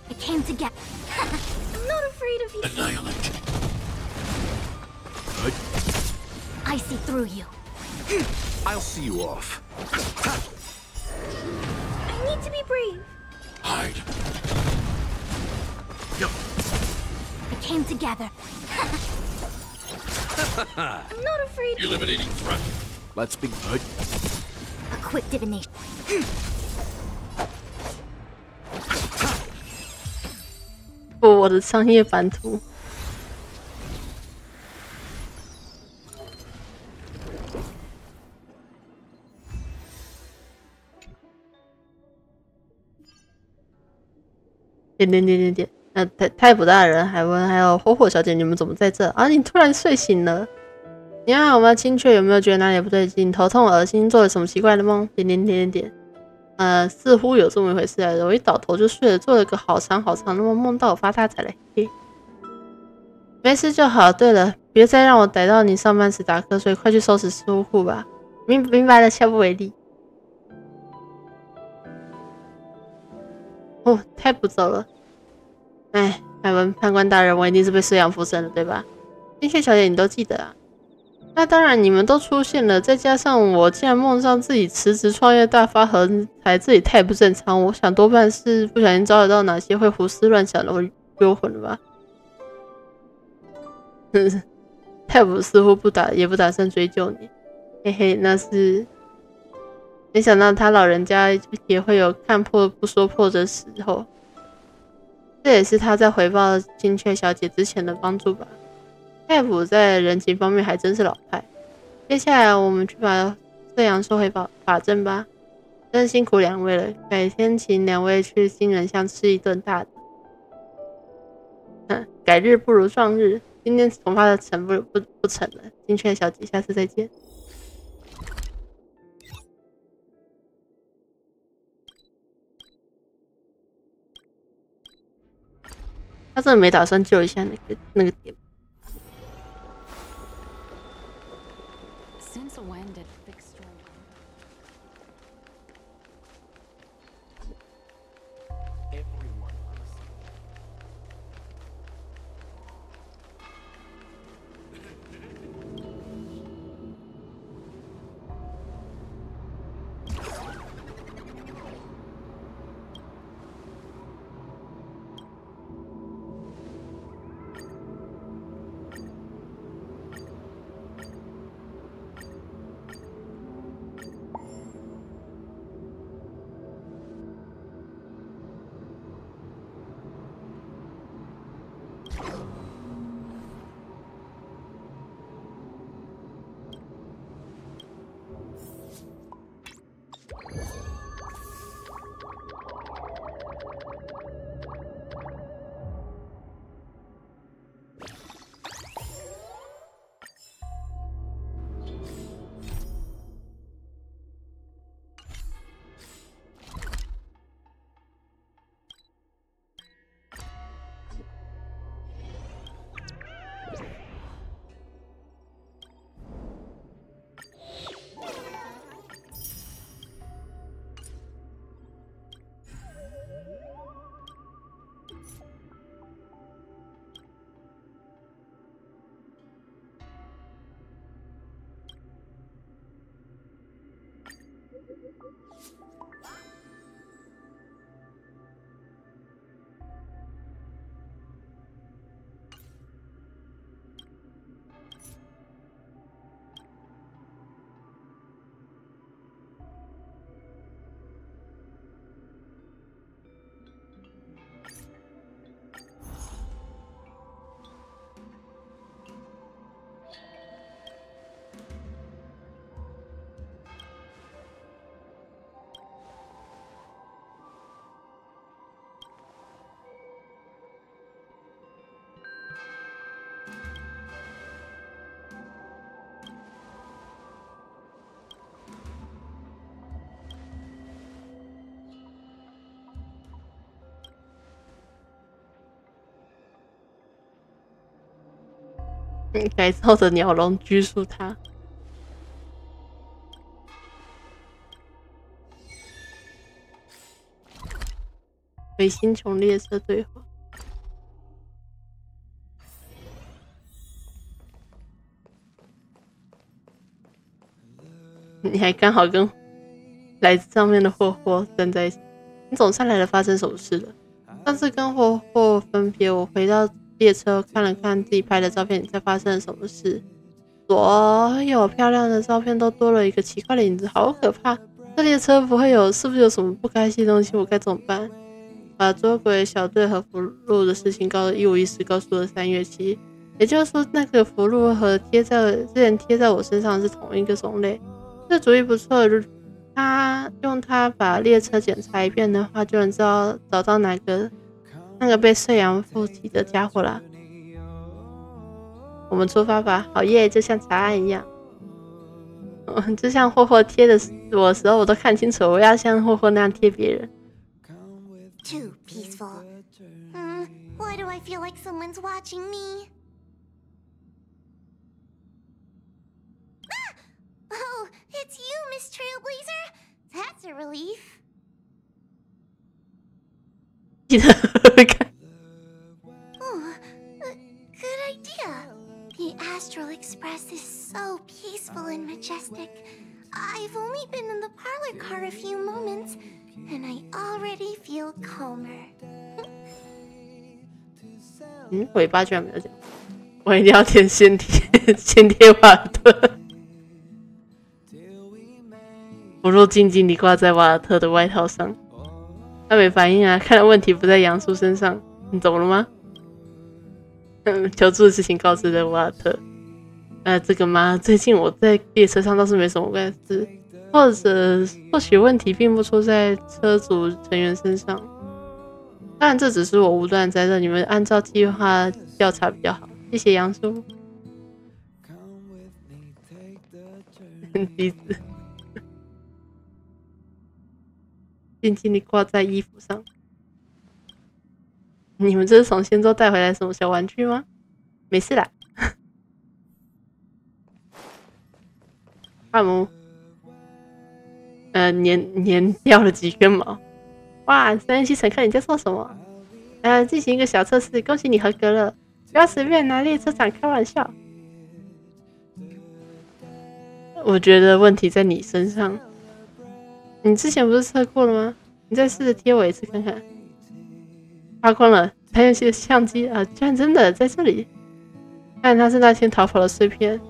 It came together. I'm not afraid of you. Annihilate. Good. I see through you. I'll see you off. I need to be brave. Hide. It came together. I'm not afraid. Eliminating threat. Let's be good. A quick divination. 不，我的商业版图。点。那太普大人、海文还有火火小姐，你们怎么在这啊？你突然睡醒了。你还好吗？青雀有没有觉得哪里不对劲？头痛、恶心，做了什么奇怪的梦？似乎有这么一回事来着。我一倒头就睡了，做了个好长的梦，梦到我发大财了。嘿，没事就好。对了，别再让我逮到你上班时打瞌睡，快去收拾食物库吧。明白了，下不为例。哦，太不走了。哎，海文判官大人，我一定是被收养附身了，对吧？青雀小姐，你都记得啊？那当然，你们都出现了，再加上我竟然梦上自己辞职创业大发横财，这也太不正常。我想多半是不小心招惹到哪些会胡思乱想的幽魂了吧？太卜似乎也不打算追究你，嘿嘿，那是没想到他老人家也会有看破不说破的时候。这也是他在回报青雀小姐之前的帮助吧。太卜在人情方面还真是老派。接下来我们去把这阳收回法阵吧。真辛苦两位了，改天请两位去新人巷吃一顿大的。改日不如撞日，今天恐怕成不成了。青雀小姐，下次再见。他真的没打算救一下那个点。Since when did fixed 改造的鸟笼拘束他。与星穹列车对话。你还刚好跟来自上面的霍霍站在一起。你总算来了，发生什么事了？上次跟霍霍分别，我回到列车看了看自己拍的照片，你猜发生了什么事？所有漂亮的照片都多了一个奇怪的影子，好可怕！这列车不会有，是不是有什么不该信的东西？我该怎么办？把捉鬼小队和符箓的事情一五一十告诉了3月7，也就是说，那个符箓和之前贴在我身上是同一个种类。这主意不错，用它把列车检查一遍的话，就能找到那个被碎阳附体的家伙啦。我们出发吧！好耶，就像查案一样。就像霍霍贴的我的时候，我都看清楚，我要像霍霍那样贴别人。Too peaceful. Why do I feel like someone's watching me? Oh, it's you, Miss Trailblazer. That's a relief. Oh, good idea. The Astral Express is so peaceful and majestic. I've only been in the parlor car a few moments, and I already feel calmer. 尾巴居然没有讲，我一定要填先贴瓦尔特。符箓静静地挂在瓦尔特的外套上，他没反应啊，看来问题不在杨叔身上。你怎么了吗？求助的事情告知了瓦尔特。这个嘛，最近我在列车上倒是没什么怪事，或许问题并不出在车组成员身上。当然，这只是我武断猜测，你们按照计划调查比较好。谢谢杨叔。笛子静静地挂在衣服上。你们这是从仙州带回来什么小玩具吗？没事啦。汉姆，粘掉了几根毛。哇，3月7乘客，你在做什么？进行一个小测试，恭喜你合格了。不要随便拿列车长开玩笑。我觉得问题在你身上。你之前不是测过了吗？你再试着贴我一次看看。发光了，3月7的相机啊，居然真的在这里。看他是那天逃跑的碎片。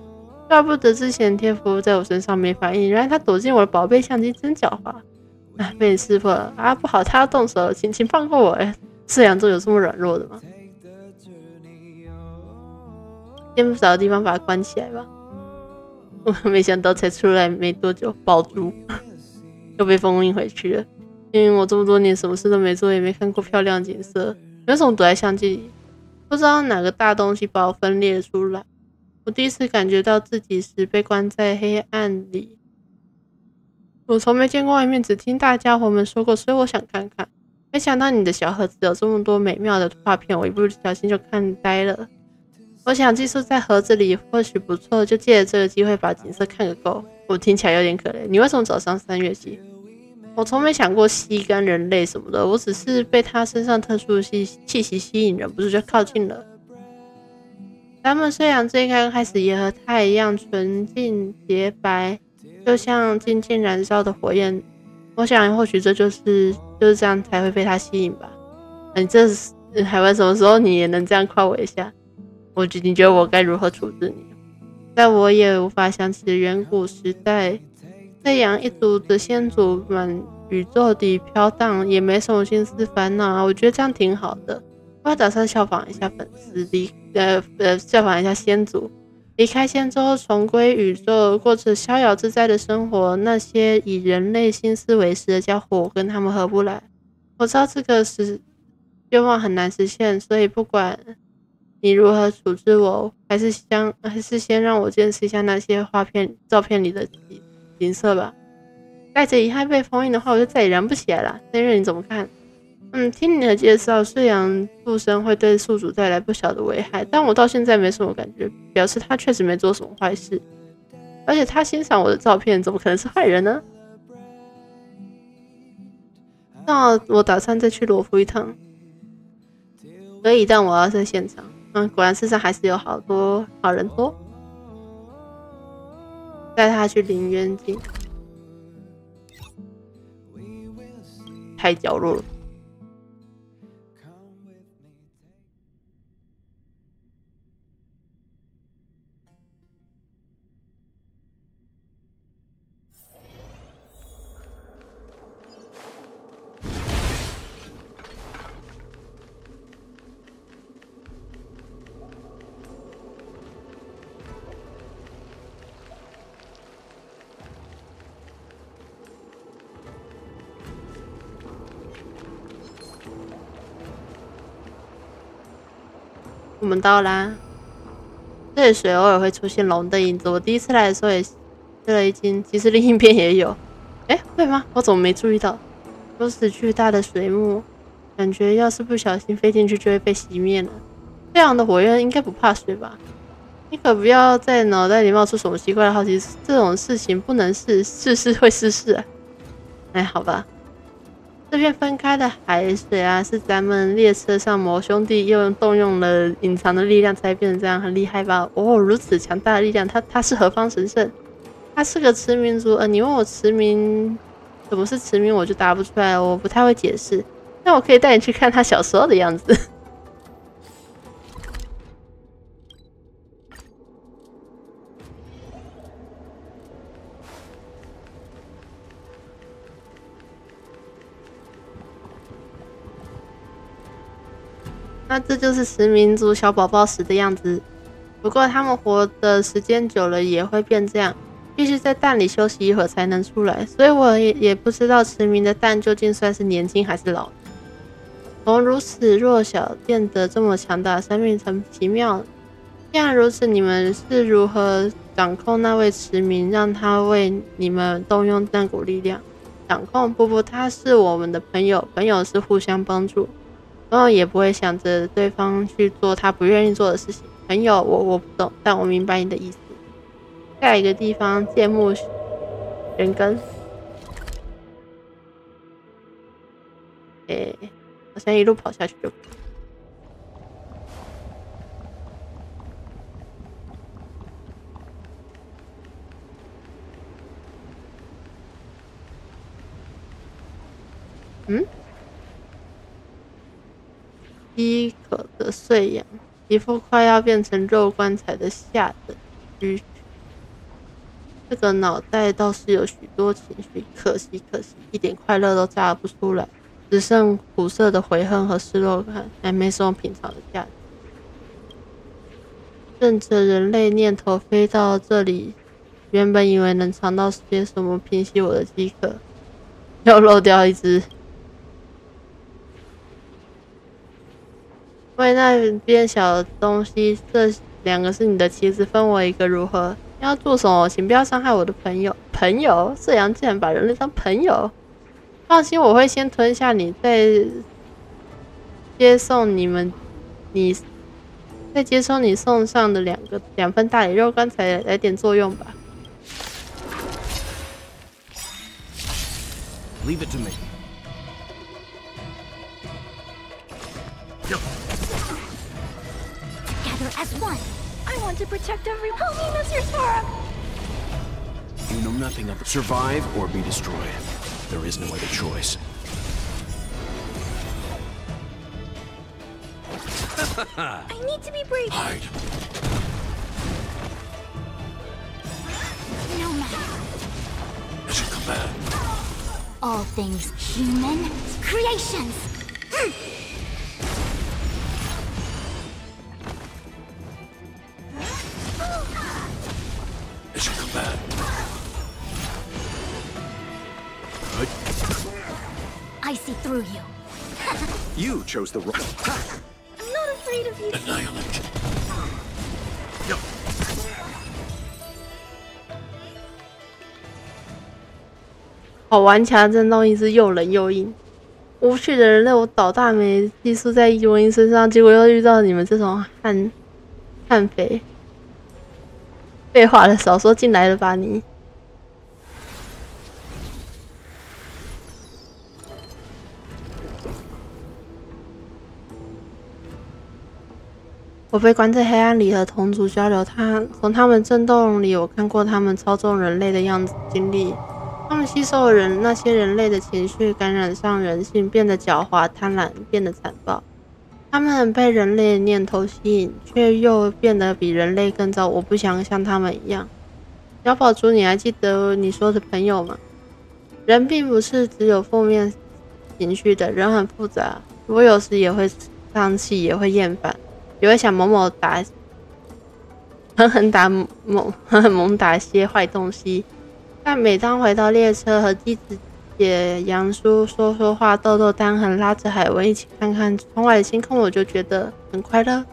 怪不得之前贴符在我身上没反应，原来他躲进我的宝贝相机，真狡猾！被你识破了啊！不好，他要动手了，请放过我！饲养中有这么软弱的吗？先不找个地方把它关起来吧。我没想到才出来没多久，爆珠又被封印回去了。因为我这么多年什么事都没做，也没看过漂亮景色，有什么躲在相机里，不知道哪个大东西把我分裂出来。我第一次感觉到自己时被关在黑暗里，我从没见过外面，只听大家伙们说过，所以我想看看。没想到你的小盒子有这么多美妙的画片，我一不小心就看呆了。我想寄宿在盒子里或许不错，就借着这个机会把景色看个够。我听起来有点可怜，你为什么找上3月7？我从没想过吸干人类什么的，我只是被他身上特殊的气息吸引，忍不住就靠近了。咱们虽然最刚开始也和他一样纯净洁白，就像静静燃烧的火焰，我想或许这就是这样才会被他吸引吧。你这海文什么时候你也能这样夸我一下？你觉得我该如何处置你？在我也无法想起远古时代，太阳一族的先祖满宇宙地飘荡，也没什么心思烦恼啊。我觉得这样挺好的。我打算效仿一下粉丝，效仿一下先祖，离开仙州，重归宇宙，过着逍遥自在的生活。那些以人类心思为食的家伙，我跟他们合不来。我知道这个愿望很难实现，所以不管你如何处置我，还是先让我见识一下那些照片里的景色吧。带着遗憾被封印的话，我就再也燃不起来了。那任你怎么看？听你的介绍，虽然附身会对宿主带来不小的危害，但我到现在没什么感觉，表示他确实没做什么坏事。而且他欣赏我的照片，怎么可能是坏人呢？那我打算再去罗浮一趟。可以，但我要在现场。果然世上还是有好多好人多。带他去林渊境，太角落了。我们到啦，这里水偶尔会出现龙的影子。我第一次来的时候也吃了一惊，其实另一边也有。会吗？我怎么没注意到？如此巨大的水幕，感觉要是不小心飞进去就会被熄灭了。这样的火焰应该不怕水吧？你可不要在脑袋里冒出什么奇怪的好奇，这种事情不能试会失事啊。好吧。这片分开的海水啊，是咱们列车上某兄弟动用了隐藏的力量才变成这样，很厉害吧？如此强大的力量，他是何方神圣？他是个驰民族。你问我驰民什么是驰民，我就答不出来，我不太会解释。那我可以带你去看他小时候的样子。那这就是驰民族小宝宝时的样子。不过他们活的时间久了也会变这样，必须在蛋里休息一会儿才能出来。所以我也不知道驰民的蛋究竟算是年轻还是老。从如此弱小变得这么强大，生命很奇妙。既然如此，你们是如何掌控那位驰民，让他为你们动用那股力量？掌控？不，他是我们的朋友，朋友是互相帮助。朋友也不会想着对方去做他不愿意做的事情。朋友，我不懂，但我明白你的意思。下一个地方，芥木人根。好像一路跑下去就。饥渴的碎羊，一副快要变成肉棺材的下等躯。这个脑袋倒是有许多情绪，可惜，一点快乐都榨不出来，只剩苦涩的悔恨和失落感，还没什么品尝的价值。顺着人类念头飞到这里，原本以为能尝到些什么平息我的饥渴，又漏掉一只。为那边小东西，这两个是你的棋子，分我一个如何？要做什么？请不要伤害我的朋友。朋友？这样竟然把人类当朋友？放心，我会先吞下你，再接送再接收你送上的两份大礼肉干才来点作用吧。Leave it to me. Together as one. I want to protect everyone. Help me, Monsieur Sparrow. You know nothing of it. Survive or be destroyed. There is no other choice. I need to be brave. Hide. No matter. Mission command. All things human creations. Mission command. I see through you. You chose the wrong. I'm not afraid of you. Annihilate. 好顽强的震动一直又冷又硬。无趣的人类，我倒大霉寄宿在伊文英身上，结果又遇到你们这种悍匪。废话了，少说，进来了吧你。我被关在黑暗里和同族交流，从他们震动里，我看过他们操纵人类的样子经历。他们吸收了那些人类的情绪，感染上人性，变得狡猾、贪婪，变得残暴。他们被人类的念头吸引，却又变得比人类更糟。我不想像他们一样。小宝珠，你还记得你说的朋友吗？人并不是只有负面情绪的，人很复杂。我有时也会丧气，也会厌烦，也会想狠狠猛打些坏东西。但每当回到列车和姬子姐、杨叔说话、逗逗单横，拉着海文一起看看窗外的星空，我就觉得很快乐。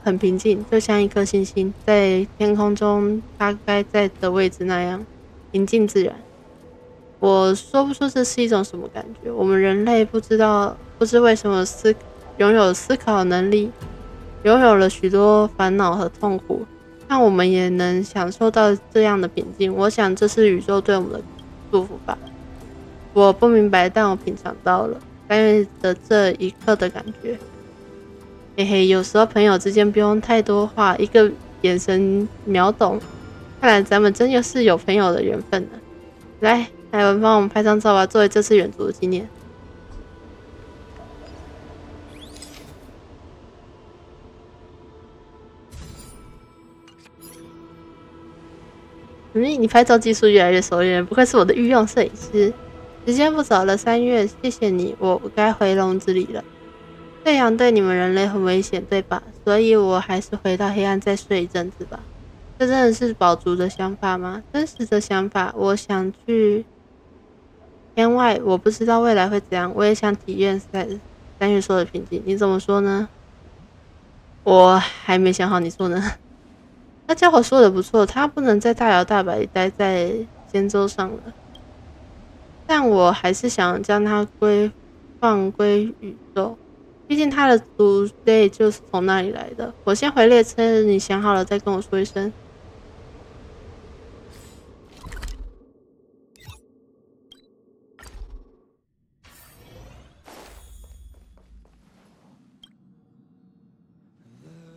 很平静，就像一颗星星在天空中它该在的位置那样平静自然。我说不出这是一种什么感觉。我们人类不知为什么拥有思考能力，拥有了许多烦恼和痛苦，但我们也能享受到这样的平静。我想这是宇宙对我们的祝福吧。我不明白，但我品尝到了3月的这一刻的感觉。嘿嘿，有时候朋友之间不用太多话，一个眼神秒懂。看来咱们真的是有朋友的缘分呢。来，海文帮我们拍张照吧，作为这次远足的纪念。你拍照技术越来越熟练，不愧是我的御用摄影师。时间不早了，3月，谢谢你，我该回笼子里了。太阳对你们人类很危险，对吧？所以我还是回到黑暗再睡一阵子吧。这真的是宝竹的想法吗？真实的想法。我想去天外，我不知道未来会怎样。我也想体验3月说的平静。你怎么说呢？我还没想好，你说呢？那家伙说的不错，他不能在大摇大摆待在仙舟上了。但我还是想将他放归宇宙。毕竟他的族类就是从那里来的。我先回列车，你想好了再跟我说一声。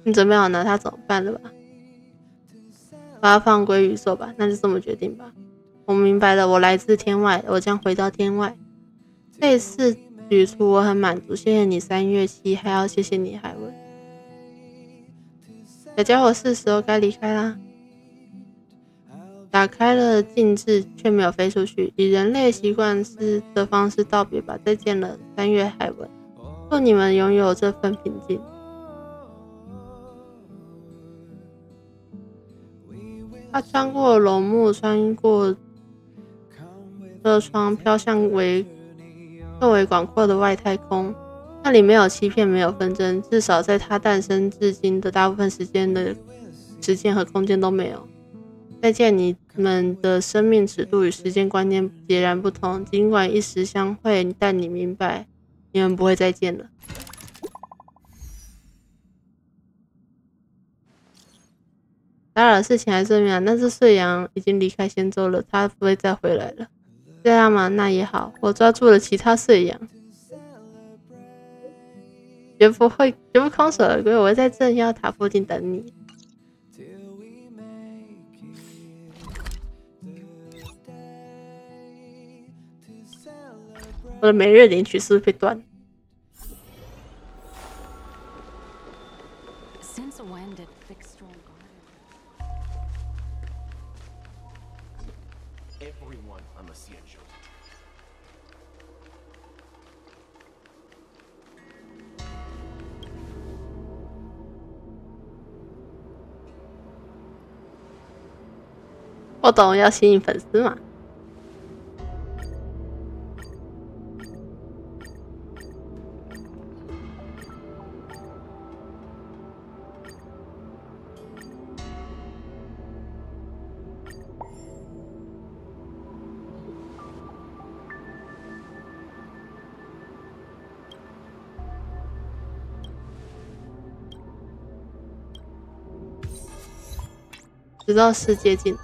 你准备好拿他怎么办了吧？把他放归宇宙吧，那就这么决定吧。我明白了，我来自天外，我将回到天外。这次举出我很满足，谢谢你3月7，还要谢谢你海文。小家伙是时候该离开啦。打开了禁制，却没有飞出去，以人类习惯的方式道别吧。再见了，3月海文。祝你们拥有这份平静。他穿过龙幕，穿过车窗，飘向更为广阔的外太空。那里没有欺骗，没有纷争，至少在他诞生至今的大部分时间和空间都没有。再见，你们的生命尺度与时间观念截然不同，尽管一时相会，但你明白，你们不会再见了。打扰的事情还是没有，但是睡阳已经离开仙舟了，他不会再回来了。这样吗？那也好，我抓住了其他睡阳，绝不空手而归。我会在镇妖塔附近等你。我的每日领取是不是被断？ Since when did Fixstrom Everyone on the Cienjo. “我懂，要吸引粉丝嘛。” 直到世界尽头。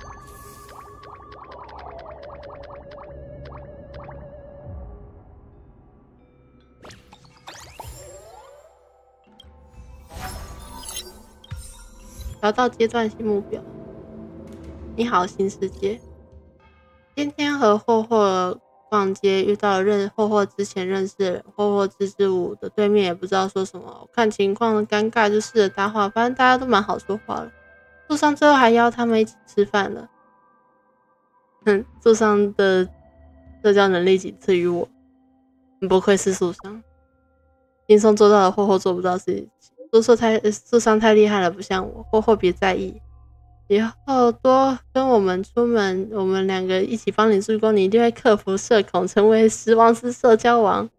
找到阶段性目标。你好，新世界。今天和霍霍逛街，遇到了霍霍之前认识的人，霍霍支支吾吾的，对面也不知道说什么。我看情况尴尬，就试着搭话，反正大家都蛮好说话了。路上最后还邀他们一起吃饭了。树上的社交能力仅次于我，不愧是树上，轻松做到了霍霍做不到的事情。树上太厉害了，不像我。霍霍别在意，以后多跟我们出门，我们2个一起帮你助攻，你一定会克服社恐，成为10王之社交王。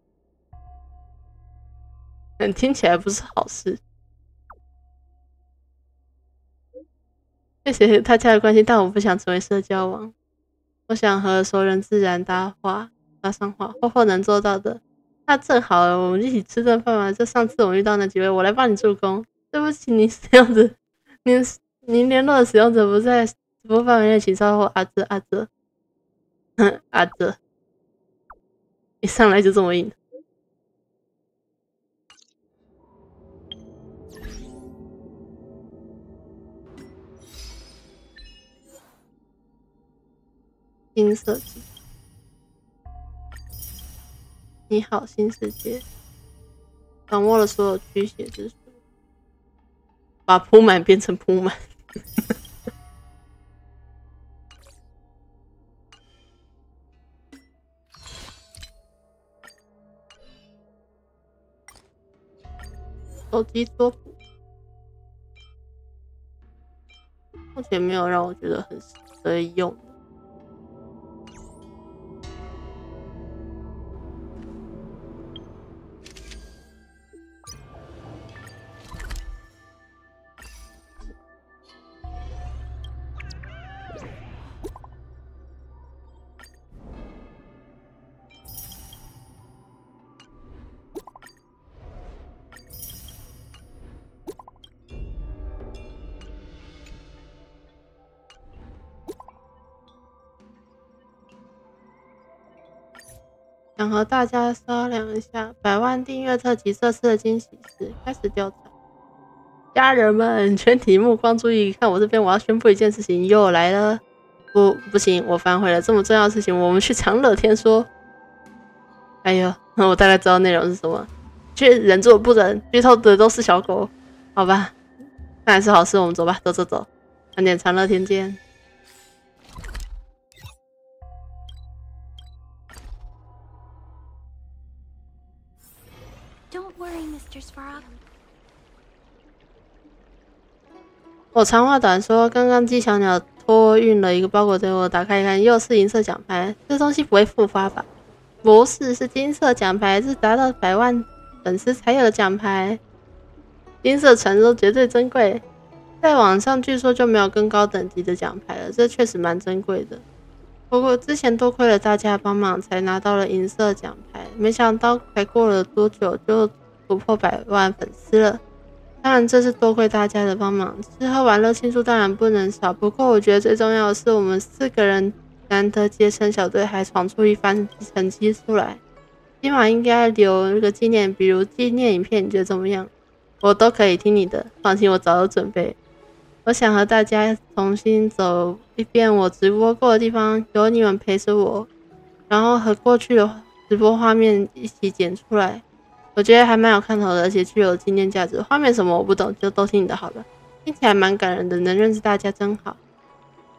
听起来不是好事。谢谢大家的关心，但我不想成为社交王。我想和熟人自然搭上话，霍霍能做到的。那正好，我们一起吃顿饭嘛。就上次我们遇到那几位，我来帮你助攻。对不起，您联络的使用者不在直播范围内，请稍后。阿泽，阿泽，一上来就这么硬。新设计。你好，新世界。掌握了所有驱邪之术，把铺满变成铺满。手机桌布，目前没有让我觉得很适合用。想和大家商量一下100万订阅特辑这次的惊喜是开始调查。家人们，全体目光注意看我这边，我要宣布一件事情又来了。不行，我反悔了，这么重要的事情我们去长乐天说。哎呦，我大概知道内容是什么，却忍住不忍，剧透的都是小狗。好吧，看来是好事，我们走吧，走，晚点长乐天见。Don't worry, Mr. Svarog. 我长话短说，刚刚鸡小鸟托运了一个包裹给我，打开一看，又是银色奖牌。这东西不会复发吧？不是，是金色奖牌，是达到100万粉丝才有的奖牌。金色传说绝对珍贵，在网上据说就没有更高等级的奖牌了，这确实蛮珍贵的。不过之前多亏了大家帮忙，才拿到了银色奖牌，没想到才过了多久就突破100万粉丝了。当然这是多亏大家的帮忙，吃喝玩乐庆祝当然不能少，不过我觉得最重要的是我们4个人难得结成小队，还闯出一番成绩出来，起码应该留个纪念，比如纪念影片，你觉得怎么样？我都可以听你的，放心，我早有准备。我想和大家重新走一遍我直播过的地方，有你们陪着我，然后和过去的直播画面一起剪出来，我觉得还蛮有看头的，而且具有纪念价值。画面什么我不懂，就都听你的好了。听起来蛮感人的，能认识大家真好。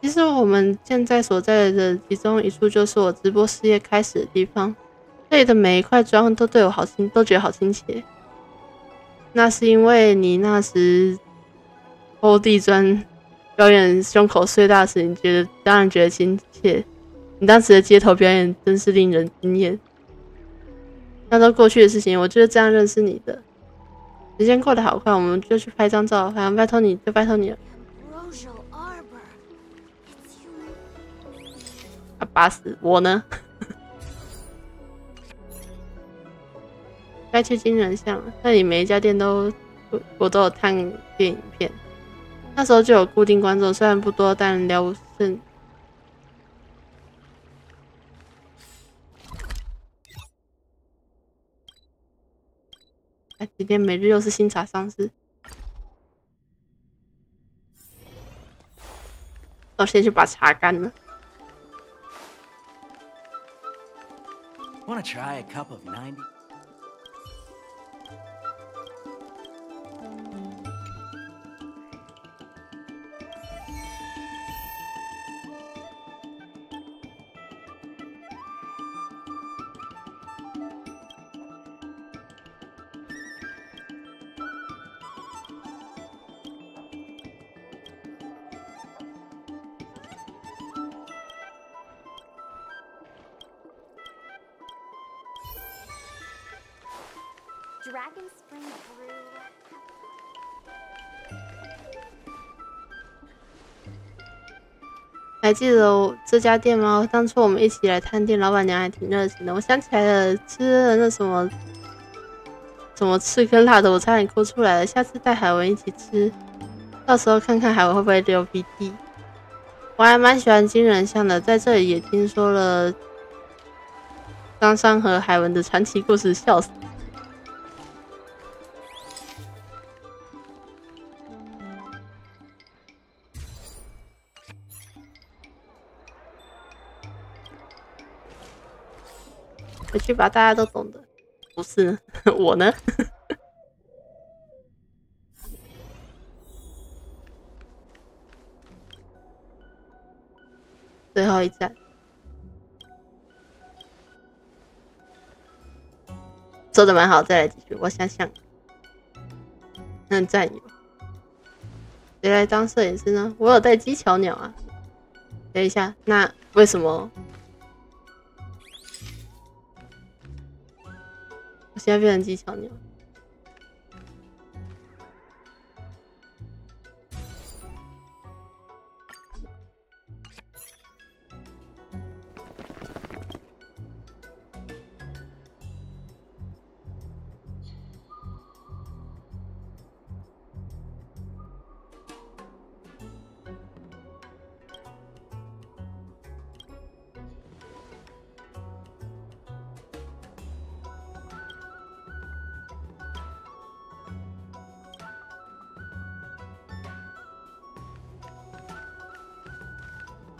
其实我们现在所在的其中一处就是我直播事业开始的地方，这里的每一块砖都对我好亲，都觉得好亲切。那是因为你那时抠地砖表演胸口碎大时，你当然觉得亲切。你当时的街头表演真是令人惊艳。那都过去的事情，我就是这样认识你的。时间过得好快，我们就去拍张照，还要拜托你，就拜托你了。巴死我呢？该去金人巷了，那里每一家店我都有探店影片，那时候就有固定观众，虽然不多，但了无甚。今天每日又是新茶上市，我先去把茶干了。Wanna try a cup of 90? 还记得这家店吗？当初我们一起来探店，老板娘还挺热情的。我想起来了，吃了那什么翅跟辣的，我差点哭出来了。下次带海文一起吃，到时候看看海文会不会流鼻涕。我还蛮喜欢金人巷的，在这里也听说了张商和海文的传奇故事，笑死。回去吧，大家都懂的。不是呢，我呢？最后一站，做的蛮好，再来继续。我想想，战友，谁来当摄影师呢？我有带机巧鸟啊。等一下，那为什么？我现在变成机巧鸟。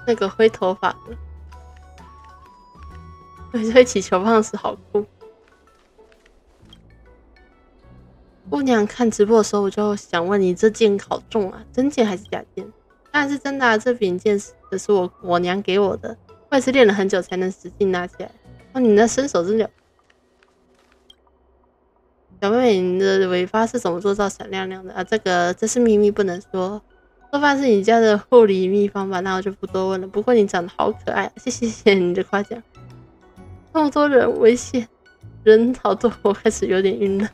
那个灰头发的，挥起球棒时好酷。姑娘看直播的时候，我就想问你，这剑好重啊，真剑还是假剑？当然是真的啊，这柄剑是我娘给我的，我也是练了很久才能使劲拿起来。哦，你那身手真了。小妹妹，你的尾巴是怎么做到闪亮亮的啊？这是秘密，不能说。做饭是你家的护理秘方吧？那我就不多问了。不过你长得好可爱，谢谢你的夸奖。那么多人危险，人好多，我开始有点晕了。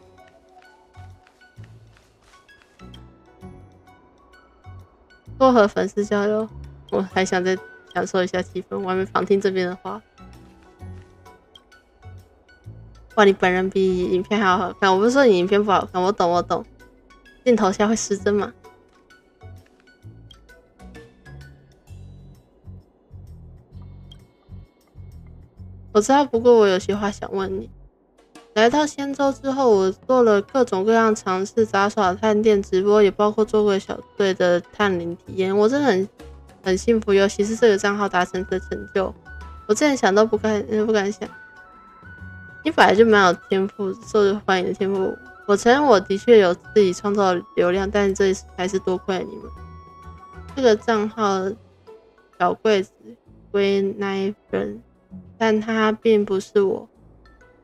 多和粉丝交流，我还想再享受一下气氛，我还没旁听这边的话。哇，你本人比影片还要好看！我不是说你影片不好看，我懂。镜头下会失真嘛？我知道，不过我有些话想问你。来到仙州之后，我做了各种各样尝试，杂耍、探店、直播，也包括做过小队的探灵体验。我真的很幸福，尤其是这个账号达成的成就，我之前想都不敢想。你本来就蛮有天赋，受欢迎的天赋。我承认我的确有自己创造流量，但这还是多亏了你们。这个账号小柜子归奈人，但它并不是我，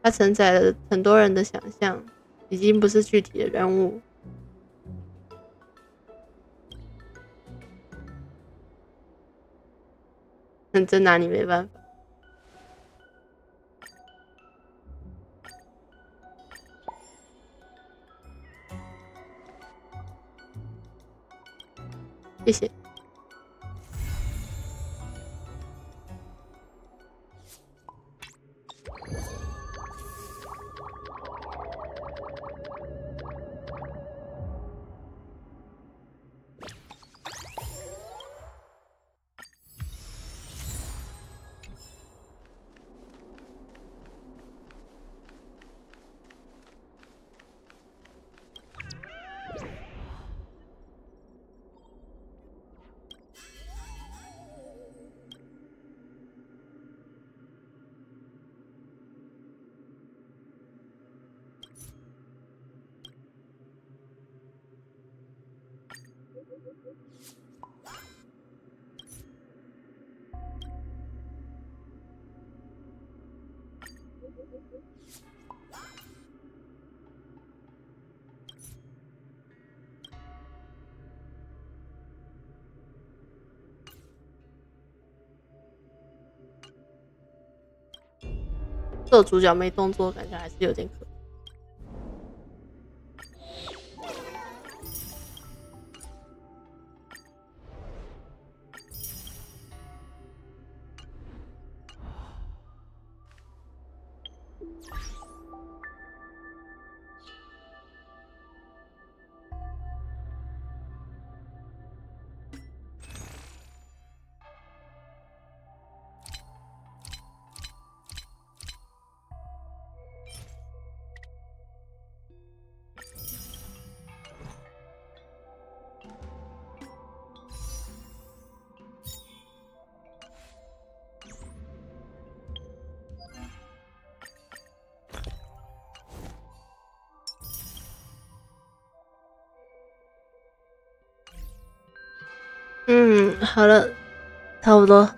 它承载了很多人的想象，已经不是具体的人物。真拿你没办法。谢谢。这主角没动作，感觉还是有点可惜。好了，差不多。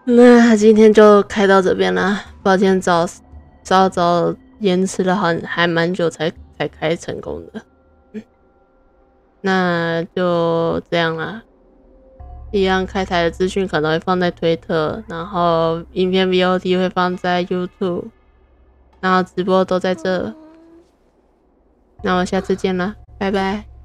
那今天就开到这边啦。抱歉，早延迟了还蛮久才开成功的。那就这样啦。一样开台的资讯可能会放在推特，然后影片 VOD 会放在 YouTube， 然后直播都在这。那我下次见啦，拜拜。